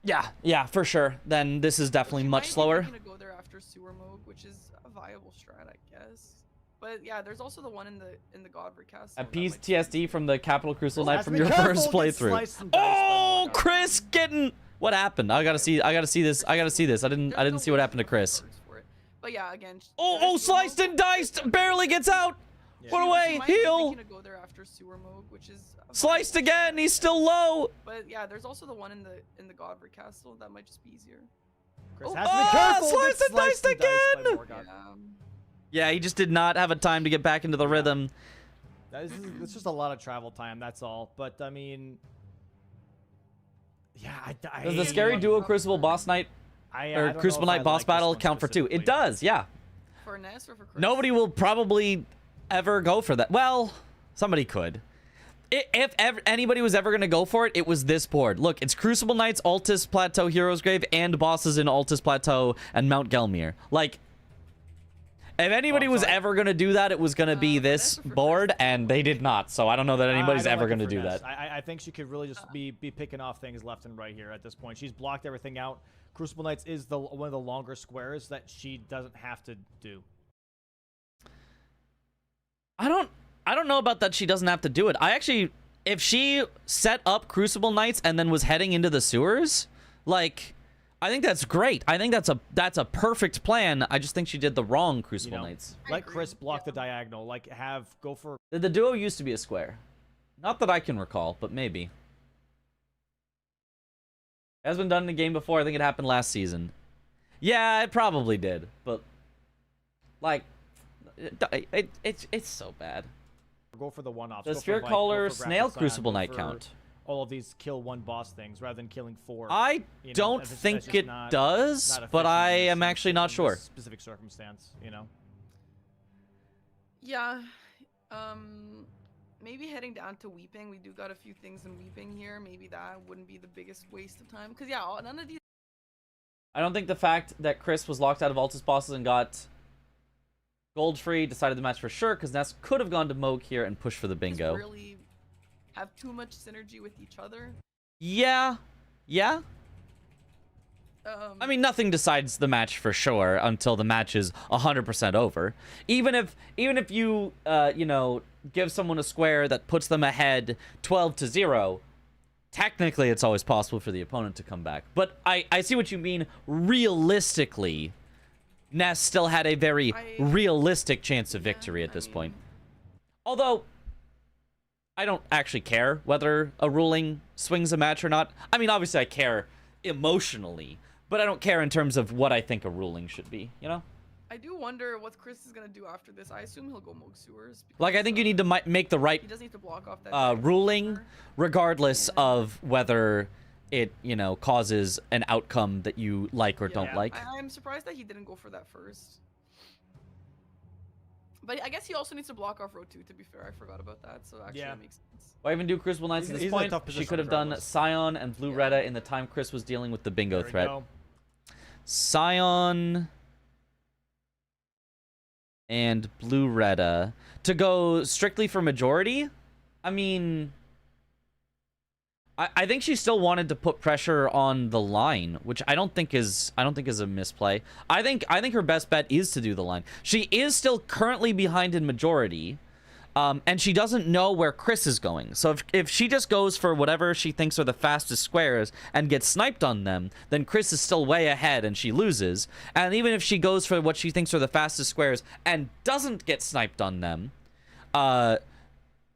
Yeah, for sure. Then this is definitely much slower. Gonna go there after Sewer Mode, which is a viable strat, I guess. But yeah, there's also the one in the Godfrey Castle. A PTSD from the Capital Crucible Knight Has to from be your careful, first get playthrough. sliced and diced by Oh, Morgott. Chris getting. What happened? I gotta see this. I didn't see what happened to Chris. But yeah, again. Oh, sliced and diced. Barely gets out. What away? Heal. Go there after Sewer Mode, which is a Sliced viable again. strat. He's still low. But yeah, there's also the one in the Godfrey Castle that might just be easier. Chris Oh, has to be ah, careful. sliced Gets and diced by again! Morgott. Yeah, he just did not have a time to get back into the rhythm. It's just a lot of travel time. That's all. But I mean, yeah, I Does the scary duo Crucible boss knight I or don't know Crucible if I Knight boss like this battle one count for 2? It specifically. does. Yeah. For Ness or for Chris? Nobody will probably ever go for that. Well, somebody could. If anybody was ever going to go for it, it was this board. Look, it's Crucible Knights, Altus Plateau, Heroes Grave, and bosses in Altus Plateau and Mount Gelmir. Like, if anybody was ever going to do that, it was going to be this board, and they did not. So I don't know that anybody's ever going to do that. I think she could really just be picking off things left and right here at this point. She's blocked everything out. Crucible Knights is one of the longer squares that she doesn't have to do. I don't know about that she doesn't have to do it. I actually, if she set up Crucible Knights and then was heading into the sewers, like, I think that's great. I think that's a perfect plan. I just think she did the wrong Crucible Knights. Let Chris block the diagonal. Like, go for... The duo used to be a square. Not that I can recall, but maybe. It has been done in a game before. I think it happened last season. Yeah, it probably did. But, like, it's so bad. Go for the one-offs. Does Go for Spirit Bite, Caller go for Snail Graphic Scion, Crucible go Knight for count? all of these kill 1 boss things rather than killing 4. I don't that's think just it not does, but efficient I in this- am actually not in sure. this specific circumstance, you know. Yeah. Maybe heading down to Weeping. We do got a few things in Weeping here. Maybe that wouldn't be the biggest waste of time. Because, yeah, none of these... I don't think the fact that Chris was locked out of Altus bosses and got gold free decided the match for sure, because Ness could have gone to Moog here and pushed for the bingo. really have too much synergy with each other. Yeah. I mean, nothing decides the match for sure until the match is 100% over. Even if you you know, give someone a square that puts them ahead 12-0, technically it's always possible for the opponent to come back. But I see what you mean. Realistically, Ness still had a very realistic chance of victory at this point. Although I don't actually care whether a ruling swings a match or not. I mean, obviously I care emotionally, but I don't care in terms of what I think a ruling should be, you know? I do wonder what Chris is going to do after this. I assume he'll go Moog Sewers. Like, I think you need to make the right he does need to block off that ruling, regardless of whether it, you know, causes an outcome that you like or don't like. I'm surprised that he didn't go for that first. But I guess he also needs to block off row 2, to be fair. I forgot about that, so actually that makes sense. Why even do Crucible Knights at this point? She could have done Scion and Blue Retta in the time Chris was dealing with the bingo threat. Scion and Blue Retta. To go strictly for majority? I mean, I think she still wanted to put pressure on the line, which I don't think is a misplay. I think her best bet is to do the line. She is still currently behind in majority, and she doesn't know where Chris is going. So if she just goes for whatever she thinks are the fastest squares and gets sniped on them, then Chris is still way ahead and she loses. And even if she goes for what she thinks are the fastest squares and doesn't get sniped on them,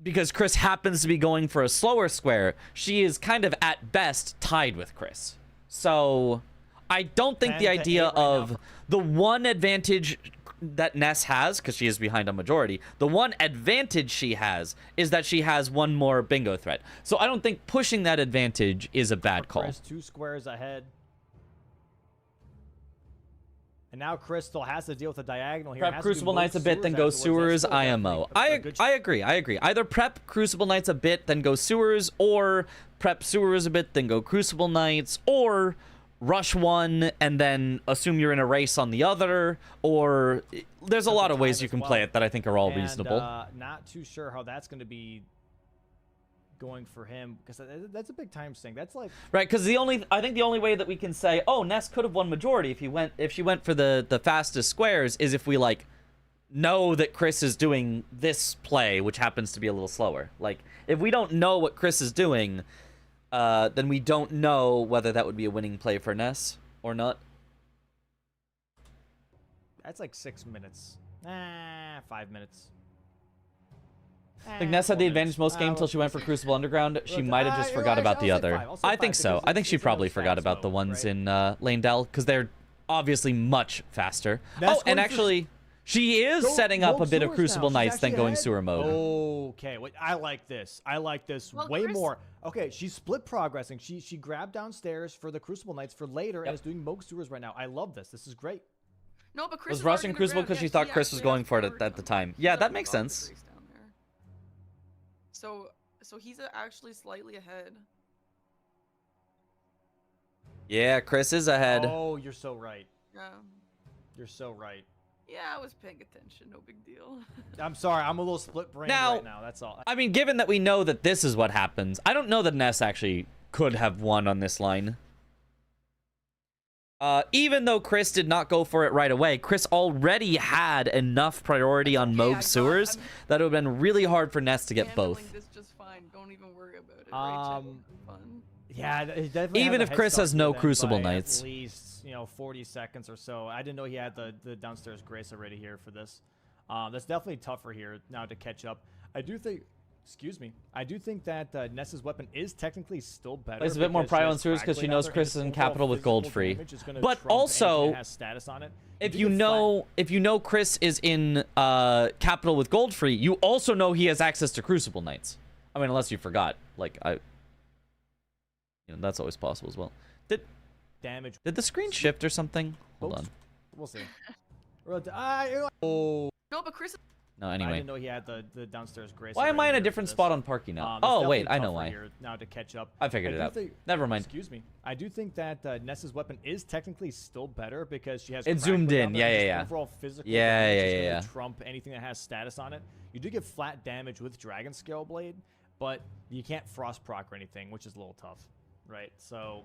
because Chris happens to be going for a slower square, she is kind of at best tied with Chris. So I don't think the idea of the one advantage that Ness has, because she is behind on majority, the one advantage she has is that she has one more bingo threat. So I don't think pushing that advantage is a bad call. Chris 2 squares ahead. And now Crystal has to deal with the diagonal here. Prep Crucible Knights a bit, then go Sewers, IMO. I agree. Either prep Crucible Knights a bit, then go Sewers, or prep Sewers a bit, then go Crucible Knights, or rush one and then assume you're in a race on the other, or there's a lot of ways you can play it that I think are all reasonable. Not too sure how that's going to be going for him, because that's a big time sink. That's like right, because I think the only way that we can say, oh, Ness could have won majority if she went for the fastest squares is if we like know that Chris is doing this play, which happens to be a little slower. Like, if we don't know what Chris is doing, then we don't know whether that would be a winning play for Ness or not. That's like 6 minutes. 5 minutes. I think Ness had the advantage most game until she went for Crucible Underground. She might have just forgot about the other. I think so. I think she probably forgot about the ones in Lane Dell, because they're obviously much faster. Oh, and actually, she is setting up a bit of Crucible Knights than going sewer mode. Okay, wait, I like this. I like this way more. Okay, she's split progressing. She grabbed downstairs for the Crucible Knights for later and is doing Moog Sewers right now. I love this. This is great. No, but Chris was rushing Crucible because she thought Chris was going for it at the time. Yeah, that makes sense. So he's actually slightly ahead. Yeah, Chris is ahead. Oh, you're so right. Yeah. You're so right. Yeah, I was paying attention. No big deal. I'm sorry. I'm a little split brain right now. That's all. I mean, given that we know that this is what happens, I don't know that Ness actually could have won on this line. Even though Chris did not go for it right away, Chris already had enough priority on Moog Sewers that it would have been really hard for Ness to get both. This just fine. Don't even worry about it. Right? Fun. Yeah, it definitely even if Chris has no Crucible Knights. At least, 40 seconds or so. I didn't know he had the downstairs grace already here for this. That's definitely tougher here now to catch up. I do think. Excuse me. I do think that Ness's weapon is technically still better. It's a bit more prio on Sewers because she knows Chris is in capital with gold free. But also, if you know Chris is in capital with gold free, you also know he has access to Crucible Knights. I mean, unless you forgot. Like that's always possible as well. Did the screen shift or something? Hold on. We'll see. No, but Chris. No, anyway. I didn't know he had the downstairs grace. Why am I in a different spot on Parky now? Oh, wait, I know why. Now to catch up. I figured it out. Never mind. Excuse me. I do think that Ness's weapon is technically still better because she has. It zoomed in. Yeah. Overall physical. Yeah. Trump anything that has status on it. You do get flat damage with Dragon Scale Blade, but you can't frost proc or anything, which is a little tough, right? So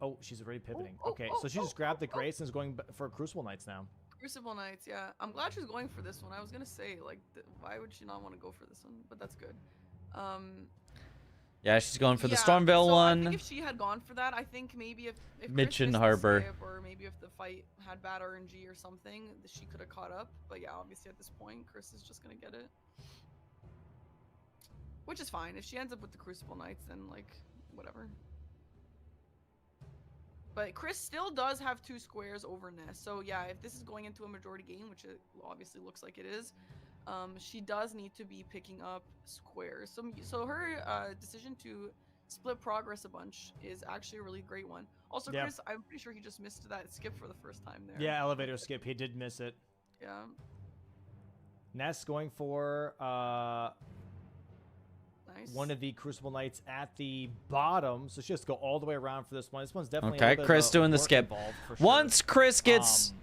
Oh, she's already pivoting. Oh, Okay, oh, so she oh, just grabbed the oh, Grace and is going for Crucible Knights now. Crucible Knights, yeah. I'm glad she's going for this one. I was gonna say, like, why would she not want to go for this one? But that's good. Yeah, she's going for the yeah, Stormville so one. I think if she had gone for that, I think maybe if Mission Chris missed the Harbor. skip, or maybe if the fight had bad RNG or something, she could have caught up. But yeah, obviously at this point, Chris is just gonna get it, which is fine. If she ends up with the Crucible Knights, then like whatever. But Chris still does have 2 squares over Ness. So yeah, if this is going into a majority game, which it obviously looks like it is, she does need to be picking up squares. So her decision to split progress a bunch is actually a really great one. Also, Yeah. Chris, I'm pretty sure he just missed that skip for the first time there. Yeah, elevator skip. He did miss it. Yeah. Ness going for Nice. one of the Crucible Knights at the bottom, so she has to go all the way around for this one. This one's definitely a Okay, little bit Chris of doing the work skip. involved, for sure. Once Chris gets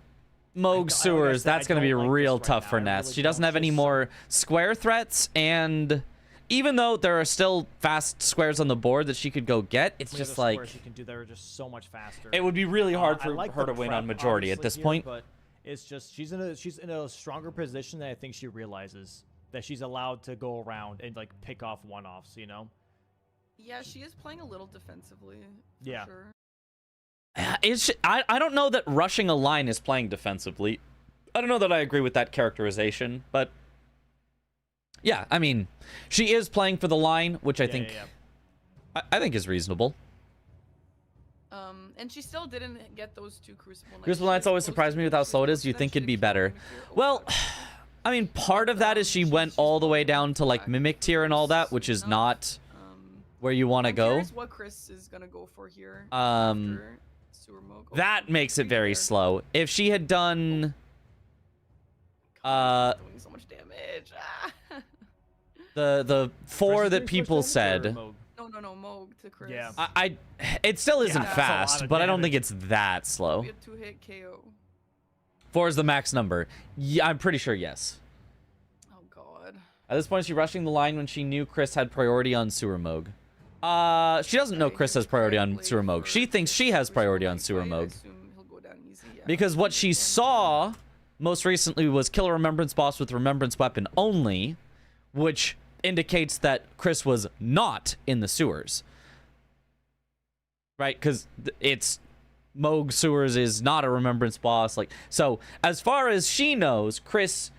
Moog like I Sewers, said, that's I going to be don't like this real right tough now. for I Ness. really She doesn't don't. have any She's more square threats, and even though there are still fast squares on the board that she could go get, it's Some of the just other like squares she can do that are just so much faster. it would be really hard I for like her the to win prep, on majority at obviously, this here, point. but it's just she's in a stronger position than I think she realizes, that she's allowed to go around and like pick off one-offs, you know? Yeah, she is playing a little defensively. For Yeah. Sure. I don't know that rushing a line is playing defensively. I don't know that I agree with that characterization, but yeah, I mean, she is playing for the line, which I think I think is reasonable. And she still didn't get those 2 Crucible Knights. Crucible Knights always surprise me with how slow it is. You think it'd be better. Well, I mean, part of that is she went all the way down to like Mimic tier and all that, which is not where you want to I'm go. curious what Chris is gonna go for here. Um, after Sewer Moog. Oh, That makes it pretty very there. slow. If she had done God, it's doing so much damage. Ah. the 4 Chris that is doing people switch damage, said, or Moog? No, Moog to Chris. Yeah. it still isn't that's a lot fast, of but I don't damage. think it's that slow. Be a 2-hit KO. 4 is the max number. Yeah, I'm pretty sure yes. Oh God. At this point, is she rushing the line when she knew Chris had priority on Sewer Moog? She doesn't know Okay, Chris here's has priority on correctly Sewer Moog. for She thinks she has Crucible priority on Knight Sewer fight. I Moog. assume he'll go down easy, yeah. Because what she saw most recently was kill a Remembrance boss with Remembrance weapon only, which indicates that Chris was not in the sewers. Right? Because it's Moog Sewers is not a Remembrance boss. Like, so as far as she knows, Chris,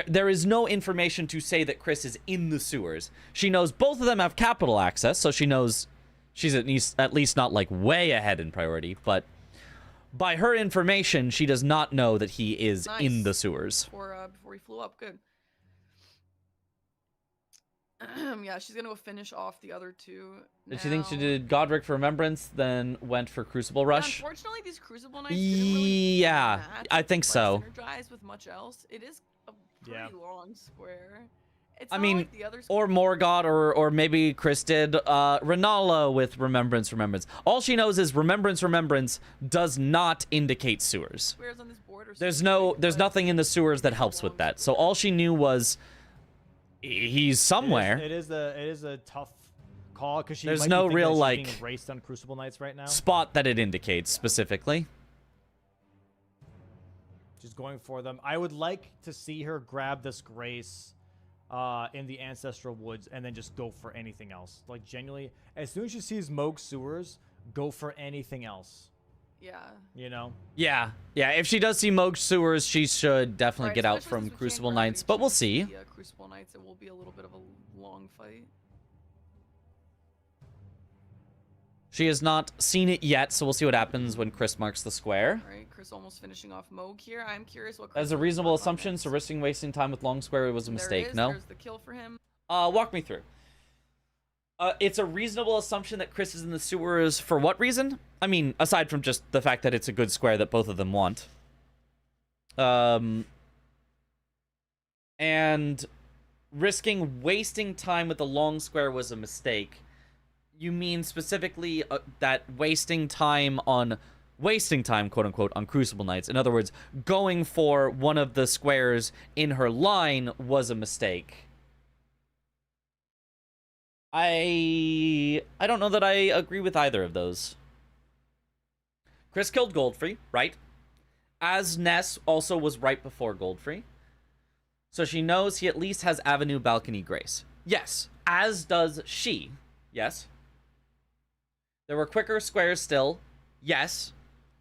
there is no information to say that Chris is in the sewers. She knows both of them have capital access, so she knows she's at least not like way ahead in priority, but by her information, she does not know that he is in Nice. the sewers. Before he flew up, good. Yeah, she's gonna go finish off the other 2. Did she think she now. did Godric for Remembrance, then went for Crucible Yeah, Rush? unfortunately, these Crucible Knights didn't really Yeah, match, I think like, so. Synergize with much else. It is a pretty Yeah. long square. It's I not mean, like the other or Morgott, or maybe Chris did Renala with Remembrance. All she knows is Remembrance does not indicate sewers. squares on this board are There's super big, there's but nothing in the sewers that helps with that. So all she knew was he's somewhere. It is a tough call because There's might be no thinking real, that she's like, being raced on Crucible Knights right now. Spot that it indicates specifically. She's going for them. I would like to see her grab this Grace in the Ancestral Woods and then just go for anything else. Like, genuinely, as soon as she sees Moog Sewers, go for anything else. Yeah. You know? Yeah. If she does see Moog Sewers, she should definitely Right, get out especially from since we can't Crucible grab Knights, each but of we'll see. The Crucible Knights, it will be a little bit of a long fight. She has not seen it yet, so we'll see what happens when Chris marks the square. All right, Chris almost finishing off Moog here. I'm curious what. As Chris a will reasonable work on assumption, next. so risking wasting time with long square was a There it mistake, is, no? There's the kill for him. Walk me through. It's a reasonable assumption that Chris is in the sewers for what reason? I mean, aside from just the fact that it's a good square that both of them want. And risking wasting time with the long square was a mistake. You mean specifically that wasting time, quote unquote, on Crucible Knights. In other words, going for one of the squares in her line was a mistake. I don't know that I agree with either of those. Chris killed Goldfree, right? As Ness also was right before Goldfree. So she knows he at least has Avenue Balcony Grace. Yes, as does she. Yes. There were quicker squares still. Yes.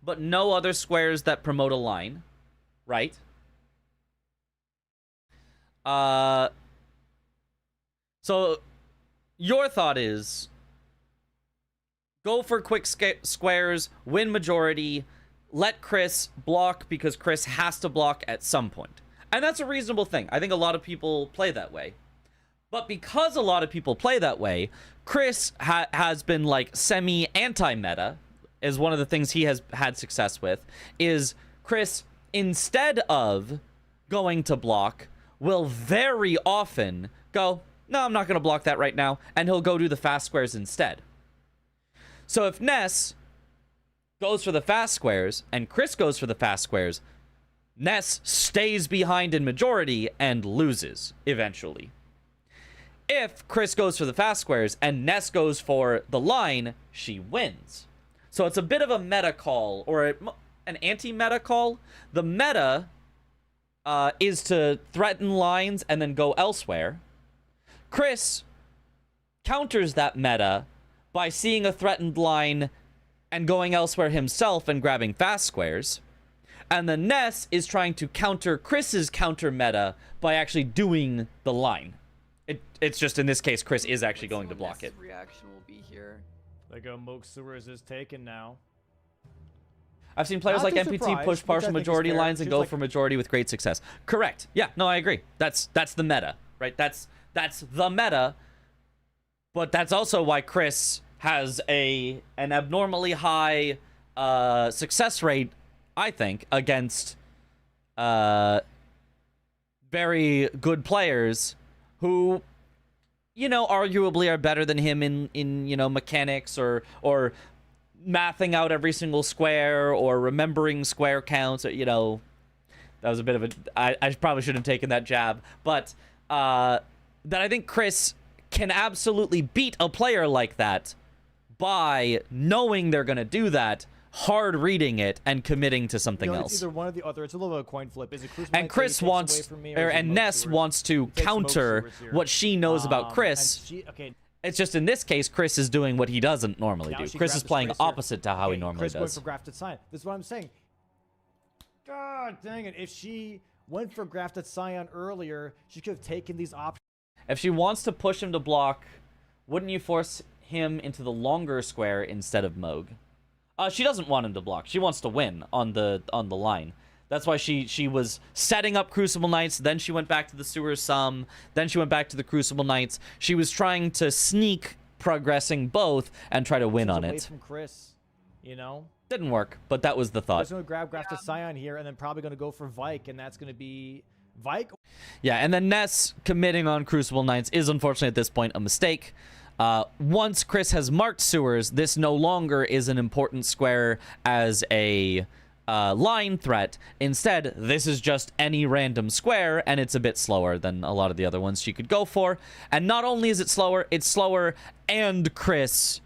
But no other squares that promote a line. Right? So your thought is go for quick squares, win majority, let Chris block because Chris has to block at some point. And that's a reasonable thing. I think a lot of people play that way. But because a lot of people play that way, Chris has been like semi-anti-meta, is one of the things he has had success with, is Chris, instead of going to block, will very often go, no, I'm not going to block that right now, and he'll go do the fast squares instead. So if Ness goes for the fast squares, and Chris goes for the fast squares, Ness stays behind in majority and loses, eventually. If Chris goes for the fast squares, and Ness goes for the line, she wins. So it's a bit of a meta call, or an anti-meta call. The meta is to threaten lines and then go elsewhere. Chris counters that meta by seeing a threatened line and going elsewhere himself and grabbing fast squares. And the Ness is trying to counter Chris's counter meta by actually doing the line. It's just in this case, Chris is actually going to block it. Reaction will be here. There go Moog Sewers is taken now. I've seen players Not like too MPT surprised, push which I partial think is majority fair. lines and She's go like- for majority with great success. Correct. Yeah, no, I agree. That's the meta, right? That's the meta. But that's also why Chris has an abnormally high success rate, I think, against very good players who, you know, arguably are better than him in you know, mechanics or mathing out every single square or remembering square counts. Or, you know, that was a bit of a I probably shouldn't have taken that jab, but that I think Chris can absolutely beat a player like that by knowing they're gonna do that, hard reading it, and committing to something It's else. either one or the other. It's a little bit of a coin flip. Is it Crucible And Knight that Chris he takes away wants, from me, or is it and Moog Ness Sewers? wants to He takes Moog counter Sewers here. what she knows about Chris. And okay, It's just in this case, Chris is doing what he doesn't normally now do. she Chris grabs is the playing space here. opposite to how he Okay, normally Chris going does. for grafted scion. This is what I'm saying. God dang it! If she went for grafted scion earlier, she could have taken these options. If she wants to push him to block, wouldn't you force him into the longer square instead of Moog? She doesn't want him to block. She wants to win on the line. That's why she was setting up Crucible Knights, then she went back to the Sewers some, then she went back to the Crucible Knights. She was trying to sneak progressing both and try to win on away it. from Chris, you know. Didn't work, but that was the thought. Chris going to grab grafted scion here, and then probably going to go for Vike, and that's going to be Vike. Yeah, and then Ness committing on Crucible Knights is unfortunately at this point a mistake. Once Chris has marked Sewers, this no longer is an important square as a line threat. Instead, this is just any random square, and it's a bit slower than a lot of the other ones she could go for. And not only is it slower, it's slower, and Chris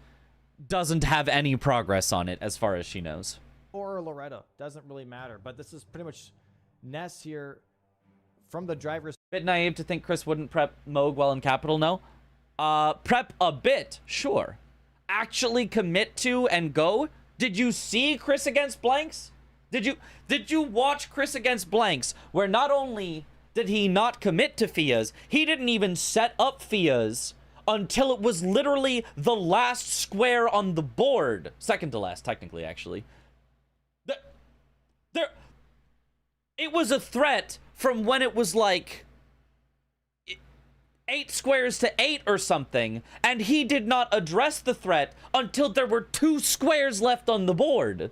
doesn't have any progress on it as far as she knows. Or Loretta. Doesn't really matter. But this is pretty much Ness here from the driver's. Bit naive to think Chris wouldn't prep Moog while in Capital, no? Prep a bit, sure. Actually commit to and go? Did you see Chris against blanks? Did you watch Chris against blanks, where not only did he not commit to Fias, he didn't even set up Fias until it was literally the last square on the board. Second to last, technically, actually. It was a threat from when it was like 8 squares to 8 or something, and he did not address the threat until there were 2 squares left on the board.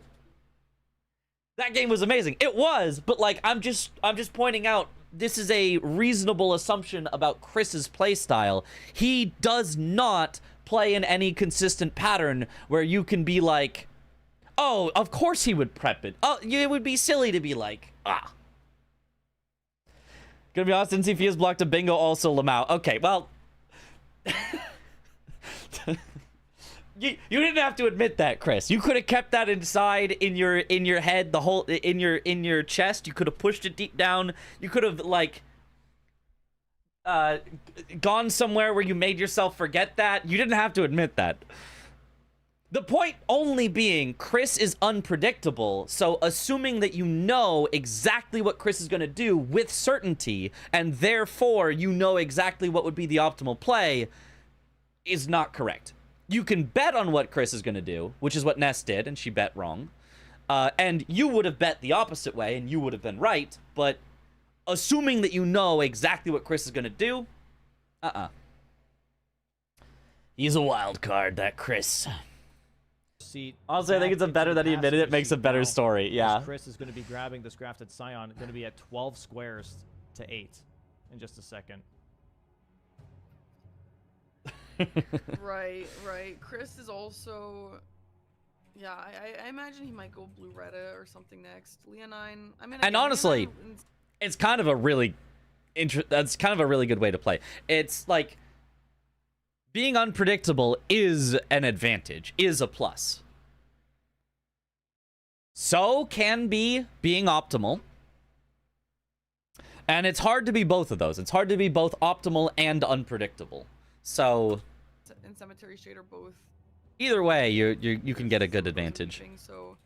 That game was amazing. It was, but like I'm just pointing out this is a reasonable assumption about Chris's playstyle. He does not play in any consistent pattern where you can be like, oh, of course he would prep it. Oh, it would be silly to be like, ah. Gonna be honest, didn't see Fia's blocked a bingo, also Lamau. Okay, well. You didn't have to admit that, Chris. You could have kept that inside in your head, the whole in your chest. You could have pushed it deep down. You could have like gone somewhere where you made yourself forget that. You didn't have to admit that. The point only being, Chris is unpredictable, so assuming that you know exactly what Chris is going to do with certainty, and therefore you know exactly what would be the optimal play, is not correct. You can bet on what Chris is going to do, which is what Ness did, and she bet wrong. And you would have bet the opposite way, and you would have been right, but assuming that you know exactly what Chris is going to do, He's a wild card, that Chris. Also, I think it's a better that he admitted it makes a better story. Yeah. Chris is going to be grabbing this grafted Scion, going to be at 12 squares to 8 in just a second. Right. Chris is also... Yeah, I imagine he might go Blue Retta or something next. Leonine... I mean, and honestly, it's kind of a really... That's kind of a really good way to play. It's like... Being unpredictable is an advantage, is a plus. So can be being optimal. And it's hard to be both of those. It's hard to be both optimal and unpredictable. So... And Cemetery Shade are both... Either way, you can get a good advantage. So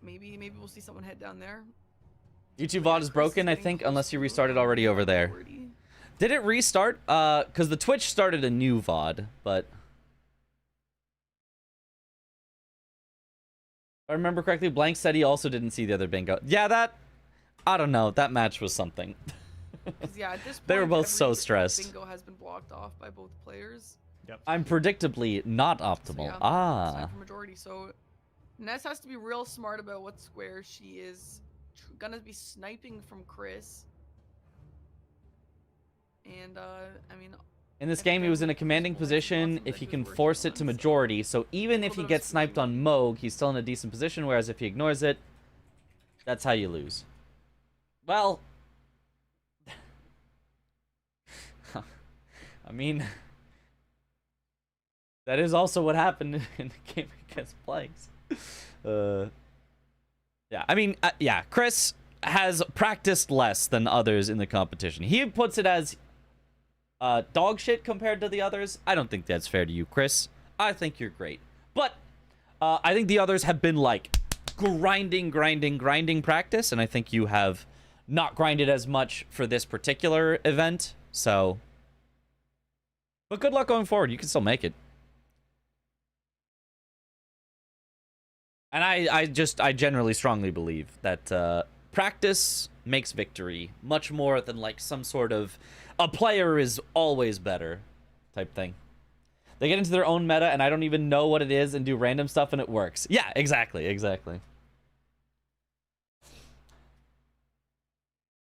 maybe we'll see someone head down there. YouTube VOD is broken, I think, unless you restarted already over there. Did it restart? Because the Twitch started a new VOD, but... If I remember correctly, Blank said he also didn't see the other bingo. Yeah, that... I don't know. That match was something. Yeah, at this point, they were both so stressed. Bingo has been blocked off by both players. Yep. I'm predictably not optimal. So, yeah, ah. time for majority. So Ness has to be real smart about what square she is gonna be sniping from Chris. And I mean, in this game, he was in a commanding position if he can force it to majority. So even if he gets sniped on Moog, he's still in a decent position. Whereas if he ignores it, that's how you lose. Well, I mean, that is also what happened in the game against Blanks. Yeah, I mean, yeah, Chris has practiced less than others in the competition. He puts it as dog shit compared to the others. I don't think that's fair to you, Chris. I think you're great. But I think the others have been like grinding practice, and I think you have not grinded as much for this particular event. So, but good luck going forward. You can still make it. And I generally strongly believe that practice makes victory much more than like some sort of a player is always better type thing. They get into their own meta and I don't even know what it is and do random stuff and it works. Yeah, exactly.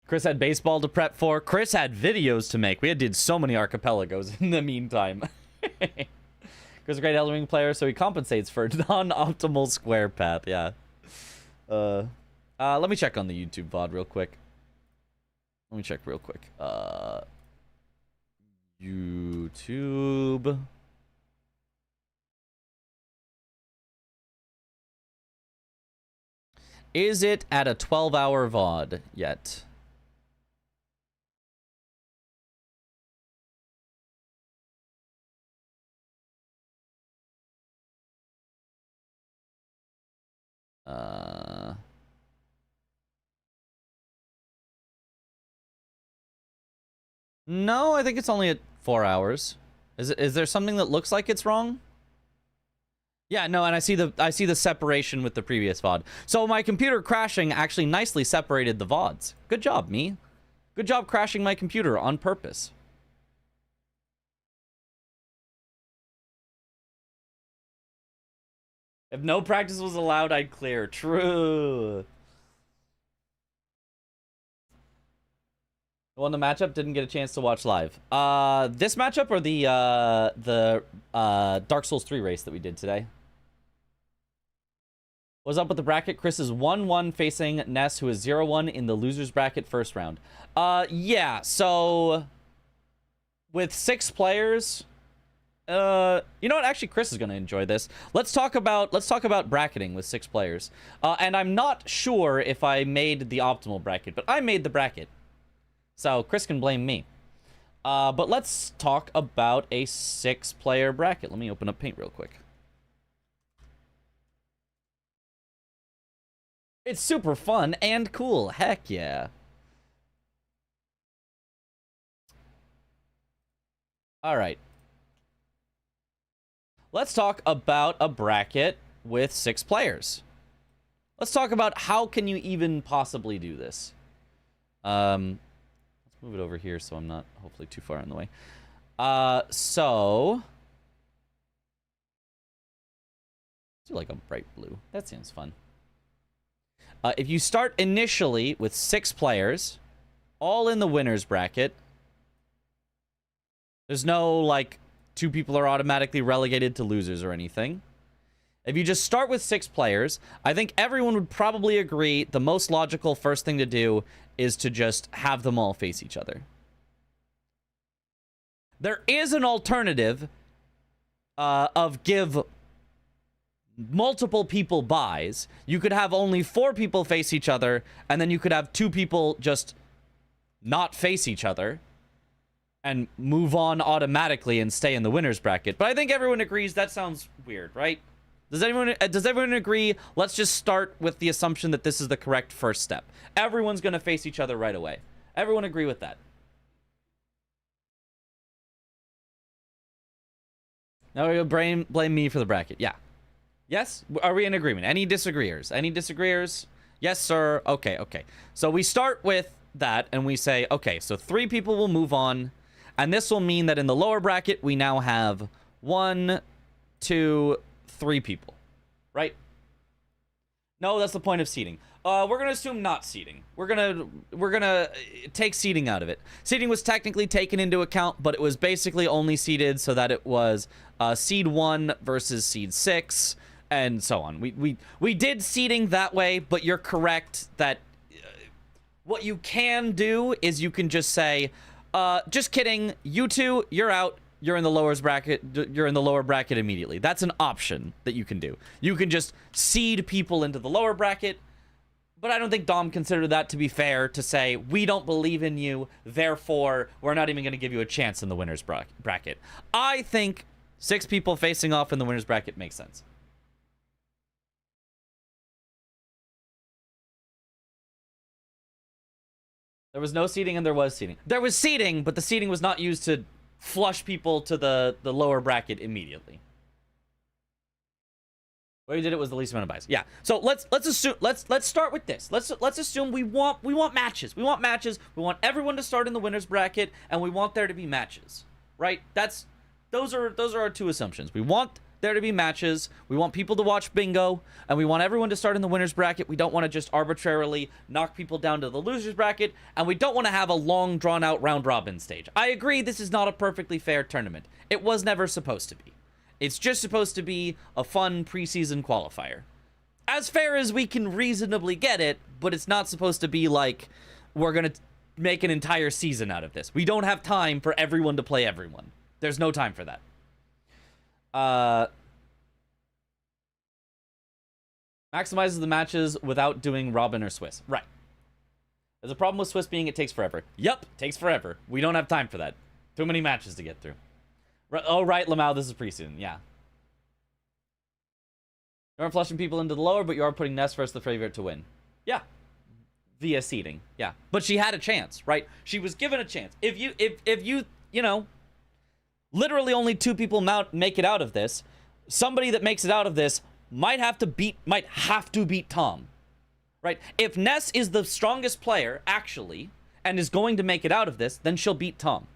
Chris had baseball to prep for. Chris had videos to make. We did so many archipelagos in the meantime. Chris is a great Elden Ring player, so he compensates for non-optimal square path. Yeah. Let me check on the YouTube VOD real quick. YouTube. Is it at a 12-hour VOD yet? No, I think it's only at 4 hours. Is there something that looks like it's wrong? Yeah, no, and I see the separation with the previous VOD. So my computer crashing actually nicely separated the VODs. Good job, me. Good job crashing my computer on purpose. If no practice was allowed, I'd clear. True. Won the matchup, didn't get a chance to watch live. This matchup or the Dark Souls 3 race that we did today? What's up with the bracket? Chris is 1-1 facing Ness, who is 0-1 in the loser's bracket first round. Yeah, so with 6 players, You know what? Actually, Chris is going to enjoy this. Let's talk about bracketing with 6 players. And I'm not sure if I made the optimal bracket, but I made the bracket. So Chris can blame me. But let's talk about a 6-player bracket. Let me open up Paint real quick. It's super fun and cool. Heck yeah. All right. Let's talk about a bracket with 6 players. Let's talk about how can you even possibly do this. Let's move it over here so I'm not hopefully too far in the way. So let's do like a bright blue. That seems fun. If you start initially with 6 players, all in the winners bracket, there's no, like, 2 people are automatically relegated to losers or anything. If you just start with 6 players, I think everyone would probably agree the most logical first thing to do is to just have them all face each other. There is an alternative of give multiple people buys. You could have only 4 people face each other, and then you could have 2 people just not face each other and move on automatically and stay in the winner's bracket. But I think everyone agrees that sounds weird, right? Does everyone agree? Let's just start with the assumption that this is the correct first step. Everyone's going to face each other right away. Everyone agree with that? Now you'll blame me for the bracket. Yeah. Yes? Are we in agreement? Any disagreeers? Any disagreeers? Yes, sir. Okay, okay. So we start with that, and we say, okay, so 3 people will move on, and this will mean that in the lower bracket, we now have 1, 2, 3 people, right? No, that's the point of seeding. We're gonna assume not seeding. We're gonna take seeding out of it. Seeding was technically taken into account, but it was basically only seeded so that it was seed 1 versus seed 6, and so on. We did seeding that way, but you're correct that what you can do is you can just say, just kidding, you 2, you're out. You're in the lowers bracket. You're in the lower bracket immediately. That's an option that you can do. You can just seed people into the lower bracket. But I don't think Dom considered that to be fair to say, we don't believe in you, therefore, we're not even going to give you a chance in the winner's bracket. I think 6 people facing off in the winner's bracket makes sense. There was no seeding and there was seeding. There was seeding, but the seeding was not used to flush people to the lower bracket immediately. The way we did it was the least amount of buys. Yeah. So let's assume let's start with this. Let's assume we want matches. We want matches. We want everyone to start in the winners bracket, and we want there to be matches. Right? Those are our 2 assumptions. We want there to be matches. We want people to watch bingo, and we want everyone to start in the winners bracket. We don't want to just arbitrarily knock people down to the losers bracket, and we don't want to have a long drawn out round robin stage. I agree this is not a perfectly fair tournament. It was never supposed to be. It's just supposed to be a fun preseason qualifier. As fair as we can reasonably get it, but it's not supposed to be like we're going to make an entire season out of this. We don't have time for everyone to play everyone. There's no time for that. Maximizes the matches without doing Robin or Swiss. Right. There's a problem with Swiss being it takes forever. Yep, takes forever. We don't have time for that. Too many matches to get through. Oh, right, Lamau, this is preseason. Yeah. You aren't flushing people into the lower, but you are putting Ness versus the favorite to win. Yeah. Via seeding. Yeah. But she had a chance, right? She was given a chance. If you know, literally only 2 people make it out of this, somebody that makes it out of this might have to beat Tom. Right? If Ness is the strongest player, actually, and is going to make it out of this, then she'll beat Tom.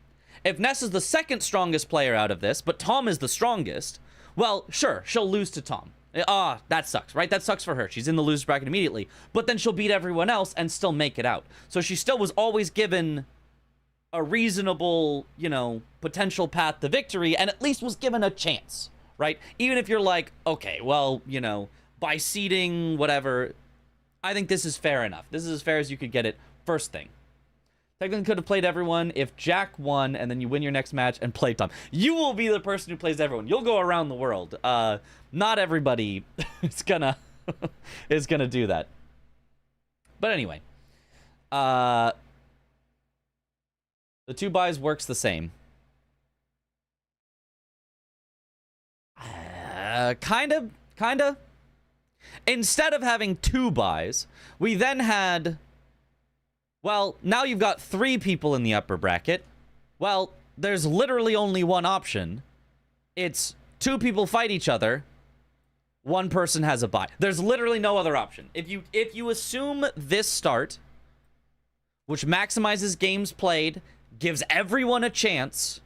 If Ness is the second strongest player out of this, but Tom is the strongest, well, sure, she'll lose to Tom. That sucks, right? That sucks for her. She's in the loser bracket immediately. But then she'll beat everyone else and still make it out. So she still was always given a reasonable, you know, potential path to victory, and at least was given a chance, right? Even if you're like, okay, well, you know, by seeding, whatever, I think this is fair enough. This is as fair as you could get it first thing. Technically could have played everyone if Jack won and then you win your next match and play Tom. You will be the person who plays everyone. You'll go around the world. Not everybody is gonna do that. But anyway, the 2 buys works the same. Kinda. Instead of having 2 buys, we then had... Well, now you've got 3 people in the upper bracket. Well, there's literally only one option. It's 2 people fight each other. 1 person has a bye. There's literally no other option. If you assume this start, which maximizes games played, gives everyone a chance,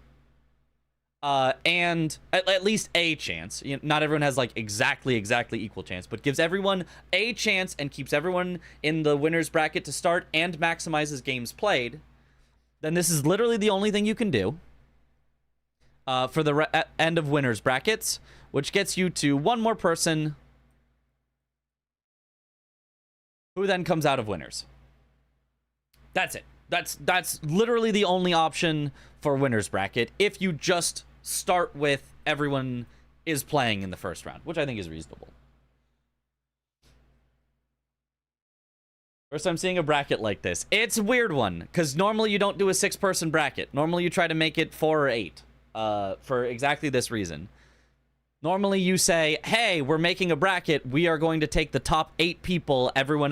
and at least a chance. Not everyone has like exactly equal chance, but gives everyone a chance and keeps everyone in the winner's bracket to start and maximizes games played, then this is literally the only thing you can do for the end of winners brackets, which gets you to 1 more person who then comes out of winners. That's it. That's literally the only option for winners bracket if you just start with everyone is playing in the first round, which I think is reasonable. First time seeing a bracket like this. It's a weird one, because normally you don't do a 6-person bracket. Normally you try to make it 4 or 8, for exactly this reason. Normally you say, hey, we're making a bracket. We are going to take the top 8 people. Everyone else